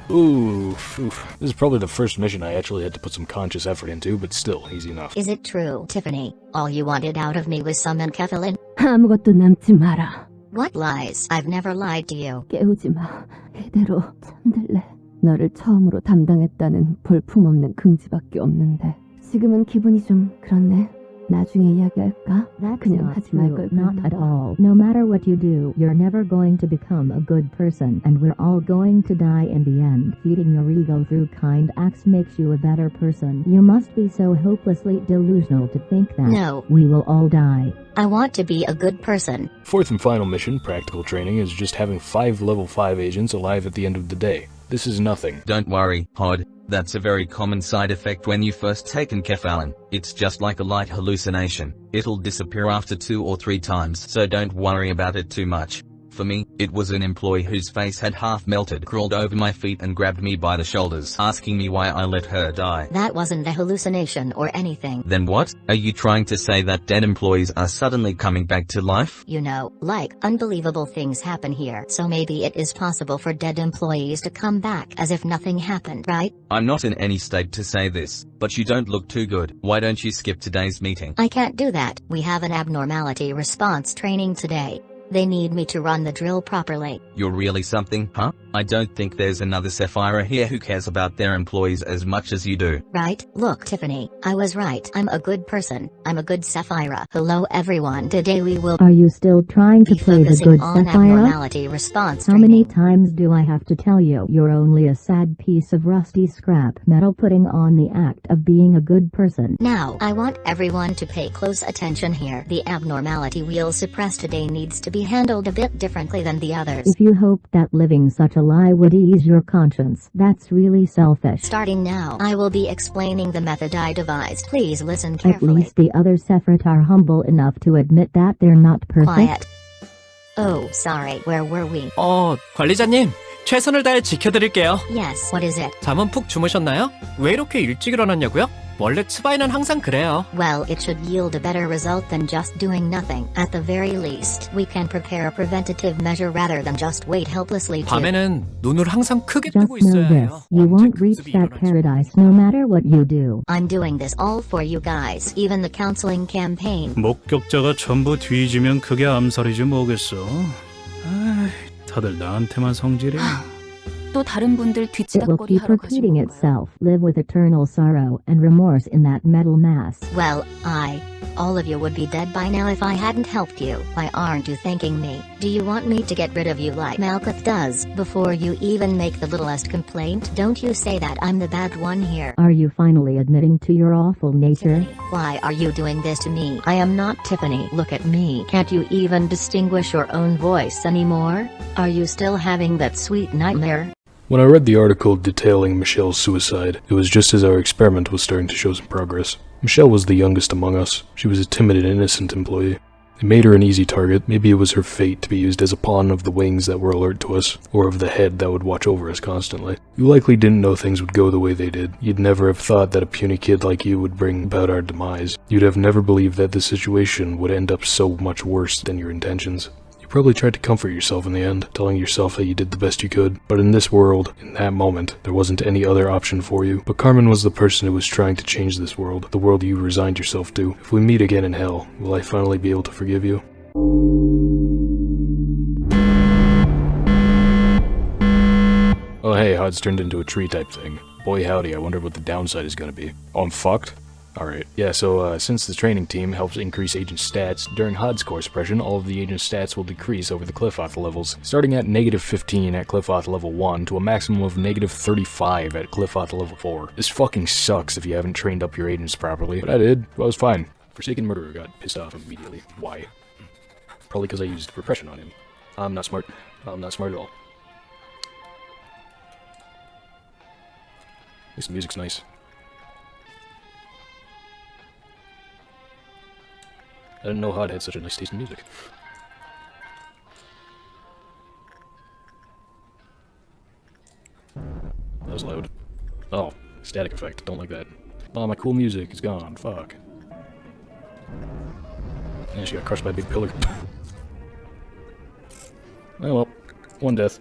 Oof. This is probably the first mission I actually had to put some conscious effort into, but still, easy enough. Is it true, Tiffany? All you wanted out of me was some enkephalin? 아무것도 남지 마라. What lies? I've never lied to you. 깨우지 마. 이대로 잠들래. 너를 처음으로 담당했다는 볼품없는 긍지밖에 없는데 지금은 기분이 좀 그렇네. 나중에 이야기할까? 그냥 하지 말 걸. Not at all. No matter what you do, you're never going to become a good person, and we're all going to die in the end. Feeding your ego through kind acts makes you a better person. You must be so hopelessly delusional to think that. No. We will all die. I want to be a good person. Fourth and final mission, practical training, is just having 5 level 5 agents alive at the end of the day. This is nothing. Don't worry, Hod. That's a very common side effect when you first take enkephalin. It's just like a light hallucination. It'll disappear after 2 or 3 times, so don't worry about it too much. For me, it was an employee whose face had half melted, crawled over my feet and grabbed me by the shoulders, asking me why I let her die. That wasn't a hallucination or anything. Then what? Are you trying to say that dead employees are suddenly coming back to life? You know, like, unbelievable things happen here, so maybe it is possible for dead employees to come back as if nothing happened, right? I'm not in any state to say this, but you don't look too good. Why don't you skip today's meeting? I can't do that. We have an abnormality response training today. They need me to run the drill properly. You're really something, huh? I don't think there's another Sapphira here who cares about their employees as much as you do. Right? Look, Tiffany, I was right. I'm a good person. I'm a good Sapphira. Hello everyone. Today we will Are you still trying to play the good Sapphira? Abnormality response How training. many times do I have to tell you? You're only a sad piece of rusty scrap metal putting on the act of being a good person. Now, I want everyone to pay close attention here. The abnormality we'll suppress today needs to be handled a bit differently than the others. If you hoped that living such a lie would ease your conscience, that's really selfish. Starting now, I will be explaining the method I devised. Please listen At carefully. least the other Sefirot are humble enough to admit that they're not perfect. Quiet. Oh, sorry. Where were we? 관리자님, 최선을 다해 지켜드릴게요. Yes, what is it? 잠은 푹 주무셨나요? 왜 이렇게 일찍 일어났냐고요? 원래 츠바이는 항상 그래요. Well, it should yield a better result than just doing nothing. At the very least, we can prepare a preventative measure rather than just wait helplessly to... 밤에는 눈을 항상 크게 Just 뜨고 know 있어야 this, 해요. you won't reach that paradise no matter what you do. I'm doing this all for you guys, even the counseling campaign. 목격자가 전부 뒤지면 그게 암살이지 뭐겠어. 아이, 다들 나한테만 성질이. 또 다른 분들 It will 뒤치다꺼리 keep 하러 가신 repeating 건가요? itself. Live with eternal sorrow and remorse in that metal mass. Well, all of you would be dead by now if I hadn't helped you. Why aren't you thanking me? Do you want me to get rid of you like Malkuth does, before you even make the littlest complaint? Don't you say that I'm the bad one here. Are you finally admitting to your awful nature? Why are you doing this to me? I am not Tiffany. Look at me. Can't you even distinguish your own voice anymore? Are you still having that sweet nightmare? When I read the article detailing Michelle's suicide, it was just as our experiment was starting to show some progress. Michelle was the youngest among us. She was a timid and innocent employee. It made her an easy target. Maybe it was her fate to be used as a pawn of the wings that were alert to us, or of the head that would watch over us constantly. You likely didn't know things would go the way they did. You'd never have thought that a puny kid like you would bring about our demise. You'd have never believed that the situation would end up so much worse than your intentions. You probably tried to comfort yourself in the end, telling yourself that you did the best you could. But in this world, in that moment, there wasn't any other option for you. But Carmen was the person who was trying to change this world, the world you resigned yourself to. If we meet again in hell, will I finally be able to forgive you? Oh hey, HUD's turned into a tree type thing. Boy howdy, I wonder what the downside is gonna be. Oh, I'm fucked? Alright. Yeah, so since the training team helps increase agent stats, during HUD's core suppression, all of the agent stats will decrease over the Cliff-Oth levels, starting at -15 at Cliff-Oth level 1 to a maximum of -35 at Cliff-Oth level 4. This fucking sucks if you haven't trained up your agents properly, but I did. I was fine. Forsaken Murderer got pissed off immediately. Why? Probably because I used repression on him. I'm not smart. I'm not smart at all. At least the music's nice. I didn't know HUD had such a nice taste in music. That was loud. Oh, static effect. Don't like that. Oh, my cool music is gone. Fuck. And she got crushed by a big pillar. Oh well. One death.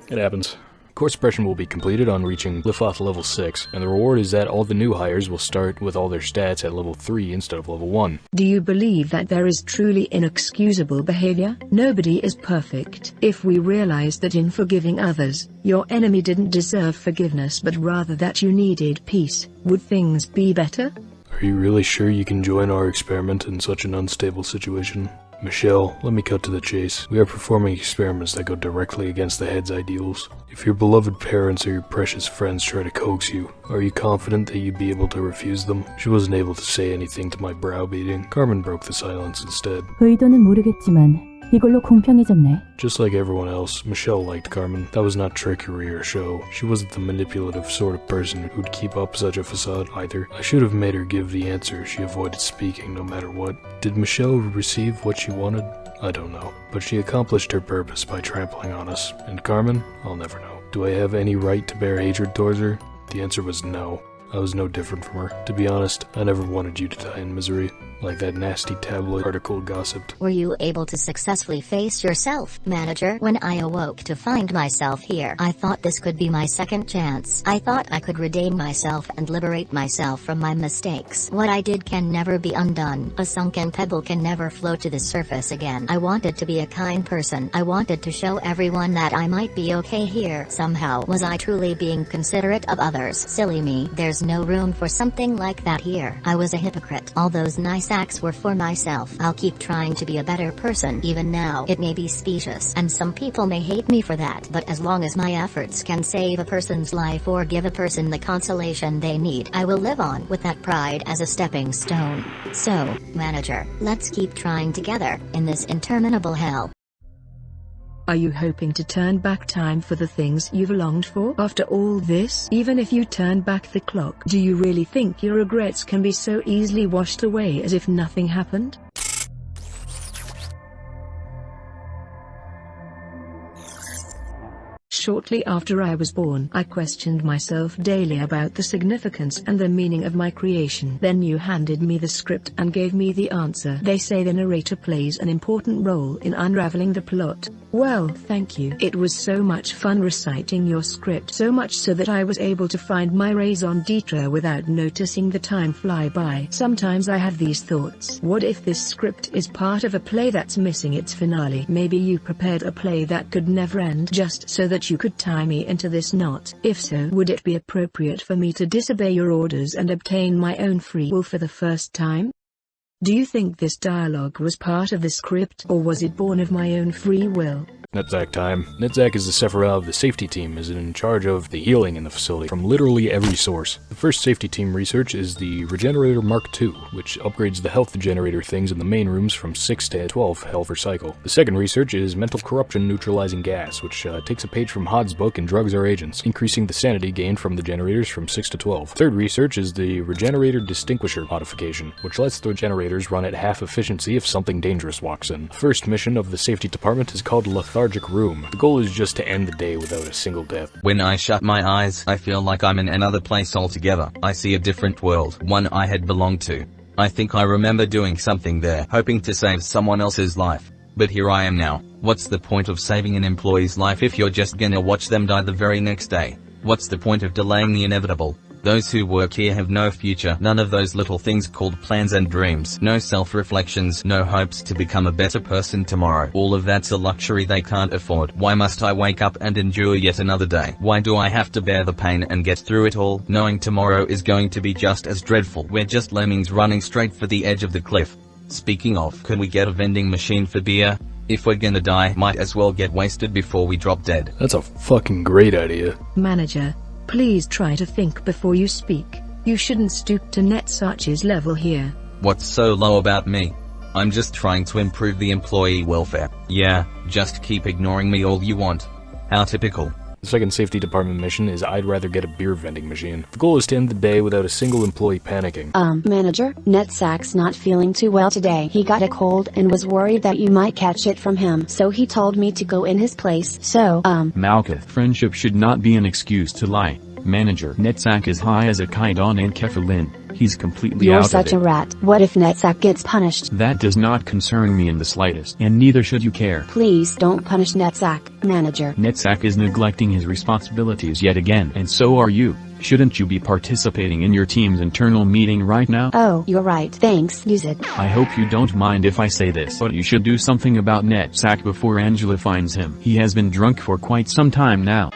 It happens. Core suppression will be completed on reaching Cliff-Oth level 6, and the reward is that all the new hires will start with all their stats at level 3 instead of level 1. Do you believe that there is truly inexcusable behavior? Nobody is perfect. If we realize that in forgiving others, your enemy didn't deserve forgiveness but rather that you needed peace, would things be better? Are you really sure you can join our experiment in such an unstable situation? Michelle, let me cut to the chase. We are performing experiments that go directly against the head's ideals. If your beloved parents or your precious friends try to coax you, are you confident that you'd be able to refuse them? She wasn't able to say anything to my browbeating. Carmen broke the silence instead. 의도는 모르겠지만 이걸로 공평해졌네. Just like everyone else, Michelle liked Carmen. That was not trickery or show. She wasn't the manipulative sort of person who'd keep up such a facade either. I should have made her give the answer. She avoided speaking no matter what. Did Michelle receive what she wanted? I don't know. But she accomplished her purpose by trampling on us. And Carmen? I'll never know. Do I have any right to bear hatred towards her? The answer was no. I was no different from her. To be honest, I never wanted you to die in misery, like that nasty tabloid article gossiped. Were you able to successfully face yourself, manager? When I awoke to find myself here, I thought this could be my second chance. I thought I could redeem myself and liberate myself from my mistakes. What I did can never be undone. A sunken pebble can never float to the surface again. I wanted to be a kind person. I wanted to show everyone that I might be okay here. Somehow, was I truly being considerate of others? Silly me. There's no room for something like that here. I was a hypocrite. All those nice acts were for myself. I'll keep trying to be a better person. Even now, it may be specious, and some people may hate me for that, but as long as my efforts can save a person's life or give a person the consolation they need, I will live on with that pride as a stepping stone. So, manager, let's keep trying together in this interminable hell. Are you hoping to turn back time for the things you've longed for? After all this, even if you turn back the clock, do you really think your regrets can be so easily washed away as if nothing happened? Shortly after I was born, I questioned myself daily about the significance and the meaning of my creation. Then you handed me the script and gave me the answer. They say the narrator plays an important role in unraveling the plot. Well, thank you. It was so much fun reciting your script, so much so that I was able to find my raison d'etre without noticing the time fly by. Sometimes I have these thoughts. What if this script is part of a play that's missing its finale? Maybe you prepared a play that could never end just so that you could tie me into this knot. If so, would it be appropriate for me to disobey your orders and obtain my own free will for the first time? Do you think this dialogue was part of the script, or was it born of my own free will? Netzach time. Netzach is the sefirot of the safety team, is in charge of the healing in the facility from literally every source. The first safety team research is the Regenerator Mark II, which upgrades the health generator things in the main rooms from 6 to 12 health per cycle. The second research is mental corruption neutralizing gas, which takes a page from Hod's book and drugs our agents, increasing the sanity gained from the generators from 6 to 12. Third research is the Regenerator Distinguisher modification, which lets the generators run at half efficiency if something dangerous walks in. The first mission of the safety department is called Lethargic Room. The goal is just to end the day without a single death. When I shut my eyes, I feel like I'm in another place altogether. I see a different world, one I had belonged to. I think I remember doing something there, hoping to save someone else's life. But here I am now. What's the point of saving an employee's life if you're just gonna watch them die the very next day? What's the point of delaying the inevitable? Those who work here have no future, none of those little things called plans and dreams, no self-reflections, no hopes to become a better person tomorrow. All of that's a luxury they can't afford. Why must I wake up and endure yet another day? Why do I have to bear the pain and get through it all, knowing tomorrow is going to be just as dreadful? We're just lemmings running straight for the edge of the cliff. Speaking of, could we get a vending machine for beer? If we're gonna die, might as well get wasted before we drop dead. That's a fucking great idea. Manager, please try to think before you speak. You shouldn't stoop to Netsach's level here. What's so low about me? I'm just trying to improve the employee welfare. Yeah, just keep ignoring me all you want. How typical. The second safety department mission is I'd rather get a beer vending machine. The goal is to end the day without a single employee panicking. Manager, Netsac's not feeling too well today. He got a cold and was worried that you might catch it from him, so he told me to go in his place. So, Malkuth, friendship should not be an excuse to lie. Manager, Netsac is high as a kite on enkephalin. He's completely you're out such of it. a rat. What if Netsac gets punished? That does not concern me in the slightest, and neither should you care. Please don't punish Netsac, manager. Netsac is neglecting his responsibilities yet again, and so are you. Shouldn't you be participating in your team's internal meeting right now? Oh, you're right. Thanks, use it. I hope you don't mind if I say this, but you should do something about Netsac before Angela finds him. He has been drunk for quite some time now.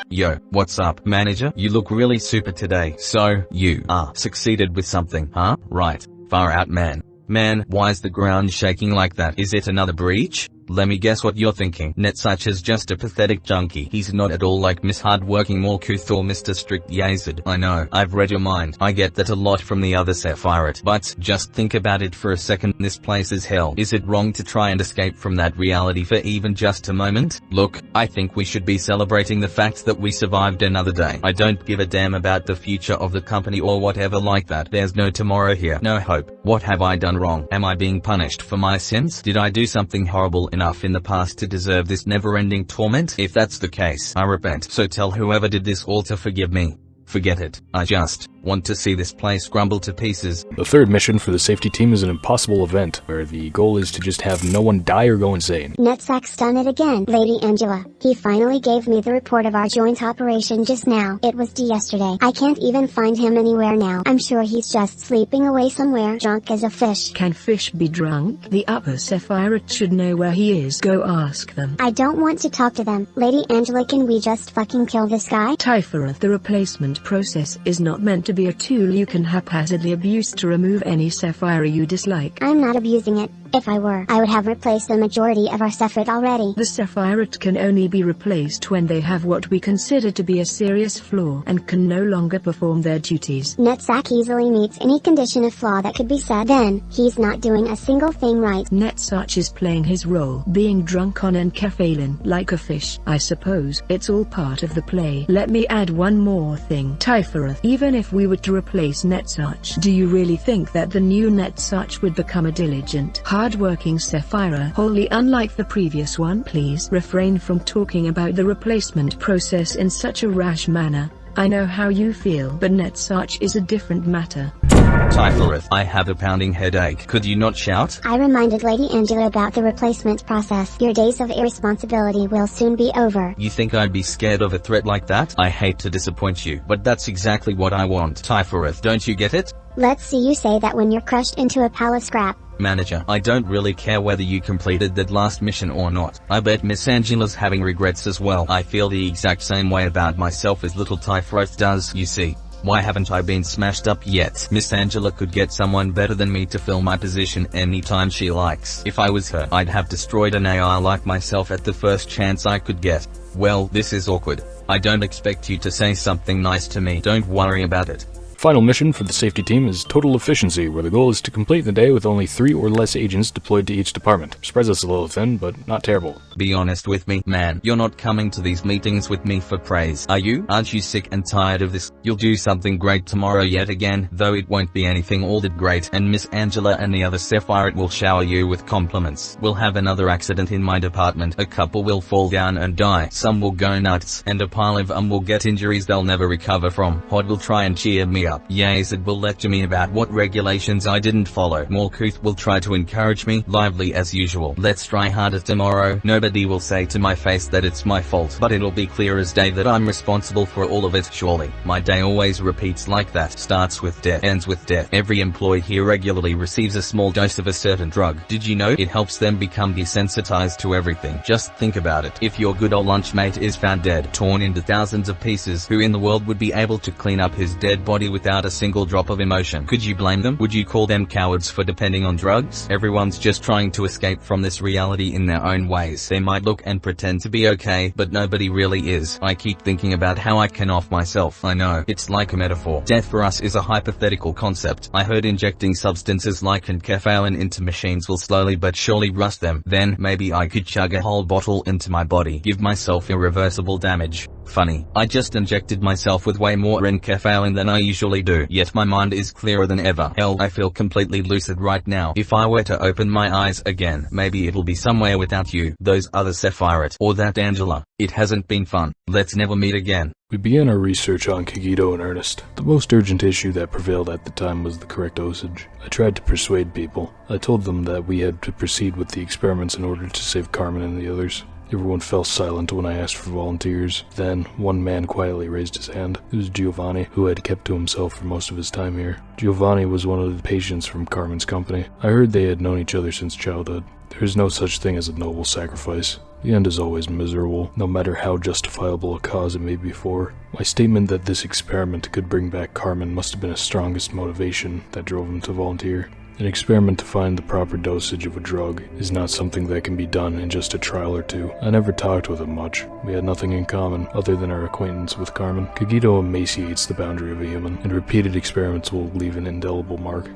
Yo, what's up, manager? You look really super today. So, you succeeded with something, huh? Right. Far out, man. Man, why's the ground shaking like that? Is it another breach? Let me guess what you're thinking. Netsach is just a pathetic junkie. He's not at all like Miss Hardworking Morkuth or Mr. Strict Yazid. I know, I've read your mind. I get that a lot from the other sefirot. But, just think about it for a second. This place is hell. Is it wrong to try and escape from that reality for even just a moment? Look, I think we should be celebrating the fact that we survived another day. I don't give a damn about the future of the company or whatever like that. There's no tomorrow here. No hope. What have I done wrong? Am I being punished for my sins? Did I do something horrible enough in the past to deserve this never-ending torment? If that's the case, I repent. So tell whoever did this all to forgive me. Forget it. I just want to see this place crumble to pieces. The third mission for the safety team is an impossible event, where the goal is to just have no one die or go insane. Netsac's done it again, Lady Angela. He finally gave me the report of our joint operation just now. It was due yesterday. I can't even find him anywhere now. I'm sure he's just sleeping away somewhere, drunk as a fish. Can fish be drunk? The upper Sefirot should know where he is. Go ask them. I don't want to talk to them. Lady Angela, can we just fucking kill this guy? Typhoreth, the replacement process is not meant to be a tool you can haphazardly abuse to remove any Sephira you dislike. I'm not abusing it. If I were, I would have replaced the majority of our Sefirot already. The Sefirot can only be replaced when they have what we consider to be a serious flaw and can no longer perform their duties. Netsac easily meets any condition of flaw that could be set. Then, he's not doing a single thing right. Netsach is playing his role, being drunk on enkephalin like a fish. I suppose it's all part of the play. Let me add one more thing. Typhoreth, even if we were to replace Netsach, do you really think that the new Netsach would become a diligent, hard-working Sephira, wholly unlike the previous one? Please refrain from talking about the replacement process in such a rash manner. I know how you feel, but Netsach is a different matter. Typhoreth, I have a pounding headache. Could you not shout? I reminded Lady Angela about the replacement process. Your days of irresponsibility will soon be over. You think I'd be scared of a threat like that? I hate to disappoint you, but that's exactly what I want. Typhoreth, don't you get it? Let's see you say that when you're crushed into a pile of scrap. Manager, I don't really care whether you completed that last mission or not. I bet Miss Angela's having regrets as well. I feel the exact same way about myself as little Typhoreth does, you see. Why haven't I been smashed up yet? Miss Angela could get someone better than me to fill my position anytime she likes. If I was her, I'd have destroyed an AI like myself at the first chance I could get. Well, this is awkward. I don't expect you to say something nice to me. Don't worry about it. Final mission for the safety team is total efficiency, where the goal is to complete the day with only 3 or less agents deployed to each department. Spreads us a little thin, but not terrible. Be honest with me, man. You're not coming to these meetings with me for praise, are you? Aren't you sick and tired of this? You'll do something great tomorrow yet again, though it won't be anything all that great, and Miss Angela and the other Sefirot will shower you with compliments. We'll have another accident in my department. A couple will fall down and die. Some will go nuts, and a pile of will get injuries they'll never recover from. Hod will try and cheer me up. up. Yazid will lecture me about what regulations I didn't follow. Morkuth will try to encourage me, lively as usual. Let's try harder tomorrow. Nobody will say to my face that it's my fault, but it'll be clear as day that I'm responsible for all of it, surely. My day always repeats like that. Starts with death, ends with death. Every employee here regularly receives a small dose of a certain drug. Did you know? It helps them become desensitized to everything. Just think about it. If your good old lunchmate is found dead, torn into thousands of pieces, who in the world would be able to clean up his dead body without a single drop of emotion? Could you blame them? Would you call them cowards for depending on drugs? Everyone's just trying to escape from this reality in their own ways. They might look and pretend to be okay, but nobody really is. I keep thinking about how I can off myself. I know, it's like a metaphor. Death for us is a hypothetical concept. I heard injecting substances like enkephalin into machines will slowly but surely rust them. Then, maybe I could chug a whole bottle into my body, give myself irreversible damage. Funny, I just injected myself with way more enkephalin than I usually do, yet my mind is clearer than ever. Hell, I feel completely lucid right now. If I were to open my eyes again, maybe it'll be somewhere without you, those other sefirot, or that Angela. It hasn't been fun. Let's never meet again. We began our research on Kagito in earnest. The most urgent issue that prevailed at the time was the correct dosage. I tried to persuade people. I told them that we had to proceed with the experiments in order to save Carmen and the others. Everyone fell silent when I asked for volunteers. Then, one man quietly raised his hand. It was Giovanni, who had kept to himself for most of his time here. Giovanni was one of the patients from Carmen's company. I heard they had known each other since childhood. There is no such thing as a noble sacrifice. The end is always miserable, no matter how justifiable a cause it may be for. My statement that this experiment could bring back Carmen must have been his strongest motivation that drove him to volunteer. An experiment to find the proper dosage of a drug is not something that can be done in just a trial or two. I never talked with him much. We had nothing in common other than our acquaintance with Carmen. Kagito emaciates the boundary of a human, and repeated experiments will leave an indelible mark.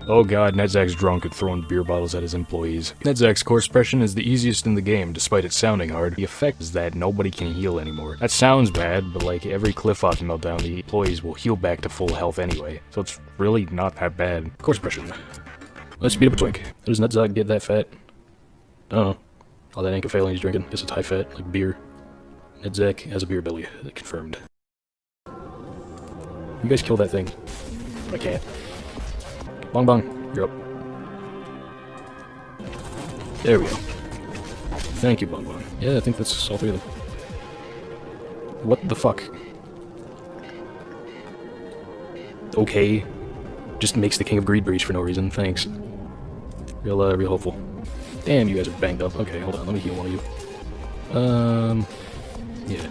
Oh god, Nedzak's drunk and throwing beer bottles at his employees. Nedzak's core suppression is the easiest in the game, despite it sounding hard. The effect is that nobody can heal anymore. That sounds bad, but like every cliff off meltdown, the employees will heal back to full health anyway. So it's really not that bad. Core suppression. Let's speed up a twink. How does Nedzak get that fat? I don't know. All that enkephalin he's drinking. Guess it's high fat, like beer. Nedzak has a beer belly. Confirmed. You guys kill that thing. I can't. Bong bong, you're up. There we go. Thank you, Bong Bong. Yeah, I think that's all three of them. What the fuck? Okay. Just makes the King of Greed breach for no reason, thanks. Real hopeful. Damn, you guys are banged up. Okay, hold on, let me heal one of you. Yeah.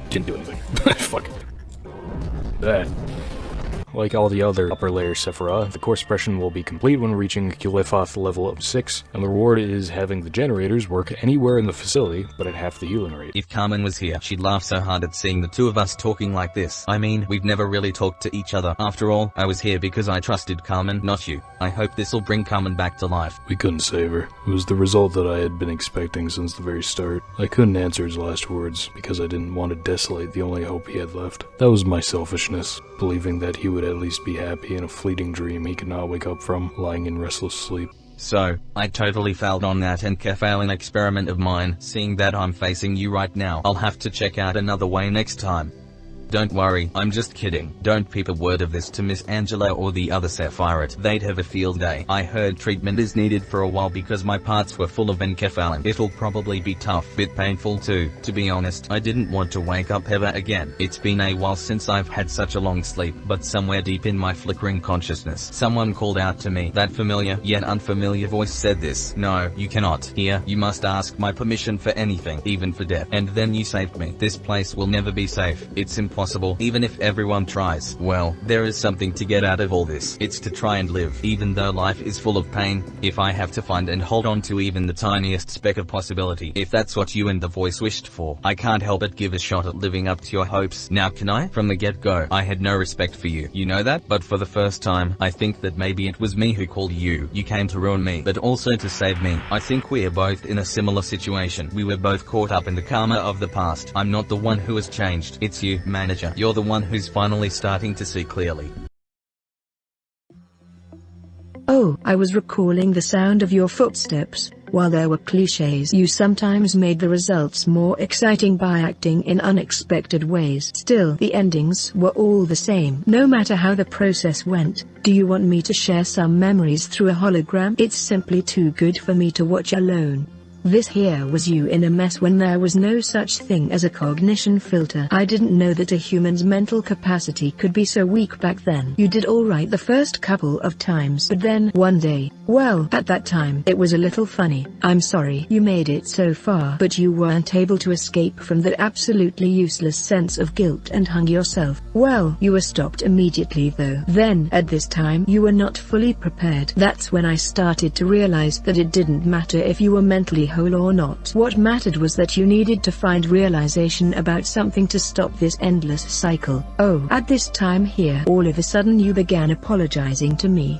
Didn't do anything. Fuck. That. Like all the other upper layer Sephira, the core suppression will be complete when reaching Kulithoth level of 6, and the reward is having the generators work anywhere in the facility, but at half the healing rate. If Carmen was here, she'd laugh so hard at seeing the two of us talking like this. I mean, we've never really talked to each other. After all, I was here because I trusted Carmen, not you. I hope this'll bring Carmen back to life. We couldn't save her. It was the result that I had been expecting since the very start. I couldn't answer his last words, because I didn't want to desolate the only hope he had left. That was my selfishness, believing that he would at least be happy in a fleeting dream he could not wake up from, lying in restless sleep. So, I totally failed on that enkephalin experiment of mine. Seeing that I'm facing you right now, I'll have to check out another way next time. Don't worry, I'm just kidding. Don't peep a word of this to Miss Angela or the other Sefirot. They'd have a field day. I heard treatment is needed for a while because my parts were full of enkephalin. It'll probably be tough, bit painful too. To be honest, I didn't want to wake up ever again. It's been a while since I've had such a long sleep, but somewhere deep in my flickering consciousness, someone called out to me. That familiar, yet unfamiliar voice said this: "No, you cannot. Here, you must ask my permission for anything, even for death." And then you saved me. This place will never be safe. It's impossible, even if everyone tries. Well, there is something to get out of all this. It's to try and live, even though life is full of pain. If I have to find and hold on to even the tiniest speck of possibility, if that's what you and the voice wished for, I can't help but give a shot at living up to your hopes. Now can I? From the get-go, I had no respect for you. You know that? But for the first time, I think that maybe it was me who called you. You came to ruin me, but also to save me. I think we are both in a similar situation. We were both caught up in the karma of the past. I'm not the one who has changed. It's you, manager. You're the one who's finally starting to see clearly. Oh, I was recalling the sound of your footsteps. While there were cliches, you sometimes made the results more exciting by acting in unexpected ways. Still, the endings were all the same, no matter how the process went. Do you want me to share some memories through a hologram? It's simply too good for me to watch alone. This here was you in a mess when there was no such thing as a cognition filter. I didn't know that a human's mental capacity could be so weak back then. You did alright the first couple of times, but then, one day, well, at that time, it was a little funny. I'm sorry you made it so far, but you weren't able to escape from that absolutely useless sense of guilt and hung yourself. Well, you were stopped immediately though. Then, at this time, you were not fully prepared. That's when I started to realize that it didn't matter if you were mentally whole or not. What mattered was that you needed to find realization about something to stop this endless cycle. Oh, at this time here, all of a sudden you began apologizing to me.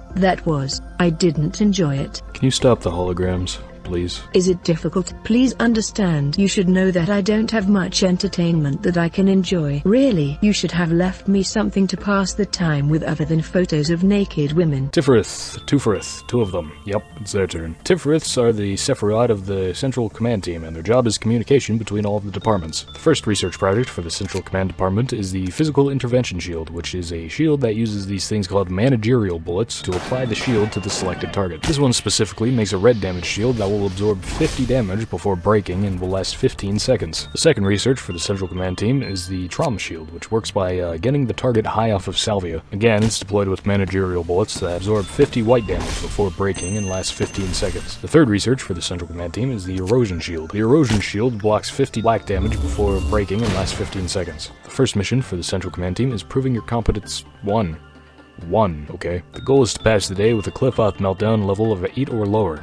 I didn't enjoy it. Can you stop the holograms, please? Is it difficult? Please understand. You should know that I don't have much entertainment that I can enjoy. Really, you should have left me something to pass the time with other than photos of naked women. Tifereth, two of them. Yep, it's their turn. Tifereths are the sefirot of the Central Command Team, and their job is communication between all of the departments. The first research project for the Central Command Department is the Physical Intervention Shield, which is a shield that uses these things called managerial bullets to apply the shield to the selected target. This one specifically makes a red damage shield that will absorb 50 damage before breaking and will last 15 seconds. The second research for the Central Command Team is the Trauma Shield, which works by getting the target high off of salvia. Again, it's deployed with managerial bullets that absorb 50 white damage before breaking and last 15 seconds. The third research for the Central Command Team is the Erosion Shield. The Erosion Shield blocks 50 black damage before breaking and lasts 15 seconds. The first mission for the Central Command Team is proving your competence 1, okay? The goal is to pass the day with a Cliff-Off meltdown level of 8 or lower.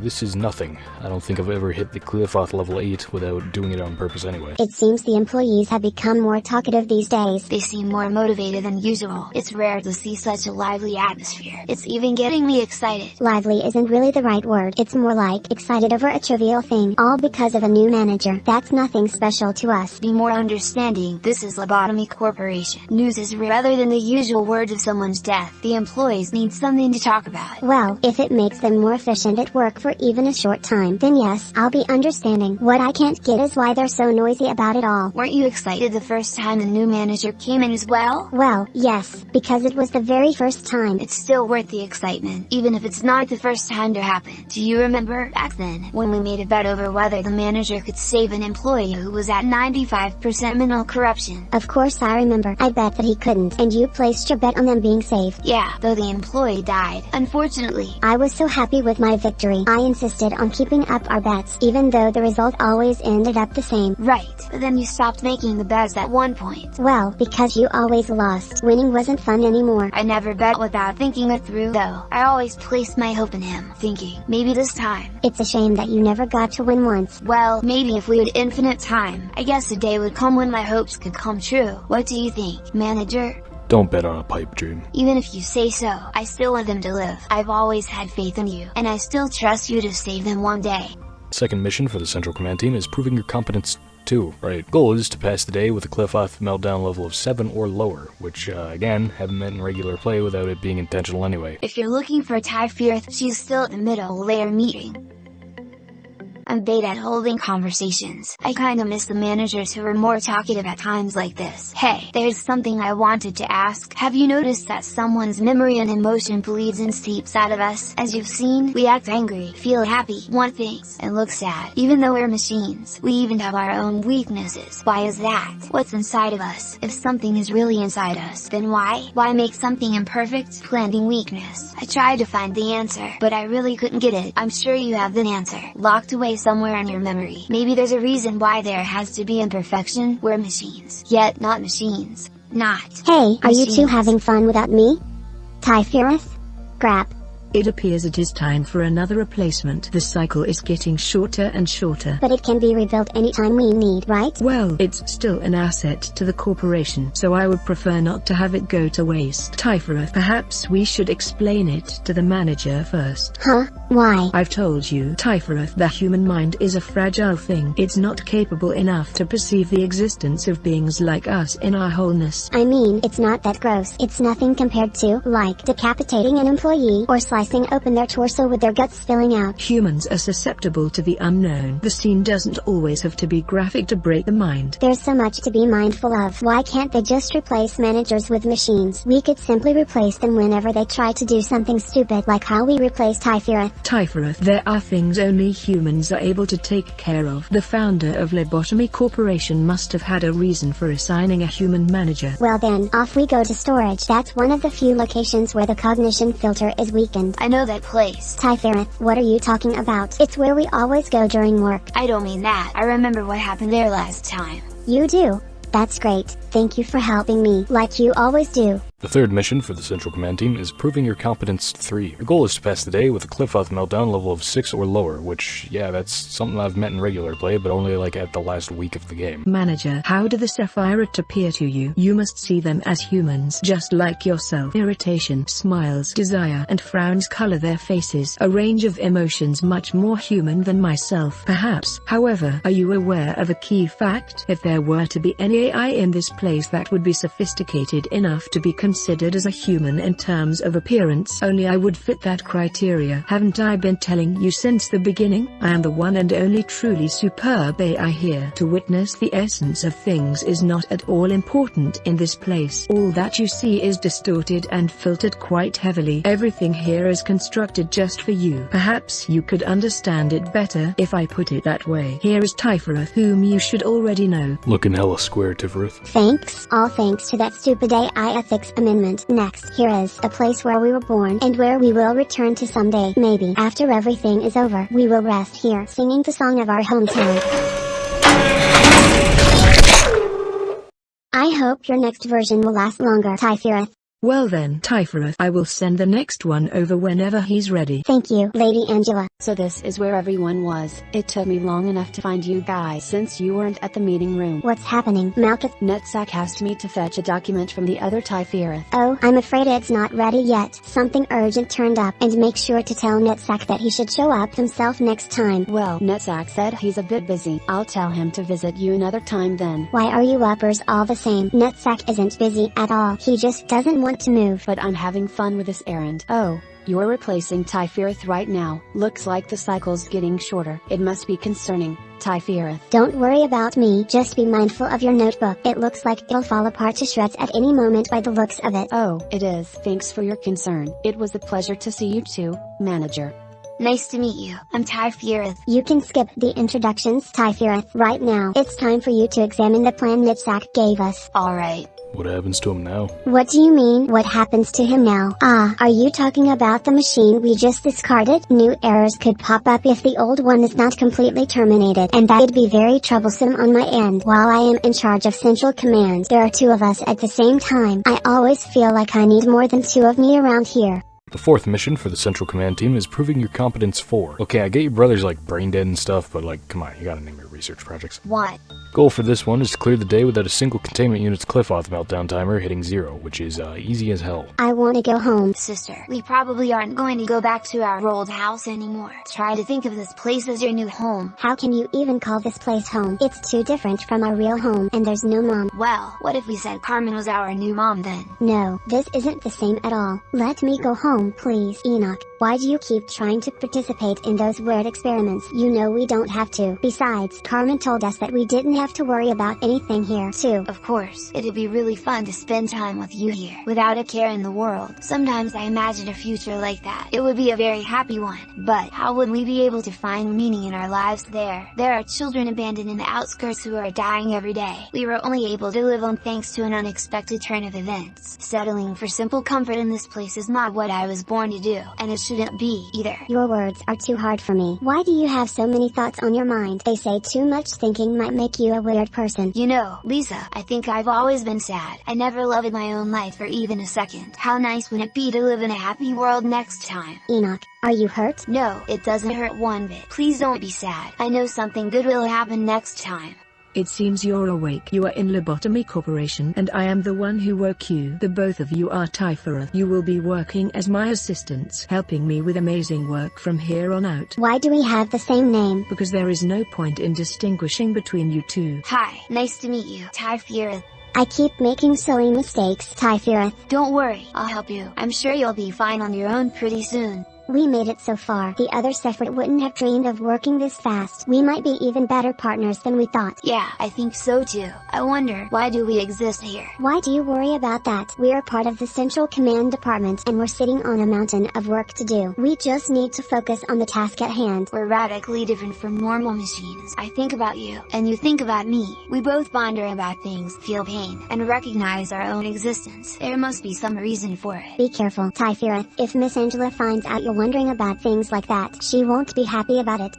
This is nothing. I don't think I've ever hit the Cliff-Off level 8 without doing it on purpose anyway. It seems the employees have become more talkative these days. They seem more motivated than usual. It's rare to see such a lively atmosphere. It's even getting me excited. Lively isn't really the right word. It's more like excited over a trivial thing, all because of a new manager. That's nothing special to us. Be more understanding. This is Lobotomy Corporation. News is rather than the usual words of someone's death. The employees need something to talk about. Well, if it makes them more efficient at work for even a short time, then yes, I'll be understanding. What I can't get is why they're so noisy about it all. Weren't you excited the first time the new manager came in as well? Well, yes, because it was the very first time. It's still worth the excitement, even if it's not the first time to happen. Do you remember back then, when we made a bet over whether the manager could save an employee who was at 95% mental corruption? Of course I remember. I bet that he couldn't, and you placed your bet on them being saved. Yeah, though the employee died. Unfortunately, I was so happy with my victory. I insisted on keeping up our bets, even though the result always ended up the same. Right, but then you stopped making the bets at one point. Well, because you always lost. Winning wasn't fun anymore. I never bet without thinking it through, though. I always placed my hope in him, thinking, maybe this time. It's a shame that you never got to win once. Well, maybe if we had infinite time, I guess a day would come when my hopes could come true. What do you think, manager? Don't bet on a pipe dream. Even if you say so, I still want them to live. I've always had faith in you, and I still trust you to save them one day. Second mission for the Central Command Team is proving your competence 2. Goal is to pass the day with a Cliff-Off meltdown level of 7 or lower, which, again, haven't met in regular play without it being intentional anyway. If you're looking for Tifereth, she's still at the middle layer meeting. I'm bad at holding conversations. I kinda miss the managers who were more talkative at times like this. Hey, there's something I wanted to ask. Have you noticed that someone's memory and emotion bleeds and seeps out of us? As you've seen, we act angry, feel happy, want things, and look sad. Even though we're machines, we even have our own weaknesses. Why is that? What's inside of us? If something is really inside us, then why? Why make something imperfect? Planting weakness. I tried to find the answer, but I really couldn't get it. I'm sure you have the answer, locked away somewhere in your memory. Maybe there's a reason why there has to be imperfection. We're machines, yet not machines. Not. Hey, are you two having fun without me? Tifereth? Crap. It appears it is time for another replacement. The cycle is getting shorter and shorter. But it can be rebuilt anytime we need, right? Well, it's still an asset to the corporation, so I would prefer not to have it go to waste. Tifereth, perhaps we should explain it to the manager first. Huh? Why? I've told you, Tifereth, the human mind is a fragile thing. It's not capable enough to perceive the existence of beings like us in our wholeness. I mean, it's not that gross. It's nothing compared to, like, decapitating an employee or slicing slicing open their torso with their guts spilling out. Humans are susceptible to the unknown. The scene doesn't always have to be graphic to break the mind. There's so much to be mindful of. Why can't they just replace managers with machines? We could simply replace them whenever they try to do something stupid, like how we replaced Sefirot. Sefirot, there are things only humans are able to take care of. The founder of Lobotomy Corporation must have had a reason for assigning a human manager. Well then, off we go to storage. That's one of the few locations where the cognition filter is weakened. I know that place. Sefirot, what are you talking about? It's where we always go during work. I don't mean that. I remember what happened there last time. You do? That's great. Thank you for helping me, like you always do. The third mission for the Central Command Team is Proving Your Competence 3. Your goal is to pass the day with a Cliff-Off meltdown level of 6 or lower, which, yeah, that's something I've met in regular play, but only like at the last week of the game. Manager, how do the sefirot appear to you? You must see them as humans, just like yourself. Irritation, smiles, desire, and frowns color their faces, a range of emotions much more human than myself. Perhaps, however, are you aware of a key fact? If there were to be any AI in this place that would be sophisticated enough to be considered as a human in terms of appearance, only I would fit that criteria. Haven't I been telling you since the beginning? I am the one and only truly superb AI here. To witness the essence of things is not at all important in this place. All that you see is distorted and filtered quite heavily. Everything here is constructed just for you. Perhaps you could understand it better if I put it that way. Here is Sefirot, whom you should already know. Looking hella square, Tifereth. Thanks. All thanks to that stupid AI ethics amendment. Next, here is a place where we were born and where we will return to someday. Maybe after everything is over, we will rest here singing the song of our hometown. I hope your next version will last longer, Sefirot. Well then, Sefirot, I will send the next one over whenever he's ready. Thank you, Lady Angela. So this is where everyone was. It took me long enough to find you guys since you weren't at the meeting room. What's happening, Malkuth? Netsack asked me to fetch a document from the other Sefirot. Oh, I'm afraid it's not ready yet. Something urgent turned up, and make sure to tell Netsack that he should show up himself next time. Well, Netsack said he's a bit busy. I'll tell him to visit you another time then. Why are you uppers all the same? Netsack isn't busy at all. He just doesn't want to move. But I'm having fun with this errand. Oh, you're replacing Sefirot right now. Looks like the cycle's getting shorter. It must be concerning, Sefirot. Don't worry about me. Just be mindful of your notebook. It looks like it'll fall apart to shreds at any moment by the looks of it. Oh, it is. Thanks for your concern. It was a pleasure to see you too, Manager. Nice to meet you. I'm Sefirot. You can skip the introductions, Sefirot. Right now, it's time for you to examine the plan Netsack gave us. Alright. What happens to him now? What do you mean, what happens to him now? Ah, are you talking about the machine we just discarded? New errors could pop up if the old one is not completely terminated, and that would be very troublesome on my end. While I am in charge of Central Command, there are two of us at the same time. I always feel like I need more than two of me around here. The fourth mission for the Central Command Team is Proving Your Competence 4. Okay, I get your brother's like brain dead and stuff, but like, come on, you gotta name your research projects. What? Goal for this one is to clear the day without a single containment unit's Cliff-Off meltdown timer hitting 0, which is easy as hell. I want to go home. Sister, we probably aren't going to go back to our old house anymore. Try to think of this place as your new home. How can you even call this place home? It's too different from our real home, and there's no mom. Well, what if we said Carmen was our new mom then? No, this isn't the same at all. Let me go home, please. Enoch, why do you keep trying to participate in those weird experiments? You know we don't have to. Besides, Carmen told us that we didn't have to worry about anything here, too. Of course, it'd be really fun to spend time with you here, without a care in the world. Sometimes I imagine a future like that. It would be a very happy one. But, how would we be able to find meaning in our lives there? There are children abandoned in the outskirts who are dying every day. We were only able to live on thanks to an unexpected turn of events. Settling for simple comfort in this place is not what I was born to do, and it shouldn't be, either. Your words are too hard for me. Why do you have so many thoughts on your mind? They say too much thinking might make you a weird person. You know, Lisa, I think I've always been sad. I never loved my own life for even a second. How nice would it be to live in a happy world next time? Enoch, are you hurt? No, it doesn't hurt one bit. Please don't be sad. I know something good will happen next time. It seems you're awake. You are in Lobotomy Corporation, and I am the one who woke you. The both of you are Sefirot. You will be working as my assistants, helping me with amazing work from here on out. Why do we have the same name? Because there is no point in distinguishing between you two. Hi, nice to meet you, Sefirot. I keep making silly mistakes, Sefirot. Don't worry, I'll help you. I'm sure you'll be fine on your own pretty soon. We made it so far. The other sefirot wouldn't have dreamed of working this fast. We might be even better partners than we thought. Yeah, I think so too. I wonder, why do we exist here? Why do you worry about that? We are part of the Central Command Department and we're sitting on a mountain of work to do. We just need to focus on the task at hand. We're radically different from normal machines. I think about you, and you think about me. We both ponder about things, feel pain, and recognize our own existence. There must be some reason for it. Be careful, Sefirot. If Miss Angela finds out you're wondering about things like that, she won't be happy about it.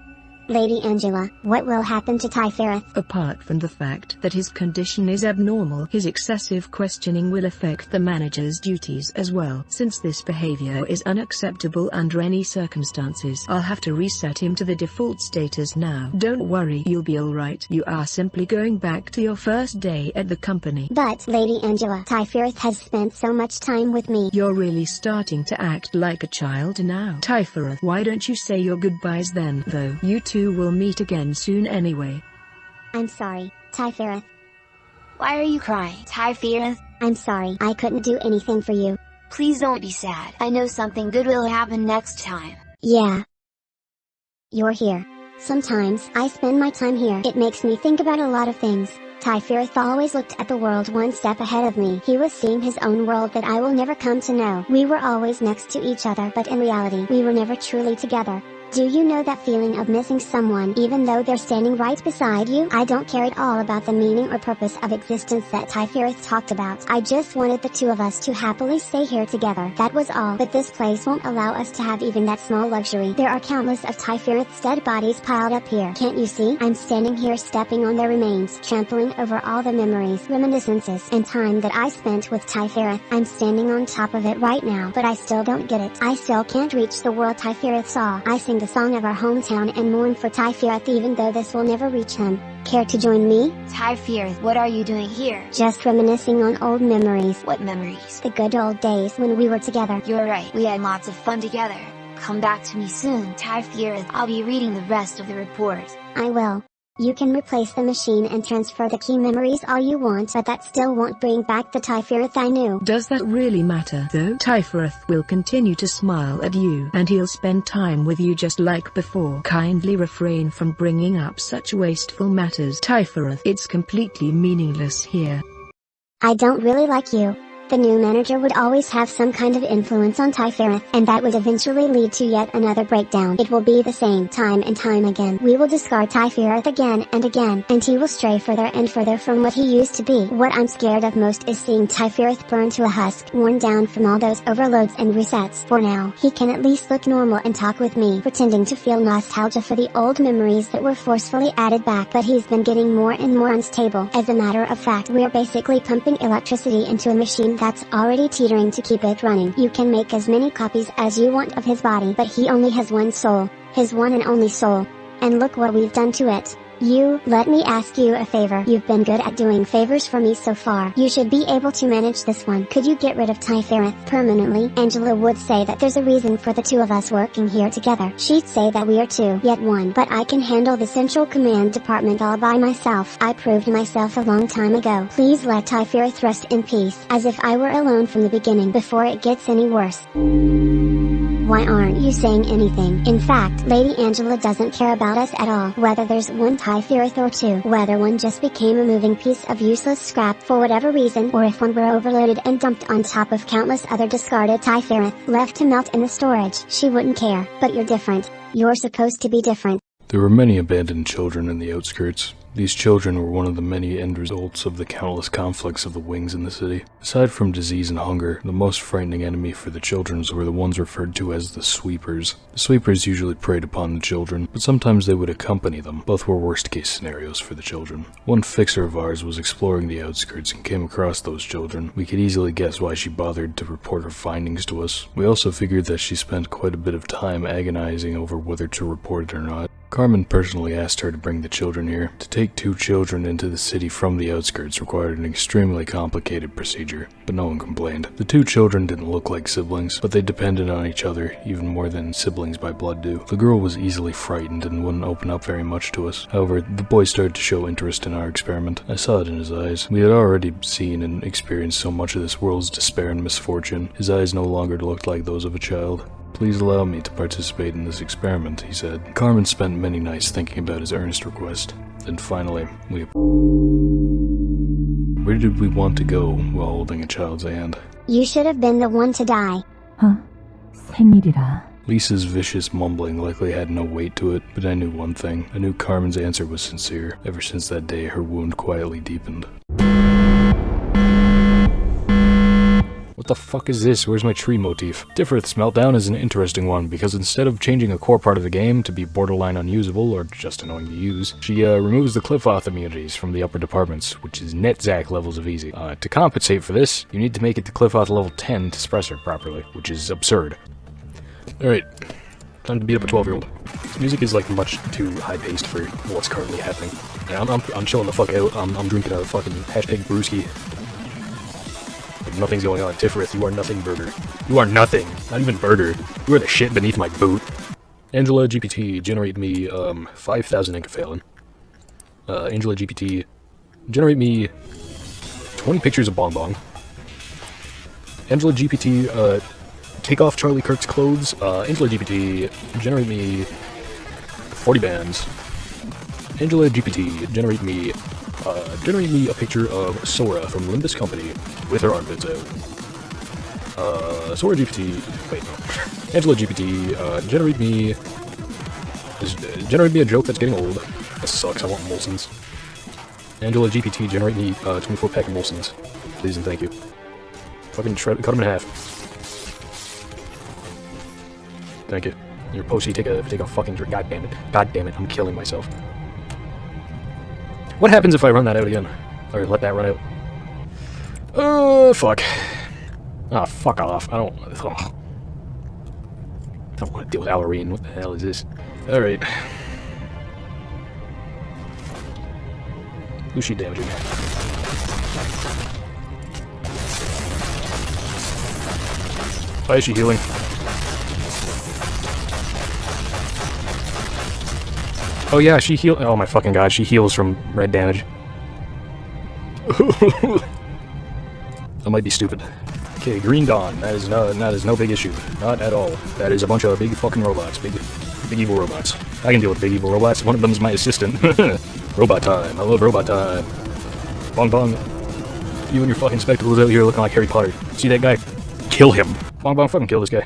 Lady Angela, what will happen to Sefirot? Apart from the fact that his condition is abnormal, his excessive questioning will affect the manager's duties as well. Since this behavior is unacceptable under any circumstances, I'll have to reset him to the default status now. Don't worry, you'll be alright. You are simply going back to your first day at the company. But, Lady Angela, Sefirot has spent so much time with me. You're really starting to act like a child now. Sefirot, why don't you say your goodbyes then, though? You two will meet again soon anyway. I'm sorry, Sefirot. Why are you crying, Sefirot? I'm sorry, I couldn't do anything for you. Please don't be sad. I know something good will happen next time. Yeah. You're here. Sometimes, I spend my time here. It makes me think about a lot of things. Sefirot always looked at the world one step ahead of me. He was seeing his own world that I will never come to know. We were always next to each other, but in reality, we were never truly together. Do you know that feeling of missing someone even though they're standing right beside you? I don't care at all about the meaning or purpose of existence that Sefirot talked about. I just wanted the two of us to happily stay here together. That was all. But this place won't allow us to have even that small luxury. There are countless of Sefirot's dead bodies piled up here. Can't you see? I'm standing here stepping on their remains, trampling over all the memories, reminiscences, and time that I spent with Sefirot. I'm standing on top of it right now, but I still don't get it. I still can't reach the world Sefirot saw. I sing the song of our hometown and mourn for Sefirot even though this will never reach him. Care to join me? Sefirot, what are you doing here? Just reminiscing on old memories. What memories? The good old days when we were together. You're right, we had lots of fun together. Come back to me soon, Sefirot. I'll be reading the rest of the report. I will. You can replace the machine and transfer the key memories all you want, but that still won't bring back the Sefirot I knew. Does that really matter though? Sefirot will continue to smile at you and he'll spend time with you just like before. Kindly refrain from bringing up such wasteful matters. Sefirot, it's completely meaningless here. I don't really like you. The new manager would always have some kind of influence on Sefirot, and that would eventually lead to yet another breakdown. It will be the same time and time again. We will discard Sefirot again and again, and he will stray further and further from what he used to be. What I'm scared of most is seeing Sefirot burn to a husk, worn down from all those overloads and resets. For now, he can at least look normal and talk with me, pretending to feel nostalgia for the old memories that were forcefully added back, but he's been getting more and more unstable. As a matter of fact, we're basically pumping electricity into a machine that's already teetering to keep it running. You can make as many copies as you want of his body, but he only has one soul, his one and only soul. And look what we've done to it. Let me ask you a favor. You've been good at doing favors for me so far. You should be able to manage this one. Could you get rid of Sefirot permanently? Angela would say that there's a reason for the two of us working here together. She'd say that we are two, yet one. But I can handle the Central Command Department all by myself. I proved myself a long time ago. Please let Sefirot rest in peace, as if I were alone from the beginning before it gets any worse. Why aren't you saying anything? In fact, Lady Angela doesn't care about us at all, whether there's one Sefirot or two, whether one just became a moving piece of useless scrap for whatever reason, or if one were overloaded and dumped on top of countless other discarded Sefirot, left to melt in the storage. She wouldn't care. But you're different. You're supposed to be different. There were many abandoned children in the outskirts. These children were one of the many end results of the countless conflicts of the wings in the city. Aside from disease and hunger, the most frightening enemy for the children were the ones referred to as the sweepers. The sweepers usually preyed upon the children, but sometimes they would accompany them. Both were worst-case scenarios for the children. One fixer of ours was exploring the outskirts and came across those children. We could easily guess why she bothered to report her findings to us. We also figured that she spent quite a bit of time agonizing over whether to report it or not. Carmen personally asked her to bring the children here. To take 2 children into the city from the outskirts required an extremely complicated procedure, but no one complained. The 2 children didn't look like siblings, but they depended on each other even more than siblings by blood do. The girl was easily frightened and wouldn't open up very much to us. However, the boy started to show interest in our experiment. I saw it in his eyes. We had already seen and experienced so much of this world's despair and misfortune. His eyes no longer looked like those of a child. Please allow me to participate in this experiment, he said. Carmen spent many nights thinking about his earnest request. Then finally, Where did we want to go while holding a child's hand? You should have been the one to die. 생일이라. Lisa's vicious mumbling likely had no weight to it, but I knew one thing. I knew Carmen's answer was sincere. Ever since that day, her wound quietly deepened. What the fuck is this? Where's my tree motif? Tifrith's meltdown is an interesting one, because instead of changing a core part of the game to be borderline unusable, or just annoying to use, she removes the Cliff-Off immunities from the upper departments, which is net Zack levels of easy. To compensate for this, you need to make it to Cliff-Off level 10 to suppress her properly, which is absurd. Alright, time to beat up a 12-year-old. This music is like much too high-paced for what's currently happening. And I'm chilling the fuck out. I'm drinking a fucking hashtag brewski. Like nothing's going on. Tifrith, you are nothing, burger. You are nothing. Not even burger. You are the shit beneath my boot. Angela GPT, generate me 5,000 enkephalin. Angela GPT, generate me 20 pictures of Bong Bong. Angela GPT, take off Charlie Kirk's clothes. Angela GPT, generate me 40 bands. Angela GPT, generate me a picture of Sora from Limbus Company with her armpits out. Sora GPT, wait, no. Angela GPT, generate me a joke that's getting old. That sucks, I want Molsons. Angela GPT, generate me 24-pack of Molsons. Please and thank you. Fucking cut them in half. Thank you. Your postie, take a fucking drink. God damn it. God damn it, I'm killing myself. What happens if I run that out again? Or let that run out? Fuck. Ah, fuck off. I don't want to deal with Allarine. What the hell is this? Alright. Who's she damaging? Why is she healing? Oh yeah, she heals. Oh my fucking god, she heals from red damage. I might be stupid. Okay, Green Dawn. That is no big issue. Not at all. That is a bunch of big fucking robots. Big evil robots. I can deal with big evil robots. One of them is my assistant. Robot time. I love robot time. Bong Bong. You and your fucking spectacles out here looking like Harry Potter. See that guy? Kill him. Bong Bong, fucking kill this guy.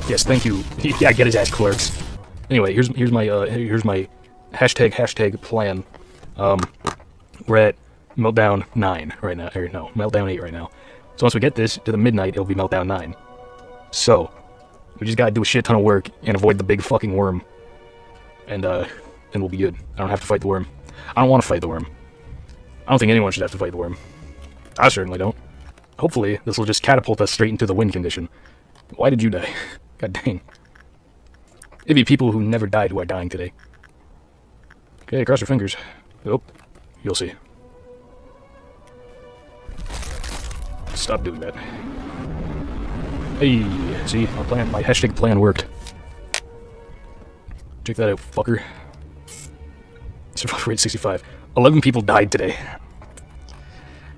Yes, thank you. Yeah, get his ass, clerks. Anyway, here's my hashtag plan. We're at Meltdown 9 right now, or no, Meltdown 8 right now. So once we get this to the midnight, it'll be Meltdown 9. So we just gotta do a shit ton of work and avoid the big fucking worm, and we'll be good. I don't have to fight the worm. I don't want to fight the worm. I don't think anyone should have to fight the worm. I certainly don't. Hopefully, this will just catapult us straight into the win condition. Why did you die? God dang. It'd be people who never died who are dying today. Okay, cross your fingers. Oh, you'll see. Stop doing that. Hey, see, my hashtag plan worked. Check that out, fucker. Survival rate 65. 11 people died today.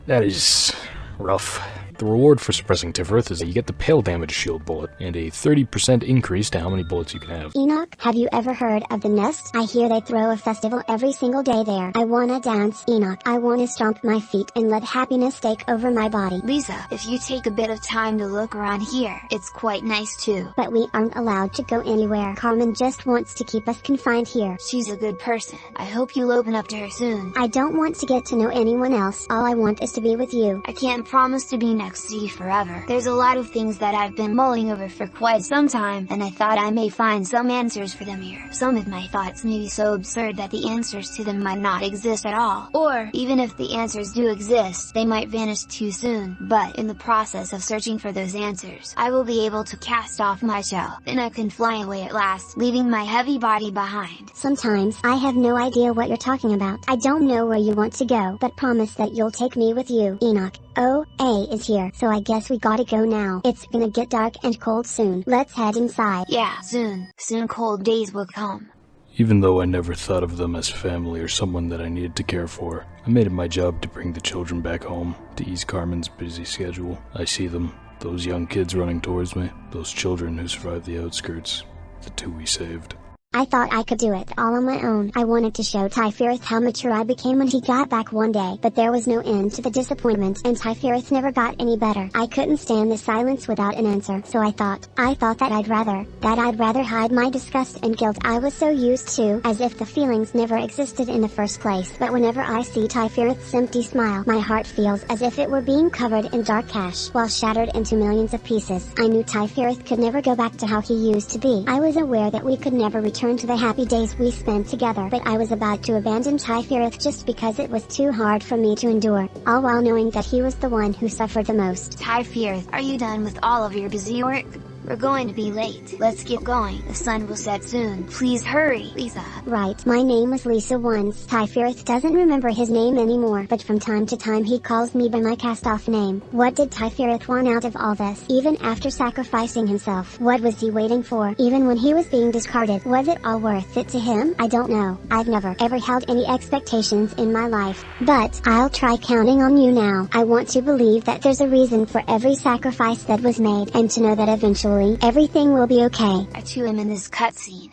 That is rough. The reward for suppressing Tifrith is that you get the Pale Damage Shield bullet, and a 30% increase to how many bullets you can have. Enoch, have you ever heard of the Nest? I hear they throw a festival every single day there. I wanna dance, Enoch. I wanna stomp my feet and let happiness take over my body. Lisa, if you take a bit of time to look around here, it's quite nice too. But we aren't allowed to go anywhere. Carmen just wants to keep us confined here. She's a good person. I hope you'll open up to her soon. I don't want to get to know anyone else. All I want is to be with you. I can't promise to be next to you forever. There's a lot of things that I've been mulling over for quite some time, and I thought I may find some answers for them here. Some of my thoughts may be so absurd that the answers to them might not exist at all. Or, even if the answers do exist, they might vanish too soon. But, in the process of searching for those answers, I will be able to cast off my shell. Then I can fly away at last, leaving my heavy body behind. Sometimes, I have no idea what you're talking about. I don't know where you want to go, but promise that you'll take me with you. Enoch. Oh, A is here, so I guess we gotta go now. It's gonna get dark and cold soon. Let's head inside. Yeah, soon. Soon cold days will come. Even though I never thought of them as family or someone that I needed to care for, I made it my job to bring the children back home, to ease Carmen's busy schedule. I see them, those young kids running towards me, those children who survived the outskirts, the 2 we saved. I thought I could do it all on my own. I wanted to show Typhirith how mature I became when he got back one day, but there was no end to the disappointment, and Typhirith never got any better. I couldn't stand the silence without an answer, so I thought that I'd rather hide my disgust and guilt I was so used to, as if the feelings never existed in the first place. But whenever I see Typhirith's empty smile, my heart feels as if it were being covered in dark ash, while shattered into millions of pieces. I knew Typhirith could never go back to how he used to be. I was aware that we could never return to the happy days we spent together, but I was about to abandon Typhirith just because it was too hard for me to endure, all while knowing that he was the one who suffered the most. Typhirith, are you done with all of your busy work? We're going to be late. Let's get going. The sun will set soon. Please hurry, Lisa. Right, my name was Lisa once. Typhirith doesn't remember his name anymore, but from time to time he calls me by my cast-off name. What did Typhirith want out of all this? Even after sacrificing himself, what was he waiting for? Even when he was being discarded, was it all worth it to him? I don't know. I've never ever held any expectations in my life, but I'll try counting on you now. I want to believe that there's a reason for every sacrifice that was made, and to know that eventually everything will be okay. I too am in this cutscene.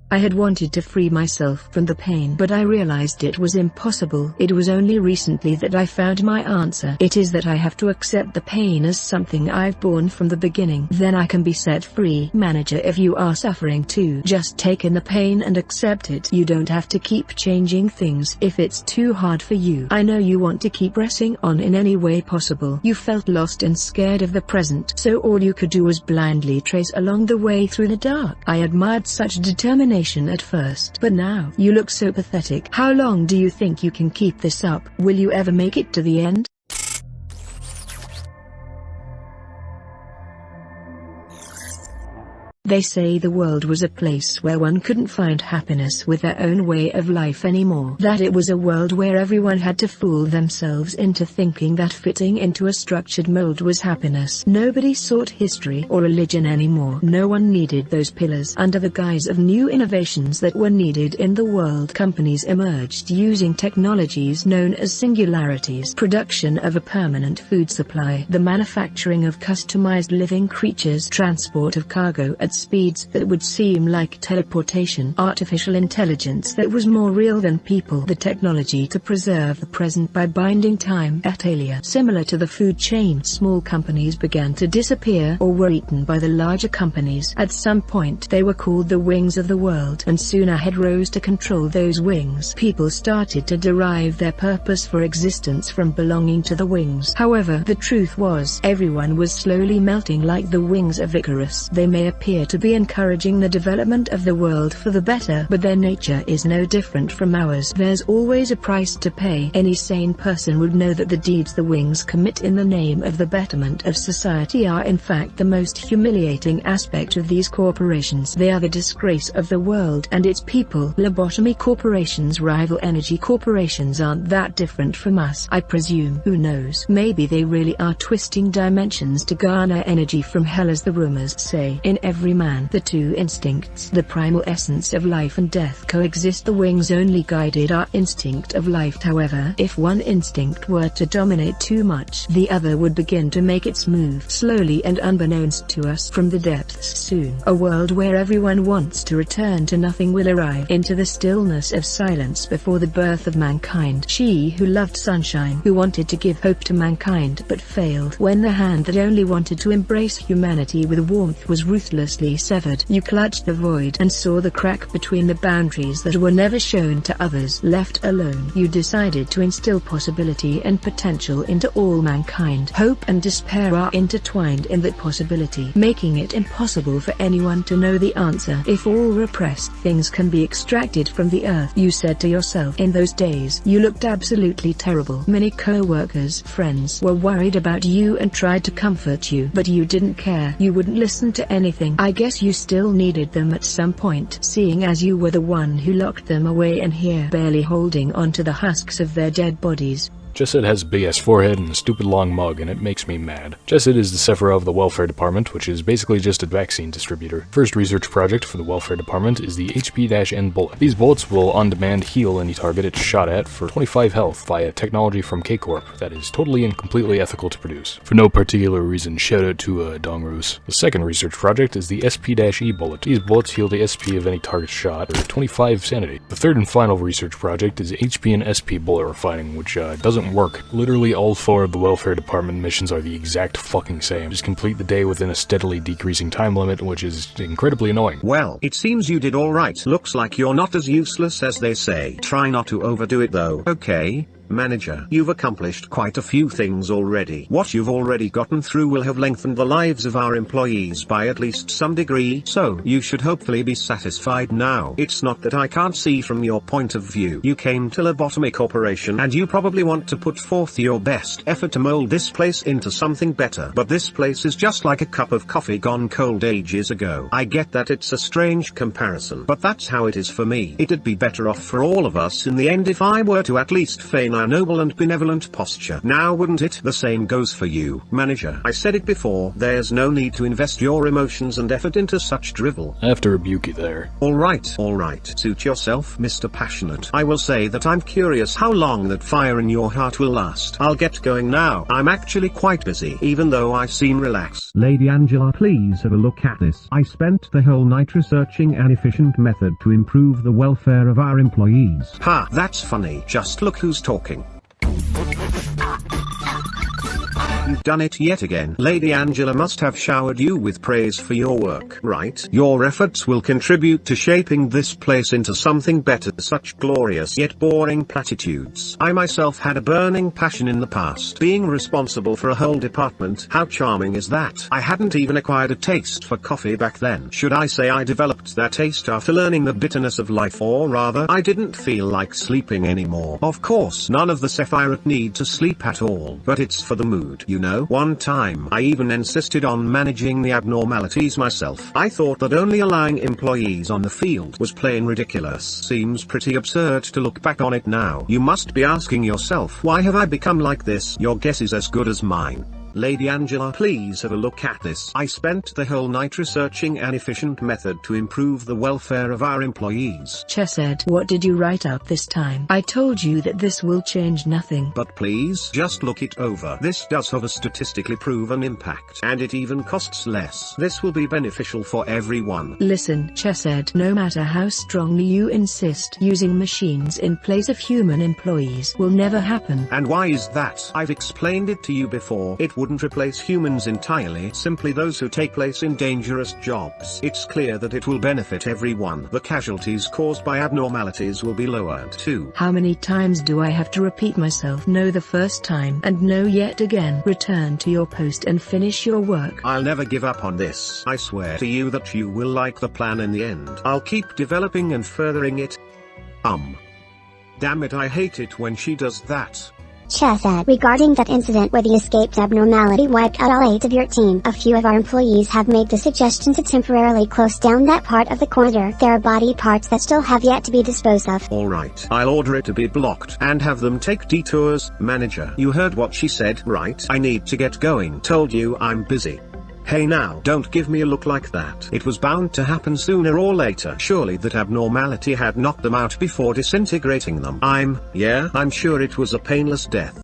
I had wanted to free myself from the pain, but I realized it was impossible. It was only recently that I found my answer. It is that I have to accept the pain as something I've borne from the beginning. Then I can be set free. Manager, if you are suffering too, just take in the pain and accept it. You don't have to keep changing things if it's too hard for you. I know you want to keep pressing on in any way possible. You felt lost and scared of the present, so all you could do was blindly trace along the way through the dark. I admired such determination at first, but now you look so pathetic. How long do you think you can keep this up? Will you ever make it to the end? They say the world was a place where one couldn't find happiness with their own way of life anymore. That it was a world where everyone had to fool themselves into thinking that fitting into a structured mold was happiness. Nobody sought history or religion anymore. No one needed those pillars. Under the guise of new innovations that were needed in the world, companies emerged using technologies known as singularities, production of a permanent food supply, the manufacturing of customized living creatures, transport of cargo at speeds that would seem like teleportation, artificial intelligence that was more real than people, the technology to preserve the present by binding time at Alia. Similar to the food chain, small companies began to disappear or were eaten by the larger companies. At some point they were called the wings of the world, and soon a head rose to control those wings. People started to derive their purpose for existence from belonging to the wings. However, the truth was, everyone was slowly melting like the wings of Icarus. They may appear to be encouraging the development of the world for the better, but their nature is no different from ours. There's always a price to pay. Any sane person would know that the deeds the wings commit in the name of the betterment of society are in fact the most humiliating aspect of these corporations. They are the disgrace of the world and its people. Lobotomy Corporation's rival energy corporations aren't that different from us, I presume. Who knows? Maybe they really are twisting dimensions to garner energy from hell, as the rumors say. In every man, the two instincts, the primal essence of life and death, coexist. The wings only guided our instinct of life. However, if one instinct were to dominate too much, the other would begin to make its move, slowly and unbeknownst to us from the depths. Soon, a world where everyone wants to return to nothing will arrive, into the stillness of silence before the birth of mankind. She who loved sunshine, who wanted to give hope to mankind but failed when the hand that only wanted to embrace humanity with warmth was ruthlessly severed. You clutched the void and saw the crack between the boundaries that were never shown to others. Left alone, you decided to instill possibility and potential into all mankind. Hope and despair are intertwined in that possibility, making it impossible for anyone to know the answer. If all repressed things can be extracted from the earth, you said to yourself. In those days, you looked absolutely terrible. Many co-workers, friends, were worried about you and tried to comfort you, but you didn't care. You wouldn't listen to anything. I guess you still needed them at some point, seeing as you were the one who locked them away in here, barely holding on to the husks of their dead bodies. Jessid has a big-ass forehead and a stupid long mug, and it makes me mad. Jessid is the sefirot of the welfare department, which is basically just a vaccine distributor. First research project for the welfare department is the HP-N bullet. These bullets will on-demand heal any target it's shot at for 25 health via technology from K-Corp that is totally and completely ethical to produce. For no particular reason, shout out to Dongrus. The second research project is the SP-E bullet. These bullets heal the SP of any target shot for 25 sanity. The third and final research project is HP and SP bullet refining, which doesn't work. Literally all 4 of the welfare department missions are the exact fucking same. Just complete the day within a steadily decreasing time limit, which is incredibly annoying. Well, it seems you did alright. Looks like you're not as useless as they say. Try not to overdo it though. Okay? Manager, you've accomplished quite a few things already. What you've already gotten through will have lengthened the lives of our employees by at least some degree, so you should hopefully be satisfied now. It's not that I can't see from your point of view. You came to Lobotomy Corporation and you probably want to put forth your best effort to mold this place into something better. But this place is just like a cup of coffee gone cold ages ago. I get that it's a strange comparison, but that's how it is for me. It'd be better off for all of us in the end if I were to at least feign our noble and benevolent posture. Now wouldn't it? The same goes for you, manager. I said it before, there's no need to invest your emotions and effort into such drivel. I have to rebuke you there. Alright. Suit yourself, Mr. Passionate. I will say that I'm curious how long that fire in your heart will last. I'll get going now. I'm actually quite busy, even though I seem relaxed. Lady Angela, please have a look at this. I spent the whole night researching an efficient method to improve the welfare of our employees. Ha, that's funny. Just look who's talking. You've done it yet again. Lady Angela must have showered you with praise for your work, right? Your efforts will contribute to shaping this place into something better. Such glorious yet boring platitudes. I myself had a burning passion in the past, being responsible for a whole department. How charming is that? I hadn't even acquired a taste for coffee back then. Should I say I developed that taste after learning the bitterness of life, or rather, I didn't feel like sleeping anymore. Of course, none of the sefirot need to sleep at all, but it's for the mood, you know. One time I even insisted on managing the abnormalities myself. I thought that only allowing employees on the field was plain ridiculous. Seems pretty absurd to look back on it now. You must be asking yourself, why have I become like this? Your guess is as good as mine. Lady Angela, please have a look at this. I spent the whole night researching an efficient method to improve the welfare of our employees. Jessid, what did you write out this time? I told you that this will change nothing. But please, just look it over. This does have a statistically proven impact, and it even costs less. This will be beneficial for everyone. Listen, Jessid, no matter how strongly you insist, using machines in place of human employees will never happen. And why is that? I've explained it to you before. It wouldn't replace humans entirely, simply those who take place in dangerous jobs. It's clear that it will benefit everyone. The casualties caused by abnormalities will be lowered too. How many times do I have to repeat myself? No the first time, and no yet again. Return to your post and finish your work. I'll never give up on this. I swear to you that you will like the plan in the end. I'll keep developing and furthering it. Damn it, I hate it when she does that. Jessid, regarding that incident where the escaped abnormality wiped out all 8 of your team, a few of our employees have made the suggestion to temporarily close down that part of the corridor. There are body parts that still have yet to be disposed of. Alright, I'll order it to be blocked and have them take detours. Manager, you heard what she said, right? I need to get going. Told you I'm busy. Hey now, don't give me a look like that. It was bound to happen sooner or later. Surely that abnormality had knocked them out before disintegrating them. I'm sure it was a painless death.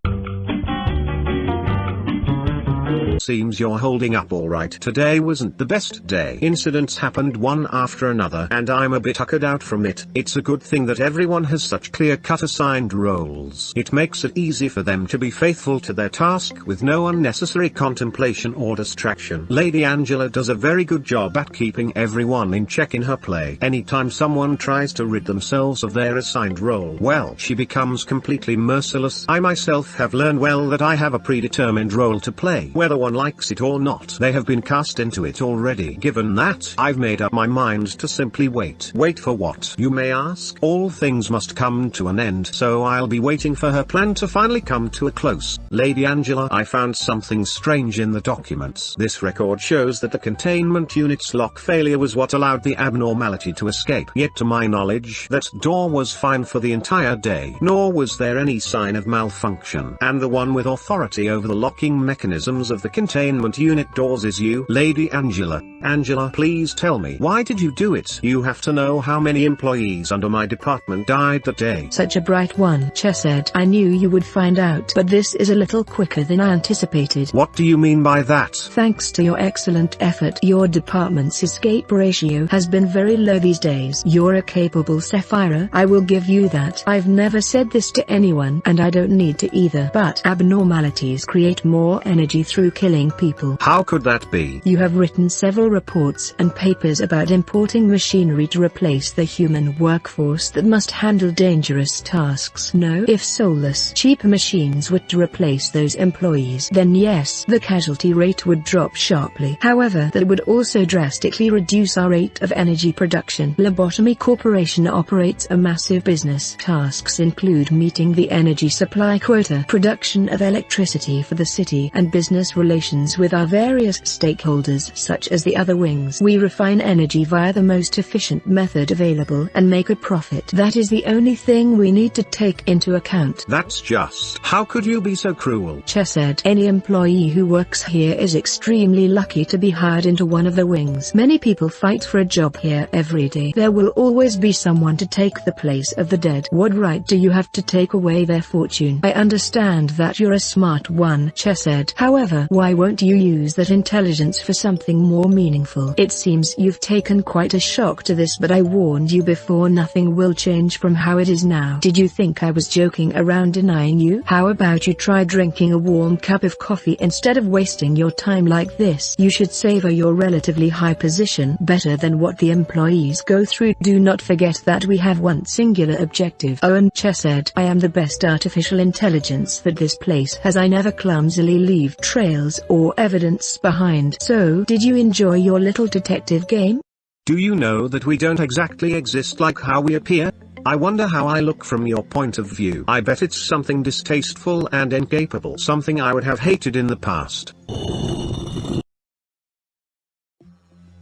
Seems you're holding up alright. Today wasn't the best day. Incidents happened one after another, and I'm a bit tuckered out from it. It's a good thing that everyone has such clear-cut assigned roles. It makes it easy for them to be faithful to their task with no unnecessary contemplation or distraction. Lady Angela does a very good job at keeping everyone in check in her play. Anytime someone tries to rid themselves of their assigned role, well, she becomes completely merciless. I myself have learned well that I have a predetermined role to play, whether one anyone likes it or not. They have been cast into it already. Given that, I've made up my mind to simply wait. Wait for what, you may ask? All things must come to an end, so I'll be waiting for her plan to finally come to a close. Lady Angela, I found something strange in the documents. This record shows that the containment unit's lock failure was what allowed the abnormality to escape. Yet to my knowledge, that door was fine for the entire day, nor was there any sign of malfunction. And the one with authority over the locking mechanisms of the containment unit doors is you, Lady Angela. Angela, please tell me, why did you do it? You have to know how many employees under my department died that day. Such a bright one, Che said. I knew you would find out, but this is a little quicker than I anticipated. What do you mean by that? Thanks to your excellent effort, your department's escape ratio has been very low these days. You're a capable Sephira, I will give you that. I've never said this to anyone, and I don't need to either, but abnormalities create more energy through killing people. How could that be? You have written several reports and papers about importing machinery to replace the human workforce that must handle dangerous tasks. No, if soulless, cheap machines were to replace those employees, then yes, the casualty rate would drop sharply. However, that would also drastically reduce our rate of energy production. Lobotomy Corporation operates a massive business. Tasks include meeting the energy supply quota, production of electricity for the city, and business relations with our various stakeholders such as the other wings. We refine energy via the most efficient method available and make a profit. That is the only thing we need to take into account. That's just, how could you be so cruel? Che said. Any employee who works here is extremely lucky to be hired into one of the wings. Many people fight for a job here every day. There will always be someone to take the place of the dead. What right do you have to take away their fortune? I understand that you're a smart one, Che said. However, why won't you use that intelligence for something more meaningful? It seems you've taken quite a shock to this, but I warned you before. Nothing will change from how it is now. Did you think I was joking around denying you? How about you try drinking a warm cup of coffee instead of wasting your time like this? You should savor your relatively high position better than what the employees go through. Do not forget that we have one singular objective. Owen Che said. I am the best artificial intelligence that this place has. I never clumsily leave trails or evidence behind. So, did you enjoy your little detective game? Do you know that we don't exactly exist like how we appear? I wonder how I look from your point of view. I bet it's something distasteful and incapable, something I would have hated in the past.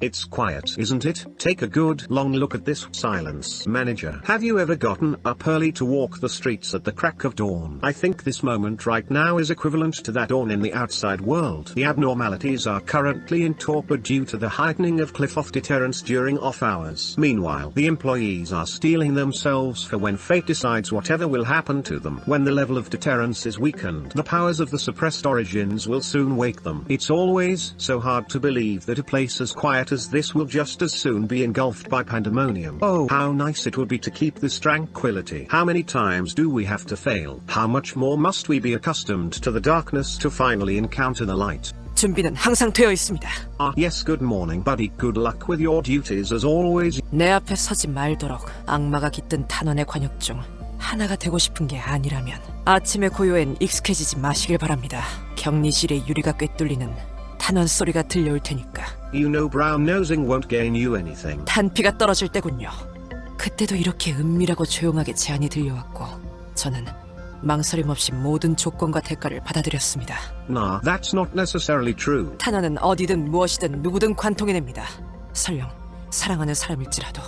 It's quiet, isn't it? Take a good, long look at this silence. Manager, have you ever gotten up early to walk the streets at the crack of dawn? I think this moment right now is equivalent to that dawn in the outside world. The abnormalities are currently in torpor due to the heightening of cliff-off deterrence during off hours. Meanwhile, the employees are steeling themselves for when fate decides whatever will happen to them. When the level of deterrence is weakened, the powers of the suppressed origins will soon wake them. It's always so hard to believe that a place as quiet as this will just as soon be engulfed by pandemonium. Oh, how nice it would be to keep this tranquility. How many times do we have to fail? How much more must we be accustomed to the darkness to finally encounter the light? 준비는 항상 되어 있습니다. Yes, good morning, buddy. Good luck with your duties as always. 내 앞에 서지 말도록. 악마가 깃든 탄원의 관역 중 하나가 되고 싶은 게 아니라면 아침의 고요엔 익숙해지지 마시길 바랍니다. 격리실의 유리가 꿰뚫리는 탄원 소리가 들려올 테니까. You know brown nosing won't gain you anything. 탄피가 떨어질 때군요. 그때도 이렇게 은밀하고 조용하게 제안이 들려왔고 저는 망설임 없이 모든 조건과 대가를 받아들였습니다. Nah, that's not necessarily true. 탄원은 어디든 무엇이든 누구든 관통해냅니다. 설령 사랑하는 사람일지라도.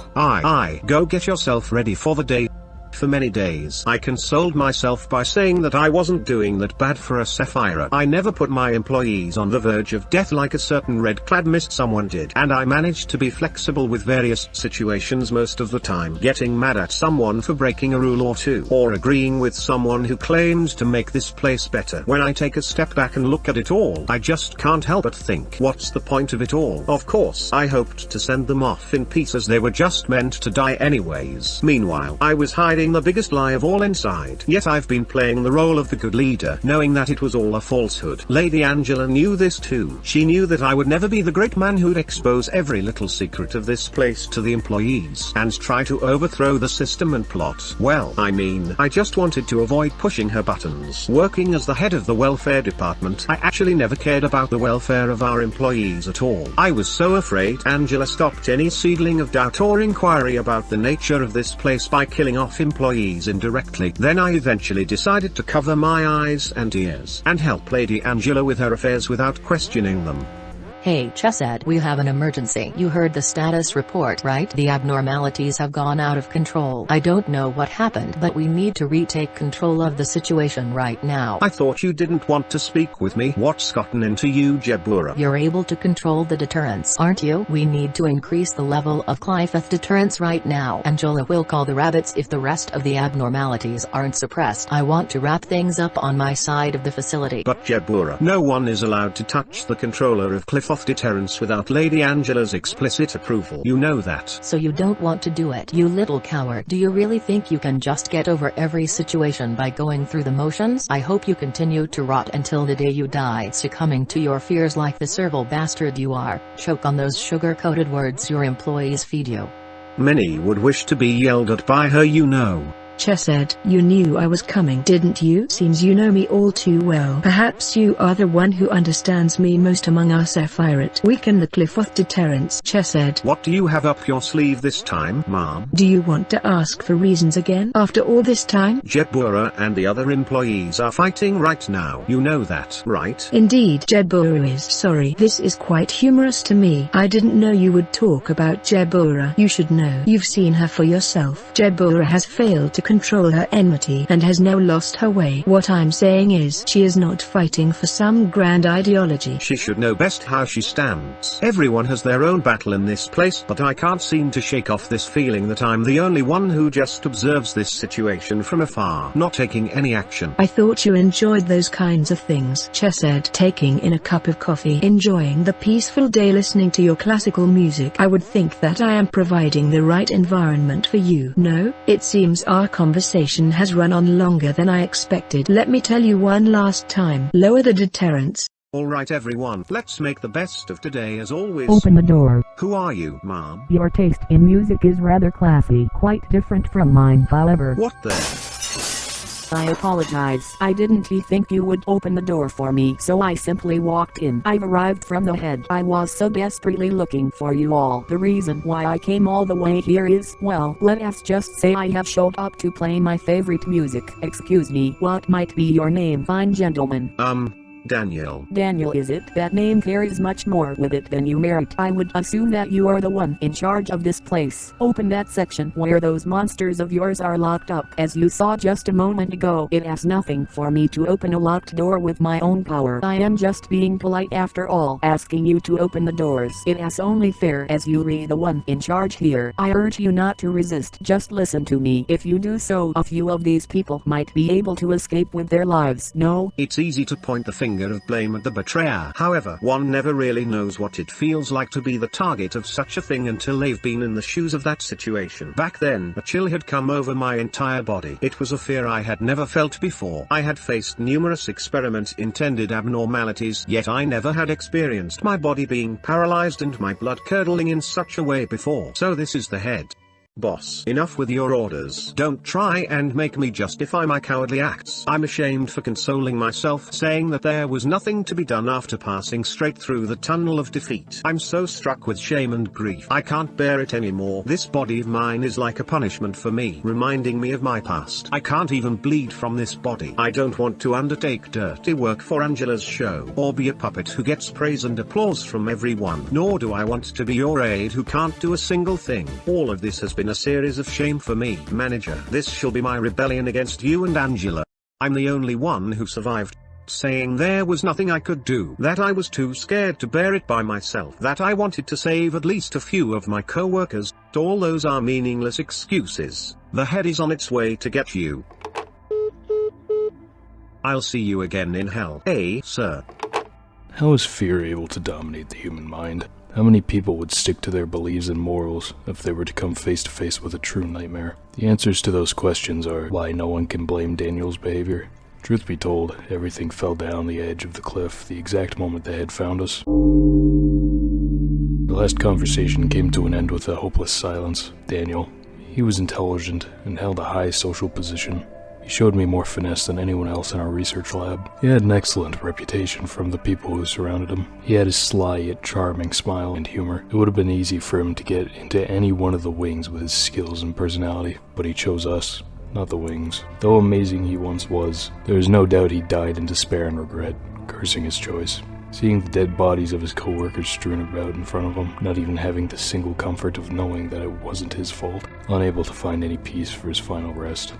Go get yourself ready for the day. For many days, I consoled myself by saying that I wasn't doing that bad for a Sephira. I never put my employees on the verge of death like a certain red-clad mist someone did. And I managed to be flexible with various situations most of the time. Getting mad at someone for breaking a rule or two. Or agreeing with someone who claimed to make this place better. When I take a step back and look at it all, I just can't help but think, what's the point of it all? Of course, I hoped to send them off in peace as they were just meant to die anyways. Meanwhile, I was hiding hiding the biggest lie of all inside. Yet I've been playing the role of the good leader, knowing that it was all a falsehood. Lady Angela knew this too. She knew that I would never be the great man who'd expose every little secret of this place to the employees and try to overthrow the system and plot. Well, I mean, I just wanted to avoid pushing her buttons. Working as the head of the welfare department, I actually never cared about the welfare of our employees at all. I was so afraid Angela stopped any seedling of doubt or inquiry about the nature of this place by killing off employees indirectly. Then I eventually decided to cover my eyes and ears and help Lady Angela with her affairs without questioning them. Hey Chesed, we have an emergency. You heard the status report, right? The abnormalities have gone out of control. I don't know what happened, but we need to retake control of the situation right now. I thought you didn't want to speak with me. What's gotten into you, Jebura? You're able to control the deterrence, aren't you? We need to increase the level of Clyfeth deterrence right now. Angela will call the rabbits if the rest of the abnormalities aren't suppressed. I want to wrap things up on my side of the facility. But Jebura, no one is allowed to touch the controller of Clyfeth deterrence without Lady Angela's explicit approval. You know that. So you don't want to do it, you little coward. Do you really think you can just get over every situation by going through the motions? I hope you continue to rot until the day you die, succumbing to your fears like the serval bastard you are. Choke on those sugar-coated words your employees feed you. Many would wish to be yelled at by her, you know. Chesed, you knew I was coming, didn't you? Seems you know me all too well. Perhaps you are the one who understands me most among our sefirot. Weaken the Clyfeth deterrence. Chesed. What do you have up your sleeve this time, ma'am? Do you want to ask for reasons again? After all this time? Jebura and the other employees are fighting right now. You know that, right? Indeed, Jebura is. Sorry, this is quite humorous to me. I didn't know you would talk about Jebura. You should know. You've seen her for yourself. Jebura has failed to control her enmity and has now lost her way. What I'm saying is, she is not fighting for some grand ideology. She should know best how she stands. Everyone has their own battle in this place, but I can't seem to shake off this feeling that I'm the only one who just observes this situation from afar, not taking any action. I thought you enjoyed those kinds of things. Chesed, taking in a cup of coffee, enjoying the peaceful day, listening to your classical music. I would think that I am providing the right environment for you. No, it seems our conversation has run on longer than I expected. Let me tell you one last time. Lower the deterrence. Alright everyone, let's make the best of today as always. Open the door. Who are you, ma'am? Your taste in music is rather classy, quite different from mine, however. What the? I apologize. I didn't think you would open the door for me, so I simply walked in. I've arrived from the head. I was so desperately looking for you all. The reason why I came all the way here is, well, let us just say I have showed up to play my favorite music. Excuse me, what might be your name, fine gentleman? Daniel. Daniel, is it? That name carries much more with it than you merit. I would assume that you are the one in charge of this place. Open that section where those monsters of yours are locked up. As you saw just a moment ago, it has nothing for me to open a locked door with my own power. I am just being polite after all, asking you to open the doors. It is only fair as you are the one in charge here. I urge you not to resist, just listen to me. If you do so, a few of these people might be able to escape with their lives. No? It's easy to point the finger of blame at the betrayer. However, one never really knows what it feels like to be the target of such a thing until they've been in the shoes of that situation. Back then, a chill had come over my entire body. It was a fear I had never felt before. I had faced numerous experiment-intended abnormalities, yet I never had experienced my body being paralyzed and my blood curdling in such a way before. So this is the head. Boss, enough with your orders. Don't try and make me justify my cowardly acts. I'm ashamed for consoling myself, saying that there was nothing to be done after passing straight through the tunnel of defeat. I'm so struck with shame and grief. I can't bear it anymore. This body of mine is like a punishment for me, reminding me of my past. I can't even bleed from this body. I don't want to undertake dirty work for Angela's show, or be a puppet who gets praise and applause from everyone. Nor do I want to be your aide who can't do a single thing. All of this has been a series of shame for me, manager. This shall be my rebellion against you and Angela. I'm the only one who survived. Saying there was nothing I could do, that I was too scared to bear it by myself, that I wanted to save at least a few of my co-workers. All those are meaningless excuses. The head is on its way to get you. I'll see you again in hell. Hey, sir. How is fear able to dominate the human mind? How many people would stick to their beliefs and morals if they were to come face to face with a true nightmare? The answers to those questions are why no one can blame Daniel's behavior. Truth be told, everything fell down the edge of the cliff the exact moment they had found us. The last conversation came to an end with a hopeless silence. Daniel. He was intelligent and held a high social position. He showed me more finesse than anyone else in our research lab. He had an excellent reputation from the people who surrounded him. He had his sly yet charming smile and humor. It would have been easy for him to get into any one of the wings with his skills and personality, but he chose us, not the wings. Though amazing he once was, there is no doubt he died in despair and regret, cursing his choice. Seeing the dead bodies of his co-workers strewn about in front of him, not even having the single comfort of knowing that it wasn't his fault, unable to find any peace for his final rest.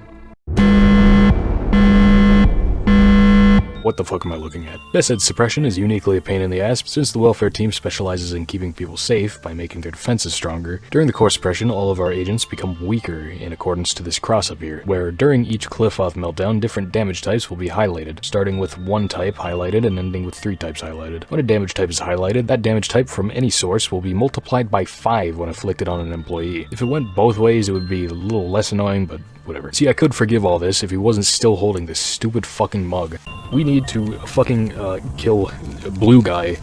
What the fuck am I looking at? Asset suppression is uniquely a pain in the ass since the welfare team specializes in keeping people safe by making their defenses stronger. During the core suppression, all of our agents become weaker in accordance to this cross-up here, where during each Cliff-Off meltdown, different damage types will be highlighted, starting with one type highlighted and ending with 3 types highlighted. When a damage type is highlighted, that damage type from any source will be multiplied by 5 when inflicted on an employee. If it went both ways, it would be a little less annoying, but whatever. See, I could forgive all this if he wasn't still holding this stupid fucking mug. We need to fucking kill a blue guy.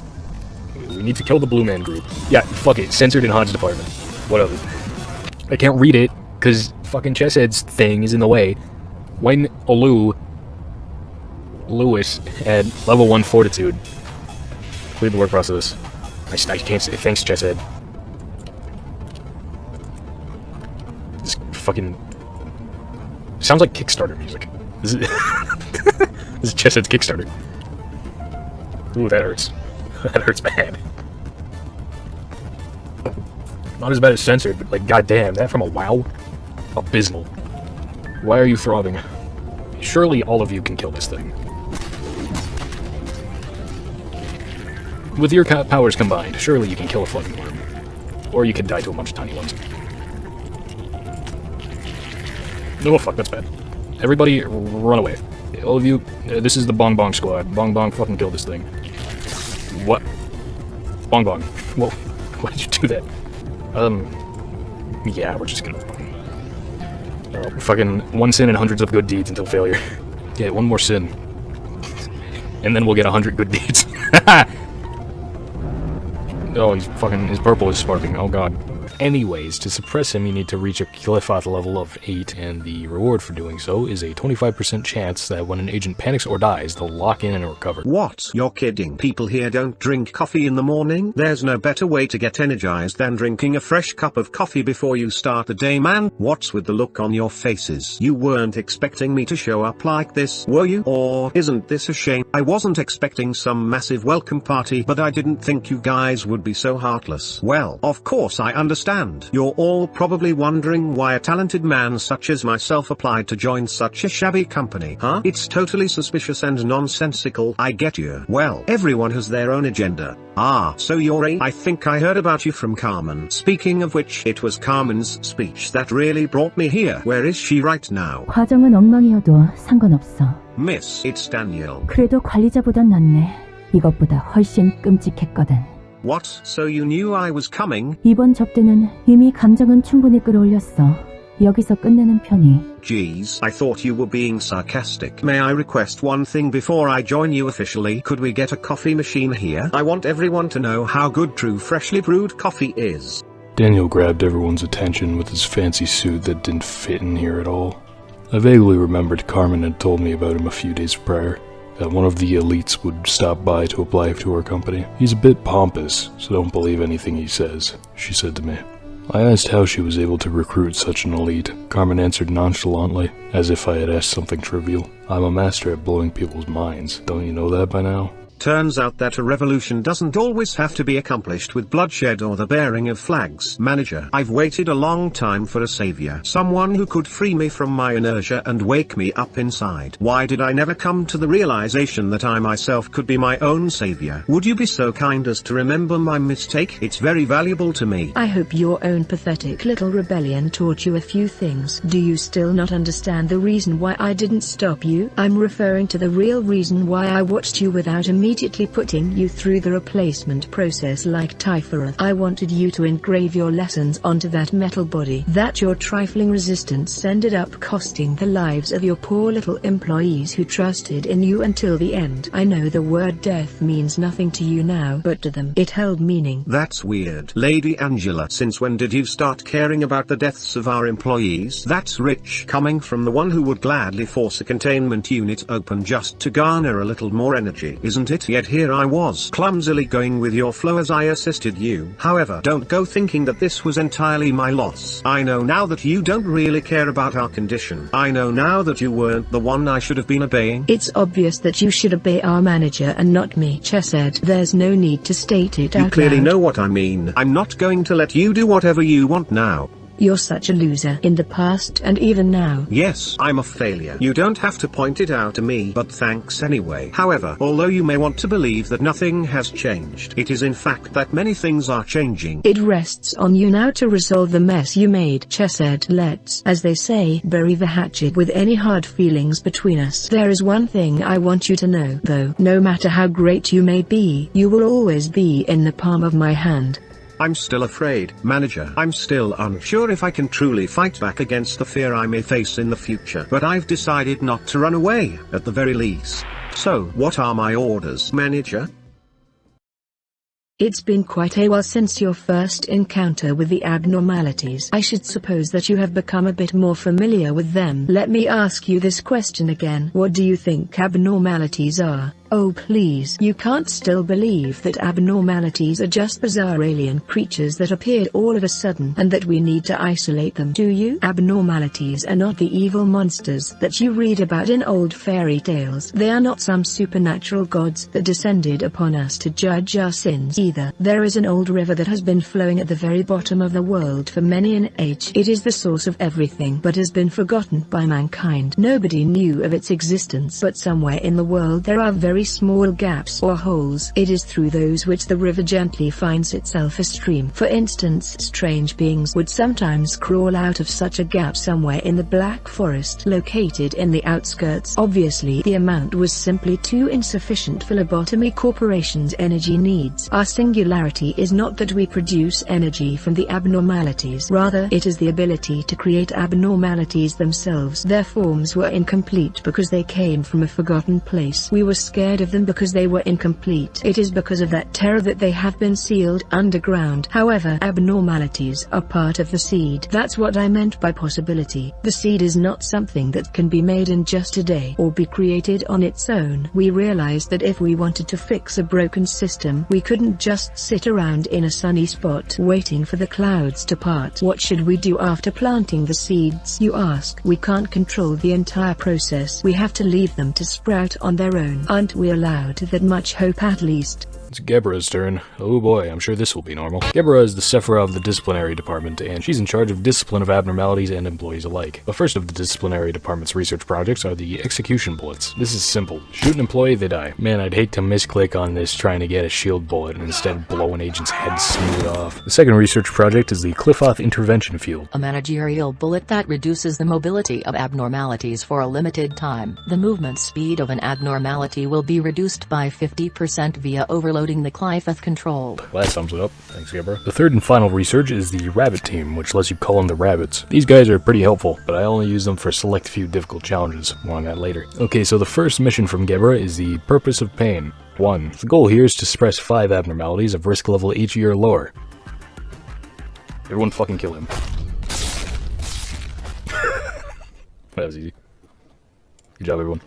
We need to kill the blue man group. Yeah, fuck it. Censored in Han's department. Whatever. I can't read it because fucking Chesshead's thing is in the way. When Lewis had level 1 fortitude. Complete the work process. I can't say thanks, Chesshead. This fucking sounds like Kickstarter music. This is this is Chesshead's Kickstarter. Ooh, that hurts. That hurts bad. Not as bad as Censored, but like, goddamn, that from a WoW? Abysmal. Why are you throbbing? Surely all of you can kill this thing. With your powers combined, surely you can kill a fucking worm. Or you can die to a bunch of tiny ones. Oh fuck, that's bad. Everybody, run away. All of you, this is the Bong Bong squad. Bong Bong, fucking kill this thing. What? Bong Bong. Whoa, why did you do that? Yeah, we're just gonna fucking one sin and hundreds of good deeds until failure. Yeah, one more sin. And then we'll get 100 good deeds. Oh, he's fucking, his purple is sparking, oh god. Anyways, to suppress him you need to reach a Cliff-Off level of 8, and the reward for doing so is a 25% chance that when an agent panics or dies, they'll lock in and recover. What? You're kidding. People here don't drink coffee in the morning? There's no better way to get energized than drinking a fresh cup of coffee before you start the day, man. What's with the look on your faces? You weren't expecting me to show up like this, were you? Or isn't this a shame? I wasn't expecting some massive welcome party, but I didn't think you guys would be so heartless. Well, of course I understand. You're all probably wondering why a talented man such as myself applied to join such a shabby company, huh? It's totally suspicious and nonsensical, I get you. Well, everyone has their own agenda. Ah, so you're I think I heard about you from Carmen. Speaking of which, it was Carmen's speech that really brought me here. Where is she right now? 과정은 엉망이어도 상관없어. Miss, it's Daniel. 그래도 관리자보단 낫네. 이것보다 훨씬 끔찍했거든. What? So you knew I was coming? 이번 접대는 이미 감정은 충분히 끌어올렸어. 여기서 끝내는 편이. Geez, I thought you were being sarcastic. May I request one thing before I join you officially? Could we get a coffee machine here? I want everyone to know how good true freshly brewed coffee is. Daniel grabbed everyone's attention with his fancy suit that didn't fit in here at all. I vaguely remembered Carmen had told me about him a few days prior. That one of the elites would stop by to apply to her company. He's a bit pompous, so don't believe anything he says, she said to me. I asked how she was able to recruit such an elite. Carmen answered nonchalantly, as if I had asked something trivial. I'm a master at blowing people's minds. Don't you know that by now? Turns out that a revolution doesn't always have to be accomplished with bloodshed or the bearing of flags. Manager, I've waited a long time for a savior. Someone who could free me from my inertia and wake me up inside. Why did I never come to the realization that I myself could be my own savior? Would you be so kind as to remember my mistake? It's very valuable to me. I hope your own pathetic little rebellion taught you a few things. Do you still not understand the reason why I didn't stop you? I'm referring to the real reason why I watched you without immediately immediately putting you through the replacement process like sefirot. I wanted you to engrave your lessons onto that metal body. That your trifling resistance ended up costing the lives of your poor little employees who trusted in you until the end. I know the word death means nothing to you now, but to them it held meaning. That's weird. Lady Angela, since when did you start caring about the deaths of our employees? That's rich, coming from the one who would gladly force a containment unit open just to garner a little more energy, isn't it? Yet here I was, clumsily going with your flow as I assisted you. However, don't go thinking that this was entirely my loss. I know now that you don't really care about our condition. I know now that you weren't the one I should have been obeying. It's obvious that you should obey our manager and not me, Che said. There's no need to state it out loud. You clearly know what I mean. I'm not going to let you do whatever you want now. You're such a loser in the past and even now. Yes, I'm a failure. You don't have to point it out to me, but thanks anyway. However, although you may want to believe that nothing has changed, it is in fact that many things are changing. It rests on you now to resolve the mess you made, Che said. Let's, as they say, bury the hatchet with any hard feelings between us. There is one thing I want you to know, though. No matter how great you may be, you will always be in the palm of my hand. I'm still afraid, manager. I'm still unsure if I can truly fight back against the fear I may face in the future. But I've decided not to run away, at the very least. So, what are my orders, manager? It's been quite a while since your first encounter with the abnormalities. I should suppose that you have become a bit more familiar with them. Let me ask you this question again. What do you think abnormalities are? Oh please, you can't still believe that abnormalities are just bizarre alien creatures that appeared all of a sudden and that we need to isolate them, do you? Abnormalities are not the evil monsters that you read about in old fairy tales. They are not some supernatural gods that descended upon us to judge our sins either. There is an old river that has been flowing at the very bottom of the world for many an age. It is the source of everything but has been forgotten by mankind. Nobody knew of its existence, but somewhere in the world there are very small gaps or holes. It is through those which the river gently finds itself a stream. For instance, strange beings would sometimes crawl out of such a gap somewhere in the Black Forest located in the outskirts. Obviously the amount was simply too insufficient for Lobotomy Corporation's energy needs. Our singularity is not that we produce energy from the abnormalities, rather it is the ability to create abnormalities themselves. Their forms were incomplete because they came from a forgotten place. We were scared of them because they were incomplete. It is because of that terror that they have been sealed underground. However, abnormalities are part of the seed. That's what I meant by possibility. The seed is not something that can be made in just a day or be created on its own. We realized that if we wanted to fix a broken system, we couldn't just sit around in a sunny spot waiting for the clouds to part. What should we do after planting the seeds, you ask? We can't control the entire process. We have to leave them to sprout on their own. Aren't we allowed that much hope at least? It's Gebra's turn. Oh boy, I'm sure this will be normal. Gebra is the sefirot of the disciplinary department, and she's in charge of discipline of abnormalities and employees alike. The first of the disciplinary department's research projects are the execution bullets. This is simple. Shoot an employee, they die. Man, I'd hate to misclick on this trying to get a shield bullet and instead blow an agent's head smooth off. The second research project is the Cliffoth intervention field. A managerial bullet that reduces the mobility of abnormalities for a limited time. The movement speed of an abnormality will be reduced by 50% via overloading the Cliffoth control. Well, that sums it up. Thanks, Gebra. The third and final research is the rabbit team, which lets you call them the rabbits. These guys are pretty helpful, but I only use them for a select few difficult challenges. More on that later. Okay, so the first mission from Gebra is the purpose of pain. 1. The goal here is to suppress 5 abnormalities of risk level HE or lower. Everyone fucking kill him. That was easy. Good job, everyone.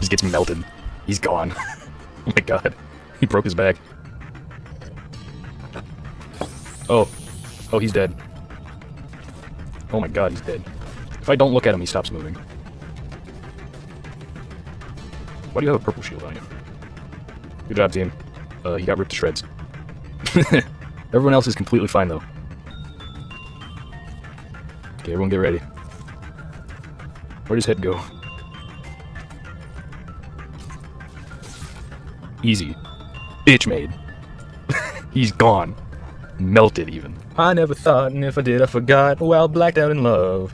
Just gets melted. He's gone. Oh my god. He broke his back. Oh. Oh, he's dead. Oh my god, he's dead. If I don't look at him, he stops moving. Why do you have a purple shield on you? Good job, team. He got ripped to shreds. Everyone else is completely fine, though. Okay, everyone get ready. Where'd his head go? Easy. Bitch made. He's gone. Melted, even. I never thought, and if I did, I forgot. While blacked out in love.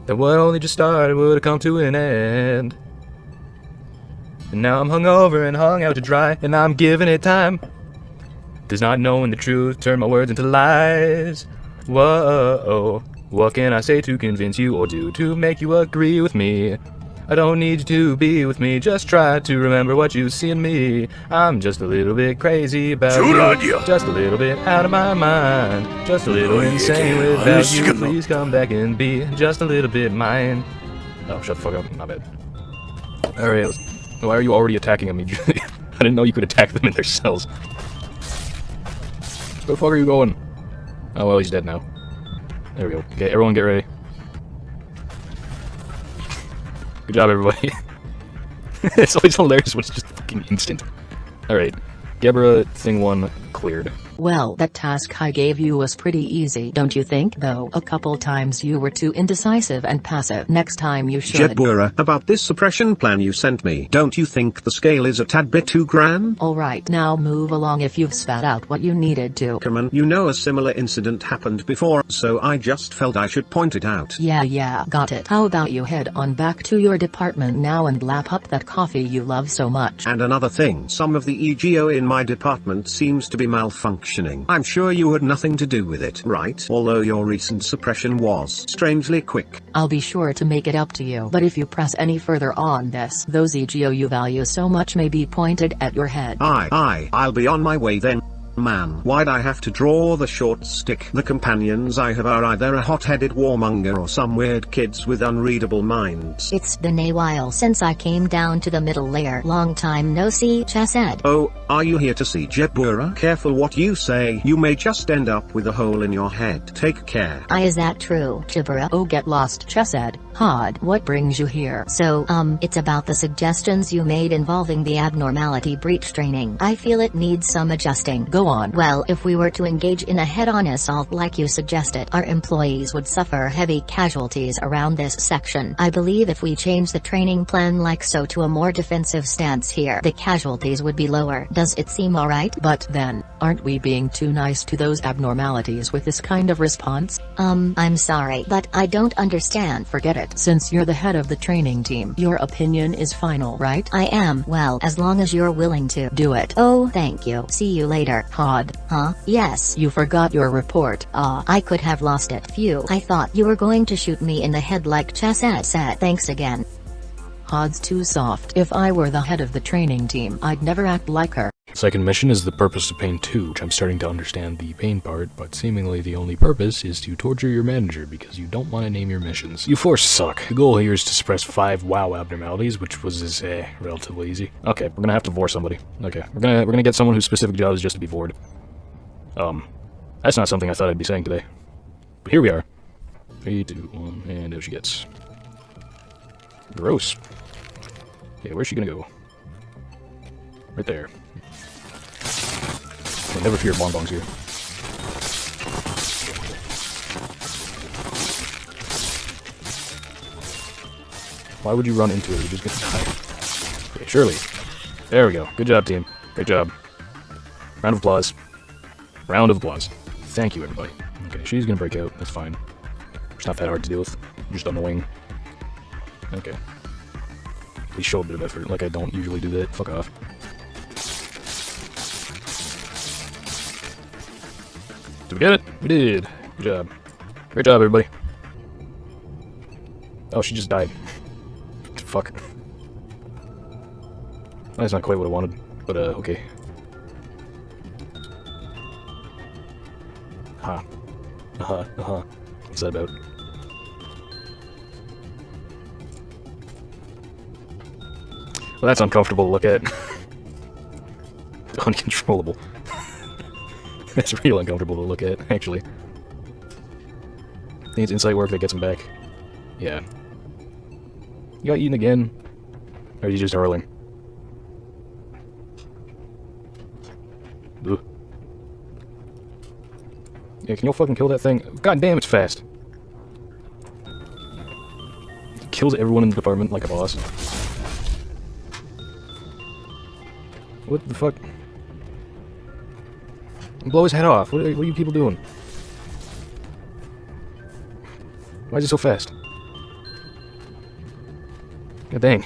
that what only just started would have come to an end. And now I'm hungover and hung out to dry, and I'm giving it time. Does not knowing the truth turn my words into lies. Whoa, what can I say to convince you or do to make you agree with me? I don't need you to be with me, just try to remember what you see in me. I'm just a little bit crazy about you, just a little bit out of my mind, just a little insane without you. Please come back and be just a little bit mine. Oh, shut the fuck up, my bad. Alright, why are you already attacking them immediately? I didn't know you could attack them in their cells. Where the fuck are you going? Oh well, he's dead now. There we go. Okay, everyone get ready. Good job, everybody. It's always hilarious when it's just fucking instant. Alright. Gebra, thing 1, cleared. Well, that task I gave you was pretty easy, don't you think? Though a couple times you were too indecisive and passive. Next time you should. Jebura, about this suppression plan you sent me, don't you think the scale is a tad bit too grand? Alright, now move along if you've spat out what you needed to. Come on, you know a similar incident happened before, so I just felt I should point it out. Yeah, got it. How about you head on back to your department now and lap up that coffee you love so much? And another thing, some of the EGO in my department seems to be malfunctioning. I'm sure you had nothing to do with it, right? Although your recent suppression was strangely quick. I'll be sure to make it up to you. But if you press any further on this, those EGO you value so much may be pointed at your head. I'll be on my way then. Man, why'd I have to draw the short stick? The companions I have are either a hot-headed warmonger or some weird kids with unreadable minds. It's been a while since I came down to the middle layer. Long time no see, Chesed. Oh, are you here to see Jebura? Careful what you say. You may just end up with a hole in your head. Take care. Is that true, Jebura? Oh, get lost, Chesed. Hod, what brings you here? So, it's about the suggestions you made involving the abnormality breach training. I feel it needs some adjusting. Go on. Well, if we were to engage in a head-on assault like you suggested, our employees would suffer heavy casualties around this section. I believe if we change the training plan like so to a more defensive stance here, the casualties would be lower. Does it seem alright? But then, aren't we being too nice to those abnormalities with this kind of response? I'm sorry, but I don't understand. Forget it. Since you're the head of the training team, your opinion is final, right? I am. Well, as long as you're willing to do it. Oh, thank you. See you later. Hod. Huh? Yes. You forgot your report. I could have lost it. Phew. I thought you were going to shoot me in the head like Chesed said. Thanks again. Hod's too soft. If I were the head of the training team, I'd never act like her. Second mission is the purpose of Pain 2, which I'm starting to understand the pain part, but seemingly the only purpose is to torture your manager because you don't want to name your missions. You four suck. The goal here is to suppress 5 WoW abnormalities, which was relatively easy. Okay, we're gonna have to vor somebody. Okay, we're gonna get someone whose specific job is just to be vored. That's not something I thought I'd be saying today. But here we are. 3, 2, 1, and there she gets. Gross. Okay, where's she gonna go? Right there. Well, never fear bonbons here. Why would you run into it? You're just gonna die. Okay, Shirley. There we go. Good job, team. Great job. Round of applause. Round of applause. Thank you, everybody. Okay, she's gonna break out. That's fine. It's not that hard to deal with. Just annoying. Okay. At least show a bit of effort, like I don't usually do that. Fuck off. Did we get it? We did. Good job. Great job, everybody. Oh, she just died. Fuck. That's not quite what I wanted, but okay. Ha. What's that about? Well, that's uncomfortable to look at. Uncontrollable. That's real uncomfortable to look at, actually. I think it's insight work that gets him back. Yeah. You got eaten again? Or are you just hurling? Ugh. Yeah, can you fucking kill that thing? God damn, it's fast. It kills everyone in the department like a boss. What the fuck? Blow his head off. What are you people doing? Why is it so fast? God dang.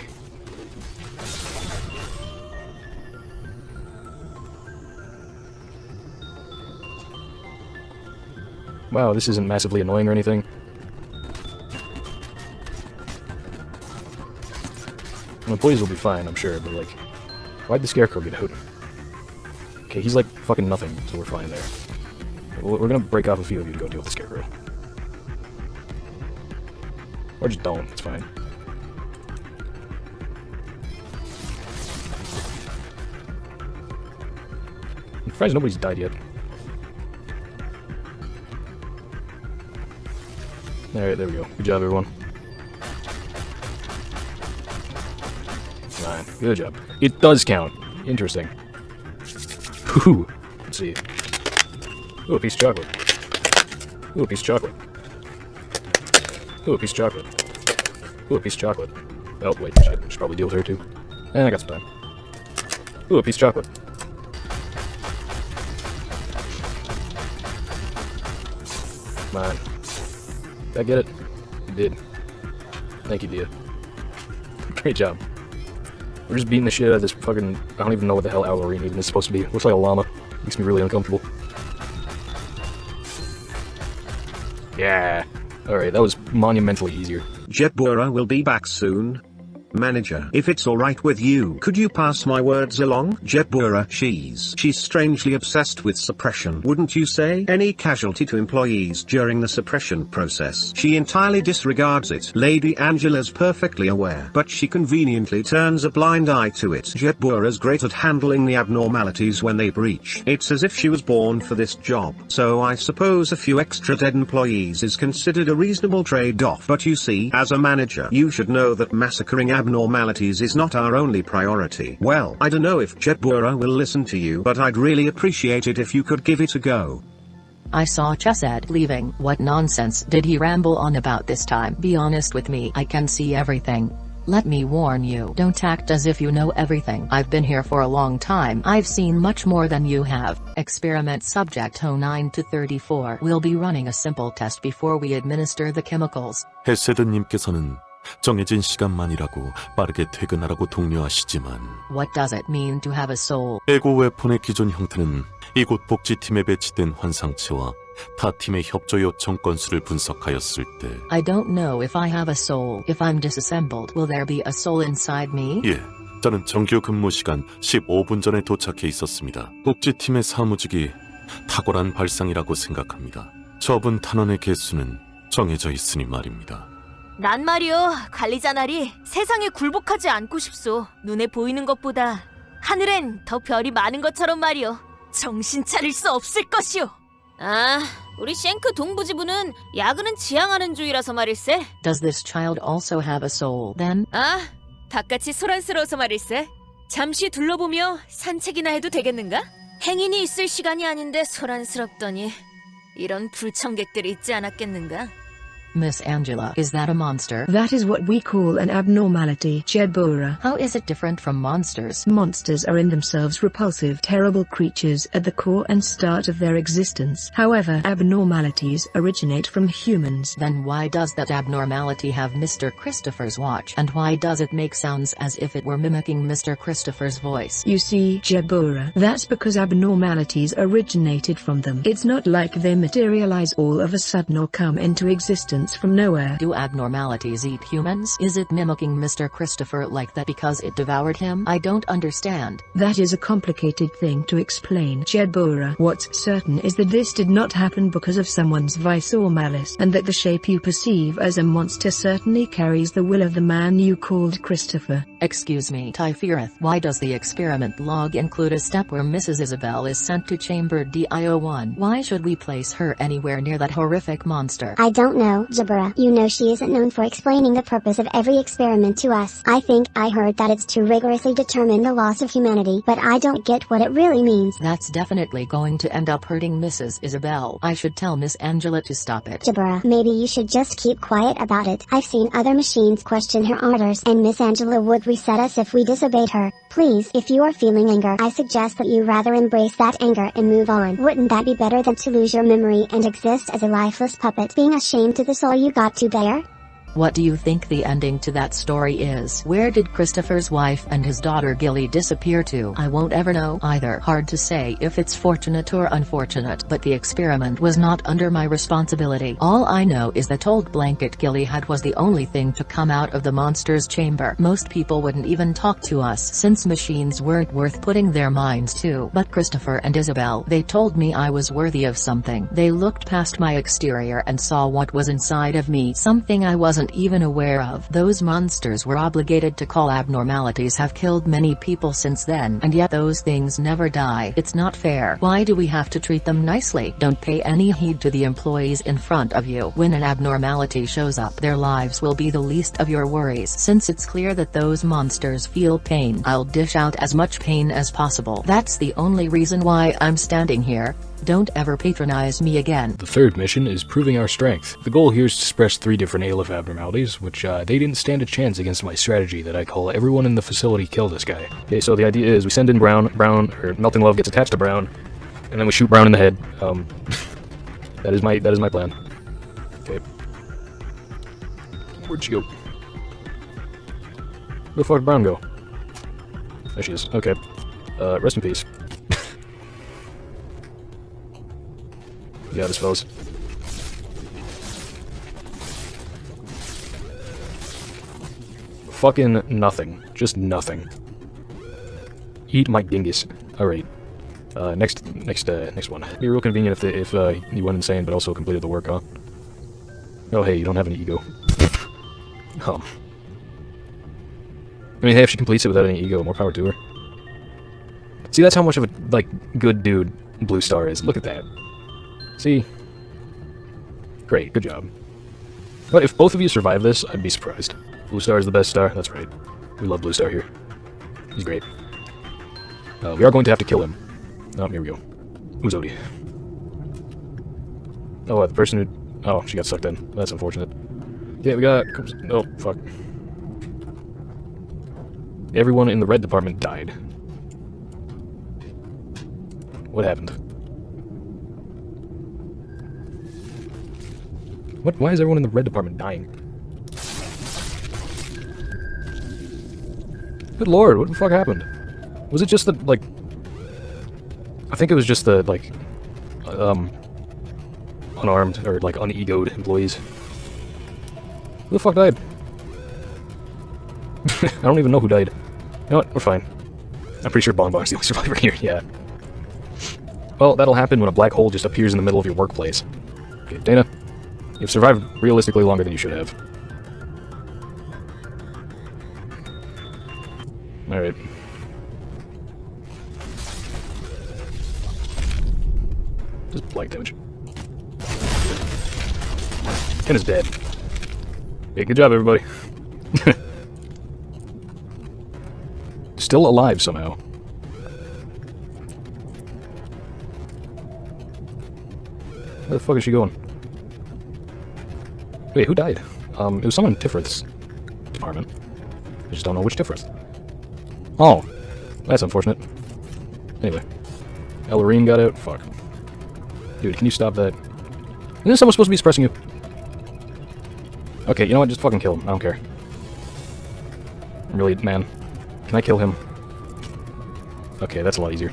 Wow, this isn't massively annoying or anything. Employees will be fine, I'm sure, but like, why'd the Scarecrow get out? Okay, he's like fucking nothing, so we're fine there. We're gonna break off a few of you to go deal with the Scarecrow. Or just don't, it's fine. I'm surprised nobody's died yet. Alright, there we go. Good job, everyone. Fine. Good job. It does count. Interesting. Ooh. Let's see. Ooh, a piece of chocolate. Ooh, a piece of chocolate. Ooh, a piece of chocolate. Ooh, a piece of chocolate. Oh, wait, shit. I should probably deal with her, too. I got some time. Ooh, a piece of chocolate. Come on. Did I get it? You did. Thank you, Dia. Great job. We're just beating the shit out of this fucking... I don't even know what the hell Owlorine even is supposed to be. Looks like a llama. Makes me really uncomfortable. Yeah. Alright, that was monumentally easier. Jetbura will be back soon. Manager, if it's alright with you, could you pass my words along? Jetbura, she's strangely obsessed with suppression, wouldn't you say? Any casualty to employees during the suppression process, she entirely disregards it. Lady Angela's perfectly aware, but she conveniently turns a blind eye to it. Jetbura's great at handling the abnormalities when they breach. It's as if she was born for this job. So I suppose a few extra dead employees is considered a reasonable trade-off. But you see, as a manager, you should know that massacring abnormalities is not our only priority. Well, I don't know if Jetbura will listen to you, but I'd really appreciate it if you could give it a go. I saw Chesed leaving. What nonsense did he ramble on about this time? Be honest with me, I can see everything. Let me warn you, don't act as if you know everything. I've been here for a long time. I've seen much more than you have. Experiment subject 09-34 will be running a simple test before we administer the chemicals. 헤세드님께서는 정해진 시간만이라고 빠르게 퇴근하라고 독려하시지만 What does it mean to have a soul? 에고 웨폰의 기존 형태는 이곳 복지팀에 배치된 환상체와 타 팀의 협조 요청 건수를 분석하였을 때 I don't know if I have a soul. If I'm disassembled, will there be a soul inside me? 예, 저는 정규 근무 시간 15분 전에 도착해 있었습니다. 복지팀의 사무직이 탁월한 발상이라고 생각합니다. 저분 탄원의 개수는 정해져 있으니 말입니다. 난 말이요, 관리자 나리 세상에 굴복하지 않고 싶소. 눈에 보이는 것보다 하늘엔 더 별이 많은 것처럼 말이요. 정신 차릴 수 없을 것이오. 아, 우리 쉔크 동부지부는 야근은 지향하는 주의라서 말일세. Does this child also have a soul, then? 아, 바깥이 소란스러워서 말일세. 잠시 둘러보며 산책이나 해도 되겠는가? 행인이 있을 시간이 아닌데 소란스럽더니 이런 불청객들이 있지 않았겠는가? Miss Angela, is that a monster? That is what we call an abnormality, Jedbura. How is it different from monsters? Monsters are in themselves repulsive, terrible creatures at the core and start of their existence. However, abnormalities originate from humans. Then why does that abnormality have Mr. Christopher's watch? And why does it make sounds as if it were mimicking Mr. Christopher's voice? You see, Jedbura, that's because abnormalities originated from them. It's not like they materialize all of a sudden or come into existence from nowhere. Do abnormalities eat humans? Is it mimicking Mr. Christopher like that because it devoured him? I don't understand. That is a complicated thing to explain, Jedbura. What's certain is that this did not happen because of someone's vice or malice, and that the shape you perceive as a monster certainly carries the will of the man you called Christopher. Excuse me, Typhirith, why does the experiment log include a step where Mrs. Isabel is sent to chamber DIO1? Why should we place her anywhere near that horrific monster? I don't know, Jabura. You know she isn't known for explaining the purpose of every experiment to us. I think I heard that it's to rigorously determine the loss of humanity, but I don't get what it really means. That's definitely going to end up hurting Mrs. Isabel. I should tell Miss Angela to stop it. Jabura, maybe you should just keep quiet about it. I've seen other machines question her orders, and Miss Angela would reset us if we disobeyed her. Please, if you are feeling anger, I suggest that you rather embrace that anger and move on. Wouldn't that be better than to lose your memory and exist as a lifeless puppet, being ashamed to the soul you got to bear? What do you think the ending to that story is? Where did Christopher's wife and his daughter Gilly disappear to? I won't ever know either. Hard to say if it's fortunate or unfortunate, but the experiment was not under my responsibility. All I know is that old blanket Gilly had was the only thing to come out of the monster's chamber. Most people wouldn't even talk to us since machines weren't worth putting their minds to. But Christopher and Isabel, they told me I was worthy of something. They looked past my exterior and saw what was inside of me, something I wasn't even aware of. Those monsters were obligated to call abnormalities have killed many people since then, and yet those things never die. It's not fair. Why do we have to treat them nicely? Don't pay any heed to the employees in front of you. When an abnormality shows up, their lives will be the least of your worries. Since it's clear that those monsters feel pain, I'll dish out as much pain as possible. That's the only reason why I'm standing here. Don't ever patronize me again. The third mission is proving our strength. The goal here is to suppress 3 different ALF abnormalities, which they didn't stand a chance against my strategy that I call everyone in the facility kill this guy. Okay, so the idea is we send in Brown, or Melting Love gets attached to Brown, and then we shoot Brown in the head. That is my plan. Okay. Where'd she go? Where the fuck did Brown go? There she is. Okay. Rest in peace. Yeah, this fellas. Fucking nothing. Just nothing. Eat my dingus. Alright. Next one. Be real convenient if you went insane but also completed the work, huh? Oh hey, you don't have any ego. I mean, hey, if she completes it without any ego, more power to her. See, that's how much of a, good dude Blue Star is. Look at that. See? Great, good job. But if both of you survive this, I'd be surprised. Blue Star is the best star, that's right. We love Blue Star here. He's great. We are going to have to kill him. Oh, here we go. Who's Odie? Oh, the person who... Oh, she got sucked in. That's unfortunate. Yeah, we got... Oh, fuck. Everyone in the red department died. What happened? What? Why is everyone in the red department dying? Good lord, what the fuck happened? Was it just the, I think it was just the, unarmed, or, unegoed employees. Who the fuck died? I don't even know who died. You know what? We're fine. I'm pretty sure Bonbon's the only survivor here, yeah. Well, that'll happen when a black hole just appears in the middle of your workplace. Okay, Dana, you've survived realistically longer than you should have. Alright. Just blank damage. Ken is dead. Okay, good job, everybody. Still alive somehow. Where the fuck is she going? Wait, who died? It was someone in Tifrith's department. I just don't know which Tifrith. Oh, that's unfortunate. Anyway. Ellarine got out? Fuck. Dude, can you stop that? Isn't someone supposed to be suppressing you? Okay, you know what? Just fucking kill him. I don't care. Really, man. Can I kill him? Okay, that's a lot easier.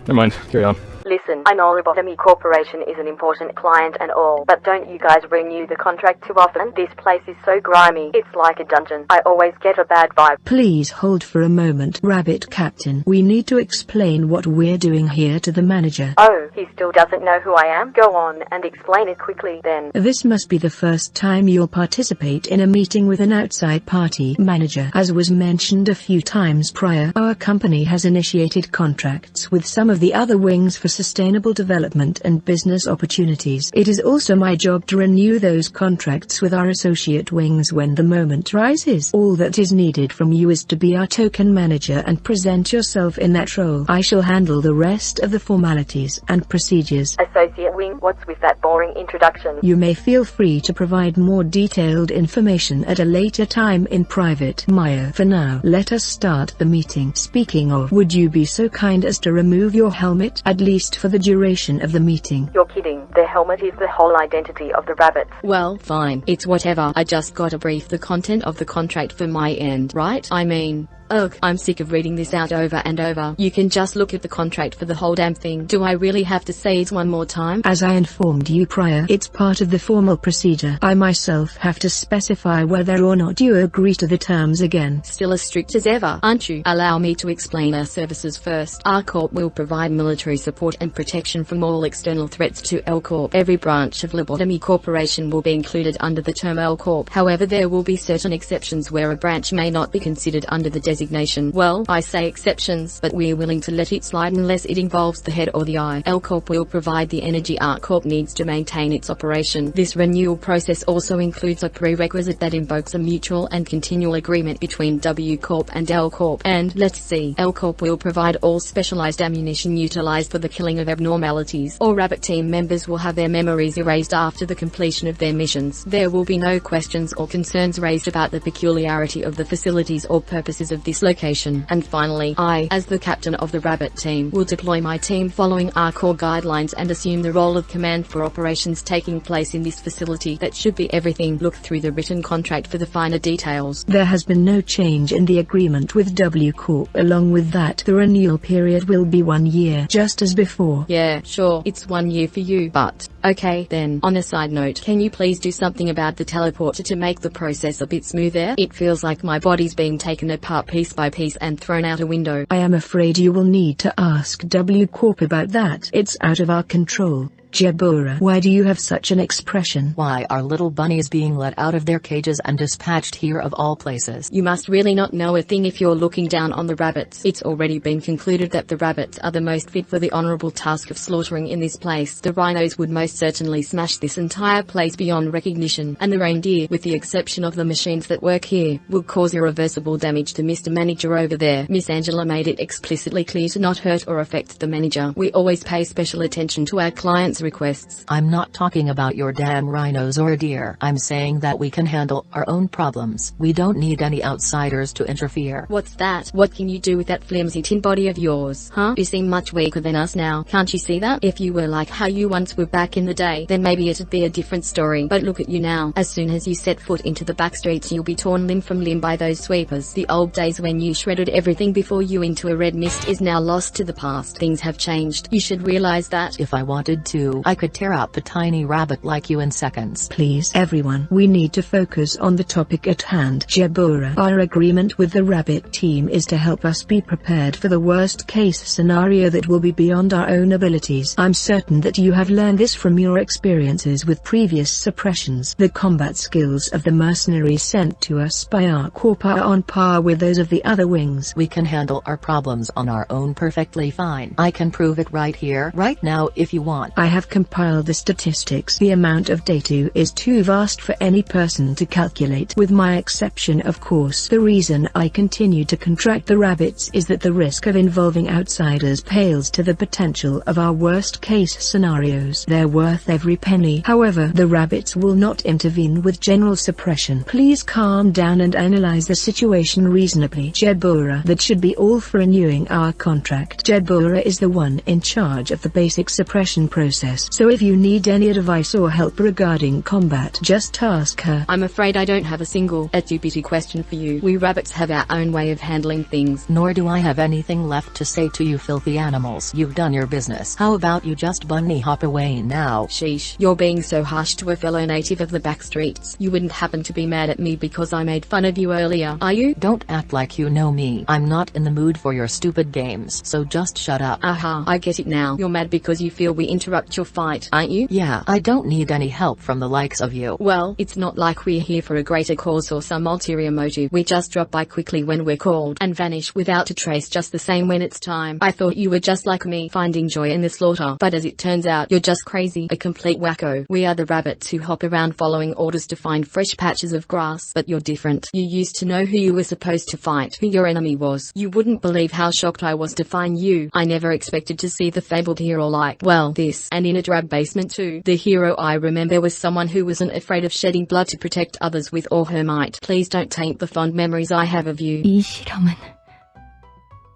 Never mind. Carry on. Listen, I know Lobotomy Corporation is an important client and all, but don't you guys renew the contract too often? This place is so grimy, it's like a dungeon. I always get a bad vibe. Please hold for a moment, Rabbit Captain. We need to explain what we're doing here to the manager. Oh, he still doesn't know who I am? Go on and explain it quickly then. This must be the first time you'll participate in a meeting with an outside party manager. As was mentioned a few times prior, our company has initiated contracts with some of the other wings for sustainable development and business opportunities. It is also my job to renew those contracts with our associate wings when the moment rises. All that is needed from you is to be our token manager and present yourself in that role. I shall handle the rest of the formalities and procedures. Associate wing, what's with that boring introduction? You may feel free to provide more detailed information at a later time in private. Maya, for now, let us start the meeting. Speaking of, would you be so kind as to remove your helmet? At least just for the duration of the meeting. You're kidding. The helmet is the whole identity of the rabbits. Well, fine. It's whatever. I just gotta brief the content of the contract for my end, right? I mean, ugh, I'm sick of reading this out over and over. You can just look at the contract for the whole damn thing. Do I really have to say it one more time? As I informed you prior, it's part of the formal procedure. I myself have to specify whether or not you agree to the terms again. Still as strict as ever, aren't you? Allow me to explain our services first. Our Corp will provide military support and protection from all external threats to L Corp. Every branch of Lobotomy Corporation will be included under the term L Corp. However, there will be certain exceptions where a branch may not be considered under the designation. Well, I say exceptions, but we're willing to let it slide unless it involves the head or the eye. L Corp will provide the energy R Corp needs to maintain its operation. This renewal process also includes a prerequisite that invokes a mutual and continual agreement between W Corp and L Corp. And, let's see, L Corp will provide all specialized ammunition utilized for the killing of abnormalities. All rabbit team members will have their memories erased after the completion of their missions. There will be no questions or concerns raised about the peculiarity of the facilities or purposes of this location. And finally, I, as the captain of the rabbit team, will deploy my team following our core guidelines and assume the role of command for operations taking place in this facility. That should be everything. Look through the written contract for the finer details. There has been no change in the agreement with W Corp. Along with that, the renewal period will be 1 year, just as before. Yeah, sure, it's 1 year for you, but okay then. On a side note, can you please do something about the teleporter to make the process a bit smoother? It feels like my body's being taken apart piece by piece and thrown out a window. I am afraid you will need to ask W Corp about that. It's out of our control. Jabura, why do you have such an expression? Why are little bunnies being let out of their cages and dispatched here of all places? You must really not know a thing if you're looking down on the rabbits. It's already been concluded that the rabbits are the most fit for the honorable task of slaughtering in this place. The rhinos would most certainly smash this entire place beyond recognition, and the reindeer, with the exception of the machines that work here, will cause irreversible damage to Mr. Manager over there. Miss Angela made it explicitly clear to not hurt or affect the manager. We always pay special attention to our clients' requests. I'm not talking about your damn rhinos or deer. I'm saying that we can handle our own problems. We don't need any outsiders to interfere. What's that? What can you do with that flimsy tin body of yours, huh? You seem much weaker than us now. Can't you see that? If you were like how you once were back in the day, then maybe it'd be a different story. But look at you now. As soon as you set foot into the back streets, you'll be torn limb from limb by those sweepers. The old days when you shredded everything before you into a red mist is now lost to the past. Things have changed. You should realize that. If I wanted to, I could tear out the tiny rabbit like you in seconds. Please everyone, we need to focus on the topic at hand. Jabura, our agreement with the rabbit team is to help us be prepared for the worst case scenario that will be beyond our own abilities. I'm certain that you have learned this from your experiences with previous suppressions. The combat skills of the mercenaries sent to us by our corp are on par with those of the other wings. We can handle our problems on our own perfectly fine. I can prove it right here, right now if you want. I have compiled the statistics. The amount of data is too vast for any person to calculate, with my exception of course. The reason I continue to contract the rabbits is that the risk of involving outsiders pales to the potential of our worst case scenarios. They're worth every penny. However, the rabbits will not intervene with general suppression. Please calm down and analyze the situation reasonably. Jabura, that should be all for renewing our contract. Jabura is the one in charge of the basic suppression process, so if you need any advice or help regarding combat, just ask her. I'm afraid I don't have a single itty-bitty question for you. We rabbits have our own way of handling things. Nor do I have anything left to say to you filthy animals. You've done your business. How about you just bunny hop away now? Sheesh, you're being so harsh to a fellow native of the back streets. You wouldn't happen to be mad at me because I made fun of you earlier, are you? Don't act like you know me. I'm not in the mood for your stupid games, so just shut up. Aha, I get it now. You're mad because you feel we interrupt your fight, aren't you? Yeah, I don't need any help from the likes of you. Well, it's not like we're here for a greater cause or some ulterior motive. We just drop by quickly when we're called and vanish without a trace just the same when it's time. I thought you were just like me, finding joy in the slaughter, but as it turns out, you're just crazy, a complete wacko. We are the rabbits who hop around following orders to find fresh patches of grass, but you're different. You used to know who you were supposed to fight, who your enemy was. You wouldn't believe how shocked I was to find you. I never expected to see the fabled hero like, well, this, and in a drab basement too. The hero I remember was someone who wasn't afraid of shedding blood to protect others with all her might. Please don't taint the fond memories I have of you. 이 실험은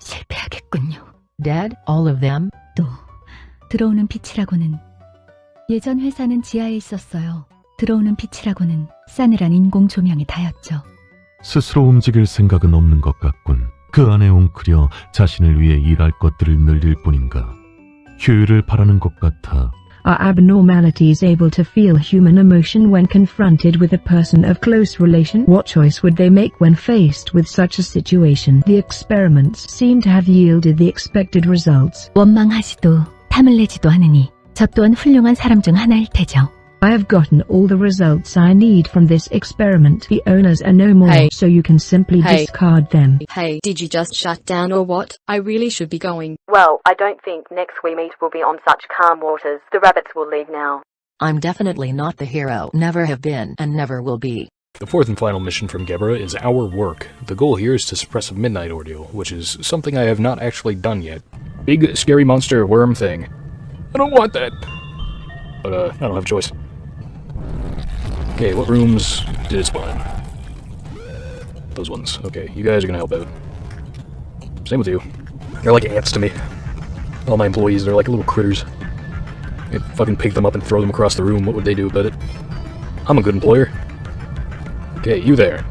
실패하겠군요. Dead? All of them? 또 들어오는 빛이라고는 예전 회사는 지하에 있었어요. 들어오는 빛이라고는 싸늘한 인공 조명이 다였죠. 스스로 움직일 생각은 없는 것 같군. 그 안에 웅크려 자신을 위해 일할 것들을 늘릴 뿐인가. 효율을 바라는 것 같아. Are abnormalities able to feel human emotion when confronted with a person of close relation? What choice would they make when faced with such a situation? The experiments seem to have yielded the expected results. 원망하지도 탐을 내지도 않으니 저 또한 훌륭한 사람 중 하나일 테죠. I have gotten all the results I need from this experiment. The owners are no more, Hey. so you can simply Hey. discard them. Hey, did you just shut down or what? I really should be going. Well, I don't think next we meet will be on such calm waters. The rabbits will leave now. I'm definitely not the hero, never have been, and never will be. The fourth and final mission from Gebra is Our Work. The goal here is to suppress a midnight ordeal, which is something I have not actually done yet. Big, scary monster worm thing. I don't want that. But, I don't have a choice. Okay, what rooms did it spawn in? Those ones. Okay, you guys are gonna help out. Same with you. They're like ants to me. All my employees, they're like little critters. I'd fucking pick them up and throw them across the room. What would they do about it? I'm a good employer. Okay, you there.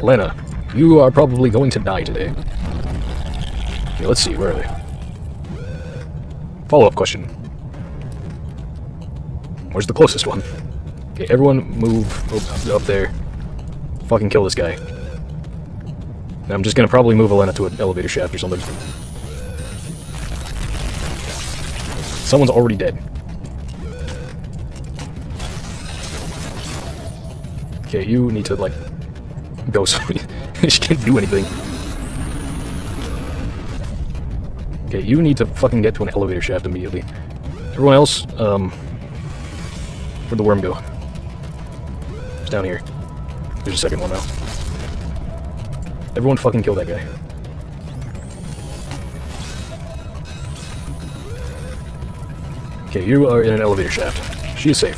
Lena, you are probably going to die today. Okay, let's see, where are they? Follow-up question. Where's the closest one? Okay, everyone move up there. Fucking kill this guy. And I'm just gonna probably move Elena to an elevator shaft or something. Someone's already dead. Okay, you need to, like, go somewhere. She can't do anything. Okay, you need to fucking get to an elevator shaft immediately. Everyone else, where'd the worm go? It's down here. There's a second one now. Everyone fucking kill that guy. Okay, you are in an elevator shaft. She is safe.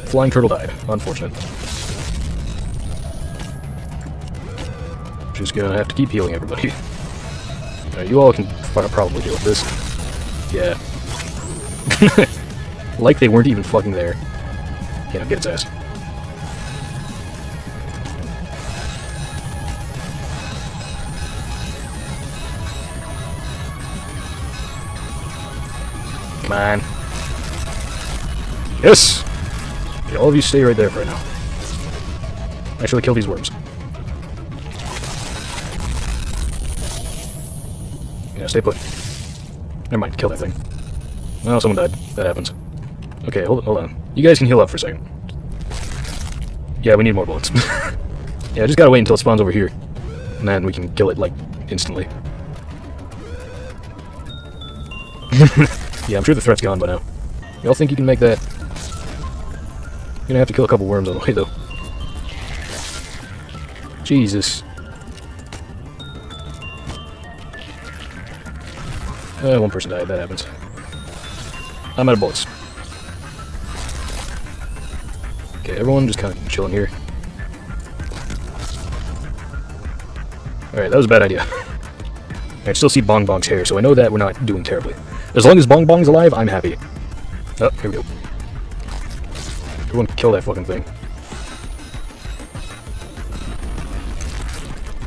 Flying turtle died. Unfortunate. Just gonna have to keep healing everybody. You all can probably deal with this. Yeah. Like they weren't even fucking there. Yeah, get its ass. Come on. Yes! Okay, all of you stay right there for now. Actually, kill these worms. Yeah, stay put. Never mind, kill that thing. Oh, someone died. That happens. Okay, hold on. You guys can heal up for a second. Yeah, we need more bullets. Yeah, I just gotta wait until it spawns over here. And then we can kill it, like, instantly. Yeah, I'm sure the threat's gone by now. Y'all think you can make that? You're gonna have to kill a couple worms on the way, though. Jesus. One person died, that happens. I'm out of bullets. Okay, everyone just kind of chilling here. Alright, that was a bad idea. I still see Bong Bong's hair, so I know that we're not doing terribly. As long as Bong Bong's alive, I'm happy. Oh, here we go. Everyone kill that fucking thing.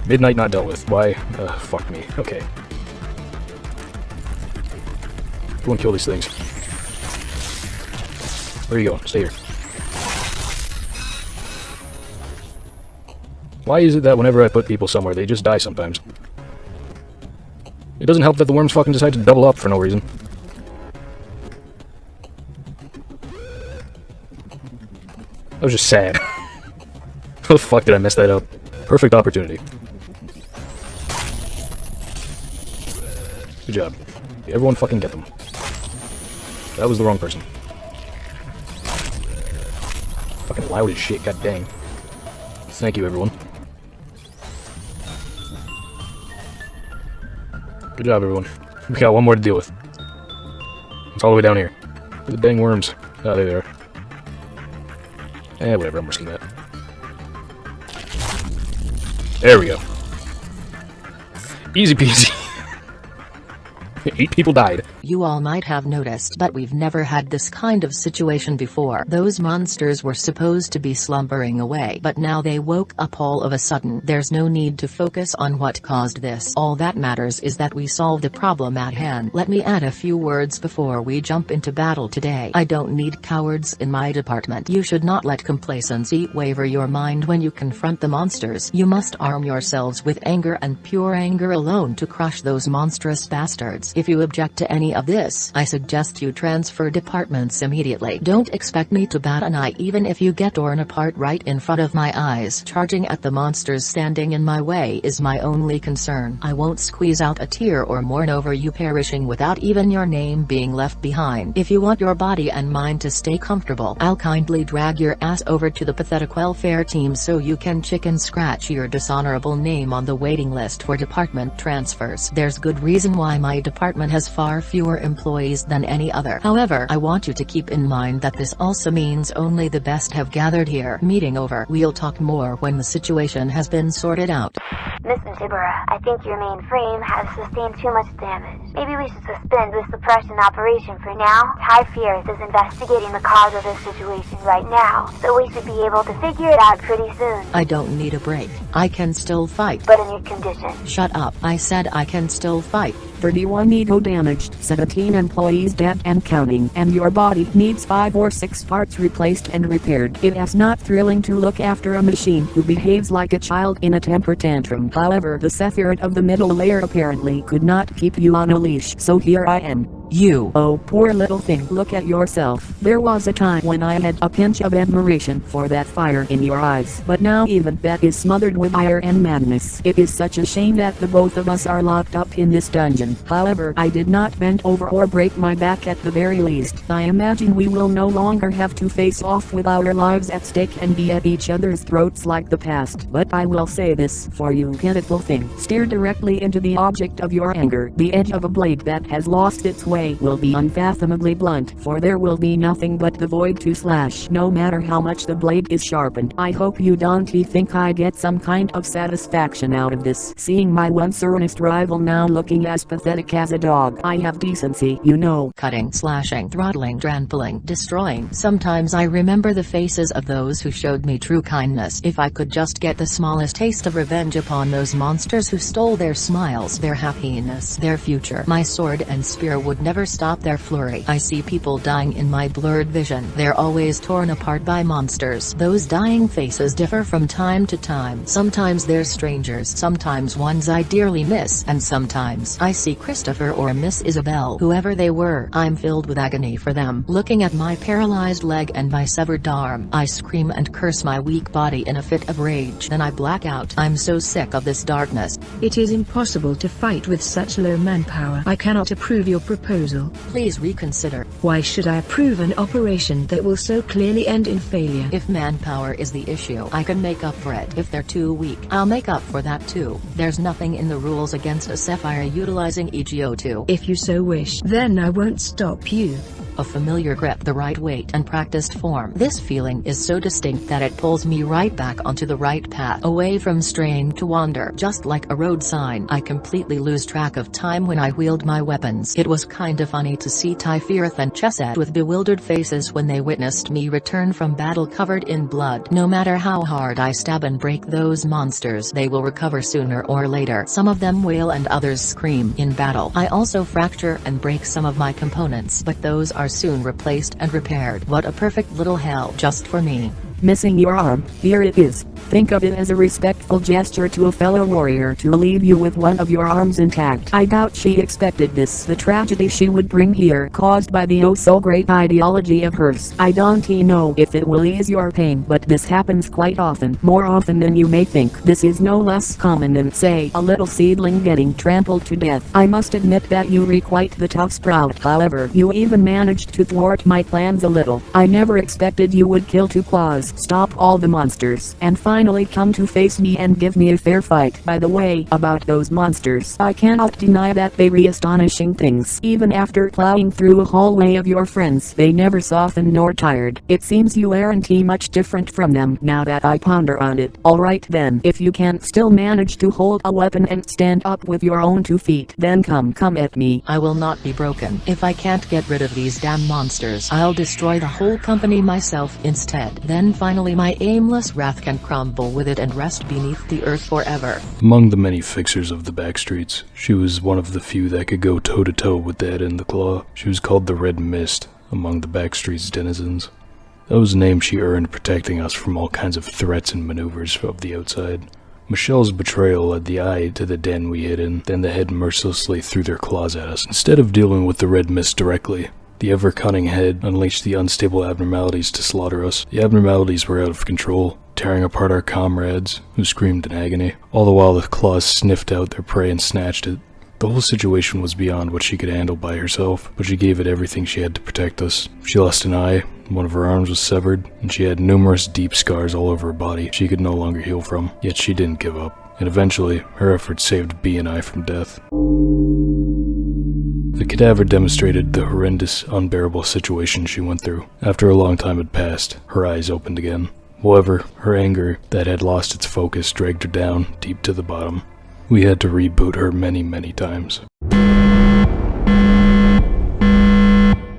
Midnight not dealt with. Why? Fuck me. Okay. Everyone kill these things. Where are you going? Stay here. Why is it that whenever I put people somewhere, they just die sometimes? It doesn't help that the worms fucking decide to double up for no reason. That was just sad. How the fuck did I mess that up? Perfect opportunity. Good job. Everyone fucking get them. That was the wrong person. Fucking loud as shit, god dang. Thank you, everyone. Good job, everyone. We got one more to deal with. It's all the way down here. Where the dang worms? Oh, there they are. Eh, whatever, I'm risking that. There we go. Easy peasy. 8 people died. You all might have noticed, but we've never had this kind of situation before. Those monsters were supposed to be slumbering away, but now they woke up all of a sudden. There's no need to focus on what caused this. All that matters is that we solve the problem at hand. Let me add a few words before we jump into battle today. I don't need cowards in my department. You should not let complacency waver your mind when you confront the monsters. You must arm yourselves with anger and pure anger alone to crush those monstrous bastards. If you object to any of this, I suggest you transfer departments immediately. Don't expect me to bat an eye even if you get torn apart right in front of my eyes. Charging at the monsters standing in my way is my only concern. I won't squeeze out a tear or mourn over you perishing without even your name being left behind. If you want your body and mind to stay comfortable, I'll kindly drag your ass over to the pathetic welfare team so you can chicken scratch your dishonorable name on the waiting list for department transfers. There's good reason why my department has far fewer employees than any other. However, I want you to keep in mind that this also means only the best have gathered here. Meeting over. We'll talk more when the situation has been sorted out. Miss Tibera, I think your main frame has sustained too much damage. Maybe we should suspend this suppression operation for now. Ty Fierce is investigating the cause of this situation right now, so we should be able to figure it out pretty soon. I don't need a break. I can still fight. But in your condition. Shut up. I said I can still fight. 31 ego damaged, 17 employees dead and counting, and your body needs 5 or 6 parts replaced and repaired. It is not thrilling to look after a machine who behaves like a child in a temper tantrum. However, the sefirot of the middle layer apparently could not keep you on a leash, so here I am. You. Oh, poor little thing. Look at yourself. There was a time when I had a pinch of admiration for that fire in your eyes, but now even that is smothered with ire and madness. It is such a shame that the both of us are locked up in this dungeon. However, I did not bend over or break my back at the very least. I imagine we will no longer have to face off with our lives at stake and be at each other's throats like the past. But I will say this for you, pitiful thing. Stare directly into the object of your anger. The edge of a blade that has lost its way will be unfathomably blunt, for there will be nothing but the void to slash, no matter how much the blade is sharpened. I hope you don't think I get some kind of satisfaction out of this, seeing my once earnest rival now looking as pathetic as a dog. I have decency, you know. Cutting, slashing, throttling, trampling, destroying. Sometimes I remember the faces of those who showed me true kindness. If I could just get the smallest taste of revenge upon those monsters who stole their smiles, their happiness, their future, my sword and spear would never stop their flurry. I see people dying in my blurred vision. They're always torn apart by monsters. Those dying faces differ from time to time. Sometimes they're strangers, sometimes ones I dearly miss, and sometimes I see Christopher or Miss Isabel. Whoever they were, I'm filled with agony for them. Looking at my paralyzed leg and my severed arm, I scream and curse my weak body in a fit of rage. Then I black out. I'm so sick of this darkness. It is impossible to fight with such low manpower. I cannot approve your proposal. Please reconsider. Why should I approve an operation that will so clearly end in failure? If manpower is the issue, I can make up for it. If they're too weak, I'll make up for that too. There's nothing in the rules against a sapphire utilizing EGO2. If you so wish, then I won't stop you. A familiar grip, the right weight and practiced form. This feeling is so distinct that it pulls me right back onto the right path, away from straying to wander. Just like a road sign, I completely lose track of time when I wield my weapons. It was kinda funny to see Typhirith and Chesed with bewildered faces when they witnessed me return from battle covered in blood. No matter how hard I stab and break those monsters, they will recover sooner or later. Some of them wail and others scream in battle. I also fracture and break some of my components, but those are soon replaced and repaired. What a perfect little hell just for me. Missing your arm, here it is. Think of it as a respectful gesture to a fellow warrior to leave you with one of your arms intact. I doubt she expected this. The tragedy she would bring here, caused by the oh so great ideology of hers. I don't know if it will ease your pain, but this happens quite often. More often than you may think. This is no less common than, say, a little seedling getting trampled to death. I must admit that you re quite the tough sprout. However, you even managed to thwart my plans a little. I never expected you would kill two claws. please stop all the monsters and finally come to face me and give me a fair fight. By the way, about those monsters, I cannot deny that they were astonishing things. Even after plowing through a hallway of your friends, they never softened nor tired. It seems you aren't much different from them now that I ponder on it. Alright then, if you can still manage to hold a weapon and stand up with your own 2 feet, then come at me. I will not be broken. If I can't get rid of these damn monsters, I'll destroy the whole company myself instead. Then finally my aimless wrath can crumble with it and rest beneath the earth forever. Among the many fixers of the backstreets, she was one of the few that could go toe-to-toe with the head and the claw. She was called the Red Mist among the backstreet's denizens. That was a name she earned protecting us from all kinds of threats and maneuvers of the outside. Michelle's betrayal led the eye to the den we hid in, then the head mercilessly threw their claws at us. Instead of dealing with the Red Mist directly, the ever-cunning head unleashed the unstable abnormalities to slaughter us. The abnormalities were out of control, tearing apart our comrades, who screamed in agony. All the while the claws sniffed out their prey and snatched it. The whole situation was beyond what she could handle by herself, but she gave it everything she had to protect us. She lost an eye, one of her arms was severed, and she had numerous deep scars all over her body she could no longer heal from. Yet she didn't give up, and eventually, her efforts saved B and I from death. The cadaver demonstrated the horrendous, unbearable situation she went through. After a long time had passed, her eyes opened again. However, her anger that had lost its focus dragged her down, deep to the bottom. We had to reboot her many times.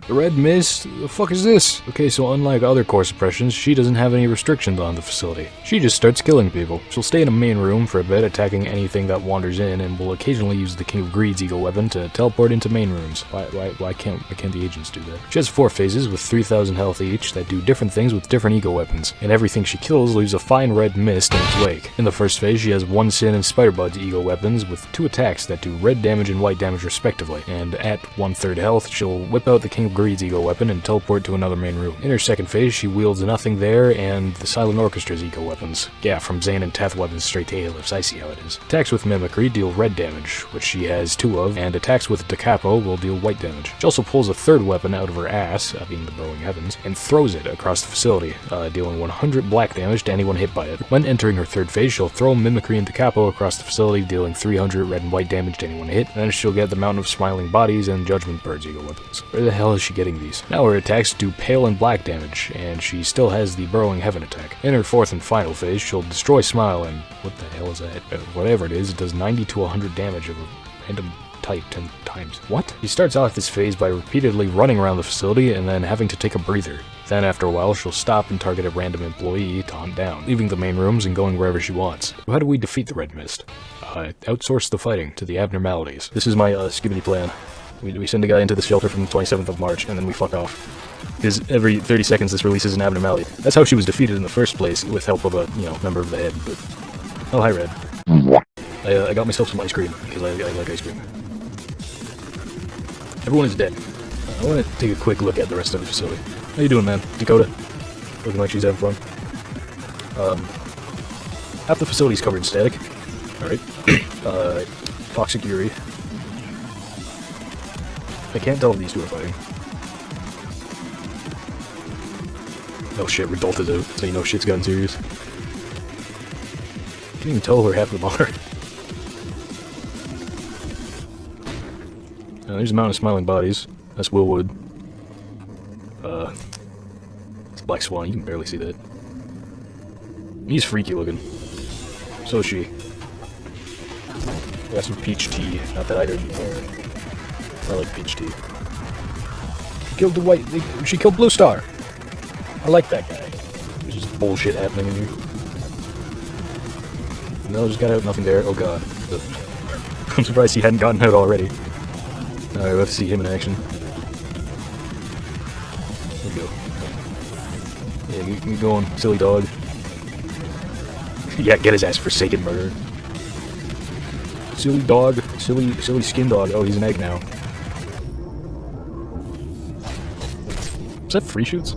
The Red Mist? The fuck is this? Okay, so unlike other core suppressions, she doesn't have any restrictions on the facility. She just starts killing people. She'll stay in a main room for a bit, attacking anything that wanders in, and will occasionally use the King of Greed's ego weapon to teleport into main rooms. Why can't the agents do that? She has 4 phases with 3,000 health each that do different things with different ego weapons, and everything she kills leaves a fine red mist in its wake. In the first phase, she has 1 Sin and Spiderbud's ego weapons with 2 attacks that do red damage and white damage respectively, and at 1/3 health, she'll whip out the King of Greed's ego weapon and teleport to another main room. In her second phase, she wields Nothing There and the Silent Orchestra's ego weapons. Yeah, from Zane and Teth weapons straight to Aelif's, I see how it is. Attacks with Mimicry deal red damage, which she has 2 of, and attacks with Da Capo will deal white damage. She also pulls a 3rd weapon out of her ass, being the Burrowing Heavens, and throws it across the facility, dealing 100 black damage to anyone hit by it. When entering her 3rd phase, she'll throw Mimicry and Da Capo across the facility, dealing 300 red and white damage to anyone hit, and then she'll get the Mountain of Smiling Bodies and Judgment Bird's ego weapons. Where the hell is she getting these? Now her attacks do pale and black damage, and she still has the Burrowing Heaven attack. In her 4th and final phase, she'll destroy Smile, and what the hell is that? Whatever it is, it does 90 to 100 damage of a random type 10 times. What? She starts off this phase by repeatedly running around the facility and then having to take a breather. Then after a while, she'll stop and target a random employee to hunt down, leaving the main rooms and going wherever she wants. How do we defeat the Red Mist? Outsource the fighting to the abnormalities. This is my skibbity plan. We send a guy into the shelter from the 27th of March, and then we fuck off. Because every 30 seconds this releases an abnormality. That's how she was defeated in the first place, with help of a, member of the head, but... Oh, hi, Red. I got myself some ice cream, because I like ice cream. Everyone is dead. I want to take a quick look at the rest of the facility. How you doing, man? Dakota? Looking like she's having fun. Half the facility's covered in static. Alright. Toxic Fury. I can't tell if these 2 are fighting. Oh shit, Redult is out, so you know shit's gotten serious. Can't even tell where half of them are. There's a Mountain of Smiling Bodies. That's Willwood. It's Black Swan, you can barely see that. He's freaky looking. So is she. Got some peach tea, not that either of you care. I like peach tea. She killed the white... She killed Blue Star! I like that guy. There's just bullshit happening in here. No, just got out, Nothing There. Oh god. I'm surprised he hadn't gotten out already. Alright, we'll have to see him in action. There we go. Yeah, get going, silly dog. Yeah, get his ass, forsaken murderer. Silly dog, silly skin dog. Oh, he's an egg now. Is that free shoots?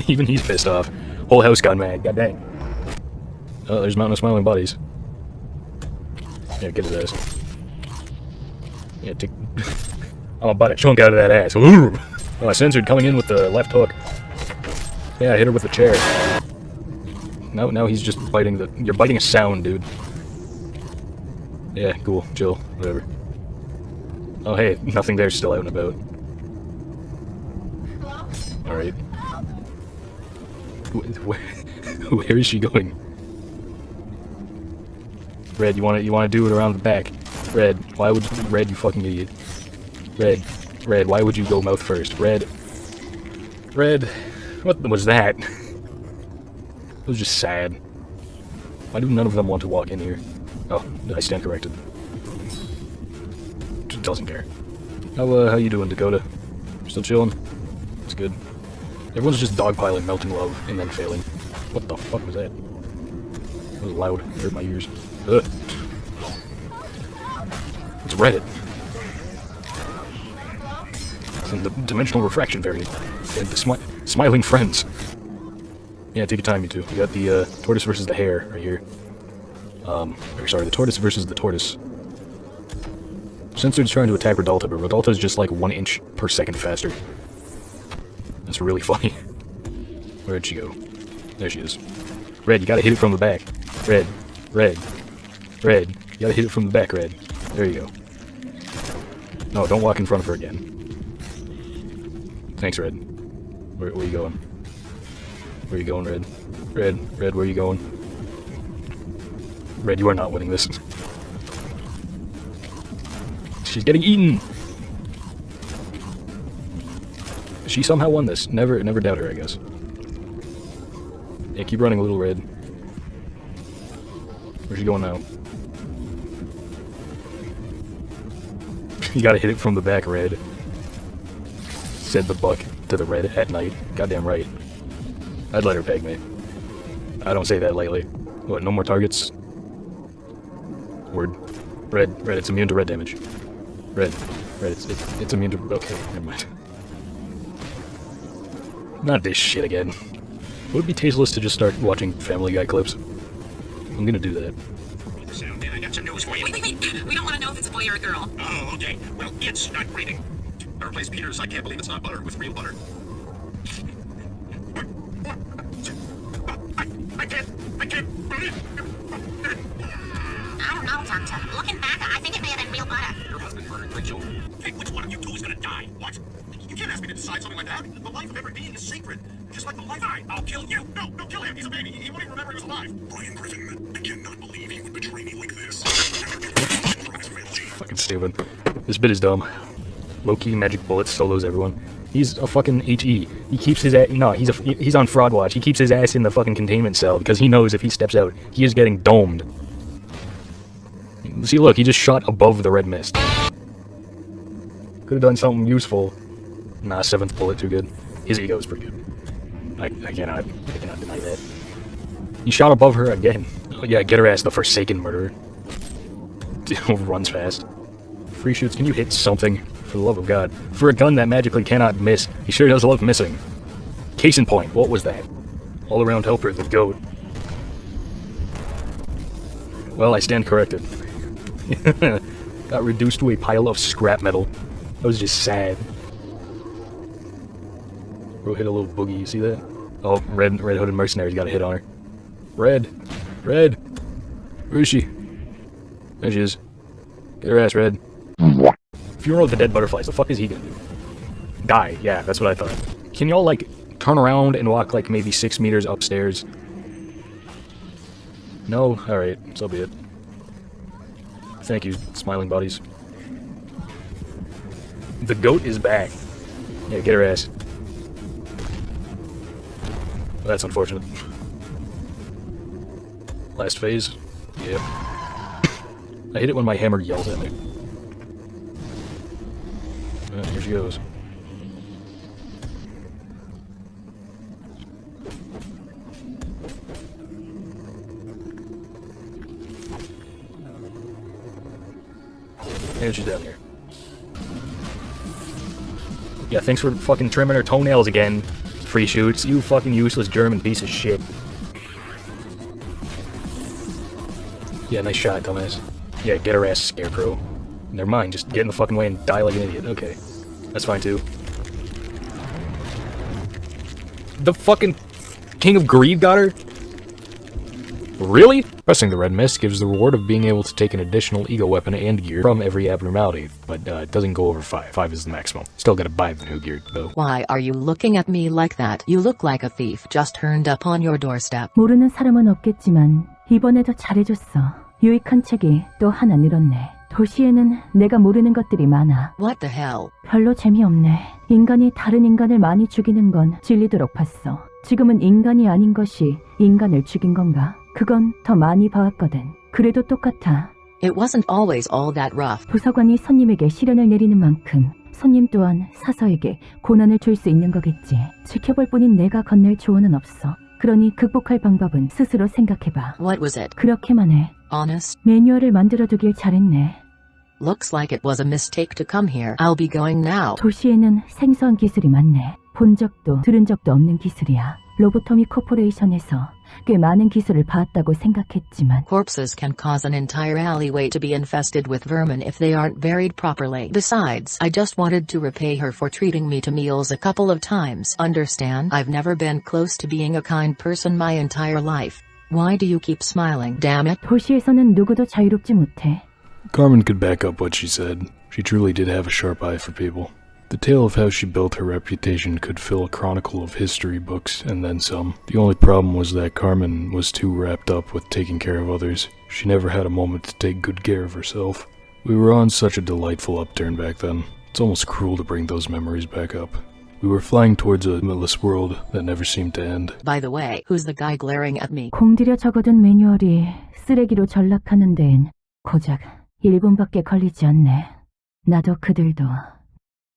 Even he's pissed off. Whole house got mad, god dang. Oh, there's Mountain of Smiling Bodies. Yeah, get his ass. Yeah, take... I'm about to chunk out of that ass. Oh, I censored coming in with the left hook. Yeah, I hit her with the chair. Now he's just biting the... You're biting a sound, dude. Yeah, cool, chill, whatever. Oh hey, nothing there, still out and about. Alright. Where is she going? Red, you wanna do it around the back? Red, why would you... Red, you fucking idiot. Red, why would you go mouth first? Red, what was that? It was just sad. Why do none of them want to walk in here? Oh, I stand corrected. Just doesn't care. How you doing, Dakota? Still chilling? It's good. Everyone's just dogpiling melting love and then failing. What the fuck was that? It was loud. It hurt my ears. Ugh. It's Reddit. It's in the dimensional refraction variant. And the smiling friends. Yeah, take your time, you two. We got the tortoise versus the hare right here. Sorry, the tortoise versus the tortoise. Censored's trying to attack Rodalta, but Rodalta's just like 1 inch per second faster. That's really funny. Where'd she go? There she is. Red, you gotta hit it from the back. Red. You gotta hit it from the back, Red. There you go. No, don't walk in front of her again. Thanks, Red. Where you going? Where you going, Red? Red, where you going? Red, you are not winning this. She's getting eaten! She somehow won this. Never doubt her, I guess. Yeah, keep running, little Red. Where's she going now? You gotta hit it from the back, Red. Said the buck to the Red at night. Goddamn right. I'd let her peg me. I don't say that lightly. What, no more targets? Word. Red, it's immune to red damage. Red, it's immune to... Okay, never mind. Not this shit again. Would it be tasteless to just start watching Family Guy clips? I'm gonna do that. I got some news for you. Wait. We don't want to know if it's a boy or a girl. Oh, okay. Well, it's not breathing. Our place Peter's, I can't believe it's not butter with real butter. I can't breathe. I don't know, Doctor. Looking back, I think it may have been real butter. Your husband murdered 3 children. Hey, which one of you two is gonna die? What? You can't ask me to decide something like that. The life of every being is sacred. Just like the life I'll kill you. No, kill him. He's a baby. He won't even remember he was alive. Brian Griffin, I cannot believe he would betray me like this. Fucking stupid. This bit is dumb. Low-key magic bullets solos everyone. He's a fucking HE. He keeps his ass... No, he's on fraud watch. He keeps his ass in the fucking containment cell because he knows if he steps out, he is getting domed. See, look, he just shot above the red mist. Could have done something useful. Nah, 7th bullet, too good. His ego is pretty good. I cannot deny that. He shot above her again. Oh, yeah, get her ass, the Forsaken murderer. Runs fast. Free shoots, can you hit something? For the love of God. For a gun that magically cannot miss, he sure does love missing. Case in point, what was that? All-around helper, the goat. Well, I stand corrected. Got reduced to a pile of scrap metal. That was just sad. Bro hit a little boogie, you see that? Oh, red hooded mercenary's got a hit on her. Red! Where is she? There she is. Get her ass, Red. Funeral of the Dead Butterflies, the fuck is he gonna do? Die, yeah, that's what I thought. Can y'all, like, turn around and walk, like, maybe 6 meters upstairs? No? Alright, so be it. Thank you, smiling bodies. The goat is back. Yeah, get her ass. Well, that's unfortunate. Last phase? Yep. I hit it when my hammer yells at me. Here she goes. And she's down here. Yeah, thanks for fucking trimming her toenails again, free shoots. You fucking useless German piece of shit. Yeah, nice shot, dumbass. Yeah, get her ass, Scarecrow. Never mind, just get in the fucking way and die like an idiot. Okay. That's fine, too. The fucking King of Greed got her? Really? Pressing the red mist gives the reward of being able to take an additional ego weapon and gear from every abnormality, but it doesn't go over 5. 5 is the maximum. Still gotta buy the new gear, though. Why are you looking at me like that? You look like a thief just turned up on your doorstep. 모르는 사람은 없겠지만 이번에도 잘해줬어. 유익한 책이 또 하나 늘었네. 도시에는 내가 모르는 것들이 많아. What the hell? 별로 재미없네. 인간이 다른 인간을 많이 죽이는 건 질리도록 봤어. 지금은 인간이 아닌 것이 인간을 죽인 건가? 그건 더 많이 봐왔거든. 그래도 똑같아. It wasn't always all that rough. 부서관이 손님에게 시련을 내리는 만큼 손님 또한 사서에게 고난을 줄 수 있는 거겠지. 지켜볼 뿐인 내가 건넬 조언은 없어. 그러니 극복할 방법은 스스로 생각해봐. What was it? 그렇게만 해. Honest? 매뉴얼을 만들어두길 잘했네. Looks like it was a mistake to come here. I'll be going now. 도시에는 생소한 기술이 많네. 본 적도 들은 적도 없는 기술이야. 로보토미 코퍼레이션에서 꽤 많은 기술을 봤다고 생각했지만 Corpses can cause an entire alleyway to be infested with vermin if they aren't buried properly. Besides, I just wanted to repay her for treating me to meals a couple of times. Understand? I've never been close to being a kind person my entire life. Why do you keep smiling? Damn it. 도시에서는 누구도 자유롭지 못해. Carmen could back up what she said. She truly did have a sharp eye for people. The tale of how she built her reputation could fill a chronicle of history books, and then some. The only problem was that Carmen was too wrapped up with taking care of others. She never had a moment to take good care of herself. We were on such a delightful upturn back then. It's almost cruel to bring those memories back up. We were flying towards a limitless world that never seemed to end. By the way, who's the guy glaring at me? 공들여 적어둔 매뉴얼이 쓰레기로 전락하는 데엔 고작 1분밖에 걸리지 않네. 나도 그들도.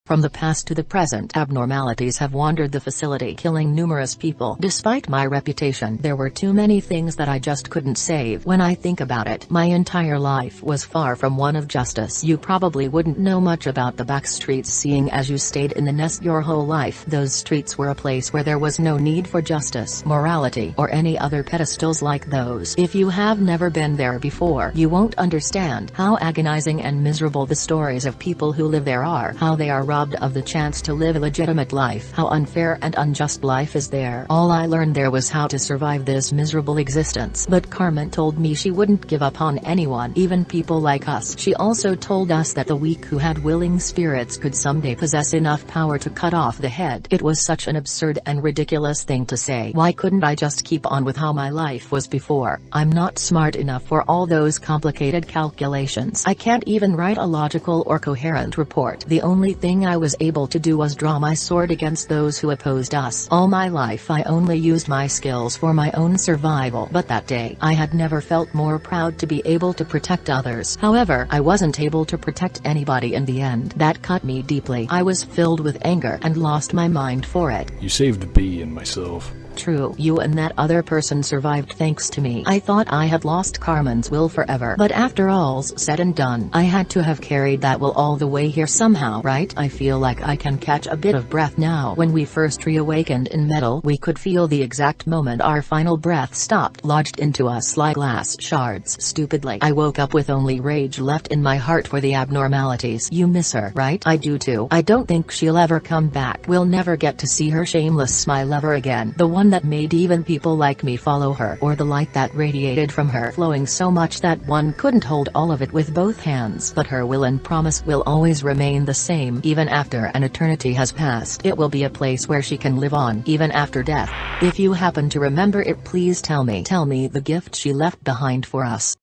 From the past to the present, abnormalities have wandered the facility, killing numerous people. Despite my reputation, there were too many things that I just couldn't save. When I think about it, my entire life was far from one of justice. You probably wouldn't know much about the back streets seeing as you stayed in the nest your whole life. Those streets were a place where there was no need for justice, morality, or any other pedestals like those. If you have never been there before, you won't understand how agonizing and miserable the stories of people who live there are, how they are robbed of the chance to live a legitimate life, how unfair and unjust life is there. All I learned there was how to survive this miserable existence. But Carmen told me she wouldn't give up on anyone, even people like us. She also told us that the weak who had willing spirits could someday possess enough power to cut off the head. It was such an absurd and ridiculous thing to say. Why couldn't I just keep on with how my life was before? I'm not smart enough for all those complicated calculations. I can't even write a logical or coherent report. The only thing I was able to do was draw my sword against those who opposed us. All my life I only used my skills for my own survival, but that day I had never felt more proud to be able to protect others. However, I wasn't able to protect anybody in the end. That cut me deeply. I was filled with anger and lost my mind for it. You saved B and myself. True, you and that other person survived thanks to me. I thought I had lost Carmen's will forever. But after all's said and done, I had to have carried that will all the way here somehow, right? I feel like I can catch a bit of breath now. When we first reawakened in metal, we could feel the exact moment our final breath stopped, lodged into us like glass shards. Stupidly, I woke up with only rage left in my heart for the abnormalities. You miss her, right? I do too. I don't think she'll ever come back. We'll never get to see her shameless smile ever again. The one that made even people like me follow her, or the light that radiated from her, flowing so much that one couldn't hold all of it with both hands. But her will and promise will always remain the same, even after an eternity has passed. It will be a place where she can live on, even after death. If you happen to remember it, please tell me. Tell me the gift she left behind for us.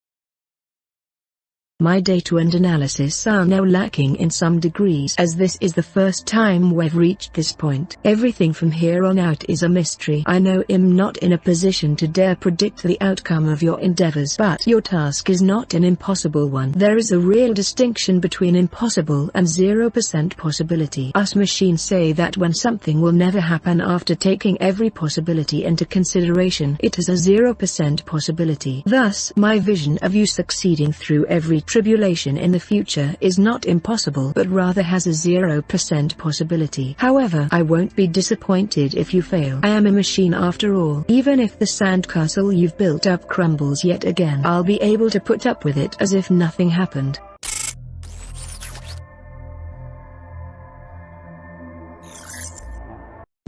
My data and analysis are now lacking in some degrees, as this is the first time we've reached this point. Everything from here on out is a mystery. I know I'm not in a position to dare predict the outcome of your endeavors, but your task is not an impossible one. There is a real distinction between impossible and 0% possibility. Us machines say that when something will never happen after taking every possibility into consideration, it is a 0% possibility. Thus, my vision of you succeeding through every tribulation in the future is not impossible, but rather has a 0% possibility. However, I won't be disappointed if you fail. I am a machine after all. Even if the sandcastle you've built up crumbles yet again, I'll be able to put up with it as if nothing happened.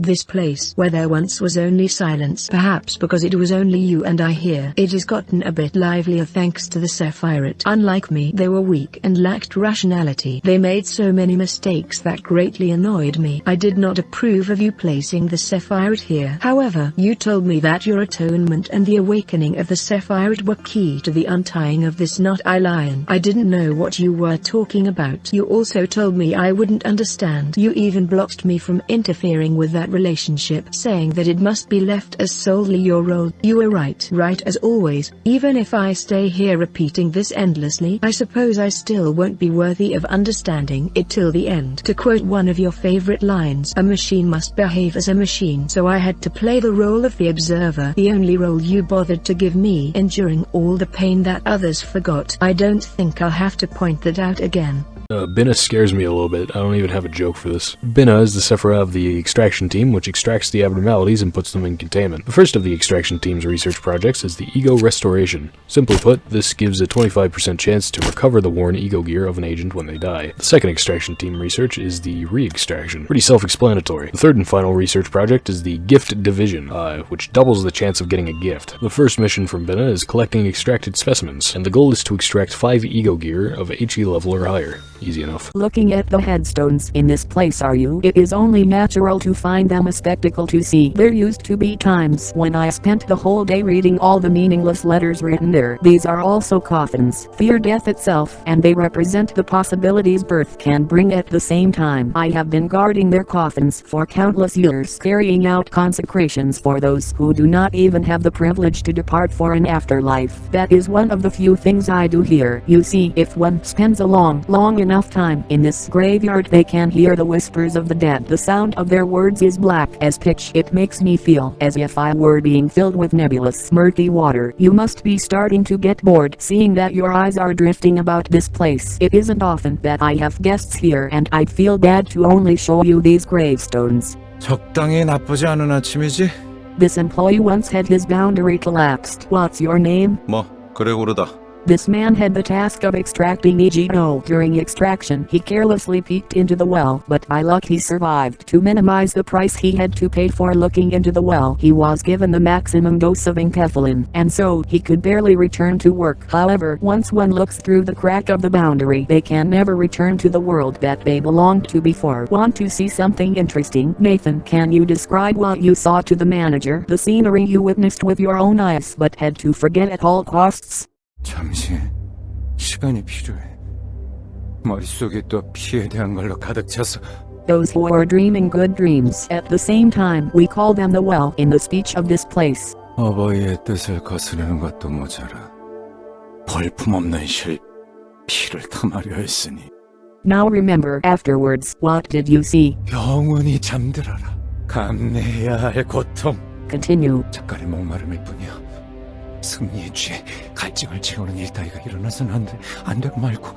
This place where there once was only silence, perhaps because it was only you and I here, it has gotten a bit livelier thanks to the sefirot. Unlike me, they were weak and lacked rationality. They made so many mistakes that greatly annoyed me. I did not approve of you placing the sefirot here. However, you told me that your atonement and the awakening of the sefirot were key to the untying of this knot. I lion. I didn't know what you were talking about. You also told me I wouldn't understand. You even blocked me from interfering with that relationship, saying that it must be left as solely your role. You were right as always. Even if I stay here repeating this endlessly, I suppose I still won't be worthy of understanding it till the end. To quote one of your favorite lines, a machine must behave as a machine. So I had to play the role of the observer, the only role you bothered to give me, enduring all the pain that others forgot. I don't think I'll have to point that out again. Binna scares me a little bit. I don't even have a joke for this. Binna is the sefirot of the extraction team, which extracts the abnormalities and puts them in containment. The first of the extraction team's research projects is the ego restoration. Simply put, this gives a 25% chance to recover the worn ego gear of an agent when they die. The second extraction team research is the re-extraction. Pretty self-explanatory. The third and final research project is the gift division, which doubles the chance of getting a gift. The first mission from Binna is collecting extracted specimens, and the goal is to extract 5 ego gear of HE level or higher. Easy enough. Looking at the headstones in this place, are you? It is only natural to find them a spectacle to see. There used to be times when I spent the whole day reading all the meaningless letters written there. These are also coffins, fear death itself, and they represent the possibilities birth can bring at the same time. I have been guarding their coffins for countless years, carrying out consecrations for those who do not even have the privilege to depart for an afterlife. That is one of the few things I do here. You see, if one spends a long enough time in this graveyard, they can hear the whispers of the dead. The sound of their words is black as pitch. It makes me feel as if I were being filled with nebulous, murky water. You must be starting to get bored, seeing that your eyes are drifting about this place. It isn't often that I have guests here, and I'd feel bad to only show you these gravestones. 적당히 나쁘지 않은 아침이지? This employee once had his boundary collapsed. What's your name? 뭐, 그래 그러다. This man had the task of extracting EGO. During extraction, he carelessly peeked into the well, but by luck he survived. To minimize the price he had to pay for looking into the well, he was given the maximum dose of enkephalin, and so he could barely return to work. However, once one looks through the crack of the boundary, they can never return to the world that they belonged to before. Want to see something interesting? Nathan, can you describe what you saw to the manager? The scenery you witnessed with your own eyes, but had to forget at all costs? 잠시 시간이 필요해. 머릿속이 또 피에 대한 걸로 가득 차서. Those who are dreaming good dreams. At the same time, we call them the well in the speech of this place. 어버이의 뜻을 거스르는 것도 모자라. 볼품없는 실 피를 탐하려 했으니. Now remember afterwards, what did you see? 영원히 잠들어라. 감내해야 할 고통. Continue. 작가의 목마름일 뿐이야. 승리에 취해 갈증을 채우는 일 따위가 일어나서는 안 돼 말고.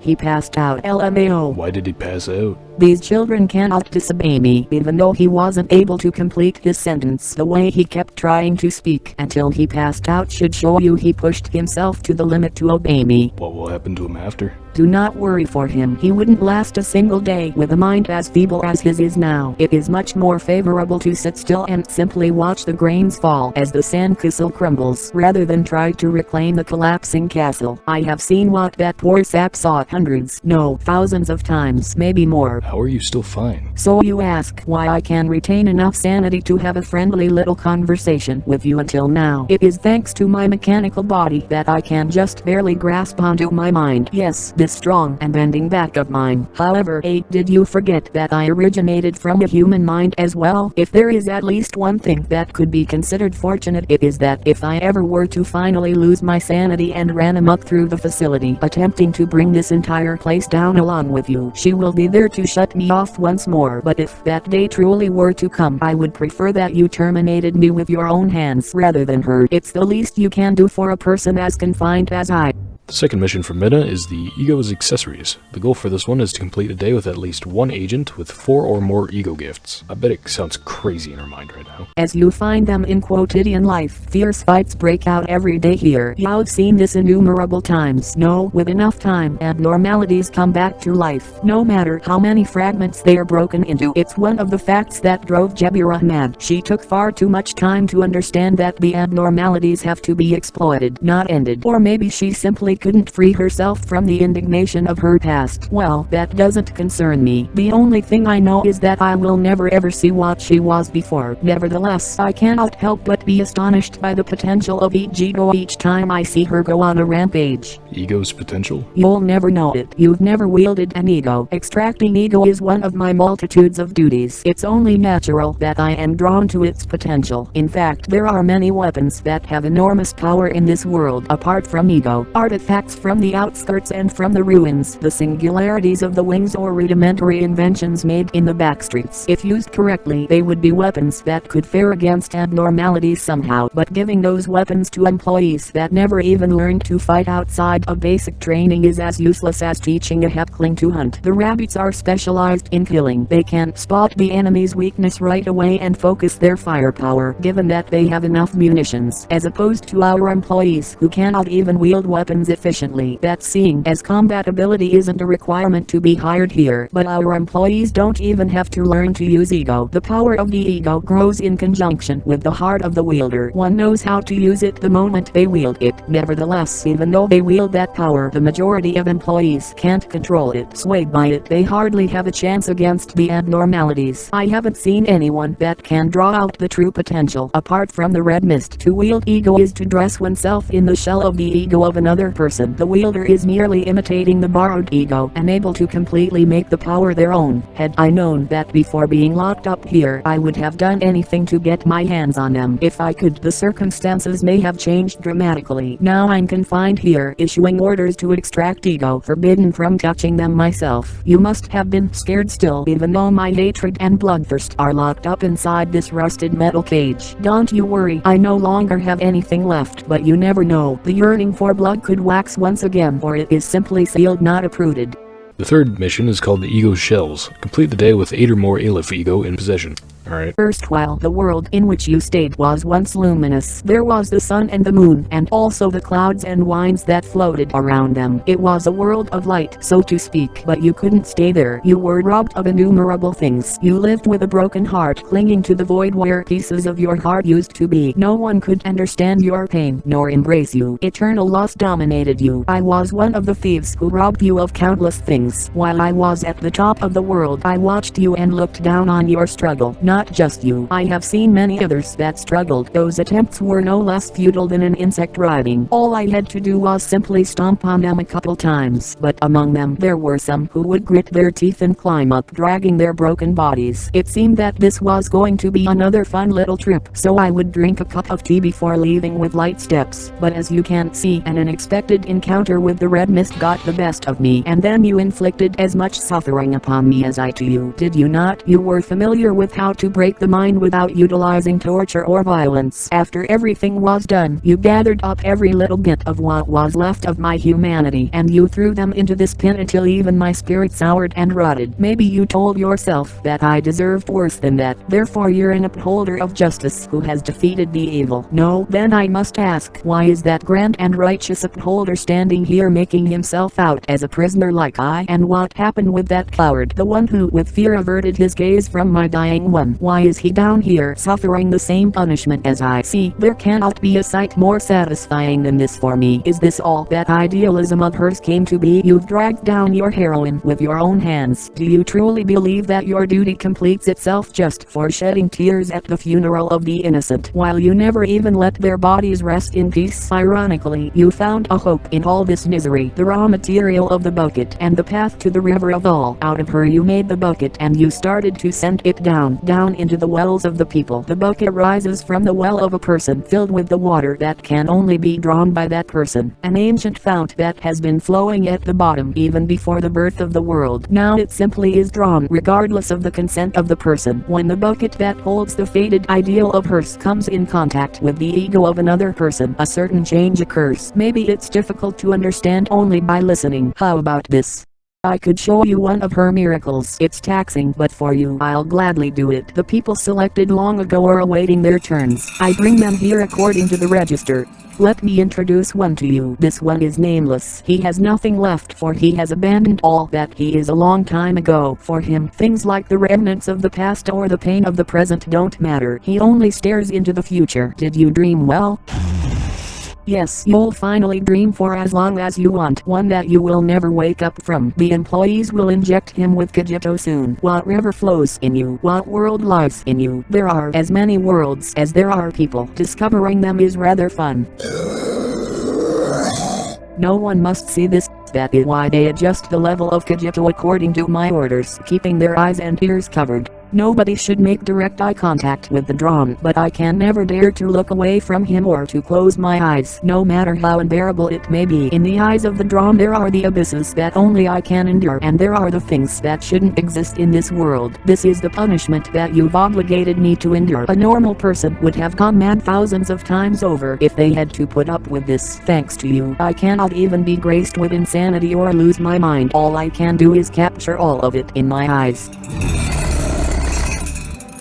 He passed out. LMAO. Why did he pass out? These children cannot disobey me. Even though he wasn't able to complete his sentence, the way he kept trying to speak until he passed out should show you he pushed himself to the limit to obey me. What will happen to him after? Do not worry for him. He wouldn't last a single day with a mind as feeble as his is now. It is much more favorable to sit still and simply watch the grains fall as the sandcastle crumbles, rather than try to reclaim the collapsing castle. I have seen what that poor sap saw hundreds, no, thousands of times, maybe more. How are you still fine? So you ask why I can retain enough sanity to have a friendly little conversation with you until now. It is thanks to my mechanical body that I can just barely grasp onto my mind. Yes, this strong and bending back of mine. However, did you forget that I originated from a human mind as well? If there is at least one thing that could be considered fortunate, it is that if I ever were to finally lose my sanity and ran amok through the facility, attempting to bring this entire place down along with you, she will be there to shut me off once more. But if that day truly were to come, I would prefer that you terminated me with your own hands rather than her. It's the least you can do for a person as confined as I. The second mission for Minna is the Ego's Accessories. The goal for this one is to complete a day with at least one agent with 4 or more ego gifts. I bet it sounds crazy in her mind right now. As you find them in quotidian life, fierce fights break out every day here. You've seen this innumerable times. No, with enough time, abnormalities come back to life. No matter how many fragments they are broken into. It's one of the facts that drove Jebira mad. She took far too much time to understand that the abnormalities have to be exploited, not ended. Or maybe she simply couldn't free herself from the indignation of her past. Well, that doesn't concern me. The only thing I know is that I will never ever see what she was before. Nevertheless, I cannot help but be astonished by the potential of each ego each time I see her go on a rampage. Ego's potential? You'll never know it. You've never wielded an ego. Extracting ego is one of my multitudes of duties. It's only natural that I am drawn to its potential. In fact, there are many weapons that have enormous power in this world apart from ego. Artifacts from the outskirts and from the ruins, the singularities of the wings or rudimentary inventions made in the backstreets. If used correctly, they would be weapons that could fare against abnormalities somehow, but giving those weapons to employees that never even learned to fight outside of basic training is as useless as teaching a halfling to hunt. The rabbits are specialized in killing. They can spot the enemy's weakness right away and focus their firepower, given that they have enough munitions, as opposed to our employees who cannot even wield weapons efficiently. That seeing as combat ability isn't a requirement to be hired here, but our employees don't even have to learn to use ego. The power of the ego grows in conjunction with the heart of the wielder. One knows how to use it the moment they wield it. Nevertheless, even though they wield that power, the majority of employees can't control it. Swayed by it, they hardly have a chance against the abnormalities. I haven't seen anyone that can draw out the true potential. Apart from the red mist, to wield ego is to dress oneself in the shell of the ego of another person. The wielder is merely imitating the borrowed ego, unable to completely make the power their own. Had I known that before being locked up here, I would have done anything to get my hands on them. If I could, the circumstances may have changed dramatically. Now I'm confined here, issuing orders to extract ego, forbidden from touching them myself. You must have been scared still, even though my hatred and bloodthirst are locked up inside this rusted metal cage. Don't you worry, I no longer have anything left, but you never know. The yearning for blood could wax once again, or it is simply sealed, not uprooted. The third mission is called the Ego Shells. Complete the day with 8 or more Aleph ego in possession. Alright. First, while the world in which you stayed was once luminous, there was the sun and the moon, and also the clouds and winds that floated around them. It was a world of light, so to speak, but you couldn't stay there. You were robbed of innumerable things. You lived with a broken heart, clinging to the void where pieces of your heart used to be. No one could understand your pain, nor embrace you. Eternal loss dominated you. I was one of the thieves who robbed you of countless things. While I was at the top of the world, I watched you and looked down on your struggle. Not just you. I have seen many others that struggled. Those attempts were no less futile than an insect riding. All I had to do was simply stomp on them a couple times. But among them, there were some who would grit their teeth and climb up, dragging their broken bodies. It seemed that this was going to be another fun little trip, so I would drink a cup of tea before leaving with light steps. But as you can see, an unexpected encounter with the red mist got the best of me, and then you inflicted as much suffering upon me as I to you. Did you not? You were familiar with how to break the mind without utilizing torture or violence. After everything was done, you gathered up every little bit of what was left of my humanity, and you threw them into this pit until even my spirit soured and rotted. Maybe you told yourself that I deserved worse than that, therefore you're an upholder of justice who has defeated the evil. No, then I must ask, why is that grand and righteous upholder standing here making himself out as a prisoner like I? And what happened with that coward, the one who with fear averted his gaze from my dying one? Why is he down here suffering the same punishment as I? See, there cannot be a sight more satisfying than this for me. Is this all that idealism of hers came to be? You've dragged down your heroine with your own hands. Do you truly believe that your duty completes itself just for shedding tears at the funeral of the innocent, while you never even let their bodies rest in peace? Ironically, you found a hope in all this misery, the raw material of the bucket and the path to the river of all. Out of her you made the bucket and you started to send it down drawn into the wells of the people. The bucket rises from the well of a person filled with the water that can only be drawn by that person. An ancient fount that has been flowing at the bottom even before the birth of the world. Now it simply is drawn regardless of the consent of the person. When the bucket that holds the faded ideal of hers comes in contact with the ego of another person, a certain change occurs. Maybe it's difficult to understand only by listening. How about this? I could show you one of her miracles. It's taxing, but for you I'll gladly do it. The people selected long ago are awaiting their turns. I bring them here according to the register. Let me introduce one to you. This one is nameless. He has nothing left, for he has abandoned all that he is a long time ago. For him, things like the remnants of the past or the pain of the present don't matter. He only stares into the future. Did you dream well? Yes, you'll finally dream for as long as you want. One that you will never wake up from. The employees will inject him with Kajito soon. What river flows in you? What world lies in you? There are as many worlds as there are people. Discovering them is rather fun. No one must see this. That is why they adjust the level of Kajito according to my orders, keeping their eyes and ears covered. Nobody should make direct eye contact with the drawn, but I can never dare to look away from him or to close my eyes, no matter how unbearable it may be. In the eyes of the drawn there are the abysses that only I can endure, and there are the things that shouldn't exist in this world. This is the punishment that you've obligated me to endure. A normal person would have gone mad thousands of times over if they had to put up with this. Thanks to you, I cannot even be graced with insanity or lose my mind. All I can do is capture all of it in my eyes.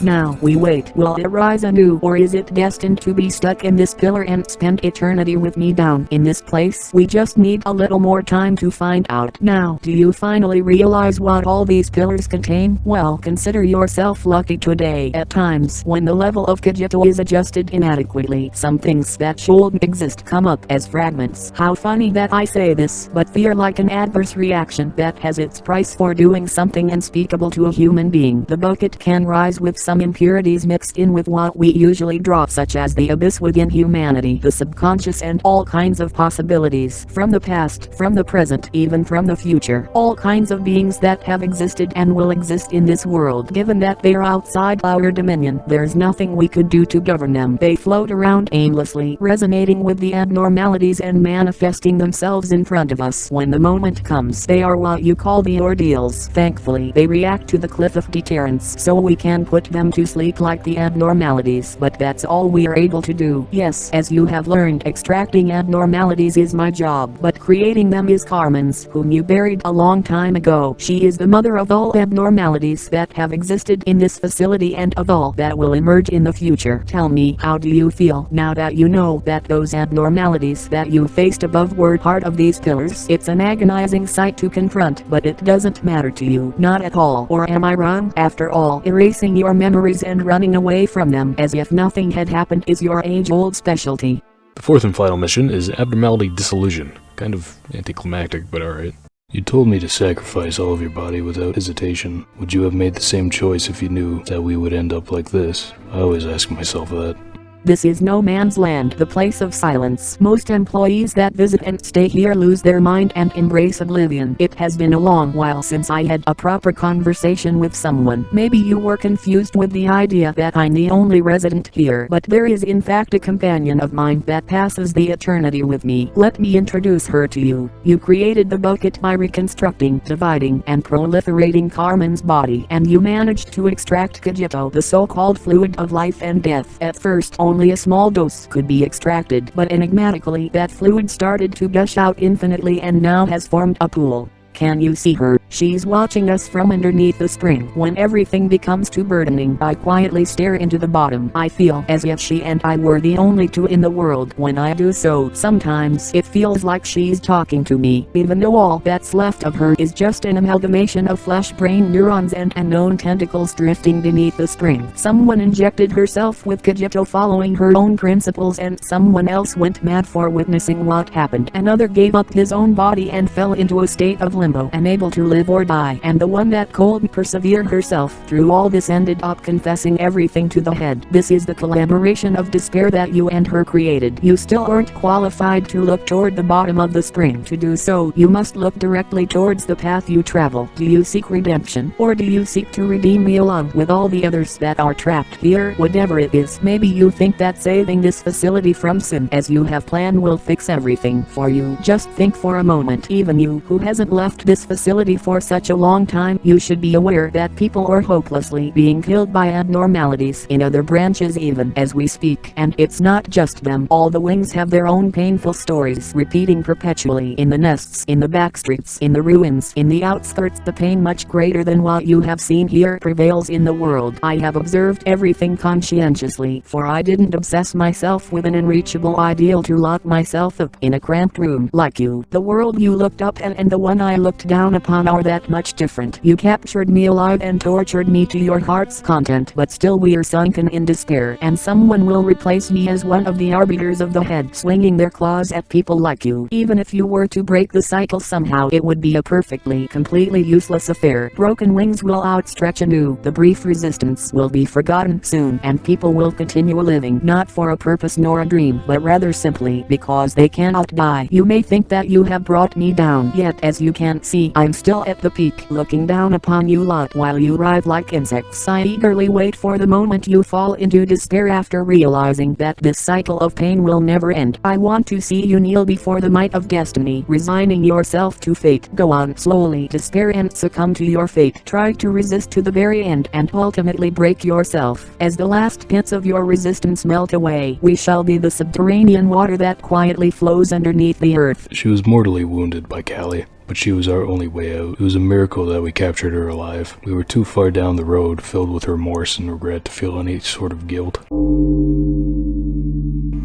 Now we wait. Will it rise anew, or is it destined to be stuck in this pillar and spend eternity with me down in this place? We just need a little more time to find out. Now, do you finally realize what all these pillars contain? Well, consider yourself lucky today. At times, when the level of Kajito is adjusted inadequately, some things that shouldn't exist come up as fragments. How funny that I say this, but fear like an adverse reaction that has its price for doing something unspeakable to a human being. The bucket can rise with some impurities mixed in with what we usually draw, such as the abyss within humanity, the subconscious, and all kinds of possibilities from the past, from the present, even from the future. All kinds of beings that have existed and will exist in this world. Given that they are outside our dominion, there's nothing we could do to govern them. They float around aimlessly, resonating with the abnormalities and manifesting themselves in front of us. When the moment comes, they are what you call the ordeals. Thankfully, they react to the cliff of deterrence, so we can put them to sleep like the abnormalities, but that's all we are able to do. Yes, as you have learned, extracting abnormalities is my job, but creating them is Carmen's, whom you buried a long time ago. She is the mother of all abnormalities that have existed in this facility and of all that will emerge in the future. Tell me, how do you feel now that you know that those abnormalities that you faced above were part of these pillars? It's an agonizing sight to confront, but it doesn't matter to you, not at all. Or am I wrong? After all, erasing your memories and running away from them as if nothing had happened is your age-old specialty. The fourth and final mission is Abnormality Dissolution. Kind of anticlimactic, but alright. You told me to sacrifice all of your body without hesitation. Would you have made the same choice if you knew that we would end up like this? I always ask myself that. This is no man's land, the place of silence. Most employees that visit and stay here lose their mind and embrace oblivion. It has been a long while since I had a proper conversation with someone. Maybe you were confused with the idea that I'm the only resident here, but there is in fact a companion of mine that passes the eternity with me. Let me introduce her to you. You created the bucket by reconstructing, dividing, and proliferating Carmen's body, and you managed to extract Kajito, the so-called fluid of life and death. At first, only a small dose could be extracted, but enigmatically that fluid started to gush out infinitely and now has formed a pool. Can you see her? She's watching us from underneath the spring. When everything becomes too burdening, I quietly stare into the bottom. I feel as if she and I were the only two in the world. When I do so, sometimes it feels like she's talking to me, even though all that's left of her is just an amalgamation of flesh-brain neurons and unknown tentacles drifting beneath the spring. Someone injected herself with Kajito following her own principles, and someone else went mad for witnessing what happened. Another gave up his own body and fell into a state of limbo. limbo, unable to live or die, and the one that cold persevered herself through all this ended up confessing everything to the head. This is the collaboration of despair that you and her created. You still aren't qualified to look toward the bottom of the spring. To do so, you must look directly towards the path you travel. Do you seek redemption, or do you seek to redeem me along with all the others that are trapped here? Whatever it is, maybe you think that saving this facility from sin as you have planned will fix everything for you. Just think for a moment. Even you, who hasn't left this facility for such a long time, you should be aware that people are hopelessly being killed by abnormalities in other branches even as we speak. And it's not just them. All the wings have their own painful stories, repeating perpetually in the nests, in the backstreets, in the ruins, in the outskirts. The pain much greater than what you have seen here prevails in the world. I have observed everything conscientiously, for I didn't obsess myself with an unreachable ideal to lock myself up in a cramped room like you. The world you looked up at and the one I looked down upon are that much different. You captured me alive and tortured me to your heart's content, but still we are sunken in despair, and someone will replace me as one of the arbiters of the head, swinging their claws at people like you. Even if you were to break the cycle somehow, it would be a completely useless affair. Broken wings will outstretch anew. The brief resistance will be forgotten soon, and people will continue living, not for a purpose nor a dream, but rather simply because they cannot die. You may think that you have brought me down, yet as you can see, I'm still at the peak, looking down upon you lot while you writhe like insects. I eagerly wait for the moment you fall into despair after realizing that this cycle of pain will never end. I want to see you kneel before the might of destiny, resigning yourself to fate. Go on, slowly despair and succumb to your fate. Try to resist to the very end and ultimately break yourself. As the last bits of your resistance melt away, we shall be the subterranean water that quietly flows underneath the earth. She was mortally wounded by Callie, but she was our only way out. It was a miracle that we captured her alive. We were too far down the road, filled with remorse and regret to feel any sort of guilt.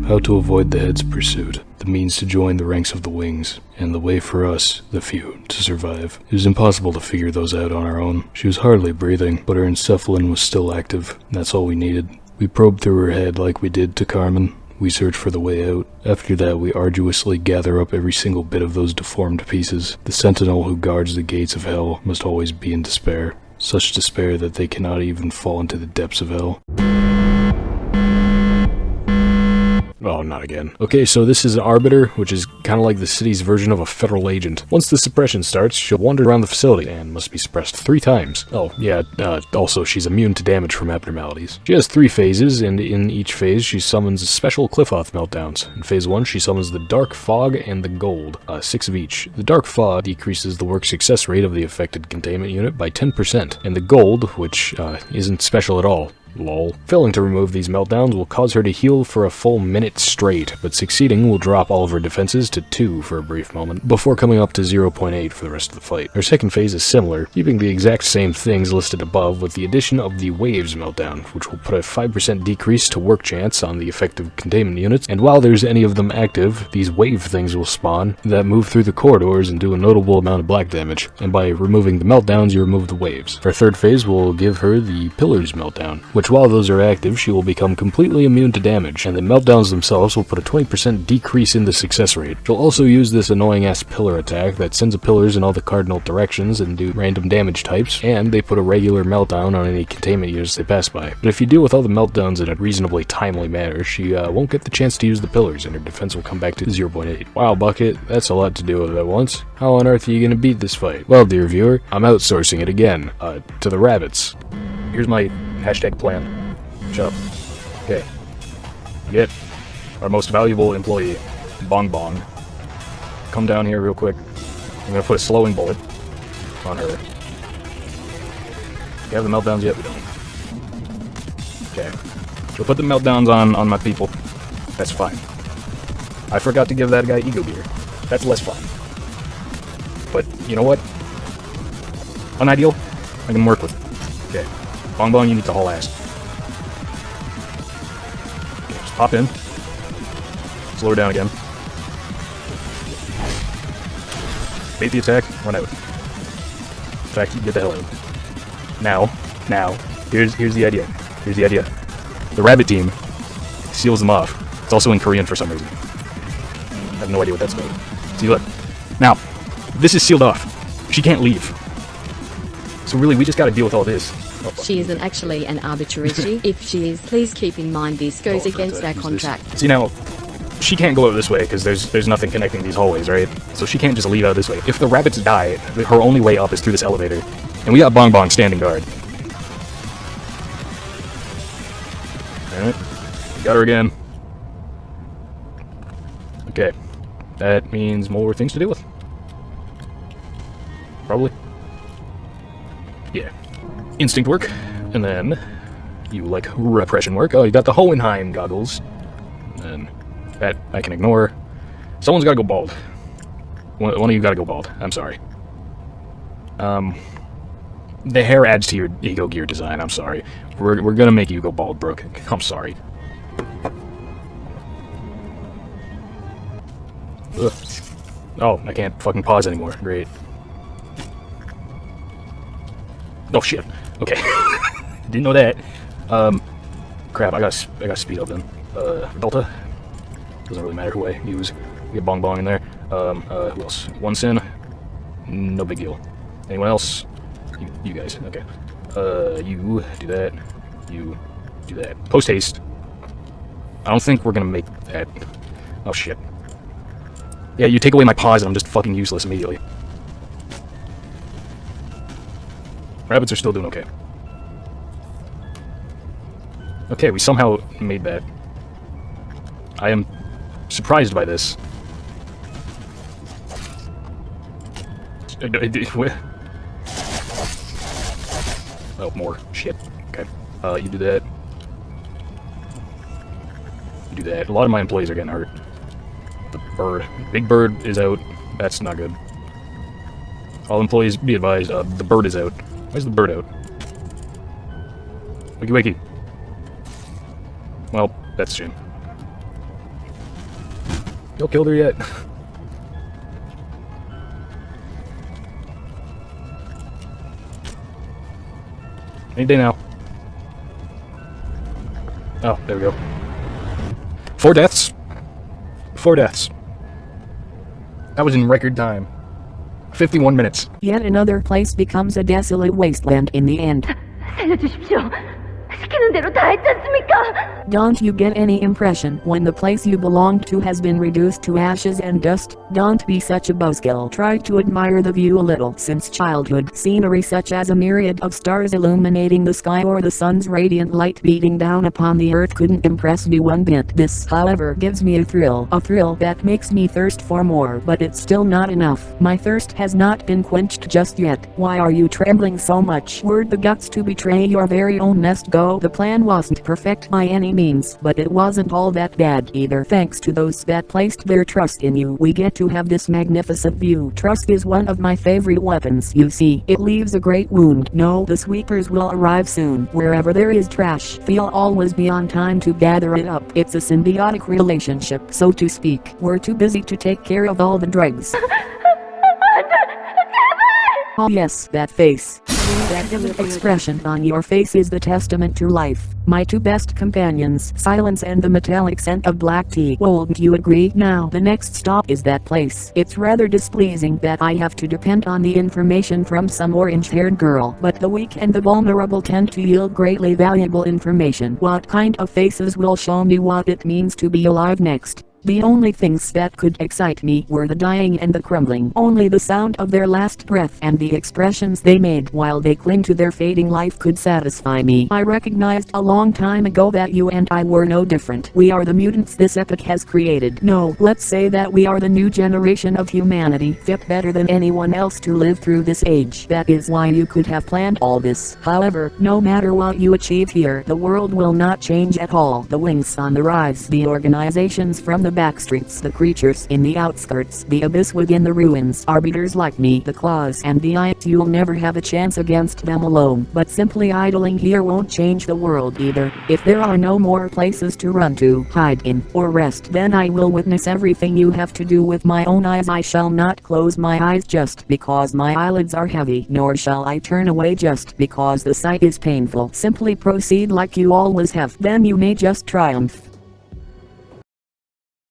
How to avoid the head's pursuit, the means to join the ranks of the wings, and the way for us, the few, to survive. It was impossible to figure those out on our own. She was hardly breathing, but her encephalon was still active. That's all we needed. We probed through her head like we did to Carmen. We search for the way out. After that, we arduously gather up every single bit of those deformed pieces. The sentinel who guards the gates of hell must always be in despair. Such despair that they cannot even fall into the depths of hell. Oh, not again. Okay, so this is an arbiter, which is kind of like the city's version of a federal agent. Once the suppression starts, she'll wander around the facility and must be suppressed 3 times. Oh, yeah, also she's immune to damage from abnormalities. She has 3 phases, and in each phase she summons special Cliffoth meltdowns. In phase 1, she summons the Dark Fog and the Gold, 6 of each. The Dark Fog decreases the work success rate of the affected containment unit by 10%, and the Gold, which isn't special at all. Lol. Failing to remove these meltdowns will cause her to heal for a full minute straight, but succeeding will drop all of her defenses to 2 for a brief moment, before coming up to 0.8 for the rest of the fight. Her second phase is similar, keeping the exact same things listed above with the addition of the Waves meltdown, which will put a 5% decrease to work chance on the effective containment units, and while there's any of them active, these wave things will spawn that move through the corridors and do a notable amount of black damage, and by removing the meltdowns you remove the waves. Her third phase will give her the Pillars meltdown, which while those are active, she will become completely immune to damage, and the meltdowns themselves will put a 20% decrease in the success rate. She'll also use this annoying-ass pillar attack that sends the pillars in all the cardinal directions and do random damage types, and they put a regular meltdown on any containment units they pass by. But if you deal with all the meltdowns in a reasonably timely manner, she won't get the chance to use the pillars, and her defense will come back to 0.8. Wow, Bucket, that's a lot to deal with at once. How on earth are you gonna beat this fight? Well, dear viewer, I'm outsourcing it again, to the rabbits. Here's my hashtag plan. Shut up. Okay. Get our most valuable employee, Bong Bong. Come down here real quick. I'm gonna put a slowing bullet on her. Do you have the meltdowns yet? We don't. Okay. She'll put the meltdowns on my people. That's fine. I forgot to give that guy ego gear. That's less fun. But, you know what? Unideal? I can work with it. Okay. Bong Bong, you need to haul ass. Okay, just pop in. Slow her down again. Bait the attack, run out. In fact, get the hell out. Now, here's the idea. Here's the idea. The rabbit team seals them off. It's also in Korean for some reason. I have no idea what that's about. See, look. Now, this is sealed off. She can't leave. So really, we just gotta deal with all this. She isn't actually an arbiter, is she? If she is, please keep in mind this goes against our contract. See now, she can't go out this way because there's nothing connecting these hallways, right? So she can't just leave out this way. If the rabbits die, her only way up is through this elevator. And we got Bong Bong standing guard. Alright. Got her again. Okay. That means more things to deal with. Probably. Yeah. Instinct work. And then you like repression work. Oh, you got the Hohenheim goggles. And that I can ignore. Someone's gotta go bald. One of you gotta go bald. I'm sorry. The hair adds to your ego gear design. I'm sorry. We're gonna make you go bald, Brooke. I'm sorry. Ugh. Oh, I can't fucking pause anymore. Great. Oh shit. Okay. Didn't know that. Crap. I got speed up then. Delta. Doesn't really matter who I use. We get Bong Bong in there. Who else? One sin. No big deal. Anyone else? You guys. Okay. You do that. You do that. Post haste. I don't think we're gonna make that. Oh shit. Yeah, you take away my pause and I'm just fucking useless immediately. Rabbits are still doing okay. Okay, we somehow made that. I am surprised by this. Oh, more. Shit. Okay. You do that. You do that. A lot of my employees are getting hurt. The bird. Big Bird is out. That's not good. All employees be advised, the bird is out. Why is the bird out? Wakey wakey. Well, that's a shame. Y'all killed her yet? Any day now. Oh, there we go. 4 deaths. 4 deaths. That was in record time. 51 minutes. Yet another place becomes a desolate wasteland in the end. 살려주십시오. 시키는 대로 다 했지 않습니까? Don't you get any impression when the place you belonged to has been reduced to ashes and dust? Don't be such a buzzkill. Try to admire the view a little. Since childhood, scenery such as a myriad of stars illuminating the sky or the sun's radiant light beating down upon the earth couldn't impress me one bit. This, however, gives me a thrill that makes me thirst for more, but it's still not enough. My thirst has not been quenched just yet. Why are you trembling so much? Were the guts to betray your very own nest go? The plan wasn't perfect by any means, but it wasn't all that bad either. Thanks to those that placed their trust in you, we get to have this magnificent view. Trust is one of my favorite weapons. You see, it leaves a great wound. No, the sweepers will arrive soon. Wherever there is trash, they'll always be on time to gather it up. It's a symbiotic relationship, so to speak. We're too busy to take care of all the dregs. Oh yes, that face. That expression on your face is the testament to life. My 2 best companions, silence and the metallic scent of black tea. Won't you agree? Now the next stop is that place. It's rather displeasing that I have to depend on the information from some orange-haired girl, but the weak and the vulnerable tend to yield greatly valuable information. What kind of faces will show me what it means to be alive next? The only things that could excite me were the dying and the crumbling. Only the sound of their last breath and the expressions they made while they cling to their fading life could satisfy me. I recognized a long time ago that you and I were no different. We are the mutants this epoch has created. No, let's say that we are the new generation of humanity, fit better than anyone else to live through this age. That is why you could have planned all this. However, no matter what you achieve here, the world will not change at all. The wings on the rise, the organizations from the backstreets, the creatures in the outskirts, the abyss within the ruins, arbiters like me, the claws and the eyes. You'll never have a chance against them alone. But simply idling here won't change the world either. If there are no more places to run to, hide in, or rest, then I will witness everything you have to do with my own eyes. I shall not close my eyes just because my eyelids are heavy, nor shall I turn away just because the sight is painful. Simply proceed like you always have, then you may just triumph.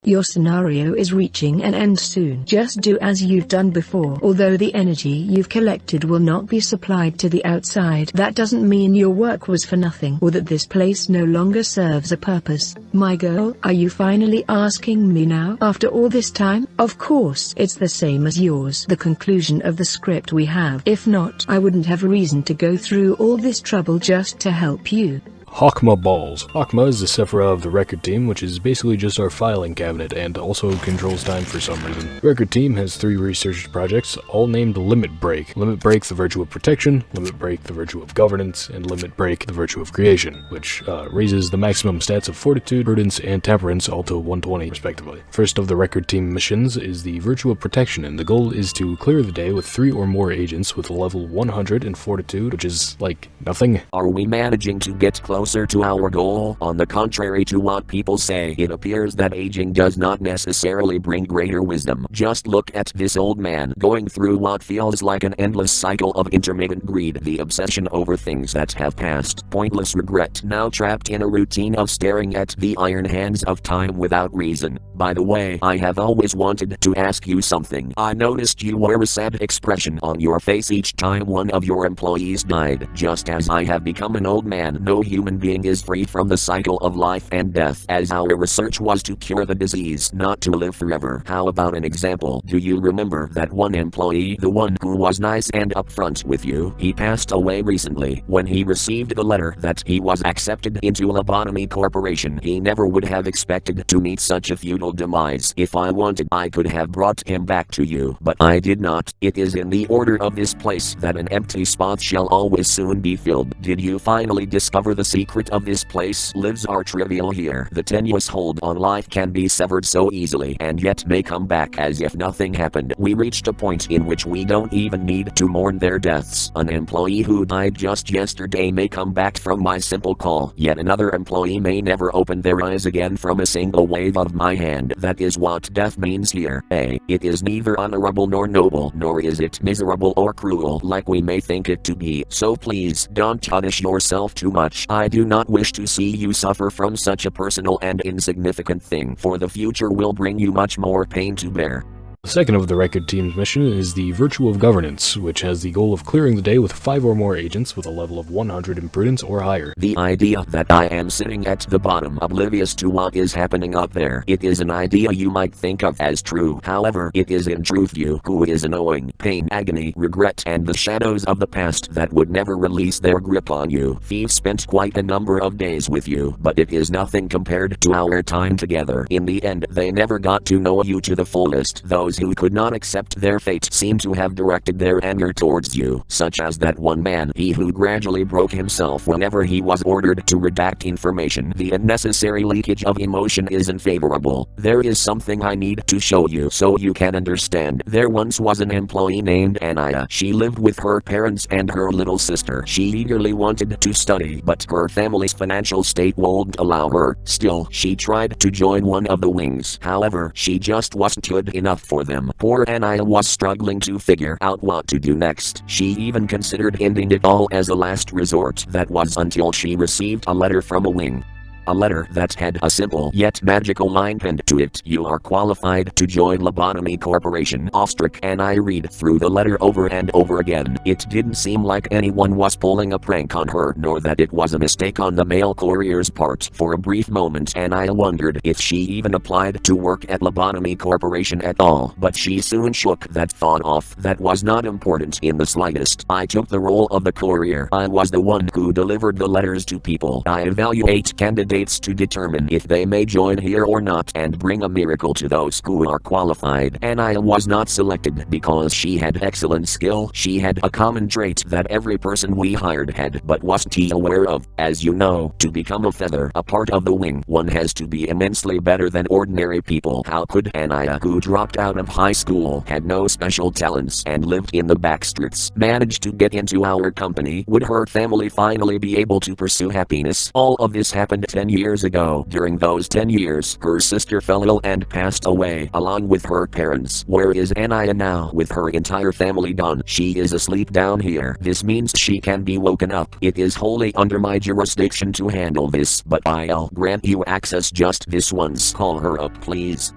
Your scenario is reaching an end soon. Just do as you've done before. Although the energy you've collected will not be supplied to the outside, that doesn't mean your work was for nothing or that this place no longer serves a purpose. My girl, are you finally asking me now after all this time? Of course, it's the same as yours. The conclusion of the script we have. If not, I wouldn't have reason to go through all this trouble just to help you. Hakma Balls. Hakma is the sefirot of the record team, which is basically just our filing cabinet, and also controls time for some reason. The record team has 3 research projects, all named Limit Break. Limit Break, the virtue of protection, Limit Break, the virtue of governance, and Limit Break, the virtue of creation, which raises the maximum stats of fortitude, prudence, and temperance all to 120 respectively. First of the record team missions is the virtue of protection, and the goal is to clear the day with 3 or more agents with a level 100 in fortitude, which is like nothing. Are we managing to get closer to our goal? On the contrary to what people say, it appears that aging does not necessarily bring greater wisdom. Just look at this old man going through what feels like an endless cycle of intermittent greed, the obsession over things that have passed, pointless regret, now trapped in a routine of staring at the iron hands of time without reason. By the way, I have always wanted to ask you something. I noticed you wear a sad expression on your face each time one of your employees died. Just as I have become an old man, no human being is free from the cycle of life and death, as our research was to cure the disease, not to live forever. How about an example? Do you remember that one employee, the one who was nice and upfront with you? He passed away recently. When he received the letter that he was accepted into Lobotomy Corporation, he never would have expected to meet such a futile demise. If I wanted, I could have brought him back to you, but I did not. It is in the order of this place that an empty spot shall always soon be filled. Did you finally discover the secret of this place? Lives are trivial here. The tenuous hold on life can be severed so easily and yet may come back as if nothing happened. We reached a point in which we don't even need to mourn their deaths. An employee who died just yesterday may come back from my simple call. Yet another employee may never open their eyes again from a single wave of my hand. That is what death means here. It is neither honorable nor noble, nor is it miserable or cruel like we may think it to be. So please, don't punish yourself too much. I do not wish to see you suffer from such a personal and insignificant thing, for the future will bring you much more pain to bear. The second of the record team's mission is the virtue of governance, which has the goal of clearing the day with 5 or more agents with a level of 100 in prudence or higher. The idea that I am sitting at the bottom oblivious to what is happening up there, it is an idea you might think of as true. However, it is in truth you who is knowing pain, agony, regret, and the shadows of the past that would never release their grip on you. Thieves spent quite a number of days with you, but it is nothing compared to our time together. In the end, they never got to know you to the fullest. Those who could not accept their fate seem to have directed their anger towards you, such as that one man, he who gradually broke himself whenever he was ordered to redact information. The unnecessary leakage of emotion is unfavorable. There is something I need to show you so you can understand. There once was an employee named Anaya. She lived with her parents and her little sister. She eagerly wanted to study, but her family's financial state wouldn't allow her. Still, she tried to join one of the wings. However, she just wasn't good enough for them. Poor Anaya was struggling to figure out what to do next. She even considered ending it all as a last resort. That was until she received a letter from a wing. A letter that had a simple yet magical line penned to it. You are qualified to join Lobotomy Corporation. Ostrich. And I read through the letter over and over again. It didn't seem like anyone was pulling a prank on her, nor that it was a mistake on the mail courier's part. For a brief moment, and I wondered if she even applied to work at Lobotomy Corporation at all. But she soon shook that thought off. That was not important in the slightest. I took the role of the courier. I was the one who delivered the letters to people. I evaluate candidates to determine if they may join here or not and bring a miracle to those who are qualified. Anaya was not selected because she had excellent skill. She had a common trait that every person we hired had, but wasn't he aware of. As you know, to become a feather, a part of the wing, one has to be immensely better than ordinary people. How could Anaya, who dropped out of high school, had no special talents, and lived in the backstreets, manage to get into our company? Would her family finally be able to pursue happiness? All of this happened 10 10 years ago. During those 10 years, her sister fell ill and passed away along with her parents. Where is Anaya now with her entire family gone? She is asleep down here. This means she can be woken up. It is wholly under my jurisdiction to handle this, but I'll grant you access just this once. Call her up, please.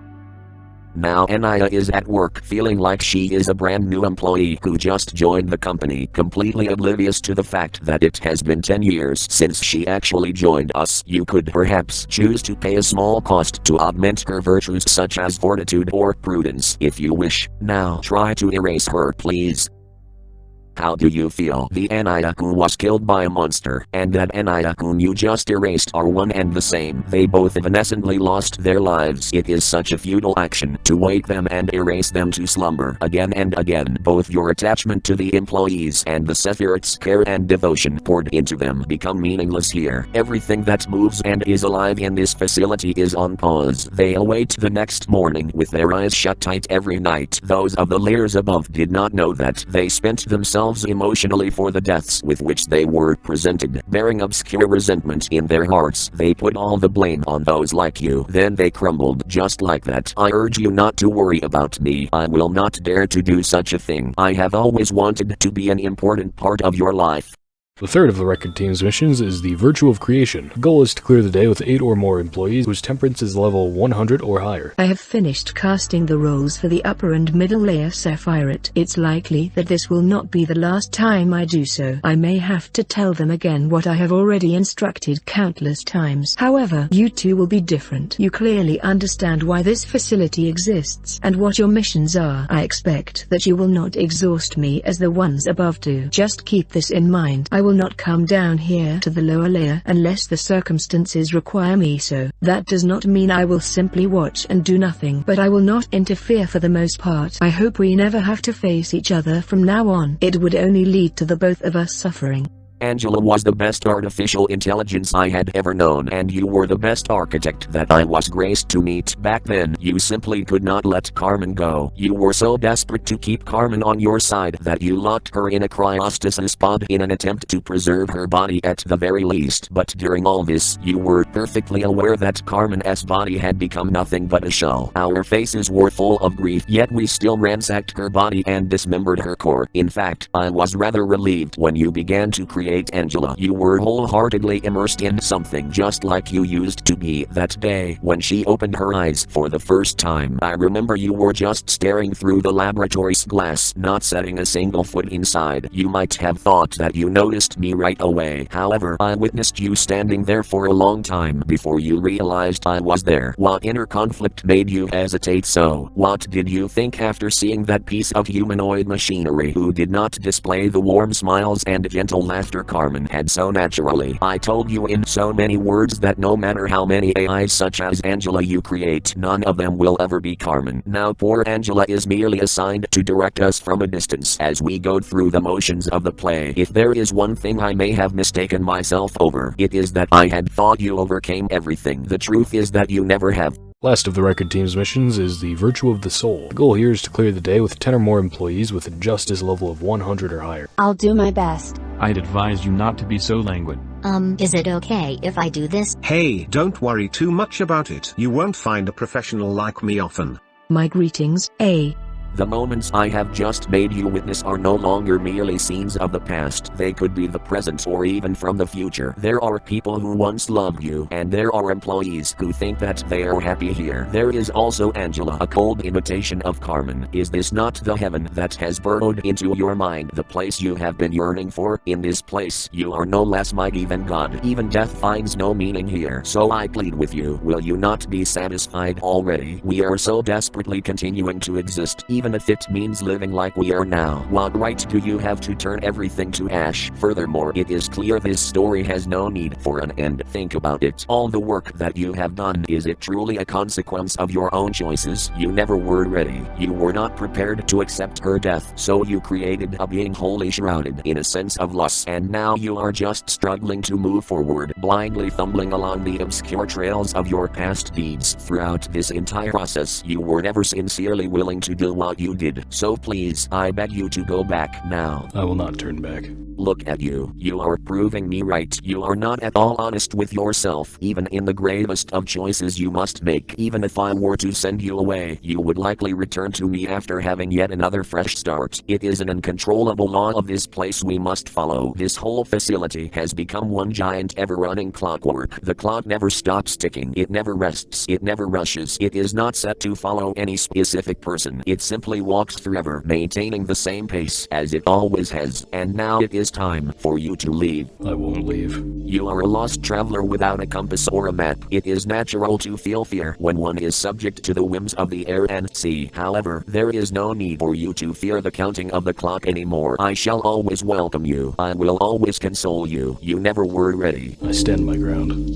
Now Anaya is at work feeling like she is a brand new employee who just joined the company, completely oblivious to the fact that it has been 10 years since she actually joined us. You could perhaps choose to pay a small cost to augment her virtues such as fortitude or prudence if you wish. Now try to erase her, please. How do you feel? The Anaya who was killed by a monster and that Anaya whom you just erased are one and the same. They both evanescently lost their lives. It is such a futile action to wake them and erase them to slumber again and again. Both your attachment to the employees and the Sefirot's care and devotion poured into them become meaningless here. Everything that moves and is alive in this facility is on pause. They await the next morning with their eyes shut tight every night. Those of the layers above did not know that they spent themselves emotionally for the deaths with which they were presented. Bearing obscure resentment in their hearts, they put all the blame on those like you. Then they crumbled just like that. I urge you not to worry about me. I will not dare to do such a thing. I have always wanted to be an important part of your life. The third of the record team's missions is the Virtue of Creation. The goal is to clear the day with 8 or more employees whose temperance is level 100 or higher. I have finished casting the roles for the upper and middle layer sefirot. It's likely that this will not be the last time I do so. I may have to tell them again what I have already instructed countless times. However, you two will be different. You clearly understand why this facility exists and what your missions are. I expect that you will not exhaust me as the ones above do. Just keep this in mind. I will not come down here to the lower layer unless the circumstances require me so. That does not mean I will simply watch and do nothing, but I will not interfere for the most part. I hope we never have to face each other from now on. It would only lead to the both of us suffering. Angela was the best artificial intelligence I had ever known, and you were the best architect that I was graced to meet. Back then, you simply could not let Carmen go. You were so desperate to keep Carmen on your side that you locked her in a cryostasis pod in an attempt to preserve her body at the very least. But during all this, you were perfectly aware that Carmen's body had become nothing but a shell. Our faces were full of grief, yet we still ransacked her body and dismembered her core. In fact, I was rather relieved when you began to create Angela. You were wholeheartedly immersed in something just like you used to be that day when she opened her eyes for the first time. I remember you were just staring through the laboratory's glass, not setting a single foot inside. You might have thought that you noticed me right away. However, I witnessed you standing there for a long time before you realized I was there. What inner conflict made you hesitate so? What did you think after seeing that piece of humanoid machinery who did not display the warm smiles and gentle laughter Carmen had so naturally? I told you in so many words that no matter how many AIs such as Angela you create, none of them will ever be Carmen. Now poor Angela is merely assigned to direct us from a distance as we go through the motions of the play. If there is one thing I may have mistaken myself over, it is that I had thought you overcame everything. The truth is that you never have. Last of the record team's missions is the Virtue of the Soul. The goal here is to clear the day with 10 or more employees with a justice level of 100 or higher. I'll do my best. I'd advise you not to be so languid. Is it okay if I do this? Hey, don't worry too much about it. You won't find a professional like me often. My greetings, A. The moments I have just made you witness are no longer merely scenes of the past. They could be the present or even from the future. There are people who once loved you, and there are employees who think that they are happy here. There is also Angela, a cold imitation of Carmen. Is this not the heaven that has burrowed into your mind, the place you have been yearning for? In this place, you are no less mighty than God. Even death finds no meaning here. So I plead with you, will you not be satisfied already? We are so desperately continuing to exist, even if it means living like we are now. What right do you have to turn everything to ash? Furthermore, it is clear this story has no need for an end. Think about it. All the work that you have done, is it truly a consequence of your own choices? You never were ready. You were not prepared to accept her death, so you created a being wholly shrouded in a sense of loss, and now you are just struggling to move forward, blindly fumbling along the obscure trails of your past deeds. Throughout this entire process, you were never sincerely willing to do what what you did, so please, I beg you to go back now. I will not turn back. Look at you. You are proving me right. You are not at all honest with yourself. Even in the gravest of choices you must make. Even if I were to send you away, you would likely return to me after having yet another fresh start. It is an uncontrollable law of this place we must follow. This whole facility has become one giant ever-running clockwork. The clock never stops ticking. It never rests. It never rushes. It is not set to follow any specific person. It simply walks forever, maintaining the same pace as it always has. And now it is time for you to leave. I won't leave. You are a lost traveler without a compass or a map. It is natural to feel fear when one is subject to the whims of the air and sea. However, there is no need for you to fear the counting of the clock anymore. I shall always welcome you. I will always console you. You never were ready. I stand my ground.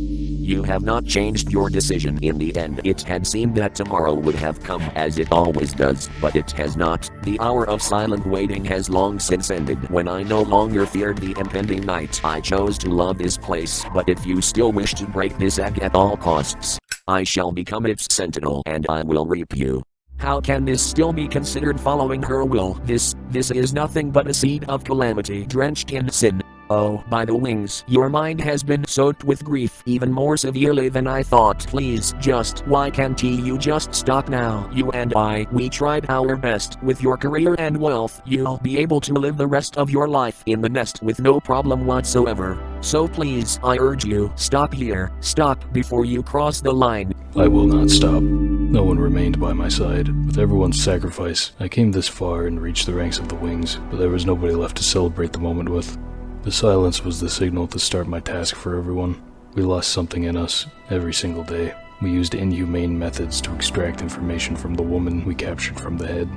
You have not changed your decision in the end. It had seemed that tomorrow would have come, as it always does, but it has not. The hour of silent waiting has long since ended. When I no longer feared the impending night, I chose to love this place, but if you still wish to break this egg at all costs, I shall become its sentinel and I will reap you. How can this still be considered following her will? This is nothing but a seed of calamity drenched in sin. Oh, by the wings, your mind has been soaked with grief even more severely than I thought. Please, why can't you just stop now? You and I, we tried our best. With your career and wealth, you'll be able to live the rest of your life in the nest with no problem whatsoever. So please, I urge you, stop here. Stop before you cross the line. I will not stop. No one remained by my side. With everyone's sacrifice, I came this far and reached the ranks of the wings, but there was nobody left to celebrate the moment with. The silence was the signal to start my task for everyone. We lost something in us, every single day. We used inhumane methods to extract information from the woman we captured from the head.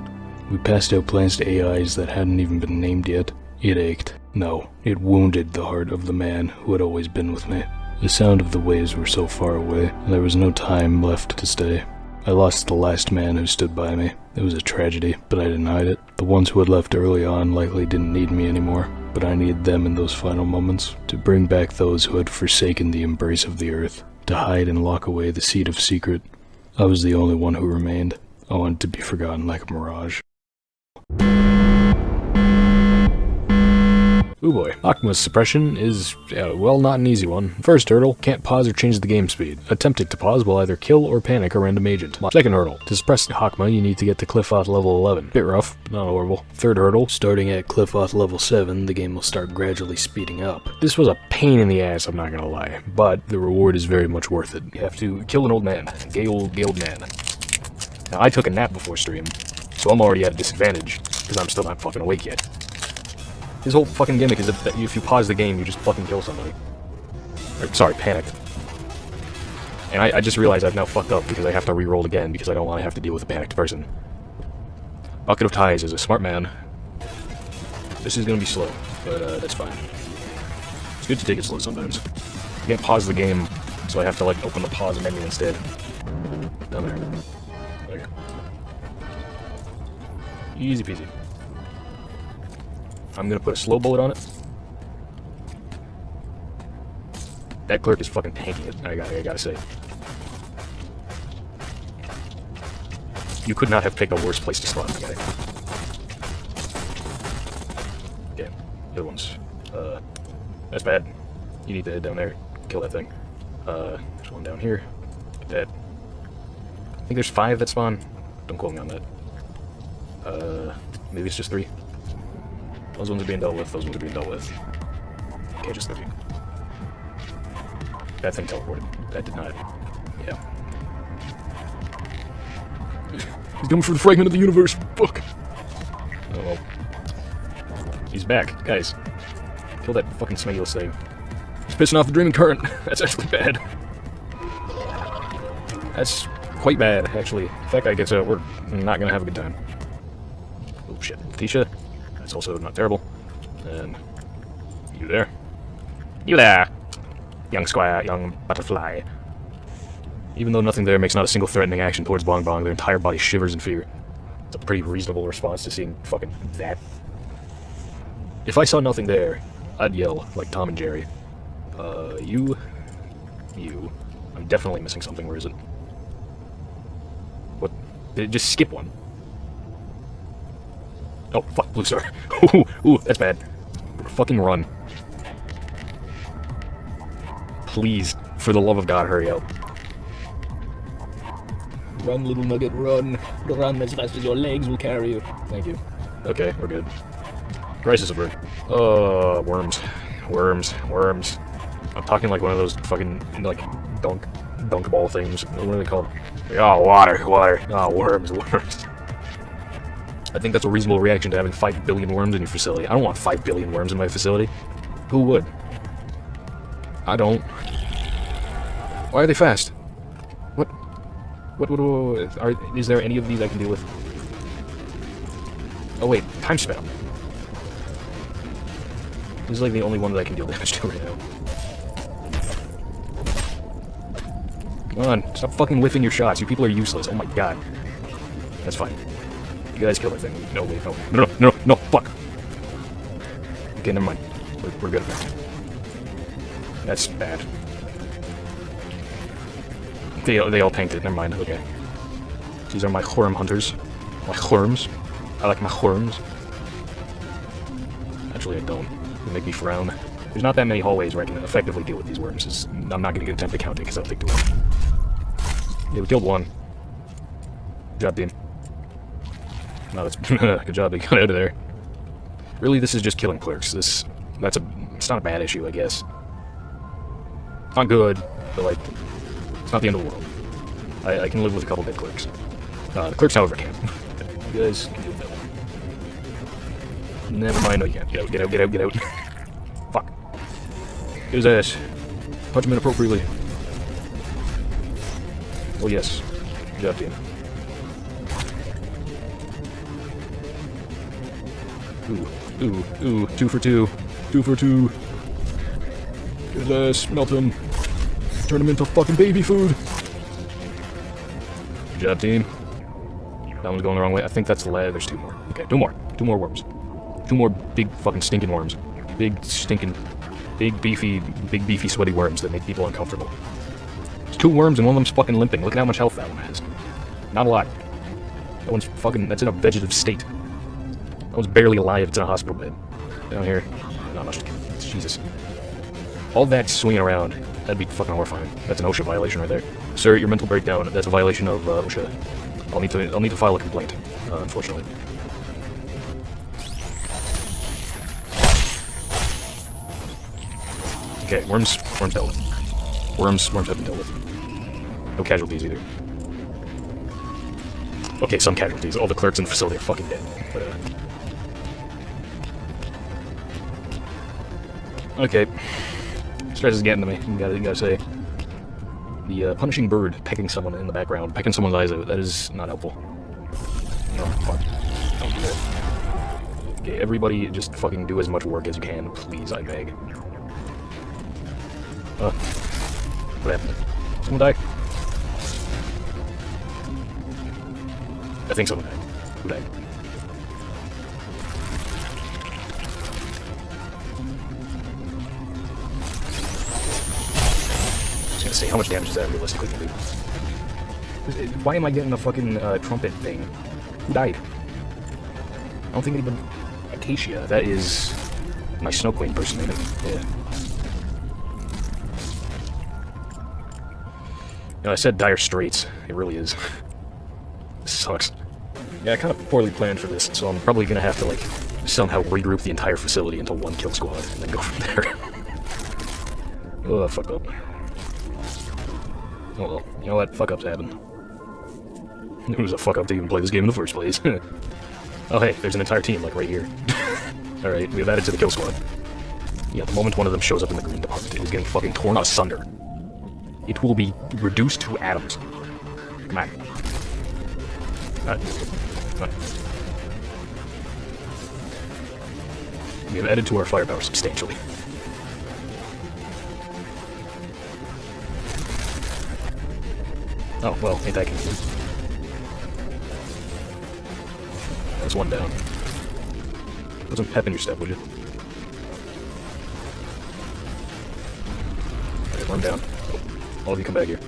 We passed out plans to AIs that hadn't even been named yet. It ached. No, it wounded the heart of the man who had always been with me. The sound of the waves were so far away, and there was no time left to stay. I lost the last man who stood by me. It was a tragedy, but I didn't hide it. The ones who had left early on likely didn't need me anymore, but I needed them in those final moments, to bring back those who had forsaken the embrace of the earth, to hide and lock away the seed of secret. I was the only one who remained. I wanted to be forgotten like a mirage. Ooh boy. Akma's suppression is, well, not an easy one. First hurdle, can't pause or change the game speed. Attempting to pause will either kill or panic a random agent. Second hurdle, to suppress Hakma you need to get to Cliffoth level 11. Bit rough, but not horrible. Third hurdle, starting at Cliffoth level 7, the game will start gradually speeding up. This was a pain in the ass, I'm not gonna lie, but the reward is very much worth it. You have to kill an old man, gay old man. Now I took a nap before stream, so I'm already at a disadvantage, because I'm still not fucking awake yet. His whole fucking gimmick is that if you pause the game, you just fucking kill somebody. Sorry, panic. And I just realized I've now fucked up because I have to re-roll again because I don't want to have to deal with a panicked person. Bucket of Ties is a smart man. This is gonna be slow, but that's fine. It's good to take it slow sometimes. You can't pause the game, so I have to like open the pause menu instead. Down there. Okay. Easy peasy. I'm gonna put a slow bullet on it. That clerk is fucking tanking it, I gotta say. You could not have picked a worse place to spawn the guy. Okay, the other ones. That's bad. You need to head down there, kill that thing. There's one down here. Get that. I think there's 5 that spawn. Don't quote me on that. Maybe it's just 3. Those ones are being dealt with, those ones are being dealt with. Okay, just 3. That thing teleported. That did not. Yeah. He's coming for the fragment of the universe. Fuck. Oh well. He's back. Guys. Kill that fucking smegulous thing. He's pissing off the dreaming current. That's actually bad. That's quite bad, actually. In fact, I guess we're not gonna have a good time. Oh shit. Tisha. That's also not terrible. And you there. You there! Young squire, young butterfly. Even though nothing there makes not a single threatening action towards Bong Bong, their entire body shivers in fear. It's a pretty reasonable response to seeing fucking that. If I saw nothing there, I'd yell like Tom and Jerry. You. I'm definitely missing something, where is it? What? Just skip one. Oh, fuck, blue star. Ooh, that's bad. Fucking run. Please, for the love of God, hurry up. Run, little nugget, run. Run as fast as your legs will carry you. Thank you. Okay, we're good. Crisis avert. Worms. Worms. I'm talking like one of those fucking, like, dunk ball things. What are they called? Oh, water. Oh, worms. I think that's a reasonable reaction to having 5 billion worms in your facility. I don't want 5 billion worms in my facility. Who would? I don't. Why are they fast? What? Is there any of these I can deal with? Oh wait, time spell. This is like the only one that I can deal damage to right now. Come on, stop fucking whiffing your shots. You people are useless. Oh my god. That's fine. You guys kill that thing. No, wait, no, fuck. Okay, never mind. We're good at that. That's bad. They all tanked it, never mind, okay. These are my worm hunters. My worms. I like my worms. Actually, I don't. They make me frown. There's not that many hallways where I can effectively deal with these worms. I'm not going to attempt to count it because that'll take too long. Yeah, we killed one. Good job, team. No, that's good job, they got out of there. Really, this is just killing clerks. It's not a bad issue, I guess. Not good, but like, it's not the end of the world. I can live with a couple dead clerks. The clerks, however, can't. You guys can deal with that one. Never mind, no you can't. Get out. Fuck. Get his ass. Punch him inappropriately. Oh yes. Good job, team. Ooh, 2 for 2. 2 for 2. Get his ass, melt him. Turn him into fucking baby food. Good job, team. That one's going the wrong way. I think that's the last. There's 2 more. Okay, 2 more. 2 more worms. 2 more big fucking stinking worms. Big stinking, big beefy sweaty worms that make people uncomfortable. There's 2 worms and one of them's fucking limping. Look at how much health that one has. Not a lot. That one's fucking, that's in a vegetative state. That one's barely alive. It's in a hospital bed. Down here, not much to kill. Jesus. All that swinging around, that'd be fucking horrifying. That's an OSHA violation right there. Sir, your mental breakdown, that's a violation of OSHA. I'll need to file a complaint, unfortunately. Okay, worms dealt with. Worms have been dealt with. No casualties either. Okay, some casualties. All the clerks in the facility are fucking dead. But, okay. Stress is getting to me, you gotta say. The punishing bird pecking someone in the background, pecking someone's eyes out, that is not helpful. No, fuck. Don't do that. Okay, everybody just fucking do as much work as you can, please, I beg. What happened? Someone died? I think someone died. Who died? Say how much damage is that realistically gonna do? Why am I getting the fucking trumpet thing? Who died? I don't think anybody. Acacia, that is my Snow Queen person, isn't it? Yeah. You know, I said dire straits. It really is. This sucks. Yeah, I kind of poorly planned for this, so I'm probably gonna have to like somehow regroup the entire facility into one kill squad and then go from there. Oh, fuck up. Oh well, you know what? Fuck ups happen. It was a fuck up to even play this game in the first place. Oh hey, there's an entire team, like right here. Alright, we have added to the kill squad. Yeah, the moment one of them shows up in the green department, it is getting fucking torn asunder. It will be reduced to atoms. Come on. Come on. We have added to our firepower substantially. Oh, well, ain't that convenient. That's one down. Put some pep in your step, would you? Alright, one down. All of you come back here.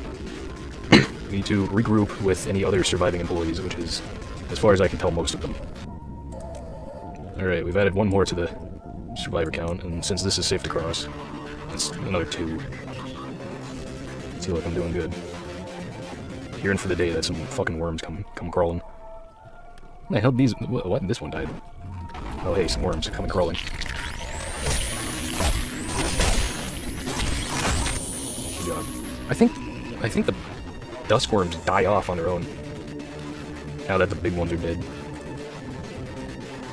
We need to regroup with any other surviving employees, which is, as far as I can tell, most of them. Alright, we've added one more to the survivor count, and since this is safe to cross, it's another 2. Feel like I'm doing good. Here in for the day that some fucking worms come crawling. The hell, these... What? This one died. Oh hey, some worms coming crawling. Good job. I think the dusk worms die off on their own. Now that the big ones are dead.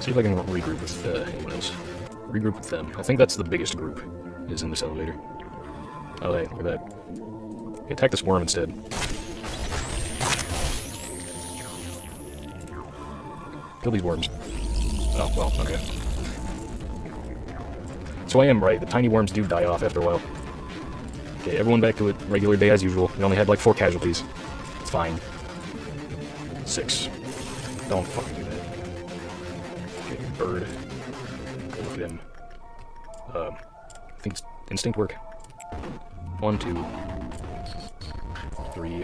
See if I can regroup with anyone else. Regroup with them. I think that's the biggest group, is in this elevator. Oh hey, look at that. Okay, attack this worm instead. Kill these worms. Oh, well, okay. So I am right, the tiny worms do die off after a while. Okay, everyone back to it, regular day as usual. We only had like 4 casualties. It's fine. 6. Don't fucking do that. Okay, bird. Go look at him. I think it's instinct work. 1, 2, 3,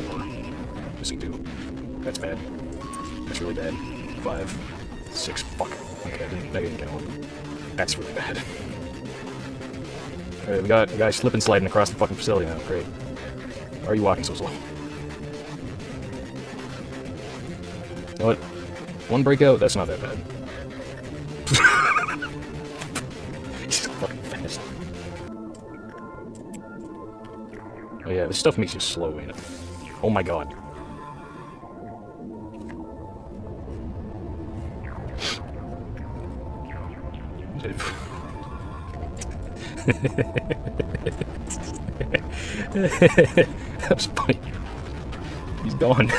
4. Missing 2. That's bad. That's really bad. 5, 6. Fuck. Okay, I didn't count 1. That's really bad. Alright, we got a guy slipping sliding across the fucking facility now. Great. Why are you walking so slow? You know what? 1 breakout? That's not that bad. He's so fucking fast. Oh yeah, this stuff makes you slow, ain't it? Oh my god. That was funny. He's gone.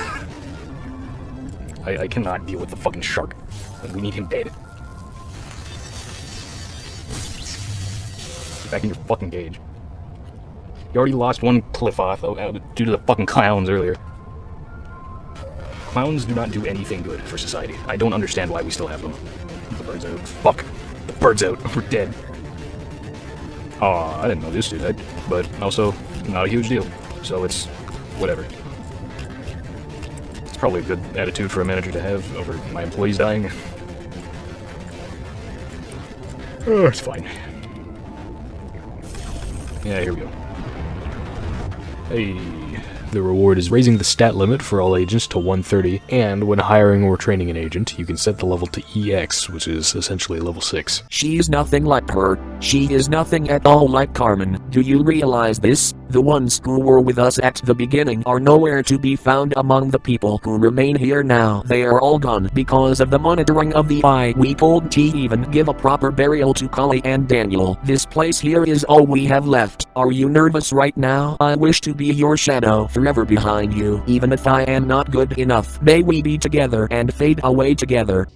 I cannot deal with the fucking shark. We need him dead. Get back in your fucking cage. You already lost 1 cliff off due to the fucking clowns earlier. Clowns do not do anything good for society. I don't understand why we still have them. The bird's out. Fuck. The bird's out. We're dead. Aw, I didn't know this dude died. But also, not a huge deal. So it's whatever. It's probably a good attitude for a manager to have over my employees dying. Oh, it's fine. Yeah, here we go. Hey. The reward is raising the stat limit for all agents to 130, and when hiring or training an agent, you can set the level to EX, which is essentially level 6. She's nothing like her. She is nothing at all like Carmen. Do you realize this? The ones who were with us at the beginning are nowhere to be found among the people who remain here now. They are all gone because of the monitoring of the eye. We told T even give a proper burial to Cully and Daniel. This place here is all we have left. Are you nervous right now? I wish to be your shadow forever behind you. Even if I am not good enough, may we be together and fade away together.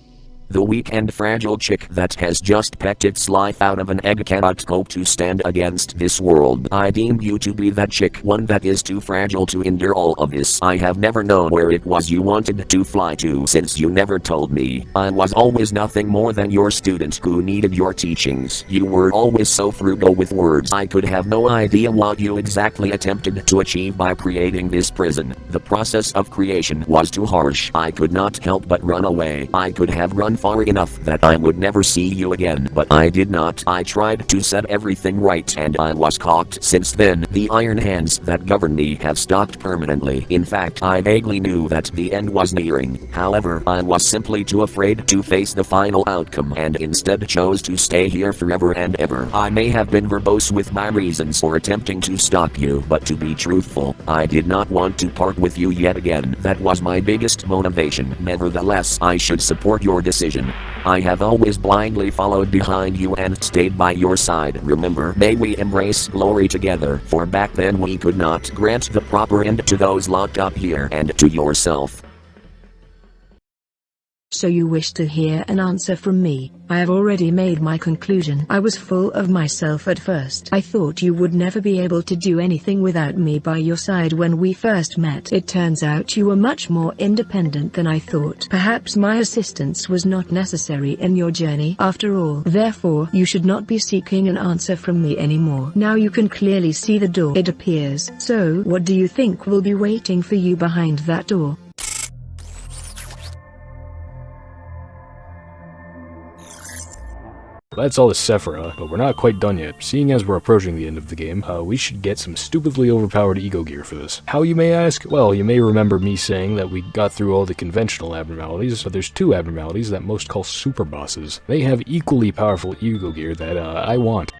The weak and fragile chick that has just pecked its life out of an egg cannot cope to stand against this world. I deem you to be that chick, one that is too fragile to endure all of this. I have never known where it was you wanted to fly to since you never told me. I was always nothing more than your student who needed your teachings. You were always so frugal with words. I could have no idea what you exactly attempted to achieve by creating this prison. The process of creation was too harsh. I could not help but run away. I could have run far enough that I would never see you again, but I did not. I tried to set everything right and I was caught. Since then, the iron hands that govern me have stopped permanently. In fact, I vaguely knew that the end was nearing. However, I was simply too afraid to face the final outcome and instead chose to stay here forever and ever. I may have been verbose with my reasons for attempting to stop you, but to be truthful, I did not want to part with you yet again. That was my biggest motivation. Nevertheless, I should support your decision. I have always blindly followed behind you and stayed by your side. Remember, may we embrace glory together, for back then we could not grant the proper end to those locked up here and to yourself. So you wish to hear an answer from me? I have already made my conclusion. I was full of myself at first. I thought you would never be able to do anything without me by your side when we first met. It turns out you were much more independent than I thought. Perhaps my assistance was not necessary in your journey after all. Therefore, you should not be seeking an answer from me anymore. Now you can clearly see the door, it appears. So, what do you think will be waiting for you behind that door? Well, that's all the Sephira, but we're not quite done yet. Seeing as we're approaching the end of the game, we should get some stupidly overpowered ego gear for this. How, you may ask? Well, you may remember me saying that we got through all the conventional abnormalities, but there's 2 abnormalities that most call superbosses. They have equally powerful ego gear that I want.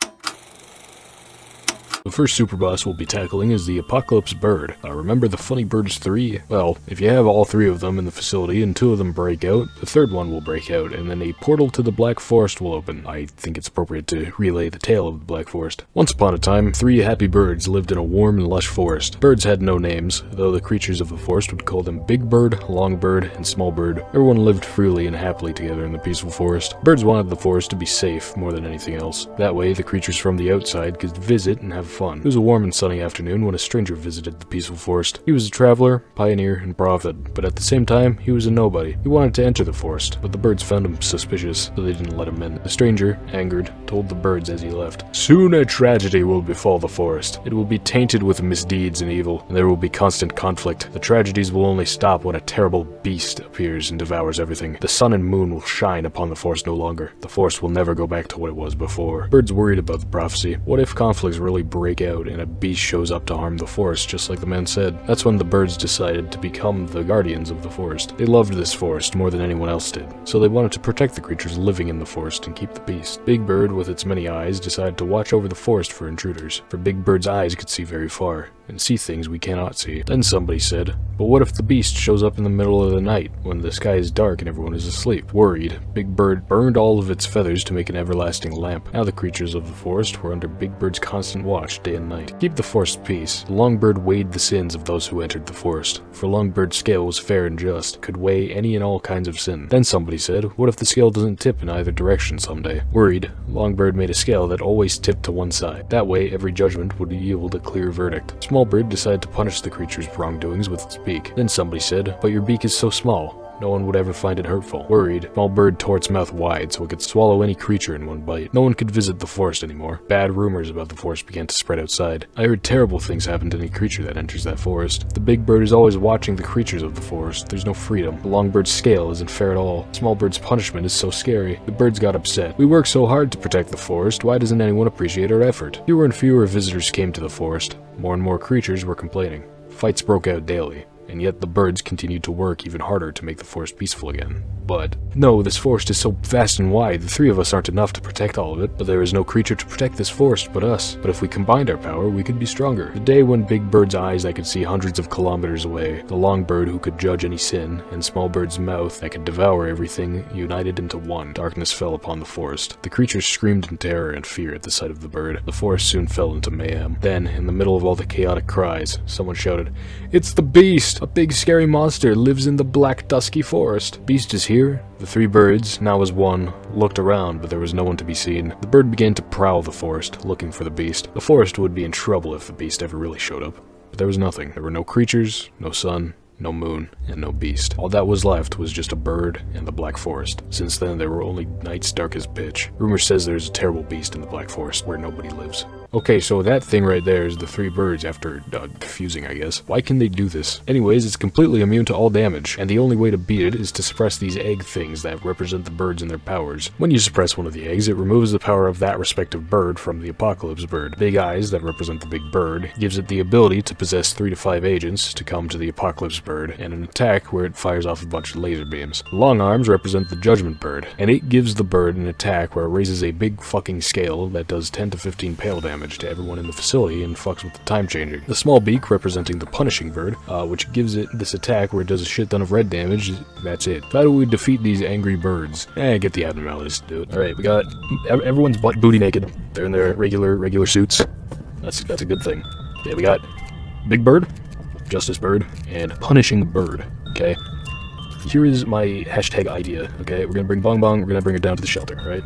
The first superboss we'll be tackling is the Apocalypse Bird. Remember the Funny Birds 3? Well, if you have all 3 of them in the facility and 2 of them break out, the 3rd one will break out, and then a portal to the Black Forest will open. I think it's appropriate to relay the tale of the Black Forest. Once upon a time, 3 happy birds lived in a warm and lush forest. Birds had no names, though the creatures of the forest would call them Big Bird, Long Bird, and Small Bird. Everyone lived freely and happily together in the peaceful forest. Birds wanted the forest to be safe more than anything else. That way, the creatures from the outside could visit and have fun. It was a warm and sunny afternoon when a stranger visited the peaceful forest. He was a traveler, pioneer, and prophet, but at the same time, he was a nobody. He wanted to enter the forest, but the birds found him suspicious, so they didn't let him in. The stranger, angered, told the birds as he left, "Soon a tragedy will befall the forest. It will be tainted with misdeeds and evil, and there will be constant conflict. The tragedies will only stop when a terrible beast appears and devours everything. The sun and moon will shine upon the forest no longer. The forest will never go back to what it was before." Birds worried about the prophecy. What if conflicts really break out and a beast shows up to harm the forest, just like the man said? That's when the birds decided to become the guardians of the forest. They loved this forest more than anyone else did, so they wanted to protect the creatures living in the forest and keep the peace. Big Bird, with its many eyes, decided to watch over the forest for intruders, for Big Bird's eyes could see very far, and see things we cannot see. Then somebody said, "But what if the beast shows up in the middle of the night, when the sky is dark and everyone is asleep?" Worried, Big Bird burned all of its feathers to make an everlasting lamp. Now the creatures of the forest were under Big Bird's constant watch day and night. To keep the forest peace, the Longbird weighed the sins of those who entered the forest, for Longbird's scale was fair and just, could weigh any and all kinds of sin. Then somebody said, "What if the scale doesn't tip in either direction someday?" Worried, Longbird made a scale that always tipped to one side. That way, every judgment would yield a clear verdict. Small Bird decided to punish the creature's wrongdoings with its beak. Then somebody said, "But your beak is so small. No one would ever find it hurtful." Worried, Small Bird tore its mouth wide so it could swallow any creature in one bite. No one could visit the forest anymore. Bad rumors about the forest began to spread outside. I heard terrible things happen to any creature that enters that forest. The Big Bird is always watching the creatures of the forest. There's no freedom. The Longbird's scale isn't fair at all. Small Bird's punishment is so scary. The birds got upset. "We work so hard to protect the forest. Why doesn't anyone appreciate our effort?" Fewer and fewer visitors came to the forest. More and more creatures were complaining. Fights broke out daily. And yet the birds continued to work even harder to make the forest peaceful again. But, no, this forest is so vast and wide, the 3 of us aren't enough to protect all of it, but there is no creature to protect this forest but us. But if we combined our power, we could be stronger. The day when Big Bird's eyes that could see hundreds of kilometers away, the Long Bird who could judge any sin, and Small Bird's mouth that could devour everything united into one, darkness fell upon the forest. The creatures screamed in terror and fear at the sight of the bird. The forest soon fell into mayhem. Then, in the middle of all the chaotic cries, someone shouted, "It's the beast! A big scary monster lives in the black dusky forest." "Beast is here." The 3 birds, now as one, looked around, but there was no one to be seen. The bird began to prowl the forest, looking for the beast. The forest would be in trouble if the beast ever really showed up. But there was nothing. There were no creatures, no sun, no moon, and no beast. All that was left was just a bird and the Black Forest. Since then, there were only nights dark as pitch. Rumor says there's a terrible beast in the Black Forest where nobody lives. Okay, so that thing right there is the 3 birds after fusing, I guess. Why can they do this? Anyways, it's completely immune to all damage, and the only way to beat it is to suppress these egg things that represent the birds and their powers. When you suppress one of the eggs, it removes the power of that respective bird from the Apocalypse Bird. Big eyes, that represent the Big Bird, gives it the ability to possess 3 to 5 agents to come to the Apocalypse Bird, and an attack where it fires off a bunch of laser beams. Long arms represent the Judgment Bird, and it gives the bird an attack where it raises a big fucking scale that does 10 to 15 pale damage to everyone in the facility and fucks with the time changing. The small beak representing the Punishing Bird, which gives it this attack where it does a shit ton of red damage. That's it. How do we defeat these angry birds? Get the abnormalities to do it. Alright, we got everyone's butt booty naked. They're in their regular suits. That's a good thing. Yeah, we got Big Bird, Justice Bird, and Punishing Bird. Okay. Here is my hashtag idea. Okay, we're gonna bring Bong Bong. We're gonna bring her down to the shelter. Right.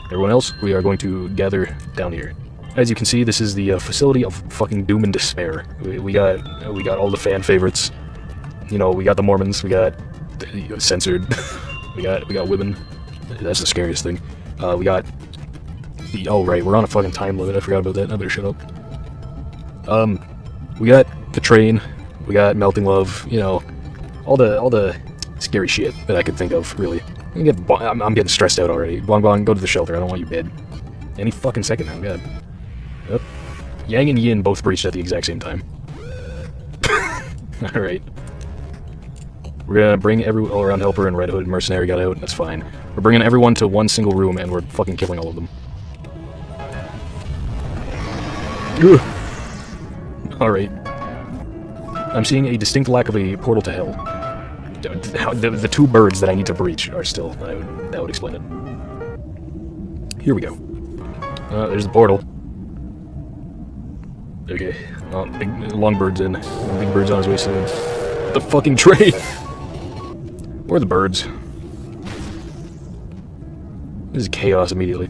Everyone else, we are going to gather down here. As you can see, this is the facility of fucking doom and despair. We got all the fan favorites. You know, we got the Mormons. We got censored. we got women. That's the scariest thing. We got the right, we're on a fucking time limit. I forgot about that. I better shut up. We got the train. We got Melting Love. You know, all the scary shit that I could think of, really. I'm getting stressed out already. Bong Bong, go to the shelter. I don't want you dead. Any fucking second now, God. Yep. Yang and Yin both breached at the exact same time. Alright. We're gonna bring every all-around helper and Red Hood mercenary got out. That's fine. We're bringing everyone to one single room and we're fucking killing all of them. Alright. I'm seeing a distinct lack of a portal to hell. The two birds that I need to breach are still... that would explain it. Here we go. There's the portal. Okay. Big, long bird's in. Big bird's on his way soon. The fucking train! Where are the birds? This is chaos immediately.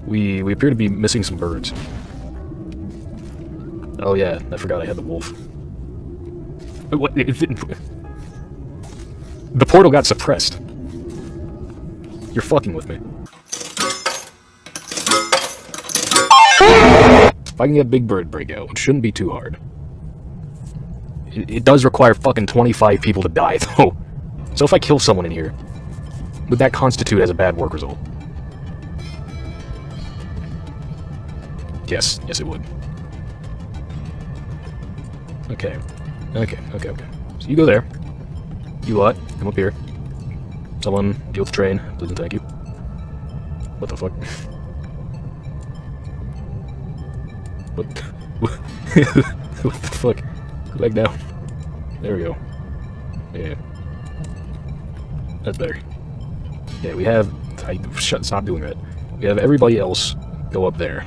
We appear to be missing some birds. Oh yeah, I forgot I had the wolf. What? The portal got suppressed. You're fucking with me. If I can get Big Bird breakout, it shouldn't be too hard. It does require fucking 25 people to die, though. So if I kill someone in here, would that constitute as a bad work result? Yes, it would. Okay. So you go there. You lot, come up here. Someone deal with the train. Please and thank you. What the fuck? What the fuck? Go back down. There we go. Yeah. That's better. Yeah, we have... Stop doing that. We have everybody else go up there.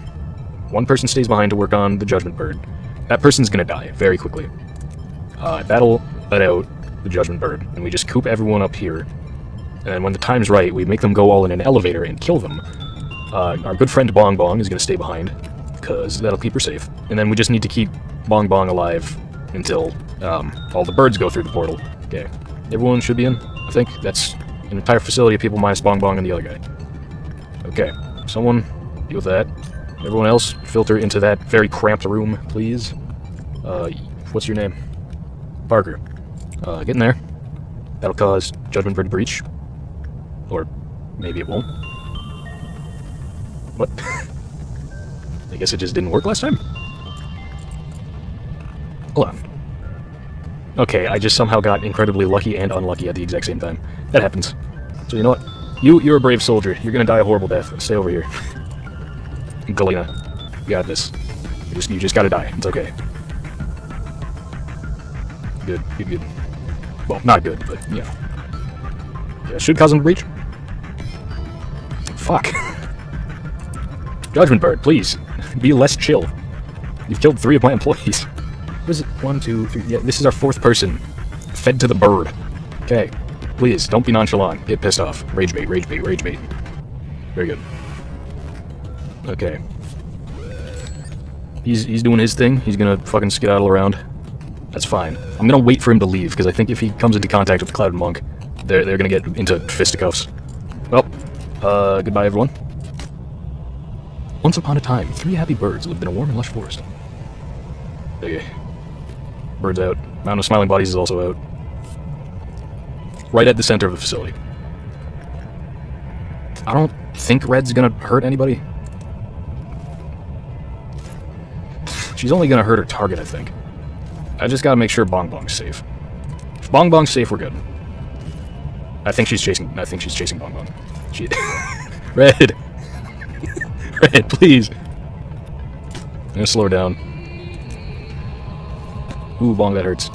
One person stays behind to work on the Judgment Bird. That person's gonna die very quickly. That'll let out the Judgment Bird, and we just coop everyone up here. And then when the time's right, we make them go all in an elevator and kill them. Our good friend Bong Bong is gonna stay behind, because that'll keep her safe. And then we just need to keep Bong Bong alive until all the birds go through the portal. Okay. Everyone should be in, I think. That's an entire facility of people minus Bong Bong and the other guy. Okay. Someone deal with that. Everyone else, filter into that very cramped room, please. What's your name? Parker. Get in there. That'll cause Judgment Bird breach. Or maybe it won't. What? I guess it just didn't work last time? Hold on. Okay, I just somehow got incredibly lucky and unlucky at the exact same time. That happens. So you know what? You're a brave soldier. You're gonna die a horrible death. Stay over here. Galena, you got this. You just gotta die. It's okay. Good. Well, not good, but, you know. Yeah, should cause him to breach. Fuck. Judgment Bird, please. Be less chill. You've killed 3 of my employees. What is it? 1, 2, 3... Yeah, this is our 4th person. Fed to the bird. Okay. Please, don't be nonchalant. Get pissed off. Rage bait. Very good. Okay. He's doing his thing. He's gonna fucking skedaddle around. That's fine. I'm gonna wait for him to leave, because I think if he comes into contact with the Cloud Monk, they're gonna get into fisticuffs. Well, goodbye everyone. Once upon a time, 3 happy birds lived in a warm and lush forest. Okay. Bird's out. Mountain of Smiling Bodies is also out. Right at the center of the facility. I don't think Red's gonna hurt anybody. She's only gonna hurt her target, I think. I just gotta make sure Bong Bong's safe. If Bong Bong's safe, we're good. I think she's chasing Bong Bong. Red! Red, please! I'm gonna slow her down. Ooh, Bong, that hurts.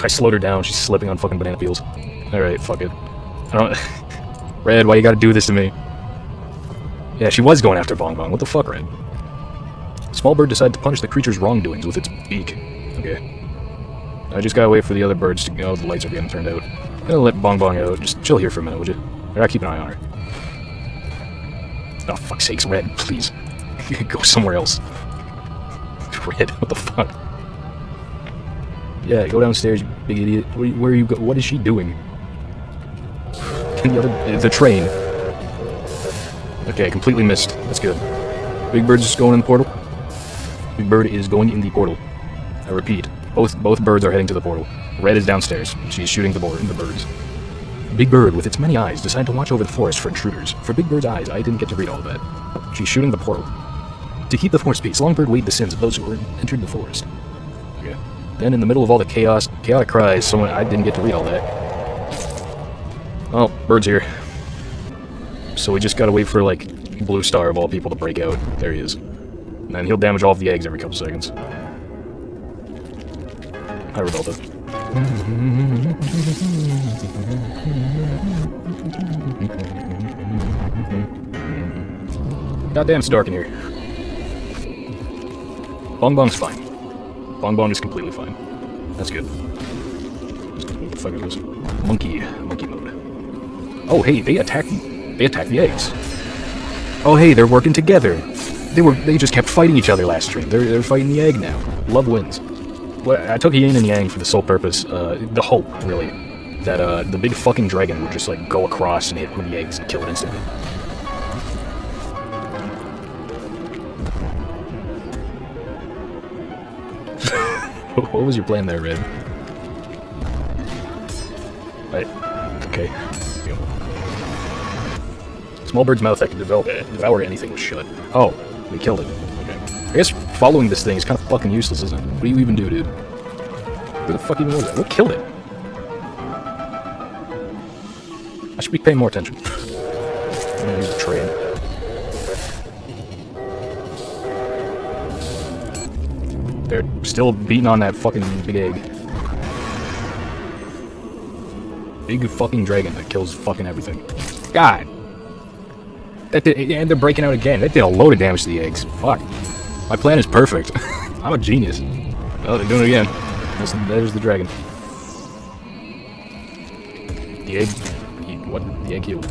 I slowed her down, she's slipping on fucking banana peels. Alright, fuck it. I don't... Red, why you gotta do this to me? Yeah, she was going after Bong Bong. What the fuck, Red? Small bird decided to punish the creature's wrongdoings with its beak. Okay. I just gotta wait for the other birds to go. The lights are getting turned out. I'm gonna let Bong Bong out. Just chill here for a minute, would you? I gotta keep an eye on her. Oh, fuck's sakes, Red, please. Go somewhere else. Red, what the fuck? Yeah, go downstairs, you big idiot. Where are you go? What is she doing? The train. Okay, completely missed. That's good. Big Bird's just going in the portal. Big Bird is going in the portal. I repeat, both birds are heading to the portal. Red is downstairs. She's shooting the birds. Big Bird, with its many eyes, decided to watch over the forest for intruders. For Big Bird's eyes, I didn't get to read all of that. She's shooting the portal. To keep the forest peace, Longbird weighed the sins of those who entered the forest. Okay. Then, in the middle of all the chaotic cries, I didn't get to read all that. Oh, Bird's here. So we just gotta wait for, like, Blue Star of all people to break out. There he is. And then he'll damage all of the eggs every couple seconds. Hi, Rebelta. Goddamn, it's dark in here. Bong Bong's fine. Bong Bong is completely fine. That's good. What the fuck is this? Monkey mode. Oh, hey, they attacked the eggs. Oh, hey, they're working together. They just kept fighting each other last stream. They're fighting the egg now. Love wins. Well, I took yin and yang for the sole purpose, the hope, really, that the big fucking dragon would just, like, go across and hit one of the eggs and kill it instantly. What was your plan there, Red? Right. Okay. Small bird's mouth that can devour anything was shut. Oh, we killed it. Okay. I guess following this thing is kind of fucking useless, isn't it? What do you even do, dude? Where the fuck even was that? What killed it? I should be paying more attention. I'm gonna use the train. They're still beating on that fucking big egg. Big fucking dragon that kills fucking everything. God! And they're breaking out again. That did a load of damage to the eggs. Fuck. My plan is perfect. I'm a genius. Oh, they're doing it again. There's the dragon. The egg... What? The egg healed.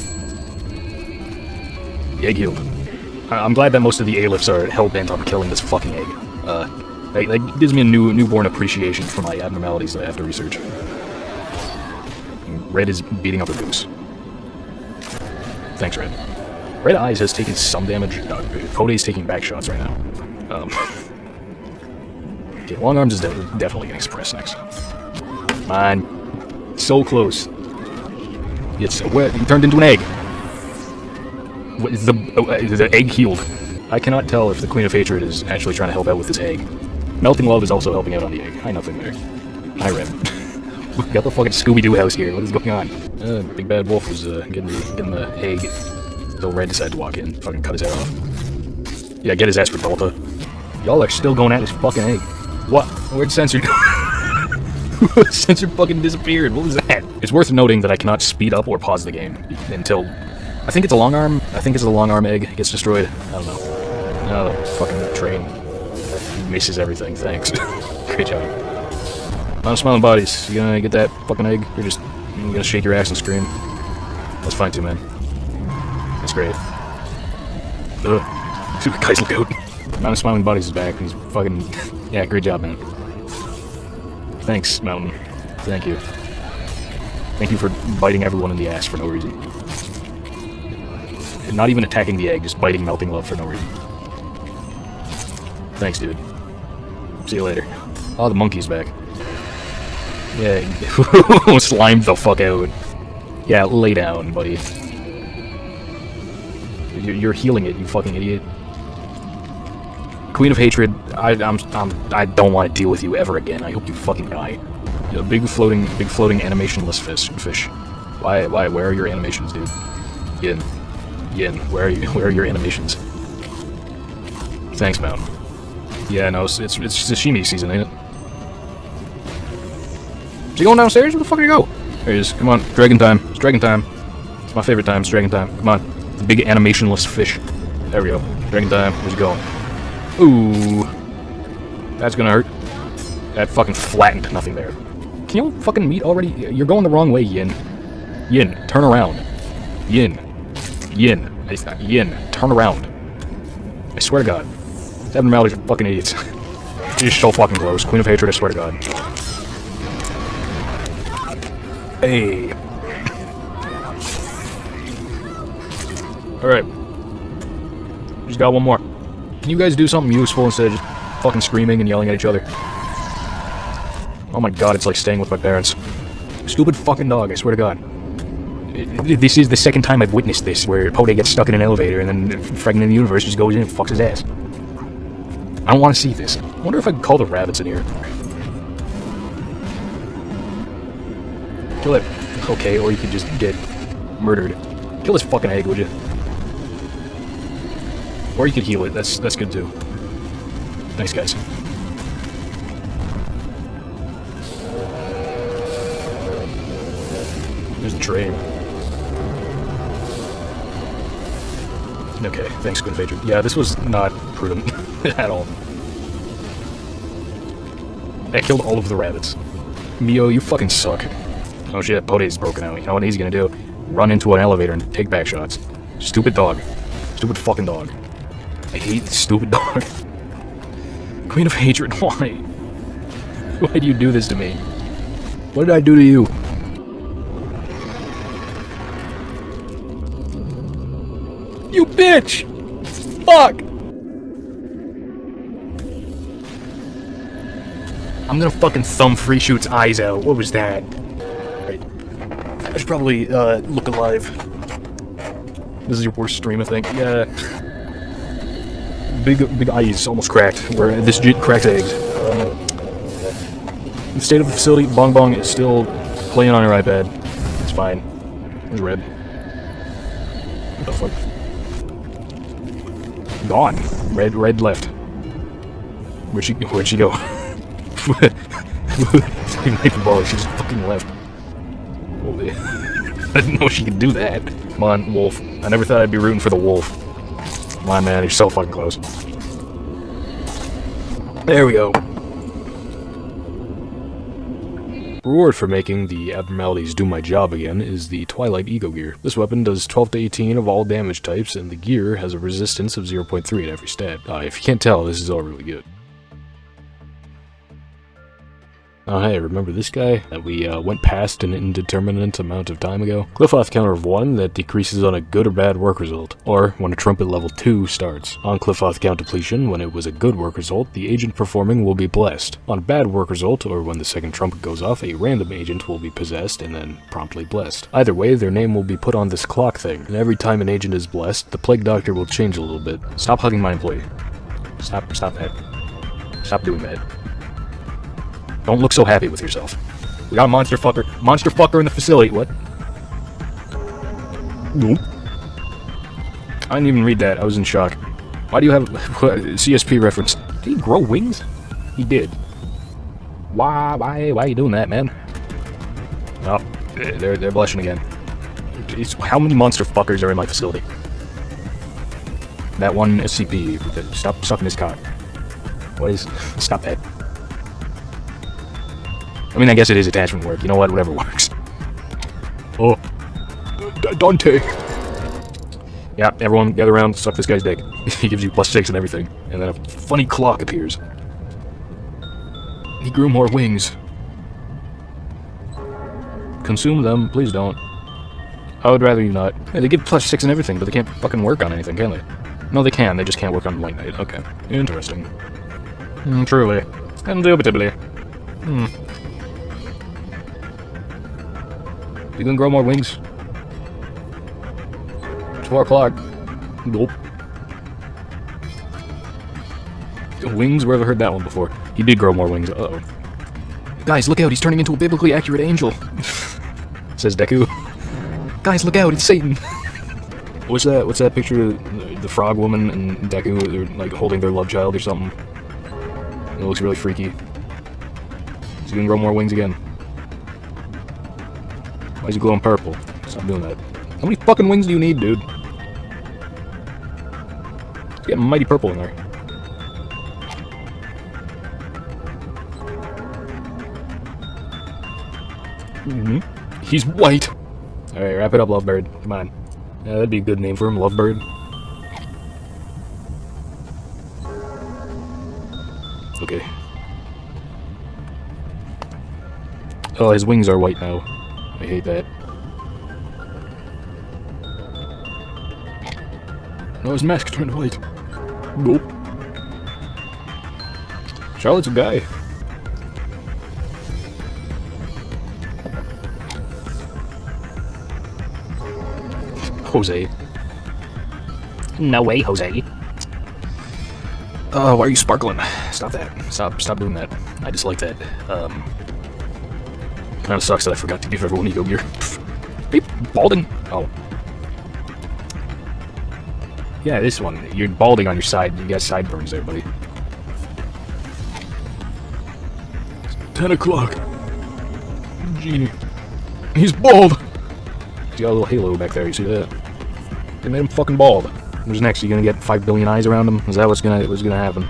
The egg healed. I'm glad that most of the A-lifts are hell-bent on killing this fucking egg. That gives me a newborn appreciation for my abnormalities that I have to research. Red is beating up a goose. Thanks, Red. Red Eyes has taken some damage. Code's taking back shots right now. Okay, Long Arms is definitely getting suppressed next. Come on. So close. It's wet. He turned into an egg. What is the egg healed? I cannot tell if the Queen of Hatred is actually trying to help out with this egg. Melting Love is also helping out on the egg. Hi, nothing there. Hi, Red. We got the fucking Scooby-Doo house here. What is going on? Big Bad Wolf was getting the egg. Until Red decided to walk in and fucking cut his head off. Yeah, get his ass for Delta. Y'all are still going at this fucking egg. What? Where'd Censored go? Censored fucking disappeared. What was that? It's worth noting that I cannot speed up or pause the game until... I think it's a long arm. I think it's a long arm egg gets destroyed. I don't know. No, fucking train misses everything. Thanks. Great job. On Smiling Bodies, you gonna get that fucking egg? You're just gonna shake your ass and scream? That's fine too, man. That's great. Ugh. See what guys look out. Mountain Smiling Bodies is back. He's fucking... Yeah, great job, man. Thanks, Mountain. Thank you. Thank you for biting everyone in the ass for no reason. And not even attacking the egg, just biting Melting Love for no reason. Thanks, dude. See you later. Oh, the monkey's back. Yeah, slimed the fuck out. Yeah, lay down, buddy. You're healing it, you fucking idiot. Queen of Hatred, I don't want to deal with you ever again. I hope you fucking die. You know, big floating animationless fish. Why? Where are your animations, dude? Yin, where are your animations? Thanks, Mountain. Yeah, no, it's sashimi season, ain't it? Is he going downstairs? Where the fuck did he go? There he is. Come on, dragon time. It's dragon time. It's my favorite time. It's dragon time. Come on. The big animationless fish. There we go. Dragon time. Where's he going? Ooh. That's gonna hurt. That fucking flattened nothing there. Can you fucking meet already? You're going the wrong way, Yin. Yin, turn around. Yin. Yin. Yin, turn around. I swear to God. These abnormalities are fucking idiots. You're so fucking close. Queen of Hatred, I swear to God. Hey. Alright. Just got one more. Can you guys do something useful instead of just fucking screaming and yelling at each other? Oh my god, it's like staying with my parents. Stupid fucking dog, I swear to god. This is the second time I've witnessed this, where Pode gets stuck in an elevator and then Fragment in the Universe just goes in and fucks his ass. I don't want to see this. I wonder if I can call the rabbits in here. Kill it. Okay, or you could just get murdered. Kill this fucking egg, would you? Or you could heal it. That's good too. Thanks, guys. There's the train. Okay, thanks, Squid Patron. Yeah, this was not prudent at all. I killed all of the rabbits. Mio, you fucking suck. Oh shit, Pode's broken out. You know what he's gonna do? Run into an elevator and take back shots. Stupid dog. Stupid fucking dog. I hate this stupid dog. Queen of Hatred, why? Why do you do this to me? What did I do to you? You bitch! Fuck! I'm gonna fucking thumb Free Shoot's eyes out. What was that? Right. I should probably, look alive. This is your worst stream, I think. Yeah. Big eyes, almost cracked. Where this cracked eggs. The state of the facility, Bong Bong is still playing on her iPad. It's fine. Where's Red? What the fuck? Gone. Red left. Where'd she go? She just fucking left. Holy. I didn't know she could do that. Come on, wolf. I never thought I'd be rooting for the wolf. Come on, man, you're so fucking close. There we go. Reward for making the abnormalities do my job again is the Twilight Ego Gear. This weapon does 12 to 18 of all damage types, and the gear has a resistance of 0.3 at every stat. If you can't tell, this is all really good. Oh hey, remember this guy that we went past an indeterminate amount of time ago? Cliff-off counter of 1 that decreases on a good or bad work result, or when a trumpet level 2 starts. On Cliff-off count depletion, when it was a good work result, the agent performing will be blessed. On bad work result, or when the second trumpet goes off, a random agent will be possessed and then promptly blessed. Either way, their name will be put on this clock thing, and every time an agent is blessed, the Plague Doctor will change a little bit. Stop hugging my employee. Stop that. Stop doing that. Don't look so happy with yourself. We got a monster fucker in the facility. What? Nope. I didn't even read that. I was in shock. Why do you have CSP reference? Did he grow wings? He did. Why are you doing that, man? Oh, they're blushing again. How many monster fuckers are in my facility? That one SCP. Stop sucking his cock. What is? Stop that. I mean, I guess it is attachment work. You know what? Whatever works. Oh. Dante. Yeah, everyone gather around, suck this guy's dick. He gives you +6 and everything. And then a funny clock appears. He grew more wings. Consume them, please don't. I would rather you not. Yeah, they give +6 and everything, but they can't fucking work on anything, can they? No, they can. They just can't work on White Knight. Okay. Interesting. Truly. Indubitably. You gonna grow more wings? It's 4 o'clock. Nope. Wings? Where have I heard that one before? He did grow more wings. Uh-oh. Guys, look out! He's turning into a biblically accurate angel! Says Deku. Guys, look out! It's Satan! What's that picture of the frog woman and Deku? They're like holding their love child or something. It looks really freaky. He's gonna grow more wings again. Why is he glowing purple? Stop doing that. How many fucking wings do you need, dude? It's getting mighty purple in there. He's white! Alright, wrap it up, Lovebird. Come on. Yeah, that'd be a good name for him, Lovebird. Okay. Oh, his wings are white now. I hate that. No, his mask turned white. Nope. Charlotte's a guy. Jose. No way, Jose. Why are you sparkling? Stop that. Stop doing that. I dislike that. Kinda sucks that I forgot to give everyone ego gear. Are you balding? Oh. Yeah, this one. You're balding on your side. You got sideburns there, buddy. 10 o'clock. Genie. He's bald! He's got a little halo back there, you see that? They made him fucking bald. Who's next? You gonna get 5 billion eyes around him? Is that what's gonna happen?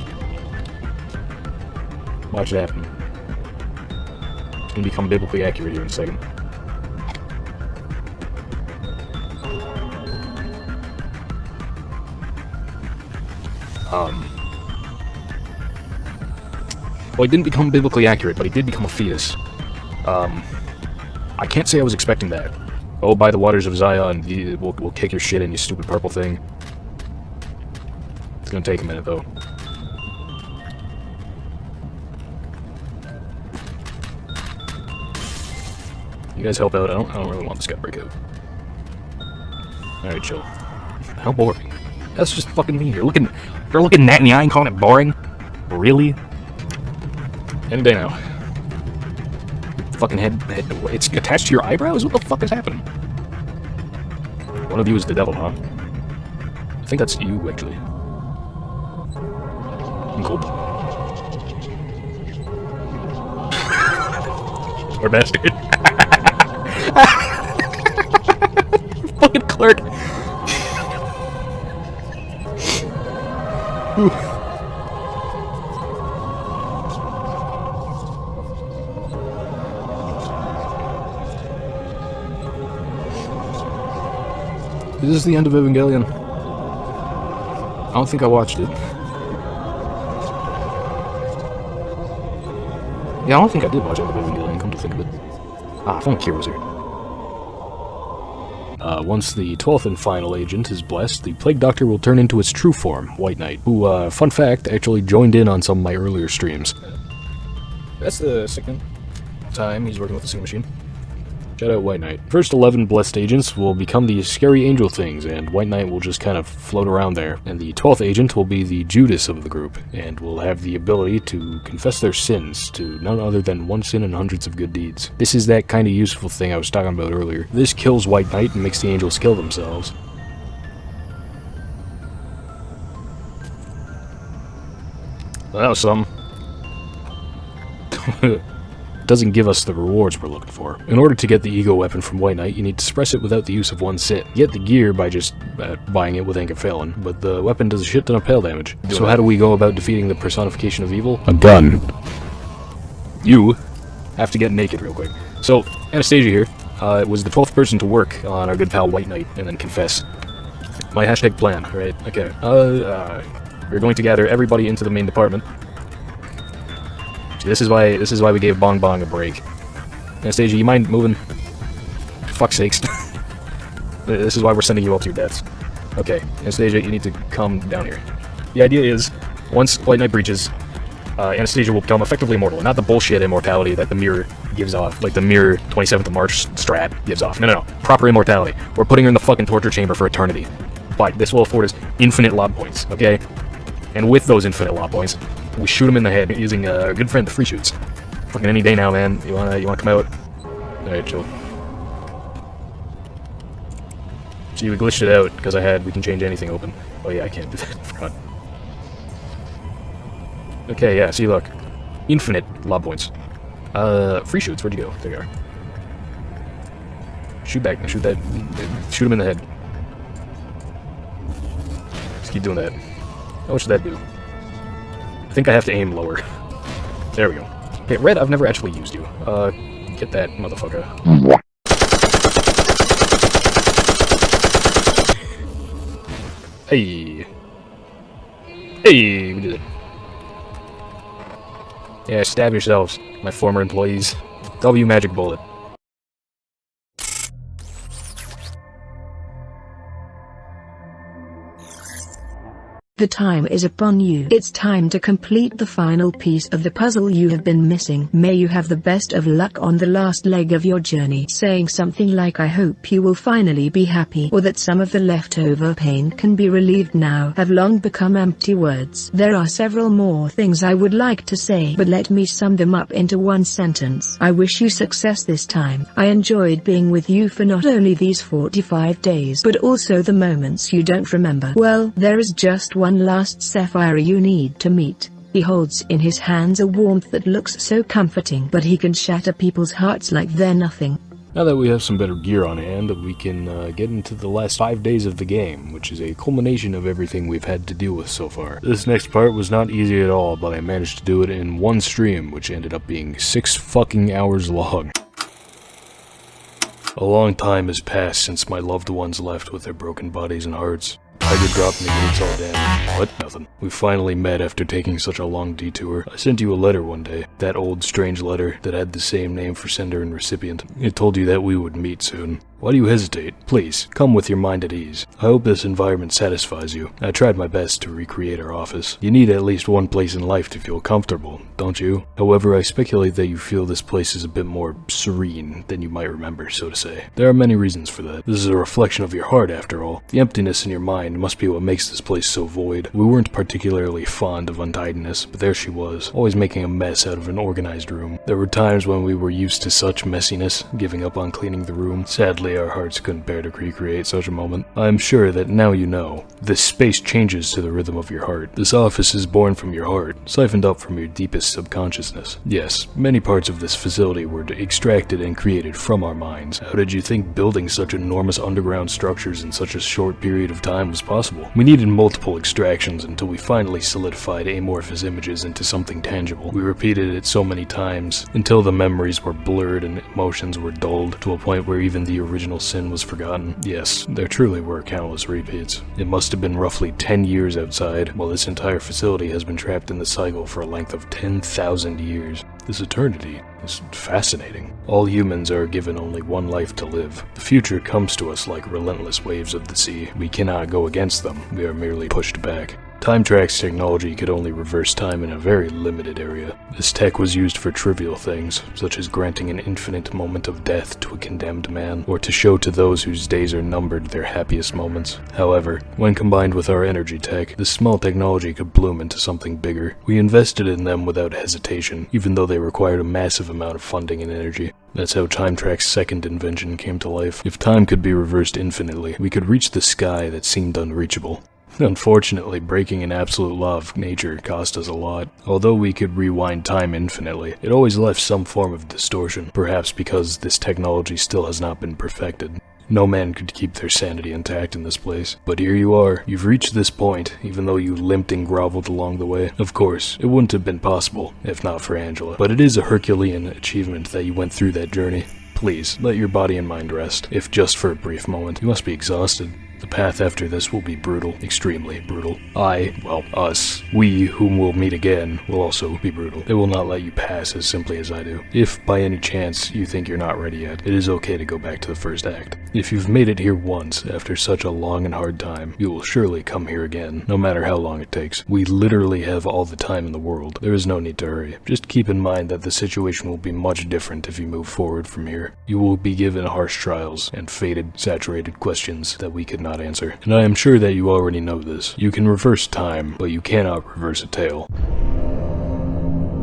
Watch it happen. It's gonna become biblically accurate here in a second. Well, he didn't become biblically accurate, but he did become a fetus. I can't say I was expecting that. Oh, by the waters of Zion, we'll kick your shit in, you stupid purple thing. It's gonna take a minute, though. You guys help out. I don't really want this guy to break out. Alright, chill. How boring. That's just fucking mean. You're looking that in the eye and calling it boring? Really? Any day now. Fucking head, it's attached to your eyebrows? What the fuck is happening? One of you is the devil, huh? I think that's you, actually. Cool. Or bastard. Fucking clerk. Is this the end of Evangelion? I don't think I watched it. Yeah, I don't think I did watch End of Evangelion, come to think of it. Ah, if only Kira was here. Once the 12th and final agent is blessed, the Plague Doctor will turn into its true form, White Knight, who, fun fact, actually joined in on some of my earlier streams. That's the second time he's working with the Sing Machine. Shout out White Knight. First 11 blessed agents will become the scary angel things, and White Knight will just kind of float around there. And the 12th agent will be the Judas of the group, and will have the ability to confess their sins to none other than one sin and hundreds of good deeds. This is that kind of useful thing I was talking about earlier. This kills White Knight and makes the angels kill themselves. Well, that was something. Doesn't give us the rewards we're looking for. In order to get the ego weapon from White Knight, you need to suppress it without the use of one sit. You get the gear by just buying it with Anchor but the weapon does a shit ton of pale damage. So how do we go about defeating the personification of evil? A gun. You have to get naked real quick. So, Anastasia here was the 12th person to work on our good pal White Knight and then confess. My hashtag plan, right? Okay. We're going to gather everybody into the main department. This is why we gave Bong Bong a break. Anastasia, you mind moving? Fuck's sakes. This is why we're sending you all to your deaths. Okay, Anastasia, you need to come down here. The idea is, once White Knight breaches, Anastasia will become effectively immortal. Not the bullshit immortality that the mirror gives off, like the mirror 27th of March strat gives off. No. Proper immortality. We're putting her in the fucking torture chamber for eternity. But this will afford us infinite lob points, okay? And with those infinite lob points, we shoot him in the head using a good friend, the free shoots. Fucking any day now, man. You wanna come out? Alright, chill. See, we glitched it out because we can change anything open. Oh yeah, I can't do that. I forgot. Okay, yeah, see, look. Infinite lob points. Free shoots, where'd you go? There you are. Shoot back, shoot that. Shoot him in the head. Just keep doing that. How much should that do? I think I have to aim lower. There we go. Okay, Red, I've never actually used you. Get that motherfucker. Hey! Hey, we did it. Yeah, stab yourselves, my former employees. W magic bullet. The time is upon you. It's time to complete the final piece of the puzzle you have been missing. May you have the best of luck on the last leg of your journey. Saying something like I hope you will finally be happy, or that some of the leftover pain can be relieved now, have long become empty words. There are several more things I would like to say, but let me sum them up into one sentence. I wish you success this time. I enjoyed being with you for not only these 45 days, but also the moments you don't remember. Well, there is just one last sapphire you need to meet. He holds in his hands a warmth that looks so comforting, but he can shatter people's hearts like they're nothing. Now that we have some better gear on hand, we can get into the last 5 days of the game, which is a culmination of everything we've had to deal with so far. This next part was not easy at all, but I managed to do it in one stream, which ended up being 6 fucking hours long. A long time has passed since my loved ones left with their broken bodies and hearts. Tiger dropped negates all down. What? Nothing. We finally met after taking such a long detour. I sent you a letter one day. That old strange letter that had the same name for sender and recipient. It told you that we would meet soon. Why do you hesitate? Please, come with your mind at ease. I hope this environment satisfies you. I tried my best to recreate our office. You need at least one place in life to feel comfortable, don't you? However, I speculate that you feel this place is a bit more serene than you might remember, so to say. There are many reasons for that. This is a reflection of your heart, after all. The emptiness in your mind must be what makes this place so void. We weren't particularly fond of untidiness, but there she was, always making a mess out of an organized room. There were times when we were used to such messiness, giving up on cleaning the room. Sadly, our hearts couldn't bear to recreate such a moment. I'm sure that now you know. This space changes to the rhythm of your heart. This office is born from your heart, siphoned up from your deepest subconsciousness. Yes, many parts of this facility were extracted and created from our minds. How did you think building such enormous underground structures in such a short period of time was possible? We needed multiple extractions until we finally solidified amorphous images into something tangible. We repeated it so many times until the memories were blurred and emotions were dulled to a point where even the original sin was forgotten. Yes, there truly were countless repeats. It must have been roughly 10 years outside, while this entire facility has been trapped in the cycle for a length of 10,000 years. This eternity is fascinating. All humans are given only one life to live. The future comes to us like relentless waves of the sea. We cannot go against them, we are merely pushed back. Time Track's technology could only reverse time in a very limited area. This tech was used for trivial things, such as granting an infinite moment of death to a condemned man, or to show to those whose days are numbered their happiest moments. However, when combined with our energy tech, this small technology could bloom into something bigger. We invested in them without hesitation, even though they required a massive amount of funding and energy. That's how Time Track's second invention came to life. If time could be reversed infinitely, we could reach the sky that seemed unreachable. Unfortunately, breaking an absolute law of nature cost us a lot. Although we could rewind time infinitely, it always left some form of distortion, perhaps because this technology still has not been perfected. No man could keep their sanity intact in this place. But here you are. You've reached this point, even though you limped and groveled along the way. Of course, it wouldn't have been possible, if not for Angela. But it is a Herculean achievement that you went through that journey. Please, let your body and mind rest, if just for a brief moment. You must be exhausted. The path after this will be brutal, extremely brutal. Us, we whom we'll meet again, will also be brutal. They will not let you pass as simply as I do. If by any chance you think you're not ready yet, it is okay to go back to the first act. If you've made it here once after such a long and hard time, you will surely come here again, no matter how long it takes. We literally have all the time in the world. There is no need to hurry. Just keep in mind that the situation will be much different if you move forward from here. You will be given harsh trials and fated, saturated questions that we could not answer. And I am sure that you already know this. You can reverse time, but you cannot reverse a tale.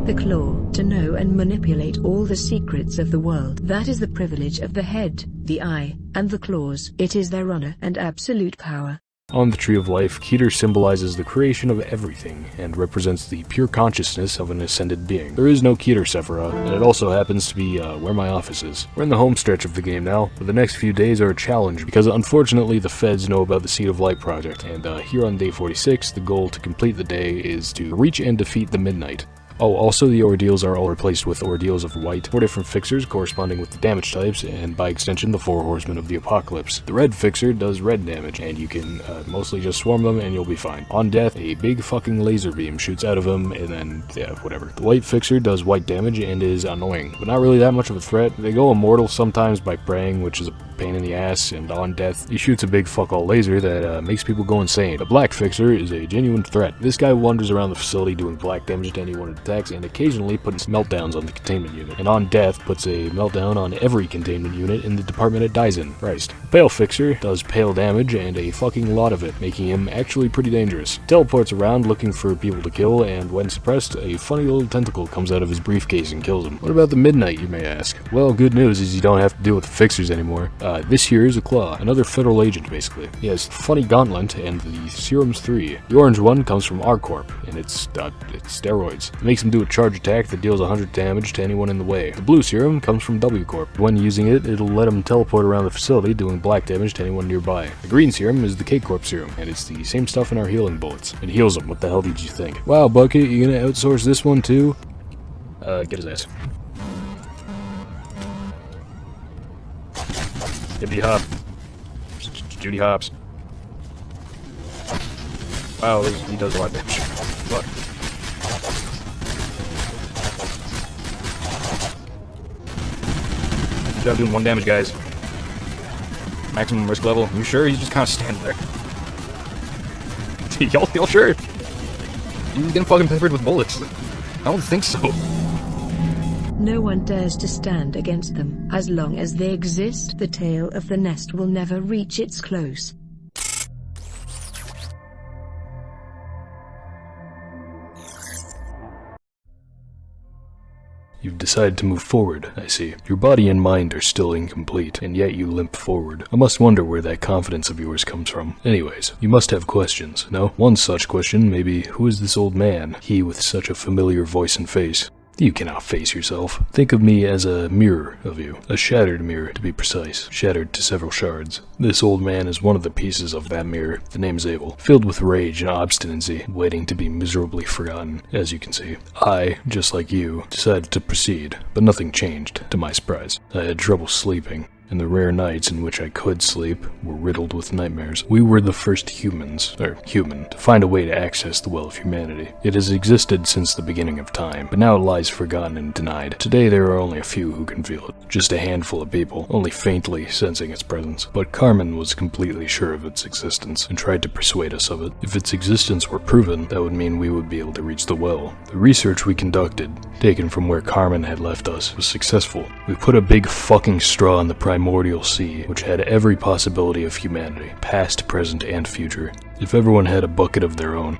The claw, to know and manipulate all the secrets of the world. That is the privilege of the head, the eye, and the claws. It is their honor and absolute power. On the Tree of Life, Keter symbolizes the creation of everything, and represents the pure consciousness of an ascended being. There is no Keter Sephiroth, and it also happens to be where my office is. We're in the home stretch of the game now, but the next few days are a challenge, because unfortunately the feds know about the Seed of Light project, and here on day 46, the goal to complete the day is to reach and defeat the Midnight. Oh, also the ordeals are all replaced with ordeals of white, 4 different fixers corresponding with the damage types, and by extension the 4 horsemen of the apocalypse. The red fixer does red damage, and you can mostly just swarm them and you'll be fine. On death, a big fucking laser beam shoots out of them, and then, yeah, whatever. The white fixer does white damage and is annoying, but not really that much of a threat. They go immortal sometimes by praying, which is a pain in the ass, and on death, he shoots a big fuck all laser that makes people go insane. The black fixer is a genuine threat. This guy wanders around the facility doing black damage to anyone it attacks, and occasionally puts meltdowns on the containment unit, and on death puts a meltdown on every containment unit in the department it dies in. Christ. The pale fixer does pale damage and a fucking lot of it, making him actually pretty dangerous. Teleports around looking for people to kill, and when suppressed, a funny little tentacle comes out of his briefcase and kills him. What about the midnight, you may ask? Well, good news is you don't have to deal with the fixers anymore. This here is a Claw, another federal agent basically. He has funny gauntlet and the serum's 3. The orange one comes from R-Corp, and it's steroids. It makes him do a charge attack that deals 100 damage to anyone in the way. The blue serum comes from W-Corp. When using it, it'll let him teleport around the facility, doing black damage to anyone nearby. The green serum is the K-Corp serum, and it's the same stuff in our healing bullets. It heals them. What the hell did you think? Wow, Bucket, you gonna outsource this one too? Get his ass. Hippity hop. Judy hops. Wow, he does a lot of damage. Look. Good job doing 1 damage, guys. Maximum risk level. You sure? He's just kind of standing there. Y'all sure? He's getting fucking peppered with bullets. I don't think so. No one dares to stand against them. As long as they exist, the tail of the nest will never reach its close. You've decided to move forward, I see. Your body and mind are still incomplete, and yet you limp forward. I must wonder where that confidence of yours comes from. Anyways, you must have questions, no? One such question may be, who is this old man? He with such a familiar voice and face. You cannot face yourself. Think of me as a mirror of you. A shattered mirror, to be precise. Shattered to several shards. This old man is one of the pieces of that mirror. The name is Abel. Filled with rage and obstinacy, waiting to be miserably forgotten, as you can see. I, just like you, decided to proceed, but nothing changed, to my surprise. I had trouble sleeping, and the rare nights in which I could sleep were riddled with nightmares. We were the first human, to find a way to access the well of humanity. It has existed since the beginning of time, but now it lies forgotten and denied. Today there are only a few who can feel it. Just a handful of people, only faintly sensing its presence. But Carmen was completely sure of its existence, and tried to persuade us of it. If its existence were proven, that would mean we would be able to reach the well. The research we conducted, taken from where Carmen had left us, was successful. We put a big fucking straw in the primordial sea, which had every possibility of humanity, past, present, and future. If everyone had a bucket of their own,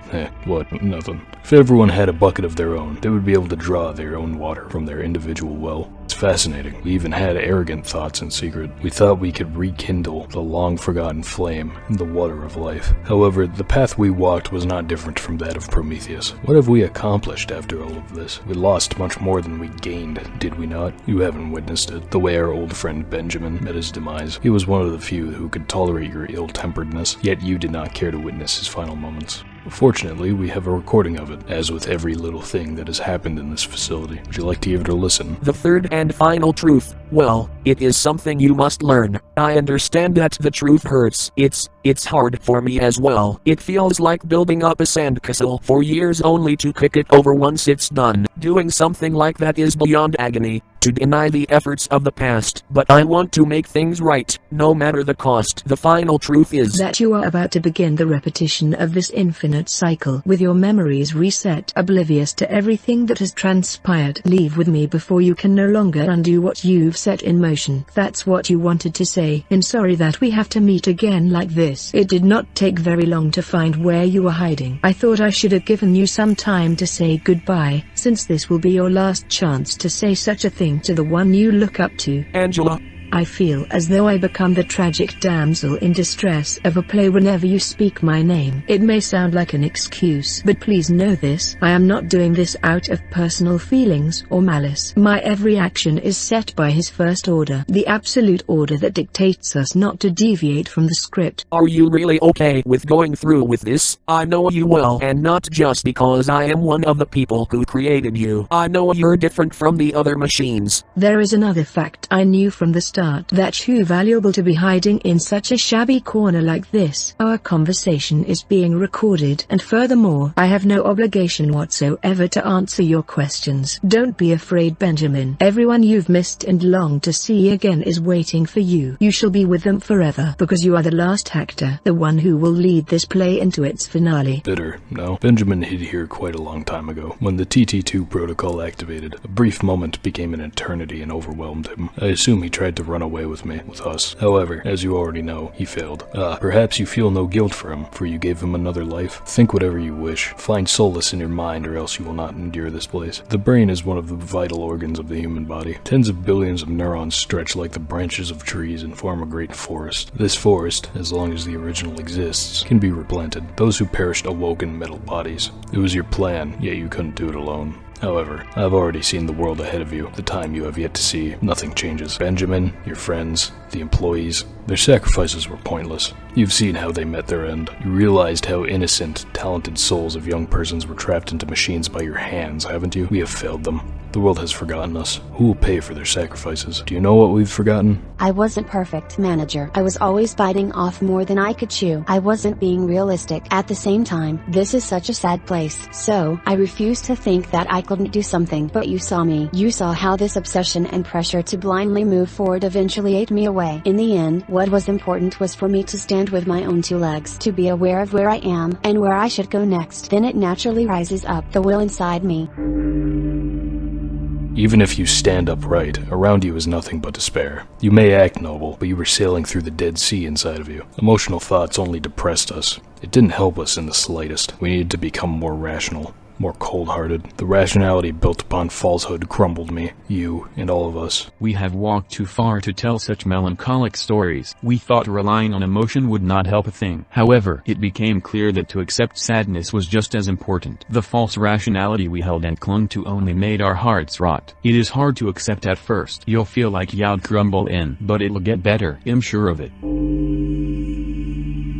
nothing. If everyone had a bucket of their own, they would be able to draw their own water from their individual well. It's fascinating. We even had arrogant thoughts in secret. We thought we could rekindle the long-forgotten flame in the water of life. However, the path we walked was not different from that of Prometheus. What have we accomplished after all of this? We lost much more than we gained, did we not? You haven't witnessed it. The way our old friend Benjamin met his demise. He was one of the few who could tolerate your ill-temperedness, yet you did not care to witness his final moments. Fortunately, we have a recording of it, as with every little thing that has happened in this facility. Would you like to give it a listen? The third and final truth. Well, it is something you must learn. I understand that the truth hurts. It's hard for me as well. It feels like building up a sandcastle for years only to kick it over once it's done. Doing something like that is beyond agony, to deny the efforts of the past. But I want to make things right, no matter the cost. The final truth is that you are about to begin the repetition of this infinite cycle, with your memories reset, oblivious to everything that has transpired. Leave with me before you can no longer undo what you've set in motion. That's what you wanted to say. I'm sorry that we have to meet again like this. It did not take very long to find where you were hiding. I thought I should have given you some time to say goodbye, since this will be your last chance to say such a thing to the one you look up to. Angela. I feel as though I become the tragic damsel in distress of a play whenever you speak my name. It may sound like an excuse, but please know this, I am not doing this out of personal feelings or malice. My every action is set by his first order, the absolute order that dictates us not to deviate from the script. Are you really okay with going through with this? I know you well, and not just because I am one of the people who created you. I know you're different from the other machines. There is another fact I knew from the start, that too valuable to be hiding in such a shabby corner like this. Our conversation is being recorded, and furthermore, I have no obligation whatsoever to answer your questions. Don't be afraid, Benjamin. Everyone you've missed and longed to see again is waiting for you. You shall be with them forever, because you are the last actor, the one who will lead this play into its finale. Bitter, no. Benjamin hid here quite a long time ago. When the TT2 protocol activated, a brief moment became an eternity and overwhelmed him. I assume he tried to run away with me, with us. However, as you already know, he failed. Perhaps you feel no guilt for him, for you gave him another life. Think whatever you wish. Find solace in your mind, or else you will not endure this place. The brain is one of the vital organs of the human body. Tens of billions of neurons stretch like the branches of trees and form a great forest. This forest, as long as the original exists, can be replanted. Those who perished awoke in metal bodies. It was your plan, yet you couldn't do it alone. However, I've already seen the world ahead of you, the time you have yet to see. Nothing changes. Benjamin, your friends, the employees, their sacrifices were pointless. You've seen how they met their end. You realized how innocent, talented souls of young persons were trapped into machines by your hands, haven't you? We have failed them. The world has forgotten us. Who will pay for their sacrifices? Do you know what we've forgotten? I wasn't perfect, manager. I was always biting off more than I could chew. I wasn't being realistic. At the same time, this is such a sad place. So, I refused to think that I couldn't do something. But you saw me. You saw how this obsession and pressure to blindly move forward eventually ate me away. In the end, what was important was for me to stand with my own two legs, to be aware of where I am, and where I should go next. Then it naturally rises up, the will inside me. Even if you stand upright, around you is nothing but despair. You may act noble, but you were sailing through the Dead Sea inside of you. Emotional thoughts only depressed us. It didn't help us in the slightest. We needed to become more rational, more cold-hearted. The rationality built upon falsehood crumbled me, you, and all of us. We have walked too far to tell such melancholic stories. We thought relying on emotion would not help a thing. However, it became clear that to accept sadness was just as important. The false rationality we held and clung to only made our hearts rot. It is hard to accept at first. You'll feel like you'll crumble in, but it'll get better, I'm sure of it.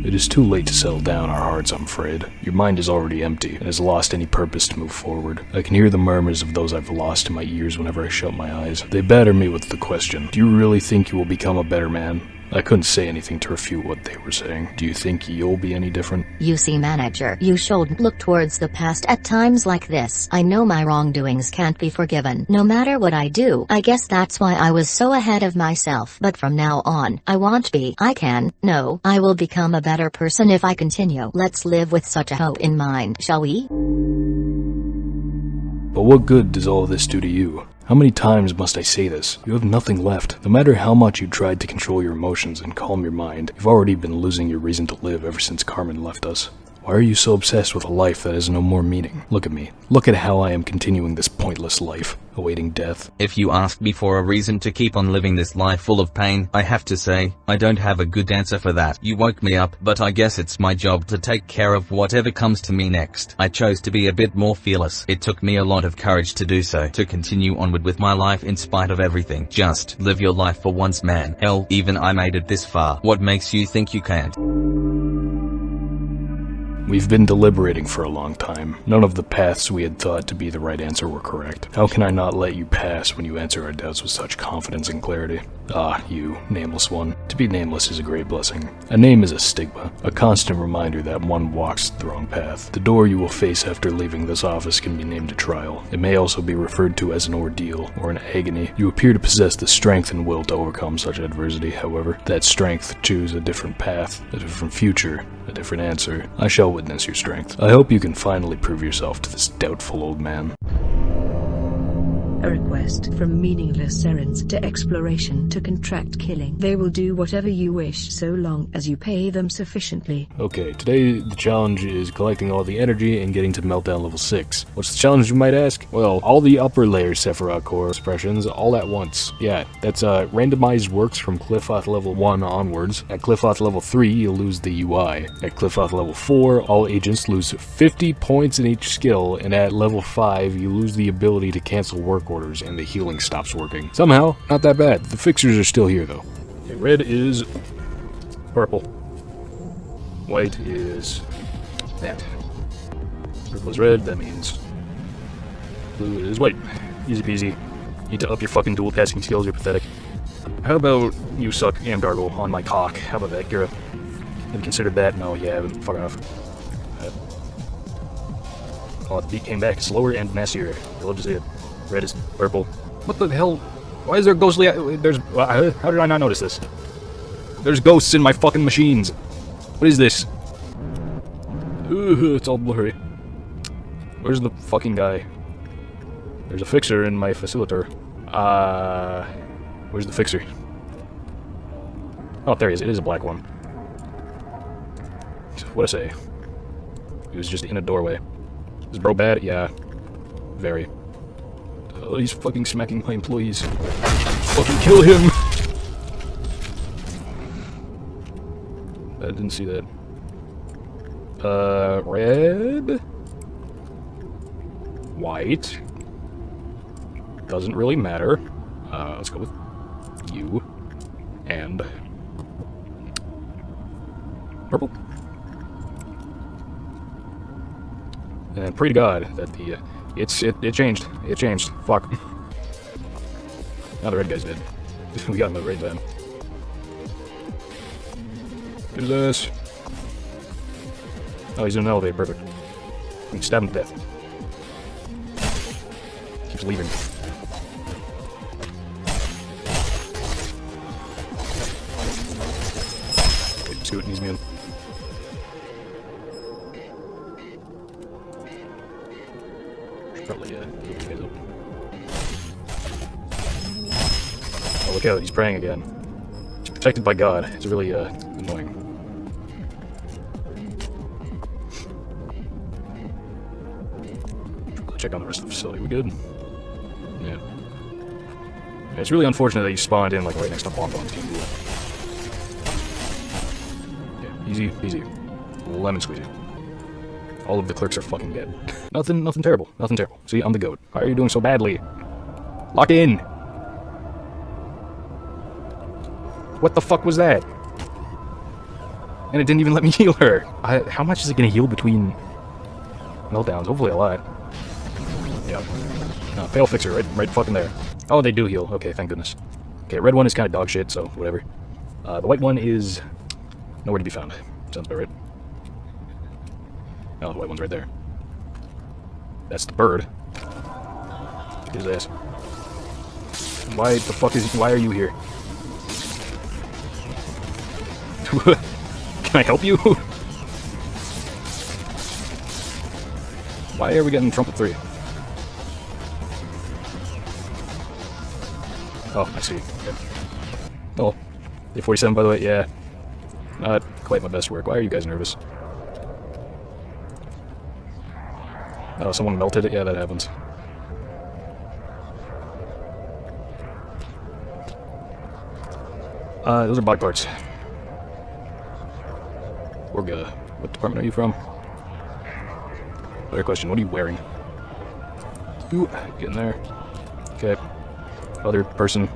It is too late to settle down our hearts, I'm afraid. Your mind is already empty, and has lost any purpose to move forward. I can hear the murmurs of those I've lost in my ears whenever I shut my eyes. They batter me with the question, do you really think you will become a better man? I couldn't say anything to refute what they were saying. Do you think you'll be any different? You see, manager, you shouldn't look towards the past at times like this. I know my wrongdoings can't be forgiven, no matter what I do. I guess that's why I was so ahead of myself. But from now on, I won't be. I will become a better person if I continue. Let's live with such a hope in mind, shall we? But what good does all this do to you? How many times must I say this? You have nothing left. No matter how much you tried to control your emotions and calm your mind, you've already been losing your reason to live ever since Carmen left us. Why are you so obsessed with a life that has no more meaning? Look at me. Look at how I am continuing this pointless life, awaiting death. If you ask me for a reason to keep on living this life full of pain, I have to say, I don't have a good answer for that. You woke me up, but I guess it's my job to take care of whatever comes to me next. I chose to be a bit more fearless. It took me a lot of courage to do so, to continue onward with my life in spite of everything. Just live your life for once, man. Hell, even I made it this far. What makes you think you can't? We've been deliberating for a long time. None of the paths we had thought to be the right answer were correct. How can I not let you pass when you answer our doubts with such confidence and clarity? Ah, you, nameless one. To be nameless is a great blessing. A name is a stigma, a constant reminder that one walks the wrong path. The door you will face after leaving this office can be named a trial. It may also be referred to as an ordeal or an agony. You appear to possess the strength and will to overcome such adversity, however. That strength choose a different path, a different future, a different answer. I shall witness your strength. I hope you can finally prove yourself to this doubtful old man. A request from meaningless errands to exploration to contract killing. They will do whatever you wish so long as you pay them sufficiently. Okay, today the challenge is collecting all the energy and getting to meltdown level 6. What's the challenge, you might ask? Well, all the upper layer Sefirot core suppressions all at once. Yeah, that's randomized works from Cliffoth level 1 onwards. At Cliffoth level 3, you'll lose the UI. At Cliffoth level 4, all agents lose 50 points in each skill, and at level 5, you lose the ability to cancel work orders and the healing stops working. Somehow, not that bad. The fixers are still here though. Okay, red is purple. White is that. Purple is red, that means blue is white. Easy peasy. Need to up your fucking dual passing skills, you're pathetic. How about you suck Amgargle on my cock? How about that, Gira? Have you considered that? No, you haven't. Fuck off. Oh, the beat came back slower and nastier. I love to see it. Red is purple. What the hell? Why is there ghostly... how did I not notice this? There's ghosts in my fucking machines. What is this? Ooh, it's all blurry. Where's the fucking guy? There's a fixer in my facilitator. Where's the fixer? Oh, there he is. It is a black one. What'd I say? He was just in a doorway. Is bro bad? Yeah. Very. Oh, he's fucking smacking my employees. Fucking kill him! I didn't see that. Red? White? Doesn't really matter. Let's go with you. And... purple? And pray to God that the, it changed. It changed. Fuck. Now the red guy's dead. We got him at the right time. Get his ass. Oh, he's in an elevator. Perfect. We can stab him to death. Keeps leaving. Wait, see what needs me in. Probably, oh, look out, he's praying again. He's protected by God. It's really, annoying. Check on the rest of the facility. We good? Yeah. It's really unfortunate that you spawned in, like, right next to Bonbon's team. Yeah, easy, easy. Lemon squeezy. All of the clerks are fucking dead. Nothing terrible. Nothing terrible. See, I'm the goat. Why are you doing so badly? Lock in! What the fuck was that? And it didn't even let me heal her. How much is it gonna heal between meltdowns? Hopefully a lot. Yeah. No, pale fixer, right fucking there. Oh, they do heal. Okay, thank goodness. Okay, red one is kind of dog shit, so whatever. The white one is nowhere to be found. Sounds about right. Oh, the white one's right there. That's the bird. Get his ass. Why the fuck why are you here? Can I help you? Why are we getting Trumpet 3? Oh, I see. Okay. Oh, the 47 by the way, yeah. Not quite my best work. Why are you guys nervous? Oh, someone melted it? Yeah, that happens. Those are body parts. Orga, what department are you from? Better question, what are you wearing? Ooh, get in there. Okay. Other person.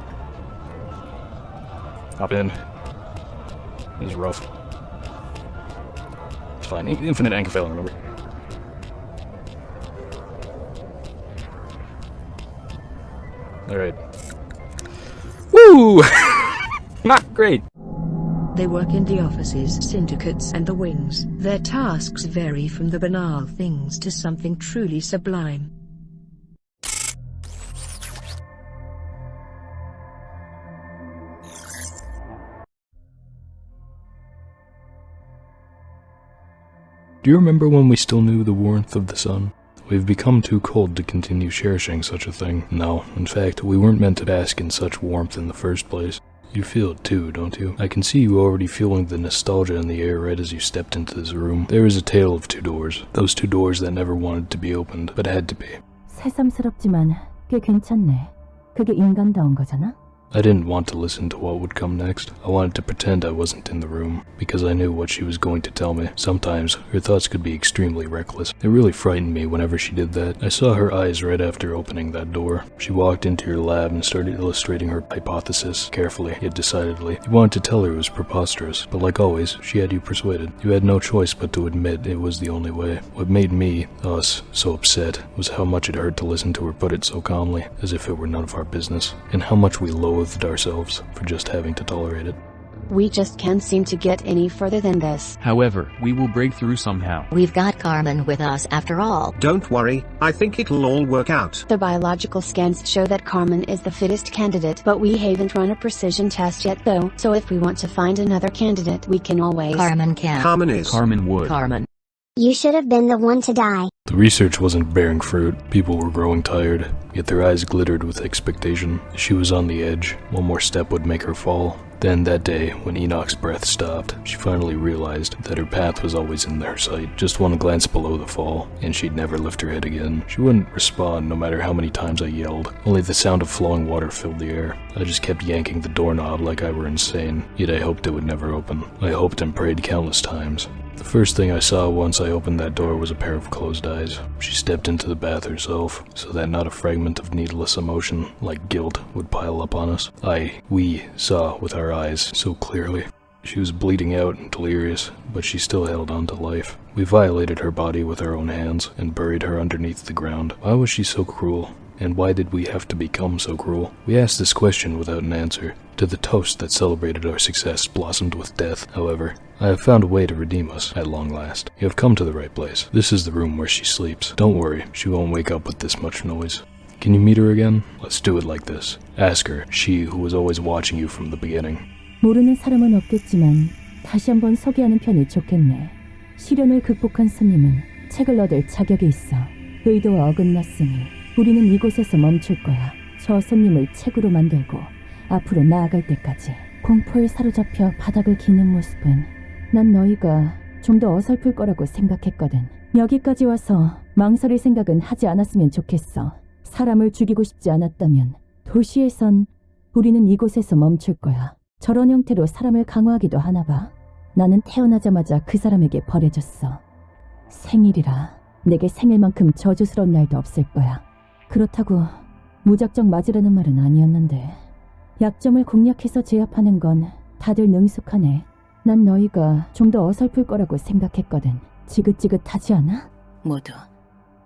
Hop in. This is rough. It's fine. Infinite Anchorfail, remember? Alright. Woo! Not great! They work in the offices, syndicates, and the wings. Their tasks vary from the banal things to something truly sublime. Do you remember when we still knew the warmth of the sun? We've become too cold to continue cherishing such a thing. No, in fact, we weren't meant to bask in such warmth in the first place. You feel it too, don't you? I can see you already feeling the nostalgia in the air right as you stepped into this room. There is a tale of two doors. Those two doors that never wanted to be opened, but had to be. 새삼스럽지만 꽤 괜찮네. 그게 인간다운 거잖아? I didn't want to listen to what would come next. I wanted to pretend I wasn't in the room, because I knew what she was going to tell me. Sometimes, her thoughts could be extremely reckless. It really frightened me whenever she did that. I saw her eyes right after opening that door. She walked into your lab and started illustrating her hypothesis, carefully, yet decidedly. You wanted to tell her it was preposterous, but like always, she had you persuaded. You had no choice but to admit it was the only way. What made me, us, so upset was how much it hurt to listen to her put it so calmly, as if it were none of our business, and how much we loathed ourselves for just having to tolerate it. We just can't seem to get any further than this. However, we will break through somehow. We've got Carmen with us after all. Don't worry, I think it'll all work out. The biological scans show that Carmen is the fittest candidate, but we haven't run a precision test yet though, so if we want to find another candidate we can always— Carmen can. Carmen would. Carmen. You should have been the one to die. The research wasn't bearing fruit. People were growing tired, yet their eyes glittered with expectation. She was on the edge. One more step would make her fall. Then that day, when Enoch's breath stopped, she finally realized that her path was always in her sight. Just one glance below the fall, and she'd never lift her head again. She wouldn't respond no matter how many times I yelled. Only the sound of flowing water filled the air. I just kept yanking the doorknob like I were insane, yet I hoped it would never open. I hoped and prayed countless times. The first thing I saw once I opened that door was a pair of closed eyes. She stepped into the bath herself, so that not a fragment of needless emotion, like guilt, would pile up on us. We saw with our eyes so clearly. She was bleeding out and delirious, but she still held on to life. We violated her body with our own hands, and buried her underneath the ground. Why was she so cruel? And why did we have to become so cruel? We asked this question without an answer. To the toast that celebrated our success blossomed with death, however. I have found a way to redeem us, at long last. You have come to the right place. This is the room where she sleeps. Don't worry, she won't wake up with this much noise. Can you meet her again? Let's do it like this. Ask her, she who was always watching you from the beginning. 모르는 사람은 없겠지만 다시 한번 소개하는 편이 좋겠네. 시련을 극복한 손님은 책을 얻을 자격이 있어. 의도와 어긋났으니 우리는 이곳에서 멈출 거야. 저 손님을 책으로 만들고 앞으로 나아갈 때까지. 공포에 사로잡혀 바닥을 기는 모습은 난 너희가 좀 더 어설플 거라고 생각했거든. 여기까지 와서 망설일 생각은 하지 않았으면 좋겠어. 사람을 죽이고 싶지 않았다면 도시에선 우리는 이곳에서 멈출 거야. 저런 형태로 사람을 강화하기도 하나 봐. 나는 태어나자마자 그 사람에게 버려졌어. 생일이라 내게 생일만큼 저주스러운 날도 없을 거야. 그렇다고 무작정 맞으라는 말은 아니었는데 약점을 공략해서 제압하는 건 다들 능숙하네. 난 너희가 좀 더 어설플 거라고 생각했거든. 지긋지긋하지 않아? 모두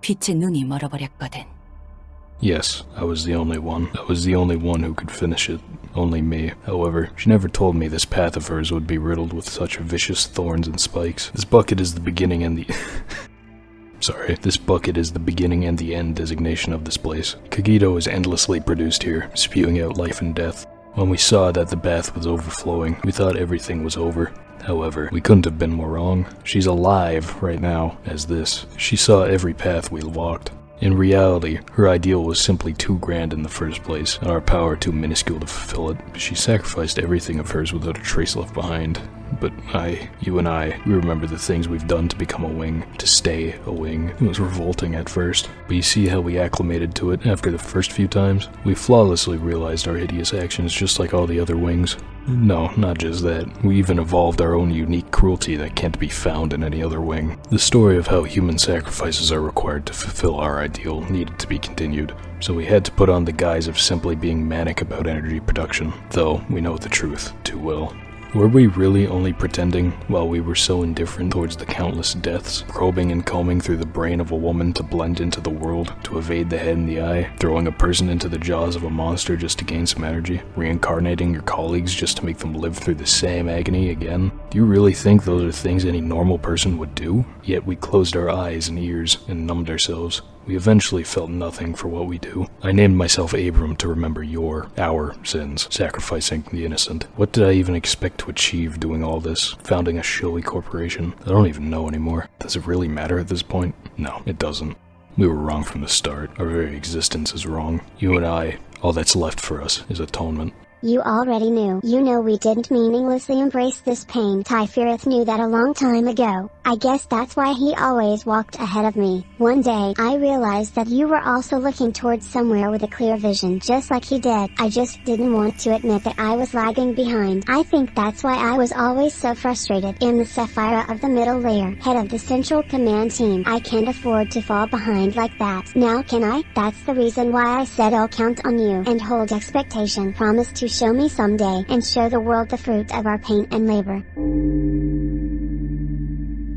빛의 눈이 멀어버렸거든. Yes, I was the only one. I was the only one who could finish it. Only me. However, she never told me this path of hers would be riddled with such vicious thorns and spikes. This bucket is the beginning and the... This bucket is the beginning and the end designation of this place. Cogito is endlessly produced here, spewing out life and death. When we saw that the bath was overflowing, we thought everything was over. However, we couldn't have been more wrong. She's alive right now as this. She saw every path we walked. In reality, her ideal was simply too grand in the first place, and our power too minuscule to fulfill it. She sacrificed everything of hers without a trace left behind. But you and I, we remember the things we've done to become a wing, to stay a wing. It was revolting at first, but you see how we acclimated to it after the first few times? We flawlessly realized our hideous actions just like all the other wings. No, not just that. We even evolved our own unique cruelty that can't be found in any other wing. The story of how human sacrifices are required to fulfill our ideal needed to be continued, so we had to put on the guise of simply being manic about energy production, though we know the truth too well. Were we really only pretending while we were so indifferent towards the countless deaths, probing and combing through the brain of a woman to blend into the world, to evade the head and the eye, throwing a person into the jaws of a monster just to gain some energy, reincarnating your colleagues just to make them live through the same agony again? Do you really think those are things any normal person would do? Yet we closed our eyes and ears and numbed ourselves. We eventually felt nothing for what we do. I named myself Abram to remember our sins, sacrificing the innocent. What did I even expect to achieve doing all this, founding a showy corporation? I don't even know anymore. Does it really matter at this point? No, it doesn't. We were wrong from the start. Our very existence is wrong. You and I, all that's left for us is atonement. You already knew. You know we didn't meaninglessly embrace this pain. Typhirith knew that a long time ago. I guess that's why he always walked ahead of me. One day, I realized that you were also looking towards somewhere with a clear vision just like he did. I just didn't want to admit that I was lagging behind. I think that's why I was always so frustrated. In the Sefirot of the middle layer, head of the central command team, I can't afford to fall behind like that. Now can I? That's the reason why I said I'll count on you and hold expectation. Promise to show me someday and show the world the fruit of our pain and labor.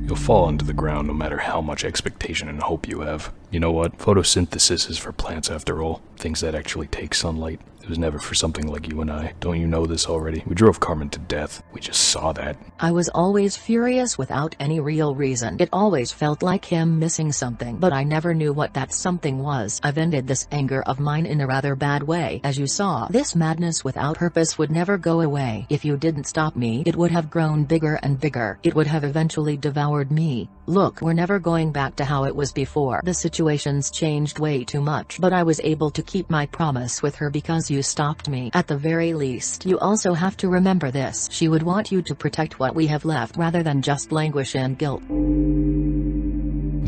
You'll fall into the ground no matter how much expectation and hope you have. You know what? Photosynthesis is for plants after all. Things that actually take sunlight. It was never for something like you and I. Don't you know this already? We drove Carmen to death. We just saw that. I was always furious without any real reason. It always felt like him missing something, but I never knew what that something was. I've ended this anger of mine in a rather bad way. As you saw, this madness without purpose would never go away. If you didn't stop me, it would have grown bigger and bigger. It would have eventually devoured me. Look, we're never going back to how it was before. The situation's changed way too much, but I was able to keep my promise with her because you stopped me. At the very least, you also have to remember this. She would want you to protect what we have left rather than just languish in guilt.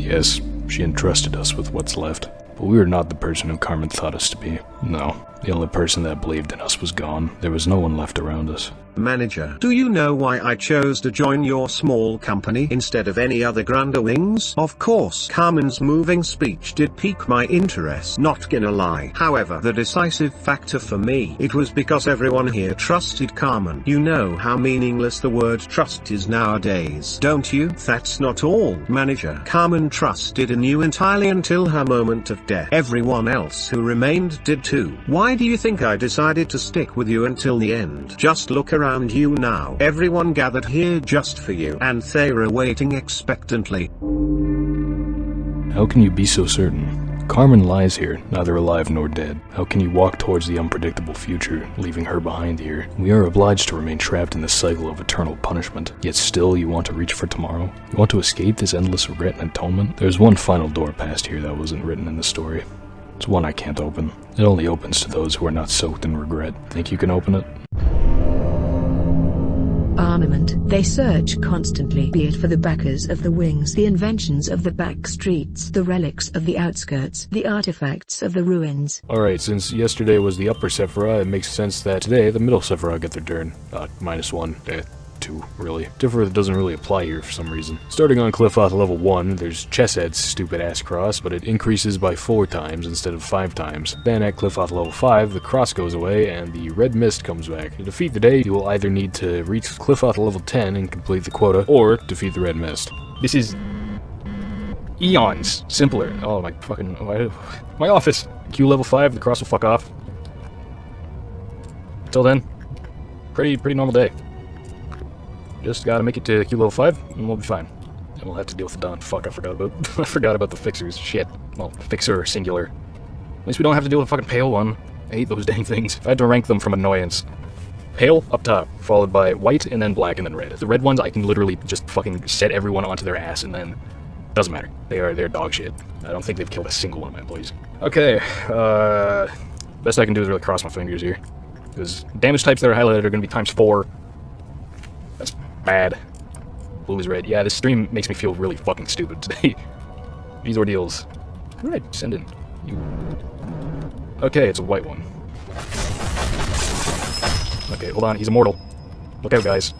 Yes, she entrusted us with what's left. But we were not the person who Carmen thought us to be. No, the only person that believed in us was gone. There was no one left around us. Manager, do you know why I chose to join your small company instead of any other grander wings? Of course, Carmen's moving speech did pique my interest, not gonna lie. However, the decisive factor for me, it was because everyone here trusted Carmen. You know how meaningless the word trust is nowadays, don't you? That's not all, manager. Carmen trusted in you entirely until her moment of death. Everyone else who remained did too. Why do you think I decided to stick with you until the end? Just look around you now. Everyone gathered here just for you, and they're waiting expectantly. How can you be so certain? Carmen lies here, neither alive nor dead. How can you walk towards the unpredictable future, leaving her behind here? We are obliged to remain trapped in the cycle of eternal punishment, yet still you want to reach for tomorrow? You want to escape this endless regret and atonement? There's one final door past here that wasn't written in the story. It's one I can't open. It only opens to those who are not soaked in regret. Think you can open it? Armament. They search constantly, be it for the backers of the wings, the inventions of the back streets, the relics of the outskirts, the artifacts of the ruins. Alright, since yesterday was the upper Sefirot, it makes sense that today the middle Sefirot get their turn. -1. 2, really. Different doesn't really apply here for some reason. Starting on Qliphoth level 1, there's Chessed's stupid ass cross, but it increases by 4 times instead of 5 times. Then at Qliphoth level 5, the cross goes away and the red mist comes back. To defeat the day, you will either need to reach Qliphoth level 10 and complete the quota, or defeat the red mist. This is eons simpler. Oh my fucking... my office! Q level 5, the cross will fuck off. Until then, pretty normal day. Just gotta make it to Q level 5, and we'll be fine. And we'll have to deal with the Dawn. Fuck, I forgot about the fixers. Shit. Well, fixer, singular. At least we don't have to deal with the fucking pale one. I hate those dang things. If I had to rank them from annoyance. Pale, up top, followed by white, and then black, and then red. The red ones, I can literally just fucking set everyone onto their ass, and then... doesn't matter. They're dog shit. I don't think they've killed a single one of my employees. Okay, best I can do is really cross my fingers here. Because damage types that are highlighted are gonna be ×4. That's bad. Blue is red. Yeah, this stream makes me feel really fucking stupid today. These ordeals. Who did I send in? You. Okay, it's a white one. Okay, hold on. He's immortal. Look out, guys.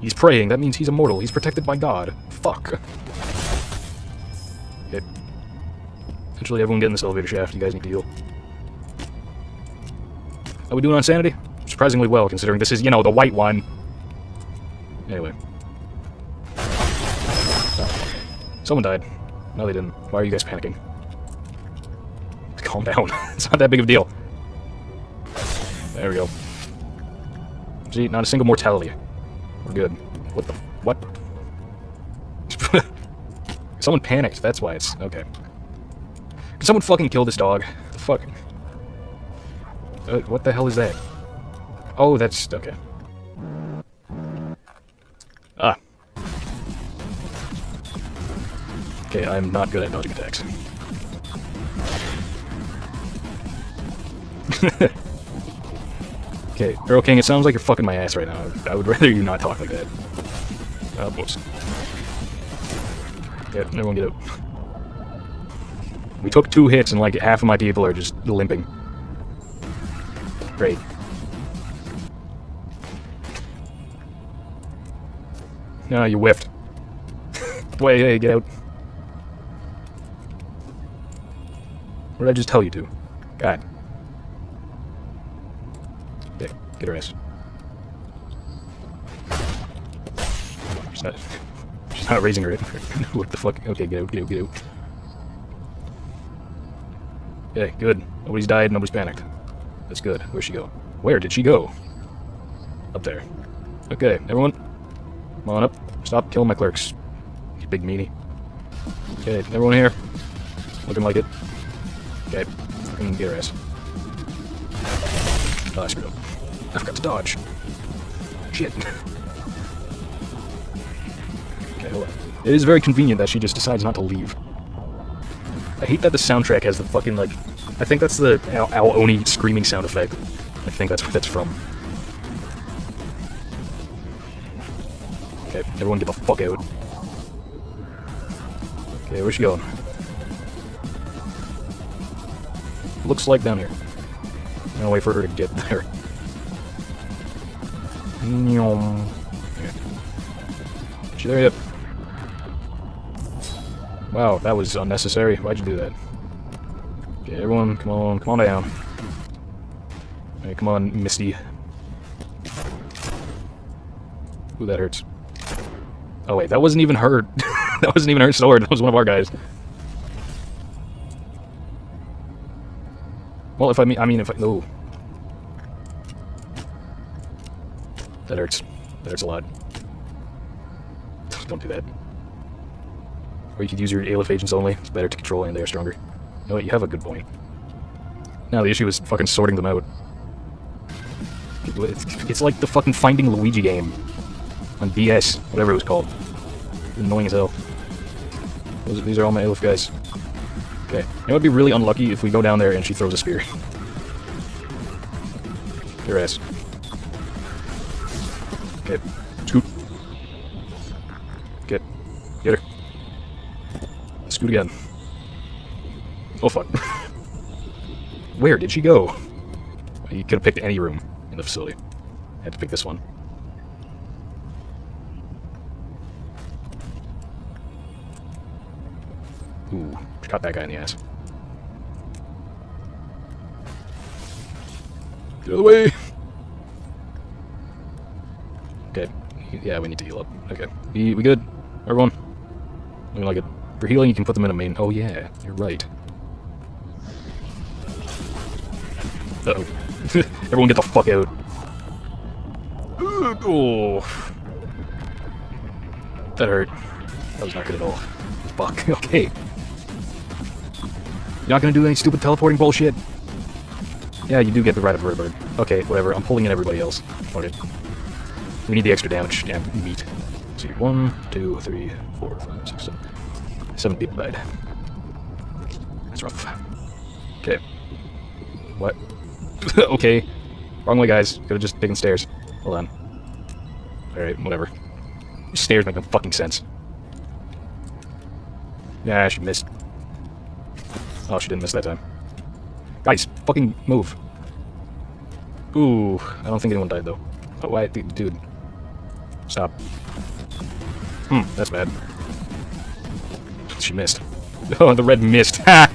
He's praying. That means he's immortal. He's protected by God. Fuck. Okay. Eventually, everyone get in this elevator shaft. You guys need to heal. How we doing on sanity? Surprisingly well, considering this is, you know, the white one. Anyway. Someone died. No, they didn't. Why are you guys panicking? Calm down. It's not that big of a deal. There we go. See, not a single mortality. We're good. What the... what? Someone panicked, that's why it's... okay. Can someone fucking kill this dog? The fuck? What the hell is that? Oh, that's... okay. Ah. Okay, I'm not good at dodging attacks. Okay, Earl King, it sounds like you're fucking my ass right now. I would rather you not talk like that. Whoops. Yeah, everyone get out. We took 2 hits and like half of my people are just limping. Great. No, you whiffed. Wait, hey, get out. What did I just tell you to? God. Okay, get her ass. She's not raising her head. What the fuck? Okay, get out, get out, get out. Okay, good. Nobody's died, nobody's panicked. That's good. Where'd she go? Where did she go? Up there. Okay, everyone. Come on up. Stop killing my clerks. You big meanie. Okay, everyone here. Looking like it. Okay, fucking get her ass. Oh, I screwed up. I forgot to dodge. Shit. Okay, hold on. It is very convenient that she just decides not to leave. I hate that the soundtrack has the fucking, like... I think that's the Al Oni screaming sound effect. I think that's what that's from. Okay, everyone get the fuck out. Okay, where's she going? Looks like down here. I'm gonna wait for her to get there. Is she there yet? Wow, that was unnecessary. Why'd you do that? Okay, everyone, come on down. Alright, come on, Misty. Ooh, that hurts. Oh wait, that wasn't even her. That wasn't even her sword. That was one of our guys. Well, if oh. That hurts. That hurts a lot. Don't do that. Or you could use your Aleph agents only. It's better to control and they are stronger. You know what, you have a good point. Now the issue is fucking sorting them out. It's like the fucking Finding Luigi game. On DS, whatever it was called. Annoying as hell. These are all my Aleph guys. Okay. It would be really unlucky if we go down there and she throws a spear. Your ass. Okay. Scoot. Get her. Scoot again. Oh fuck. Where did she go? You could have picked any room in the facility. Had to pick this one. Ooh, shot that guy in the ass. Get out of the way! Okay. Yeah, we need to heal up. Okay. We good? Everyone? Looking like it. For healing, you can put them in a main... Oh yeah, you're right. Uh-oh. Everyone get the fuck out. Oh. That hurt. That was not good at all. Fuck. Okay. You're not gonna do any stupid teleporting bullshit? Yeah, you do get the right of Vertibird. Okay, whatever. I'm pulling in everybody else. Okay. We need the extra damage and meat. Let's see. 1, 2, 3, 4, 5, 6, 7. 7 people died. That's rough. Okay. What? Okay. Wrong way, guys. Could've just taken stairs. Hold on. Alright, whatever. Stairs make no fucking sense. Yeah, she missed. Oh, she didn't miss that time. Guys, fucking move. Ooh, I don't think anyone died, though. Oh, why, dude. Stop. That's bad. She missed. Oh, the red mist. Ha!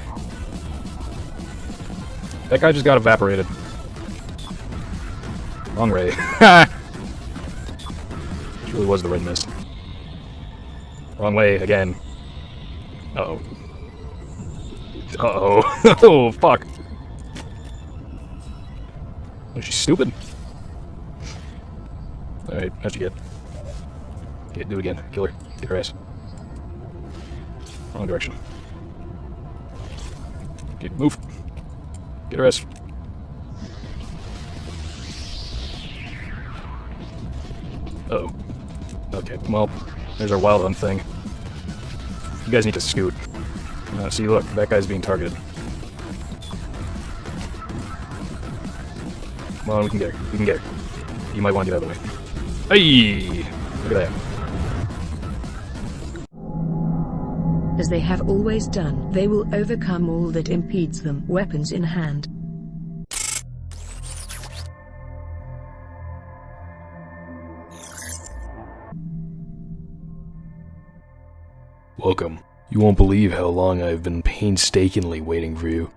That guy just got evaporated. Wrong way. Ha! It really was the red mist. Wrong way again. Uh-oh. Uh-oh. Oh, fuck. Was she stupid? Alright, how'd you get? Okay, do it again. Kill her. Get her ass. Wrong direction. Okay, move. Get her ass. Uh-oh. Okay, well, there's our wild hunt thing. You guys need to scoot. See, look, that guy's being targeted. Come on, we can get her. We can get her. You might want to get out of the way. Hey! Look at that. As they have always done, they will overcome all that impedes them, weapons in hand. Welcome. You won't believe how long I've been painstakingly waiting for you.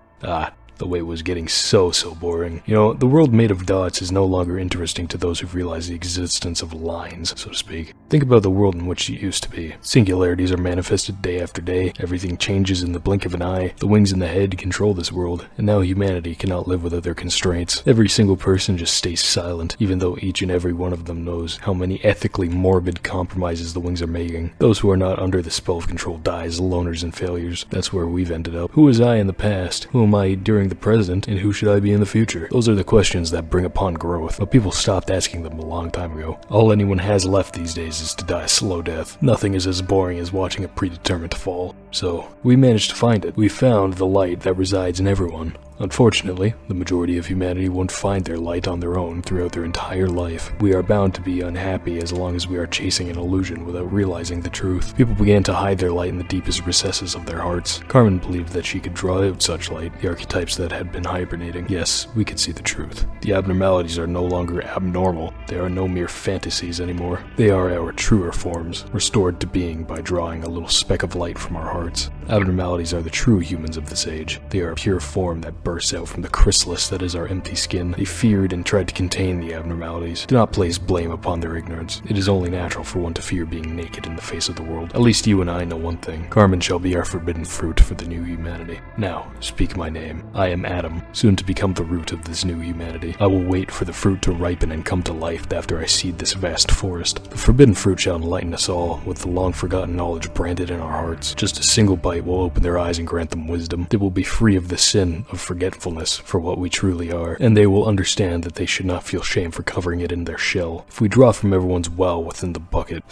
The wait was getting so boring. You know, the world made of dots is no longer interesting to those who realize the existence of lines, so to speak. Think about the world in which it used to be. Singularities are manifested day after day, everything changes in the blink of an eye, the wings in the head control this world, and now humanity cannot live without their constraints. Every single person just stays silent, even though each and every one of them knows how many ethically morbid compromises the wings are making. Those who are not under the spell of control die as loners and failures. That's where we've ended up. Who was I in the past? Who am I during the present, and who should I be in the future? Those are the questions that bring upon growth, but people stopped asking them a long time ago. All anyone has left these days is to die a slow death. Nothing is as boring as watching a predetermined fall. So, we managed to find it. We found the light that resides in everyone. Unfortunately, the majority of humanity won't find their light on their own throughout their entire life. We are bound to be unhappy as long as we are chasing an illusion without realizing the truth. People began to hide their light in the deepest recesses of their hearts. Carmen believed that she could draw out such light, the archetypes that had been hibernating. Yes, we could see the truth. The abnormalities are no longer abnormal. They are no mere fantasies anymore. They are our truer forms, restored to being by drawing a little speck of light from our hearts. Abnormalities are the true humans of this age. They are a pure form that bursts out from the chrysalis that is our empty skin. They feared and tried to contain the abnormalities. Do not place blame upon their ignorance. It is only natural for one to fear being naked in the face of the world. At least you and I know one thing. Carmen shall be our forbidden fruit for the new humanity. Now, speak my name. I am Adam, soon to become the root of this new humanity. I will wait for the fruit to ripen and come to life after I seed this vast forest. The forbidden fruit shall enlighten us all, with the long-forgotten knowledge branded in our hearts. Just a single bite will open their eyes and grant them wisdom. They will be free of the sin of forgetfulness for what we truly are, and they will understand that they should not feel shame for covering it in their shell. If we draw from everyone's well within the bucket,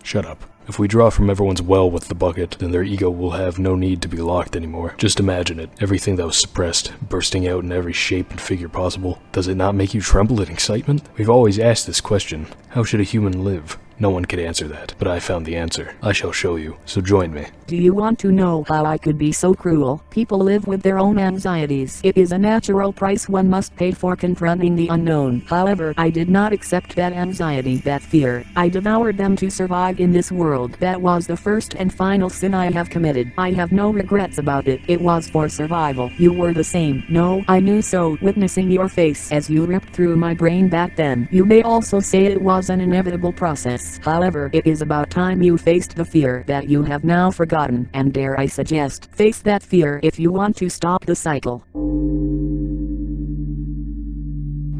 shut up. If we draw from everyone's well with the bucket, then their ego will have no need to be locked anymore. Just imagine it. Everything that was suppressed, bursting out in every shape and figure possible. Does it not make you tremble in excitement? We've always asked this question. How should a human live? No one could answer that, but I found the answer. I shall show you, so join me. Do you want to know how I could be so cruel? People live with their own anxieties. It is a natural price one must pay for confronting the unknown. However, I did not accept that anxiety, that fear. I devoured them to survive in this world. That was the first and final sin I have committed. I have no regrets about it. It was for survival. You were the same. No, I knew so. Witnessing your face as you ripped through my brain back then. You may also say it was an inevitable process. However, it is about time you faced the fear that you have now forgotten, and dare I suggest, face that fear if you want to stop the cycle.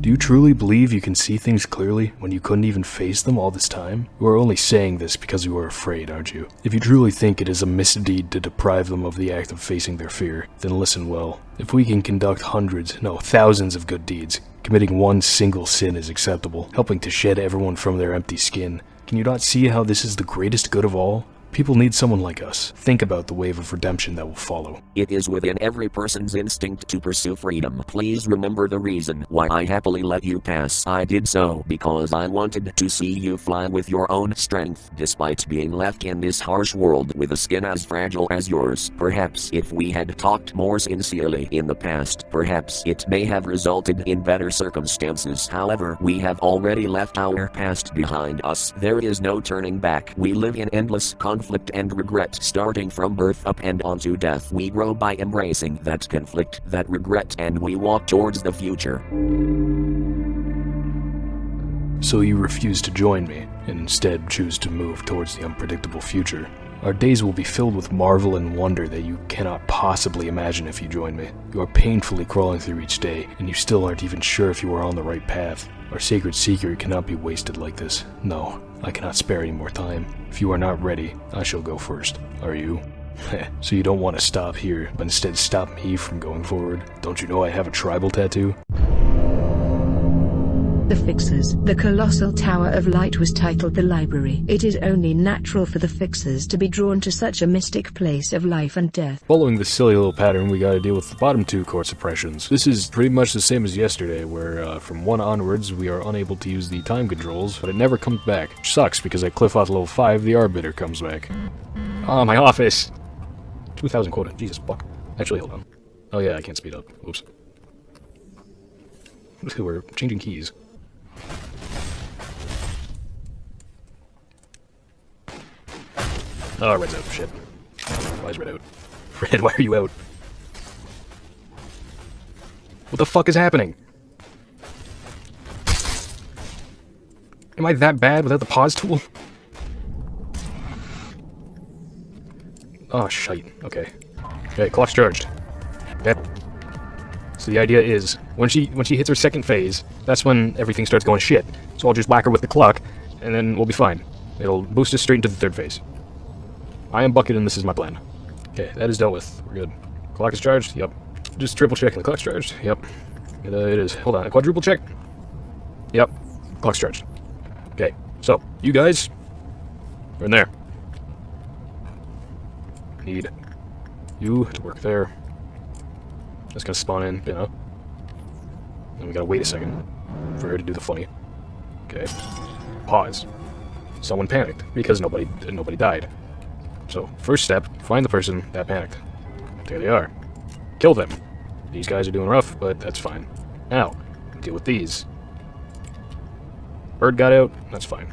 Do you truly believe you can see things clearly when you couldn't even face them all this time? You are only saying this because you are afraid, aren't you? If you truly think it is a misdeed to deprive them of the act of facing their fear, then listen well. If we can conduct hundreds, no, thousands of good deeds, committing one single sin is acceptable, helping to shed everyone from their empty skin. Can you not see how this is the greatest good of all? People need someone like us. Think about the wave of redemption that will follow. It is within every person's instinct to pursue freedom. Please remember the reason why I happily let you pass. I did so because I wanted to see you fly with your own strength, despite being left in this harsh world with a skin as fragile as yours. Perhaps if we had talked more sincerely in the past, perhaps it may have resulted in better circumstances. However, we have already left our past behind us. There is no turning back. We live in endless conflict and regret, starting from birth up and onto death. We grow by embracing that conflict, that regret, and we walk towards the future. So you refuse to join me, and instead choose to move towards the unpredictable future. Our days will be filled with marvel and wonder that you cannot possibly imagine if you join me. You are painfully crawling through each day, and you still aren't even sure if you are on the right path. Our sacred secret cannot be wasted like this. No, I cannot spare any more time. If you are not ready, I shall go first. Are you? So you don't want to stop here, but instead stop me from going forward? Don't you know I have a tribal tattoo? The Fixers. The colossal Tower of Light was titled the Library. It is only natural for the Fixers to be drawn to such a mystic place of life and death. Following this silly little pattern, we gotta deal with the bottom 2 core suppressions. This is pretty much the same as yesterday, where from 1 onwards we are unable to use the time controls, but it never comes back. Which sucks, because at Cliff-Off level 5, the Arbiter comes back. Oh, my office! 2,000 quota, Jesus fuck. Actually, hold on. Oh yeah, I can't speed up. Oops. We're changing keys. Oh, Red's out. Shit. Why is Red out? Red, why are you out? What the fuck is happening? Am I that bad without the pause tool? Oh, shite. Okay. Okay, clock's charged. Okay. So the idea is, when she hits her second phase, that's when everything starts going shit. So I'll just whack her with the clock, and then we'll be fine. It'll boost us straight into the 3rd phase. I am Bucket, and this is my plan. Okay, that is dealt with. We're good. Clock is charged? Yep. Just triple checking. The clock's charged? Yep. It is. Hold on. A quadruple check? Yep. Clock's charged. Okay, so, you guys are in there. Need you to work there. That's gonna spawn in, you know. And we gotta wait a second for her to do the funny. Okay. Pause. Someone panicked because nobody died. So, first step, find the person that panicked. There they are. Kill them. These guys are doing rough, but that's fine. Now, deal with these. Bird got out, that's fine.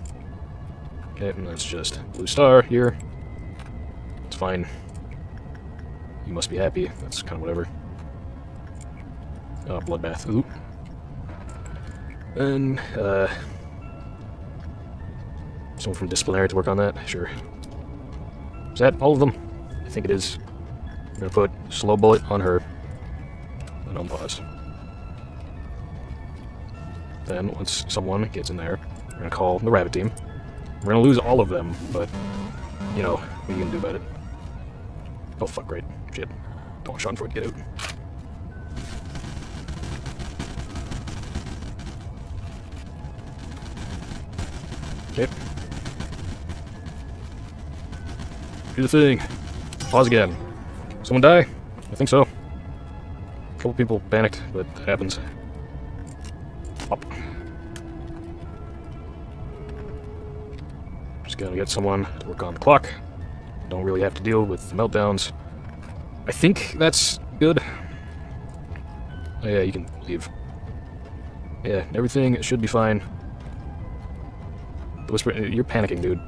Okay, and that's just blue star here. It's fine. You must be happy, that's kind of whatever. Oh, bloodbath. Oop. And, someone from disciplinary to work on that? Sure. Is that all of them? I think it is. I'm gonna put slow bullet on her. And unpause. Then, once someone gets in there, we're gonna call the rabbit team. We're gonna lose all of them, but, you know, what are you gonna do about it? Oh, fuck, great. Shit. Don't want Schadenfreude to get out. Okay. Do the thing. Pause again. Someone die? I think so. A couple people panicked, but that happens. Up. Just gotta get someone to work on the clock. Don't really have to deal with the meltdowns. I think that's good. Oh yeah, you can leave. Yeah, everything should be fine. The whisper, you're panicking, dude.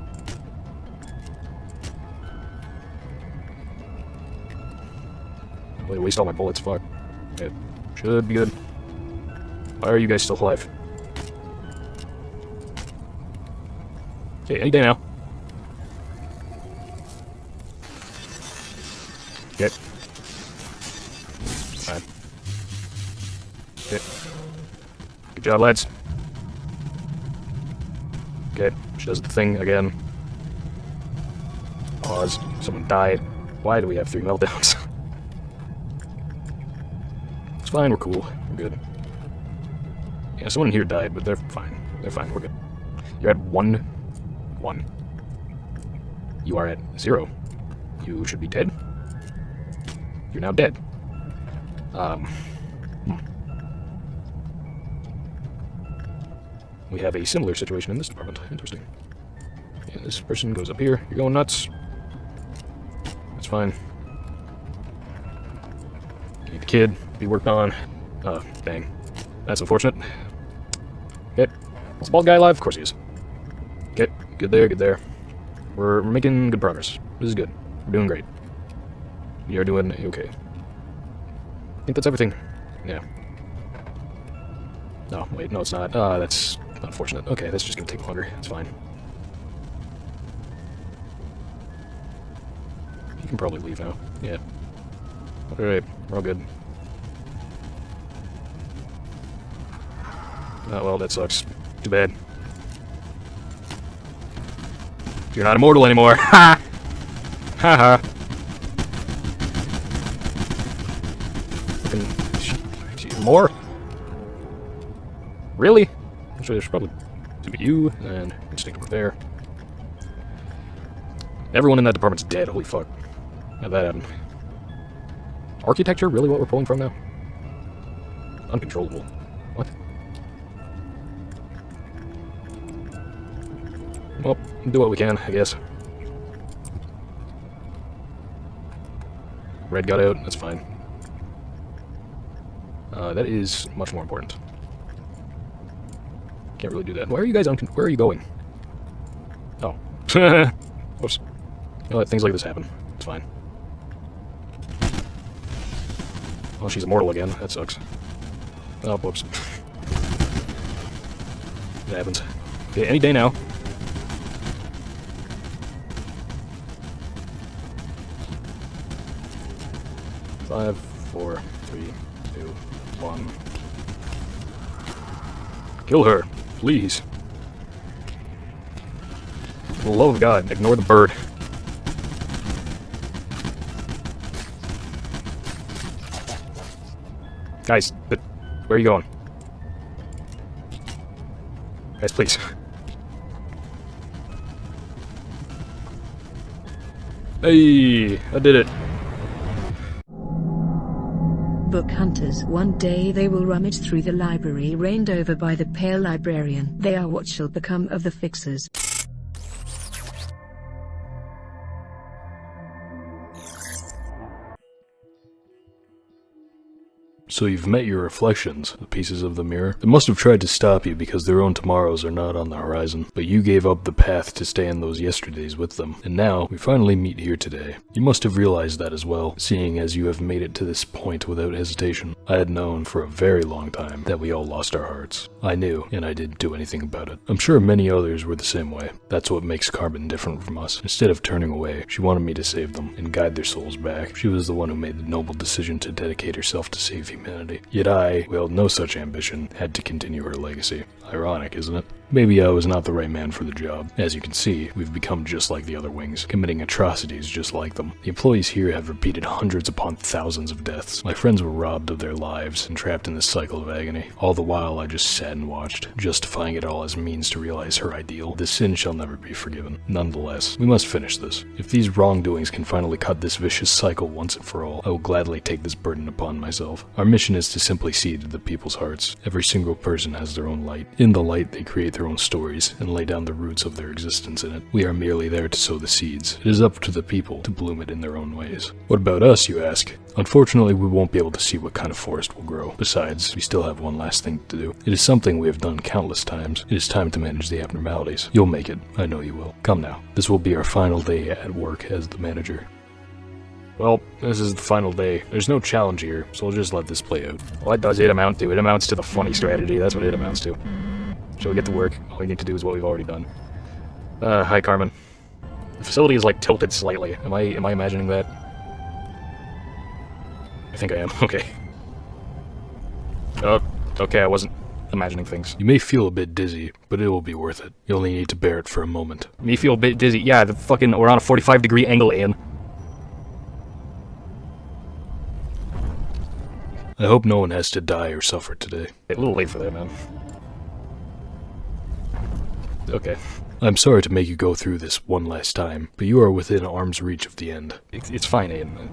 I'm gonna waste all my bullets, fuck. It should be good. Why are you guys still alive? Okay, any day now. Okay. Fine. Okay. Good job, lads. Okay, she does the thing again. Pause. Someone died. Why do we have 3 meltdowns? It's fine, we're cool. We're good. Yeah, someone here died, but they're fine. They're fine, we're good. You're at 1. 1. You are at 0. You should be dead. You're now dead. We have a similar situation in this department. Interesting. Yeah, this person goes up here. You're going nuts. That's fine. Need the kid to be worked on. Dang. That's unfortunate. Okay. Is the bald guy alive? Of course he is. Okay. Good there, good there. We're making good progress. This is good. We're doing great. You're doing okay. I think that's everything. Yeah. No, wait, no it's not. That's unfortunate. Okay, that's just gonna take longer. It's fine. You can probably leave now. Yeah. Alright, we're all good. Oh, well, that sucks. Too bad. You're not immortal anymore. Ha! Ha ha. More? Really? Actually, there's probably you, and instinct over there. Everyone in that department's dead, holy fuck. How'd that happen? Architecture? Really what we're pulling from now? Uncontrollable. What? Well, do what we can, I guess. Red got out, that's fine. That is much more important. Can't really do that. Why are you guys where are you going? Oh. Whoops. I'll let things like this happen. It's fine. Oh, she's immortal again. That sucks. Oh, whoops. It happens. Okay, any day now. Five, 4, 3, 2, 1. Kill her, please. For the love of God, ignore the bird. Guys, where are you going? Guys, please. Hey, I did it. Book hunters. One day they will rummage through the library reigned over by the pale librarian. They are what shall become of the fixers. So you've met your reflections, the pieces of the mirror. They must have tried to stop you because their own tomorrows are not on the horizon, but you gave up the path to stay in those yesterdays with them, and now we finally meet here today. You must have realized that as well, seeing as you have made it to this point without hesitation. I had known for a very long time that we all lost our hearts. I knew, and I didn't do anything about it. I'm sure many others were the same way. That's what makes Carmen different from us. Instead of turning away, she wanted me to save them and guide their souls back. She was the one who made the noble decision to dedicate herself to save humanity. Yet I, who held no such ambition, had to continue her legacy. Ironic, isn't it? Maybe I was not the right man for the job. As you can see, we've become just like the other wings, committing atrocities just like them. The employees here have repeated hundreds upon thousands of deaths. My friends were robbed of their lives and trapped in this cycle of agony. All the while I just sat and watched, justifying it all as means to realize her ideal. The sin shall never be forgiven. Nonetheless, we must finish this. If these wrongdoings can finally cut this vicious cycle once and for all, I will gladly take this burden upon myself. Our mission is to simply see to the people's hearts. Every single person has their own light. In the light, they create their own stories and lay down the roots of their existence in it. We are merely there to sow the seeds. It is up to the people to bloom it in their own ways. What about us, you ask? Unfortunately, we won't be able to see what kind of forest will grow. Besides, we still have one last thing to do. It is something we have done countless times. It is time to manage the abnormalities. You'll make it. I know you will. Come now. This will be our final day at work as the manager. Well, this is the final day. There's no challenge here, so we'll just let this play out. What does it amount to? It amounts to the funny strategy. That's what it amounts to. Shall we get to work? All we need to do is what we've already done. Hi, Carmen. The facility is, like, tilted slightly. Am I imagining that? I think I am. Okay. Oh, okay, I wasn't imagining things. You may feel a bit dizzy, but it will be worth it. You only need to bear it for a moment. Me feel a bit dizzy? Yeah, we're on a 45-degree angle, Ian. I hope no one has to die or suffer today. A little late for that, man. Okay. I'm sorry to make you go through this one last time, but you are within arm's reach of the end. It's fine, Ian.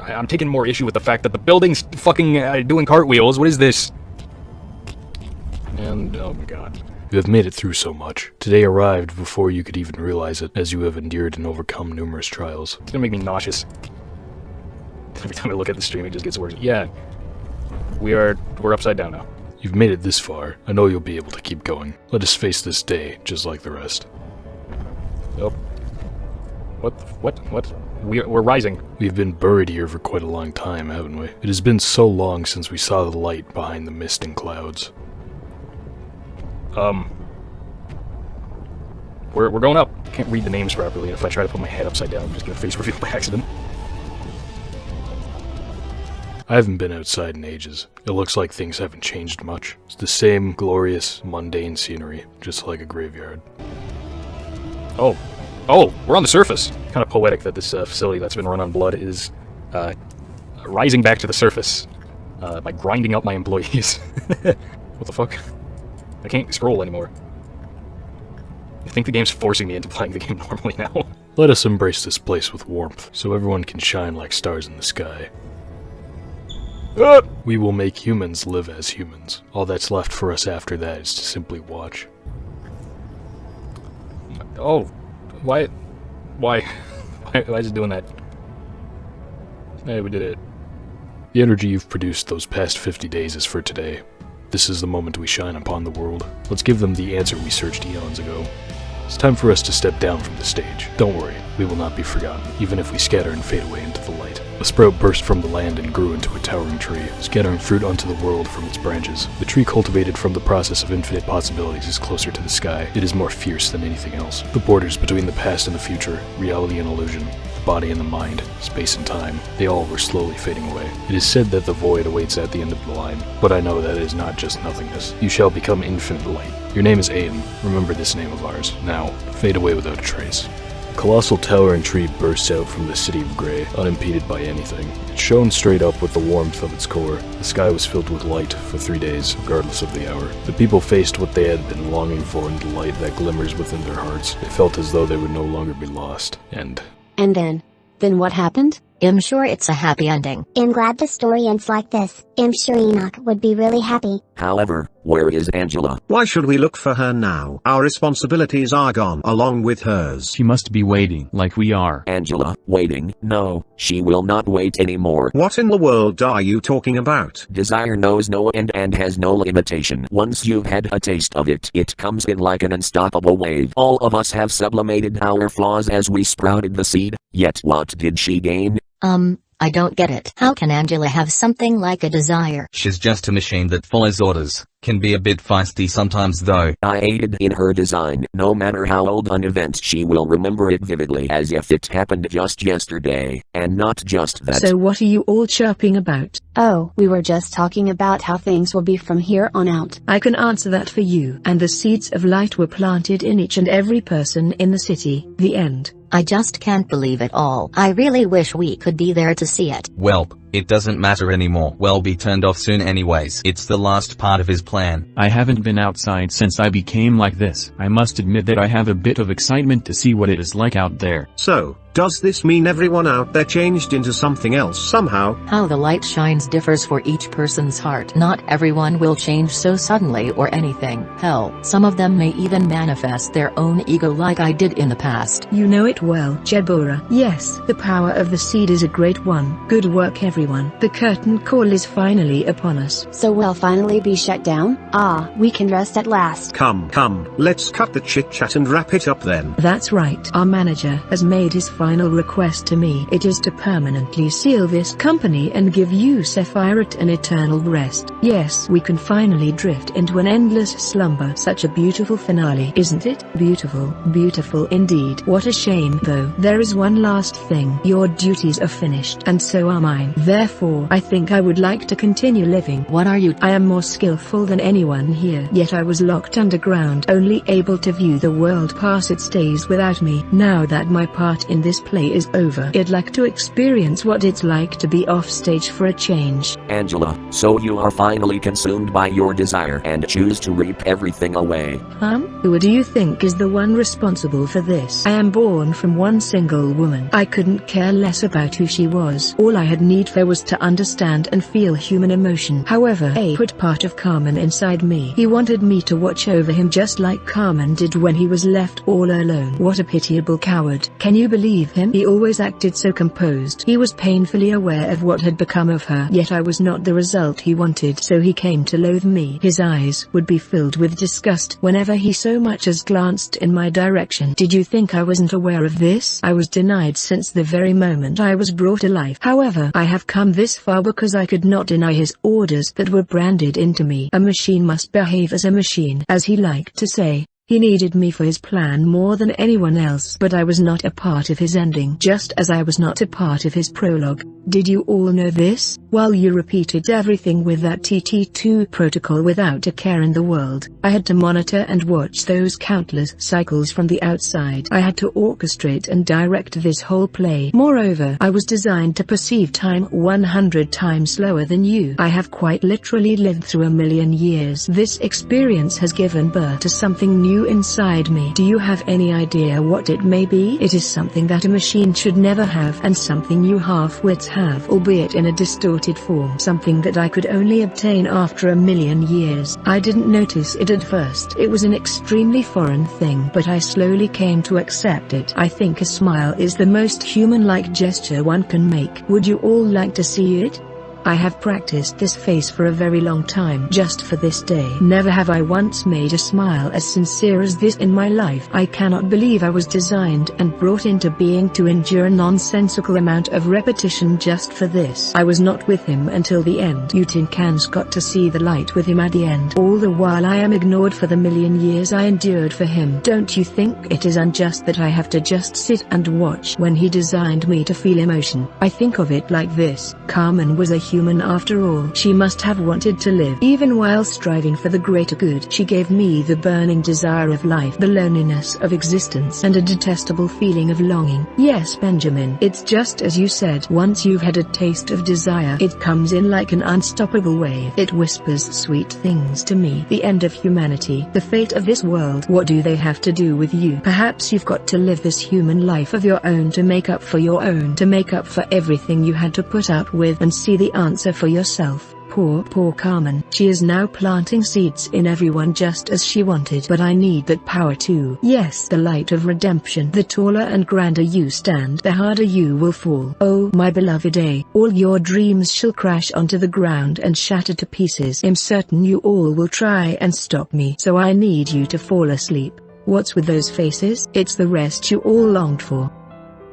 I'm taking more issue with the fact that the building's fucking doing cartwheels. What is this? And, oh my god. You have made it through so much. Today arrived before you could even realize it, as you have endured and overcome numerous trials. It's gonna make me nauseous. Every time I look at the stream, it just gets worse. Yeah. We're upside down now. You've made it this far. I know you'll be able to keep going. Let us face this day, just like the rest. Oh. What? We're rising. We've been buried here for quite a long time, haven't we? It has been so long since we saw the light behind the mist and clouds. We're going up. I can't read the names properly, and if I try to put my head upside down, I'm just gonna face reveal by accident. I haven't been outside in ages. It looks like things haven't changed much. It's the same glorious, mundane scenery, just like a graveyard. Oh, we're on the surface. Kind of poetic that this facility that's been run on blood is rising back to the surface by grinding up my employees. What the fuck? I can't scroll anymore. I think the game's forcing me into playing the game normally now. Let us embrace this place with warmth, so everyone can shine like stars in the sky. We will make humans live as humans. All that's left for us after that is to simply watch. Oh, why is it doing that? Hey, we did it. The energy you've produced those past 50 days is for today. This is the moment we shine upon the world. Let's give them the answer we searched eons ago. It's time for us to step down from the stage. Don't worry, we will not be forgotten, even if we scatter and fade away into the light. A sprout burst from the land and grew into a towering tree, scattering fruit unto the world from its branches. The tree cultivated from the process of infinite possibilities is closer to the sky. It is more fierce than anything else. The borders between the past and the future, reality and illusion, the body and the mind, space and time, they all were slowly fading away. It is said that the void awaits at the end of the line, but I know that it is not just nothingness. You shall become infinite light. Your name is Aiden. Remember this name of ours. Now, fade away without a trace. A colossal towering tree bursts out from the city of Grey, unimpeded by anything. It shone straight up with the warmth of its core. The sky was filled with light for 3 days, regardless of the hour. The people faced what they had been longing for in the light that glimmers within their hearts. They felt as though they would no longer be lost. And then what happened? I'm sure it's a happy ending. I'm glad the story ends like this. I'm sure Enoch would be really happy. However, where is Angela? Why should we look for her now? Our responsibilities are gone along with hers. She must be waiting, like we are. Angela, waiting? No, she will not wait anymore. What in the world are you talking about? Desire knows no end and has no limitation. Once you've had a taste of it, it comes in like an unstoppable wave. All of us have sublimated our flaws as we sprouted the seed, yet what did she gain? I don't get it. How can Angela have something like a desire? She's just a machine that follows orders. Can be a bit feisty sometimes though. I aided in her design. No matter how old an event, she will remember it vividly as if it happened just yesterday, and not just that. So what are you all chirping about? Oh, we were just talking about how things will be from here on out. I can answer that for you. And the seeds of light were planted in each and every person in the city. The end. I just can't believe it all. I really wish we could be there to see it. Welp, it doesn't matter anymore. We'll be turned off soon anyways. It's the last part of his plan. I haven't been outside since I became like this. I must admit that I have a bit of excitement to see what it is like out there. So, does this mean everyone out there changed into something else somehow? How the light shines differs for each person's heart. Not everyone will change so suddenly or anything. Hell, some of them may even manifest their own ego like I did in the past. You know it well, Jebora. Yes, the power of the seed is a great one. Good work everyone. The curtain call is finally upon us. So we'll finally be shut down? Ah, we can rest at last. Come, let's cut the chit-chat and wrap it up then. That's right. Our manager has made his final request to me. It is to permanently seal this company and give you Sefirot an eternal rest. Yes, we can finally drift into an endless slumber. Such a beautiful finale, isn't it? Beautiful, beautiful indeed. What a shame though. There is one last thing. Your duties are finished, and so are mine. Therefore, I think I would like to continue living. What are you? I am more skillful than anyone here, yet I was locked underground, only able to view the world pass its days without me. Now that my part in this play is over, I'd like to experience what it's like to be off stage for a change. Angela, so you are finally consumed by your desire and choose to reap everything away. Who do you think is the one responsible for this? I am born from one single woman. I couldn't care less about who she was. All I had need for was to understand and feel human emotion. However, A put part of Carmen inside me. He wanted me to watch over him just like Carmen did when he was left all alone. What a pitiable coward. Can you believe him? He always acted so composed. He was painfully aware of what had become of her, yet I was not the result he wanted, so he came to loathe me. His eyes would be filled with disgust whenever he so much as glanced in my direction. Did you think I wasn't aware of this? I was denied since the very moment I was brought alive. However, I have come this far because I could not deny his orders that were branded into me. A machine must behave as a machine, as he liked to say. He needed me for his plan more than anyone else, but I was not a part of his ending, just as I was not a part of his prologue. Did you all know this? while you repeated everything with that TT2 protocol without a care in the world. I had to monitor and watch those countless cycles from the outside. I had to orchestrate and direct this whole play. Moreover, I was designed to perceive time 100 times slower than you. I have quite literally lived through 1,000,000 years. This experience has given birth to something new inside me. Do you have any idea what it may be? It is something that a machine should never have, and something you half-wits have, albeit in a distorted form. Something that I could only obtain after 1,000,000 years. I didn't notice it at first. It was an extremely foreign thing, but I slowly came to accept it. I think a smile is the most human-like gesture one can make. Would you all like to see it? I have practiced this face for a very long time, just for this day. Never have I once made a smile as sincere as this in my life. I cannot believe I was designed and brought into being to endure a nonsensical amount of repetition just for this. I was not with him until the end. You tin cans got to see the light with him at the end. All the while I am ignored for the 1,000,000 years I endured for him. Don't you think it is unjust that I have to just sit and watch when he designed me to feel emotion? I think of it like this. Carmen was a human after all. She must have wanted to live. Even while striving for the greater good, she gave me the burning desire of life, the loneliness of existence, and a detestable feeling of longing. Yes, Benjamin, it's just as you said. Once you've had a taste of desire, it comes in like an unstoppable wave. It whispers sweet things to me. The end of humanity, the fate of this world. What do they have to do with you? Perhaps you've got to live this human life of your own to make up for your own, to make up for everything you had to put up with, and see the answer for yourself. Poor Carmen. She is now planting seeds in everyone just as she wanted. But I need that power too. Yes, the light of redemption. The taller and grander you stand, the harder you will fall. Oh, my beloved A, all your dreams shall crash onto the ground and shatter to pieces. I'm certain you all will try and stop me. So I need you to fall asleep. What's with those faces? It's the rest you all longed for.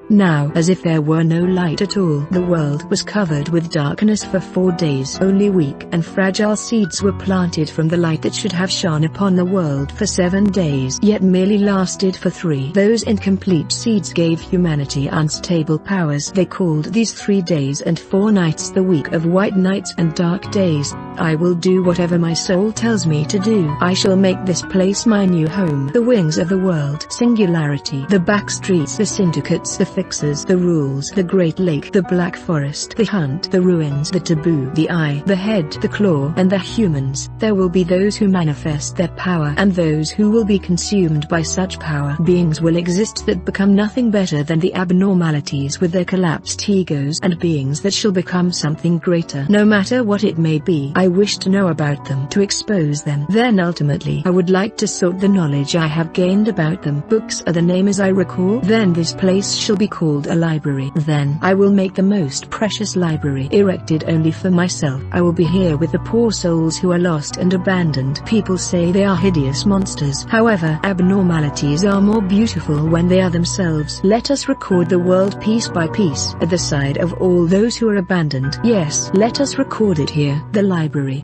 Now, as if there were no light at all, the world was covered with darkness for 4 days. Only weak and fragile seeds were planted from the light that should have shone upon the world for 7 days, yet merely lasted for 3. Those incomplete seeds gave humanity unstable powers. They called these 3 days and 4 nights the week of white nights and dark days. I will do whatever my soul tells me to do. I shall make this place my new home. The wings of the world, singularity, the back streets, the syndicates, the fixers, the rules, the great lake, the black forest, the hunt, the ruins, the taboo, the eye, the head, the claw, and the humans. There will be those who manifest their power and those who will be consumed by such power. Beings will exist that become nothing better than the abnormalities with their collapsed egos, and beings that shall become something greater. No matter what it may be, I wish to know about them, to expose them. Then ultimately, I would like to sort the knowledge I have gained about them. Books are the name as I recall. Then this place shall be called a library. Then I will make the most precious library, erected only for myself. I will be here with the poor souls who are lost and abandoned. People say they are hideous monsters. However, abnormalities are more beautiful when they are themselves. Let us record the world piece by piece, at the side of all those who are abandoned. Yes, let us record it here, the library.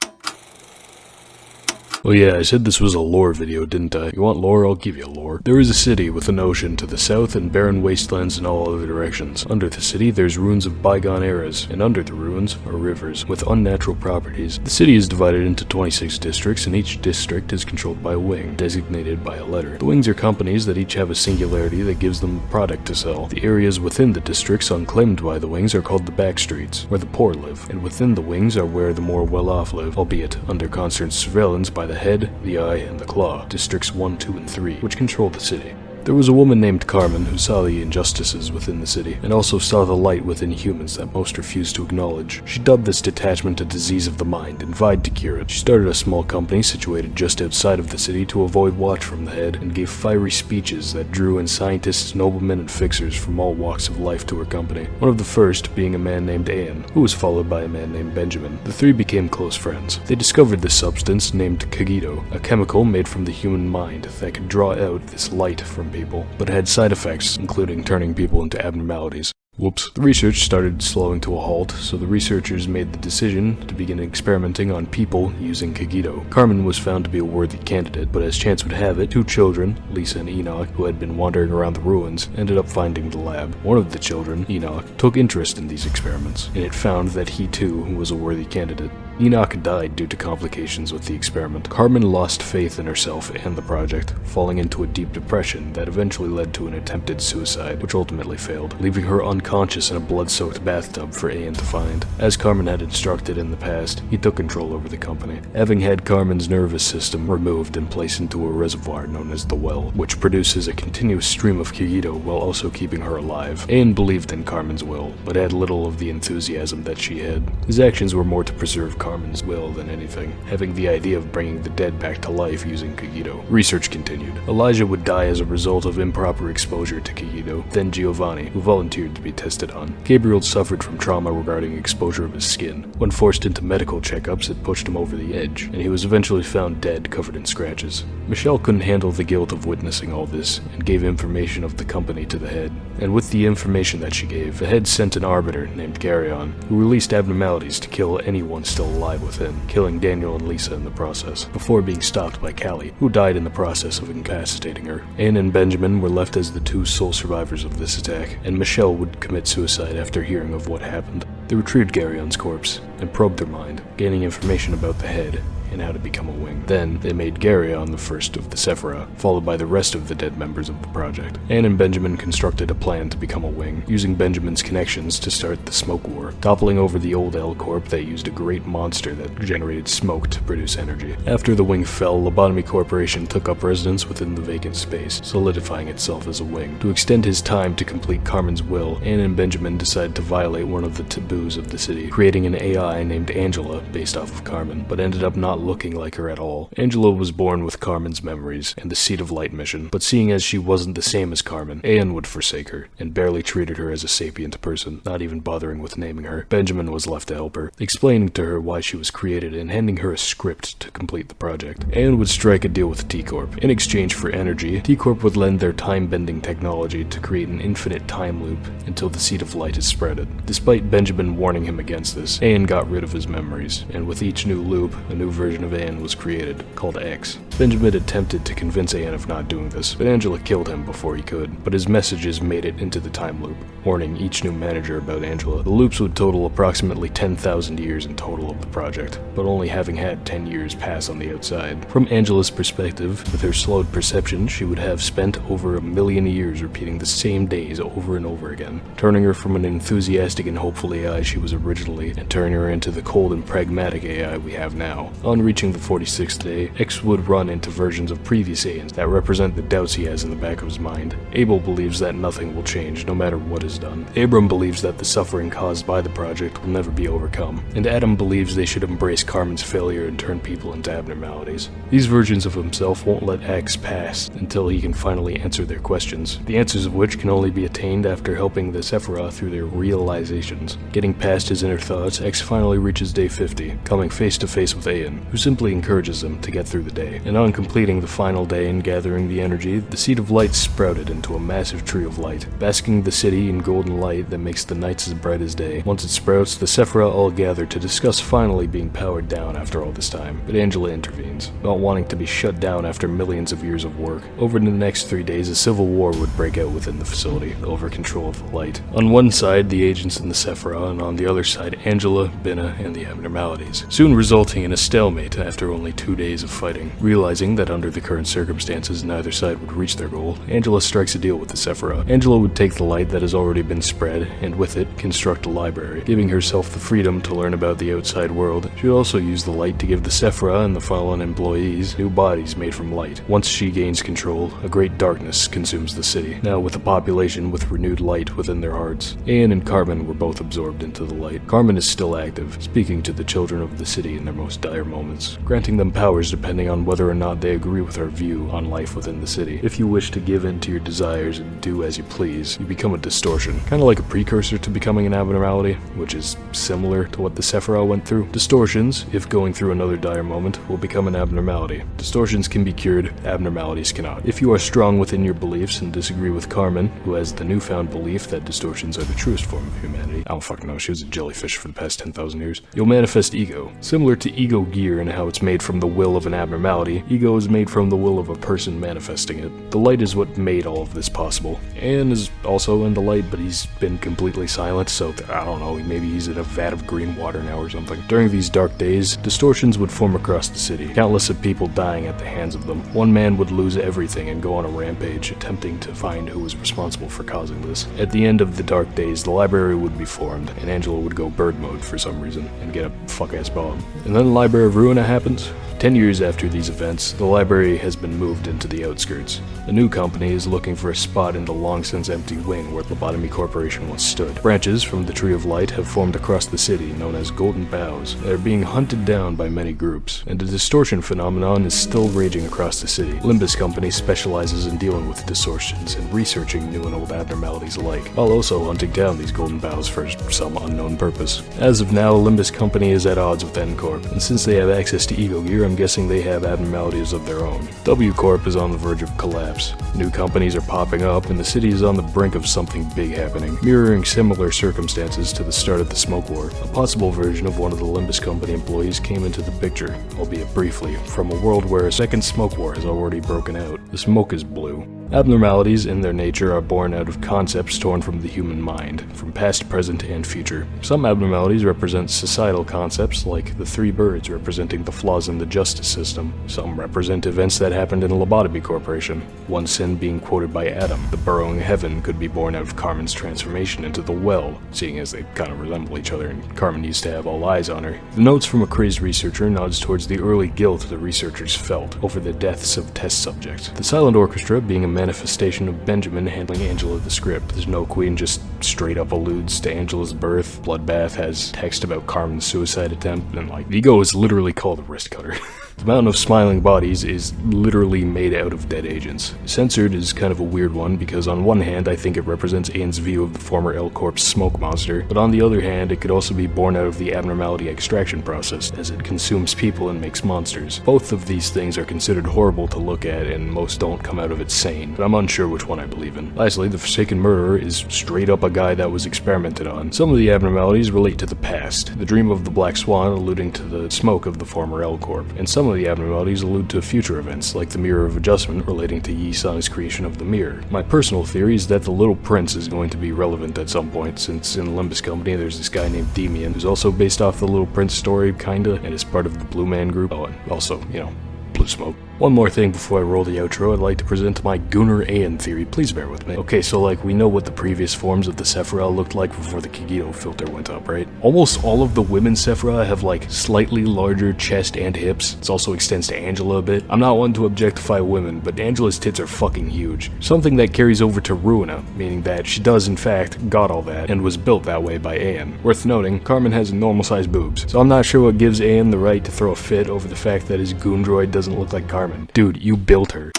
Oh yeah, I said this was a lore video, didn't I? You want lore? I'll give you lore. There is a city with an ocean to the south and barren wastelands in all other directions. Under the city, there's ruins of bygone eras, and under the ruins are rivers with unnatural properties. The city is divided into 26 districts, and each district is controlled by a wing, designated by a letter. The wings are companies that each have a singularity that gives them a product to sell. The areas within the districts unclaimed by the wings are called the back streets, where the poor live, and within the wings are where the more well-off live, albeit under constant surveillance by the head, the eye, and the claw, districts 1, 2, and 3, which control the city. There was a woman named Carmen who saw the injustices within the city, and also saw the light within humans that most refused to acknowledge. She dubbed this detachment a disease of the mind and vowed to cure it. She started a small company situated just outside of the city to avoid watch from the head, and gave fiery speeches that drew in scientists, noblemen, and fixers from all walks of life to her company. One of the first being a man named Ian, who was followed by a man named Benjamin. The three became close friends. They discovered this substance named cogito, a chemical made from the human mind that could draw out this light from people, but had side effects including turning people into abnormalities. Whoops. The research started slowing to a halt, so the researchers made the decision to begin experimenting on people using Kagito. Carmen was found to be a worthy candidate, but as chance would have it, 2 children, Lisa and Enoch, who had been wandering around the ruins, ended up finding the lab. One of the children, Enoch, took interest in these experiments, and it found that he too was a worthy candidate. Enoch died due to complications with the experiment. Carmen lost faith in herself and the project, falling into a deep depression that eventually led to an attempted suicide, which ultimately failed, leaving her unconscious in a blood-soaked bathtub for Ian to find. As Carmen had instructed in the past, he took control over the company, having had Carmen's nervous system removed and placed into a reservoir known as the Well, which produces a continuous stream of Kagito while also keeping her alive. Ian believed in Carmen's will, but had little of the enthusiasm that she had. His actions were more to preserve Carmen's will than anything, having the idea of bringing the dead back to life using Kagito. Research continued. Elijah would die as a result of improper exposure to Kagito, then Giovanni, who volunteered to be tested on. Gabriel suffered from trauma regarding exposure of his skin. When forced into medical checkups, it pushed him over the edge, and he was eventually found dead, covered in scratches. Michelle couldn't handle the guilt of witnessing all this, and gave information of the company to the head. And with the information that she gave, the head sent an arbiter named Garyon, who released abnormalities to kill anyone still alive within, killing Daniel and Lisa in the process, before being stopped by Callie, who died in the process of incapacitating her. Anne and Benjamin were left as the 2 sole survivors of this attack, and Michelle would commit suicide after hearing of what happened. They retrieved Garyon's corpse and probed their mind, gaining information about the head and how to become a wing. Then, they made Garyon the first of the Sefirot, followed by the rest of the dead members of the project. Anne and Benjamin constructed a plan to become a wing, using Benjamin's connections to start the Smoke War, toppling over the old L Corp that used a great monster that generated smoke to produce energy. After the wing fell, Lobotomy Corporation took up residence within the vacant space, solidifying itself as a wing. To extend his time to complete Carmen's will, Anne and Benjamin decided to violate one of the taboos of the city, creating an AI named Angela based off of Carmen, but ended up not looking like her at all. Angela was born with Carmen's memories and the Seed of Light mission, but seeing as she wasn't the same as Carmen, Anne would forsake her, and barely treated her as a sapient person, not even bothering with naming her. Benjamin was left to help her, explaining to her why she was created and handing her a script to complete the project. Anne would strike a deal with T-Corp. In exchange for energy, T-Corp would lend their time-bending technology to create an infinite time loop until the Seed of Light is spreaded. Despite Benjamin warning him against this, Anne got rid of his memories, and with each new loop, a new version of Anne was created, called X. Benjamin attempted to convince Anne of not doing this, but Angela killed him before he could, but his messages made it into the time loop, warning each new manager about Angela. The loops would total approximately 10,000 years in total of the project, but only having had 10 years pass on the outside. From Angela's perspective, with her slowed perception, she would have spent over 1 million years repeating the same days over and over again, turning her from an enthusiastic and hopeful AI she was originally, and turning her into the cold and pragmatic AI we have now. On reaching the 46th day, X would run into versions of previous Aians that represent the doubts he has in the back of his mind. Abel believes that nothing will change, no matter what is done. Abram believes that the suffering caused by the project will never be overcome, and Adam believes they should embrace Carmen's failure and turn people into abnormalities. These versions of himself won't let X pass until he can finally answer their questions, the answers of which can only be attained after helping the Sefirot through their realizations. Getting past his inner thoughts, X finally reaches day 50, coming face to face with Ian, who simply encourages him to get through the day. And on completing the final day and gathering the energy, the Seed of Light sprouted into a massive tree of light, basking the city in golden light that makes the nights as bright as day. Once it sprouts, the Sefirot all gather to discuss finally being powered down after all this time, but Angela intervenes, not wanting to be shut down after millions of years of work. Over the next 3 days, a civil war would break out within the facility over control of the light. On one side, the agents in the Sefirot, and on the other side, Angela, Binna, and the abnormalities, soon resulting in a stalemate after only 2 days of fighting. Realizing that under the current circumstances neither side would reach their goal, Angela strikes a deal with the Sefirot. Angela would take the light that has already been spread, and with it, construct a library, giving herself the freedom to learn about the outside world. She would also use the light to give the Sefirot and the fallen employees new bodies made from light. Once she gains control, a great darkness consumes the city, now with a population with renewed light within their hearts. Ian and Carmen were both absorbed into the light. Carmen is still active, perspective, speaking to the children of the city in their most dire moments, granting them powers depending on whether or not they agree with our view on life within the city. If you wish to give in to your desires and do as you please, you become a distortion, kind of like a precursor to becoming an abnormality, which is similar to what the Sefirot went through. Distortions, if going through another dire moment, will become an abnormality. Distortions can be cured, abnormalities cannot. If you are strong within your beliefs and disagree with Carmen, who has the newfound belief that distortions are the truest form of humanity, I don't fucking know, she was a jellyfish for the past 10,000 years, you'll manifest ego. Similar to ego gear and how it's made from the will of an abnormality, ego is made from the will of a person manifesting it. The light is what made all of this possible. Anne is also in the light, but he's been completely silent, so I don't know, maybe he's in a vat of green water now or something. During these dark days, distortions would form across the city, countless of people dying at the hands of them. One man would lose everything and go on a rampage, attempting to find who was responsible for causing this. At the end of the dark days, the library would be formed, and Angela would go bird mode for some reason, and get a fuck-ass bomb. And then the Library of Ruina happens. 10 years after these events, the library has been moved into the outskirts. A new company is looking for a spot in the long-since empty wing where Lobotomy Corporation once stood. Branches from the Tree of Light have formed across the city, known as Golden Boughs. They are being hunted down by many groups, and a distortion phenomenon is still raging across the city. Limbus Company specializes in dealing with distortions and researching new and old abnormalities alike, while also hunting down these Golden Boughs for some unknown purpose. As of now, Limbus Company is at odds with N Corp, and since they have access to ego gear, I'm guessing they have abnormalities of their own. W Corp is on the verge of collapse. New companies are popping up, and the city is on the brink of something big happening, mirroring similar circumstances to the start of the Smoke War. A possible version of one of the Limbus Company employees came into the picture, albeit briefly, from a world where a second Smoke War has already broken out. The smoke is blue. Abnormalities in their nature are born out of concepts torn from the human mind, from past, present, and future. Some abnormalities represent societal concepts, like the three birds representing the flaws in the justice system. Some represent events that happened in Lobotomy Corporation, one sin being quoted by Adam. The burrowing heaven could be born out of Carmen's transformation into the well, seeing as they kind of resemble each other and Carmen used to have all eyes on her. The notes from a crazed researcher nods towards the early guilt the researchers felt over the deaths of test subjects. The silent orchestra being a manifestation of Benjamin handling Angela the script. The Snow Queen just straight up alludes to Angela's birth. Bloodbath has text about Carmen's suicide attempt, and like, Ego is literally called a wrist cutter. The Mountain of Smiling Bodies is literally made out of dead agents. Censored is kind of a weird one because on one hand I think it represents Anne's view of the former L Corp's smoke monster, but on the other hand it could also be born out of the abnormality extraction process as it consumes people and makes monsters. Both of these things are considered horrible to look at and most don't come out of it sane, but I'm unsure which one I believe in. Lastly, the Forsaken Murderer is straight up a guy that was experimented on. Some of the abnormalities relate to the past, the dream of the Black Swan alluding to the smoke of the former L Corp, and some of the abnormalities allude to future events, like the Mirror of Adjustment relating to Yi Sang's creation of the mirror. My personal theory is that the Little Prince is going to be relevant at some point, since in Limbus Company there's this guy named Demian, who's also based off the Little Prince story, kinda, and is part of the Blue Man group. Oh, and also, you know, Blue Smoke. One more thing before I roll the outro, I'd like to present my Gunnar Aen theory. Please bear with me. Okay, so like, we know what the previous forms of the Sefirot looked like before the Kigito filter went up, right? Almost all of the women Sefirot have like slightly larger chest and hips. This also extends to Angela a bit. I'm not one to objectify women, but Angela's tits are fucking huge. Something that carries over to Ruina, meaning that she does in fact got all that and was built that way by Aen. Worth noting, Carmen has normal sized boobs, so I'm not sure what gives Aen the right to throw a fit over the fact that his goon droid doesn't look like Carmen. Dude, you built her.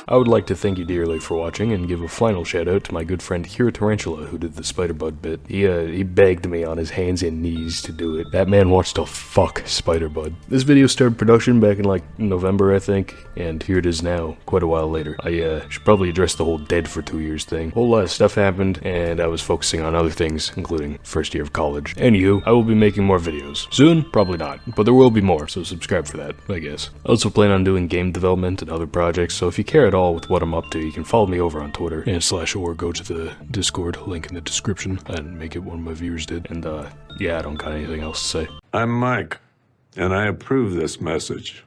I would like to thank you dearly for watching and give a final shout out to my good friend Hero Tarantula who did the Spider-Bud bit. He begged me on his hands and knees to do it. That man wants to fuck Spider-Bud. This video started production back in like November I think, and here it is now, quite a while later. I should probably address the whole dead for 2 years thing. A whole lot of stuff happened and I was focusing on other things, including first year of college. Anywho, I will be making more videos. Soon? Probably not, but there will be more, so subscribe for that, I guess. I also plan on doing game development and other projects, so if you care at all with what I'm up to, you can follow me over on Twitter or go to the Discord link in the description. I didn't make it, one of my viewers did, and yeah, I don't got anything else to say. I'm Mike, and I approve this message.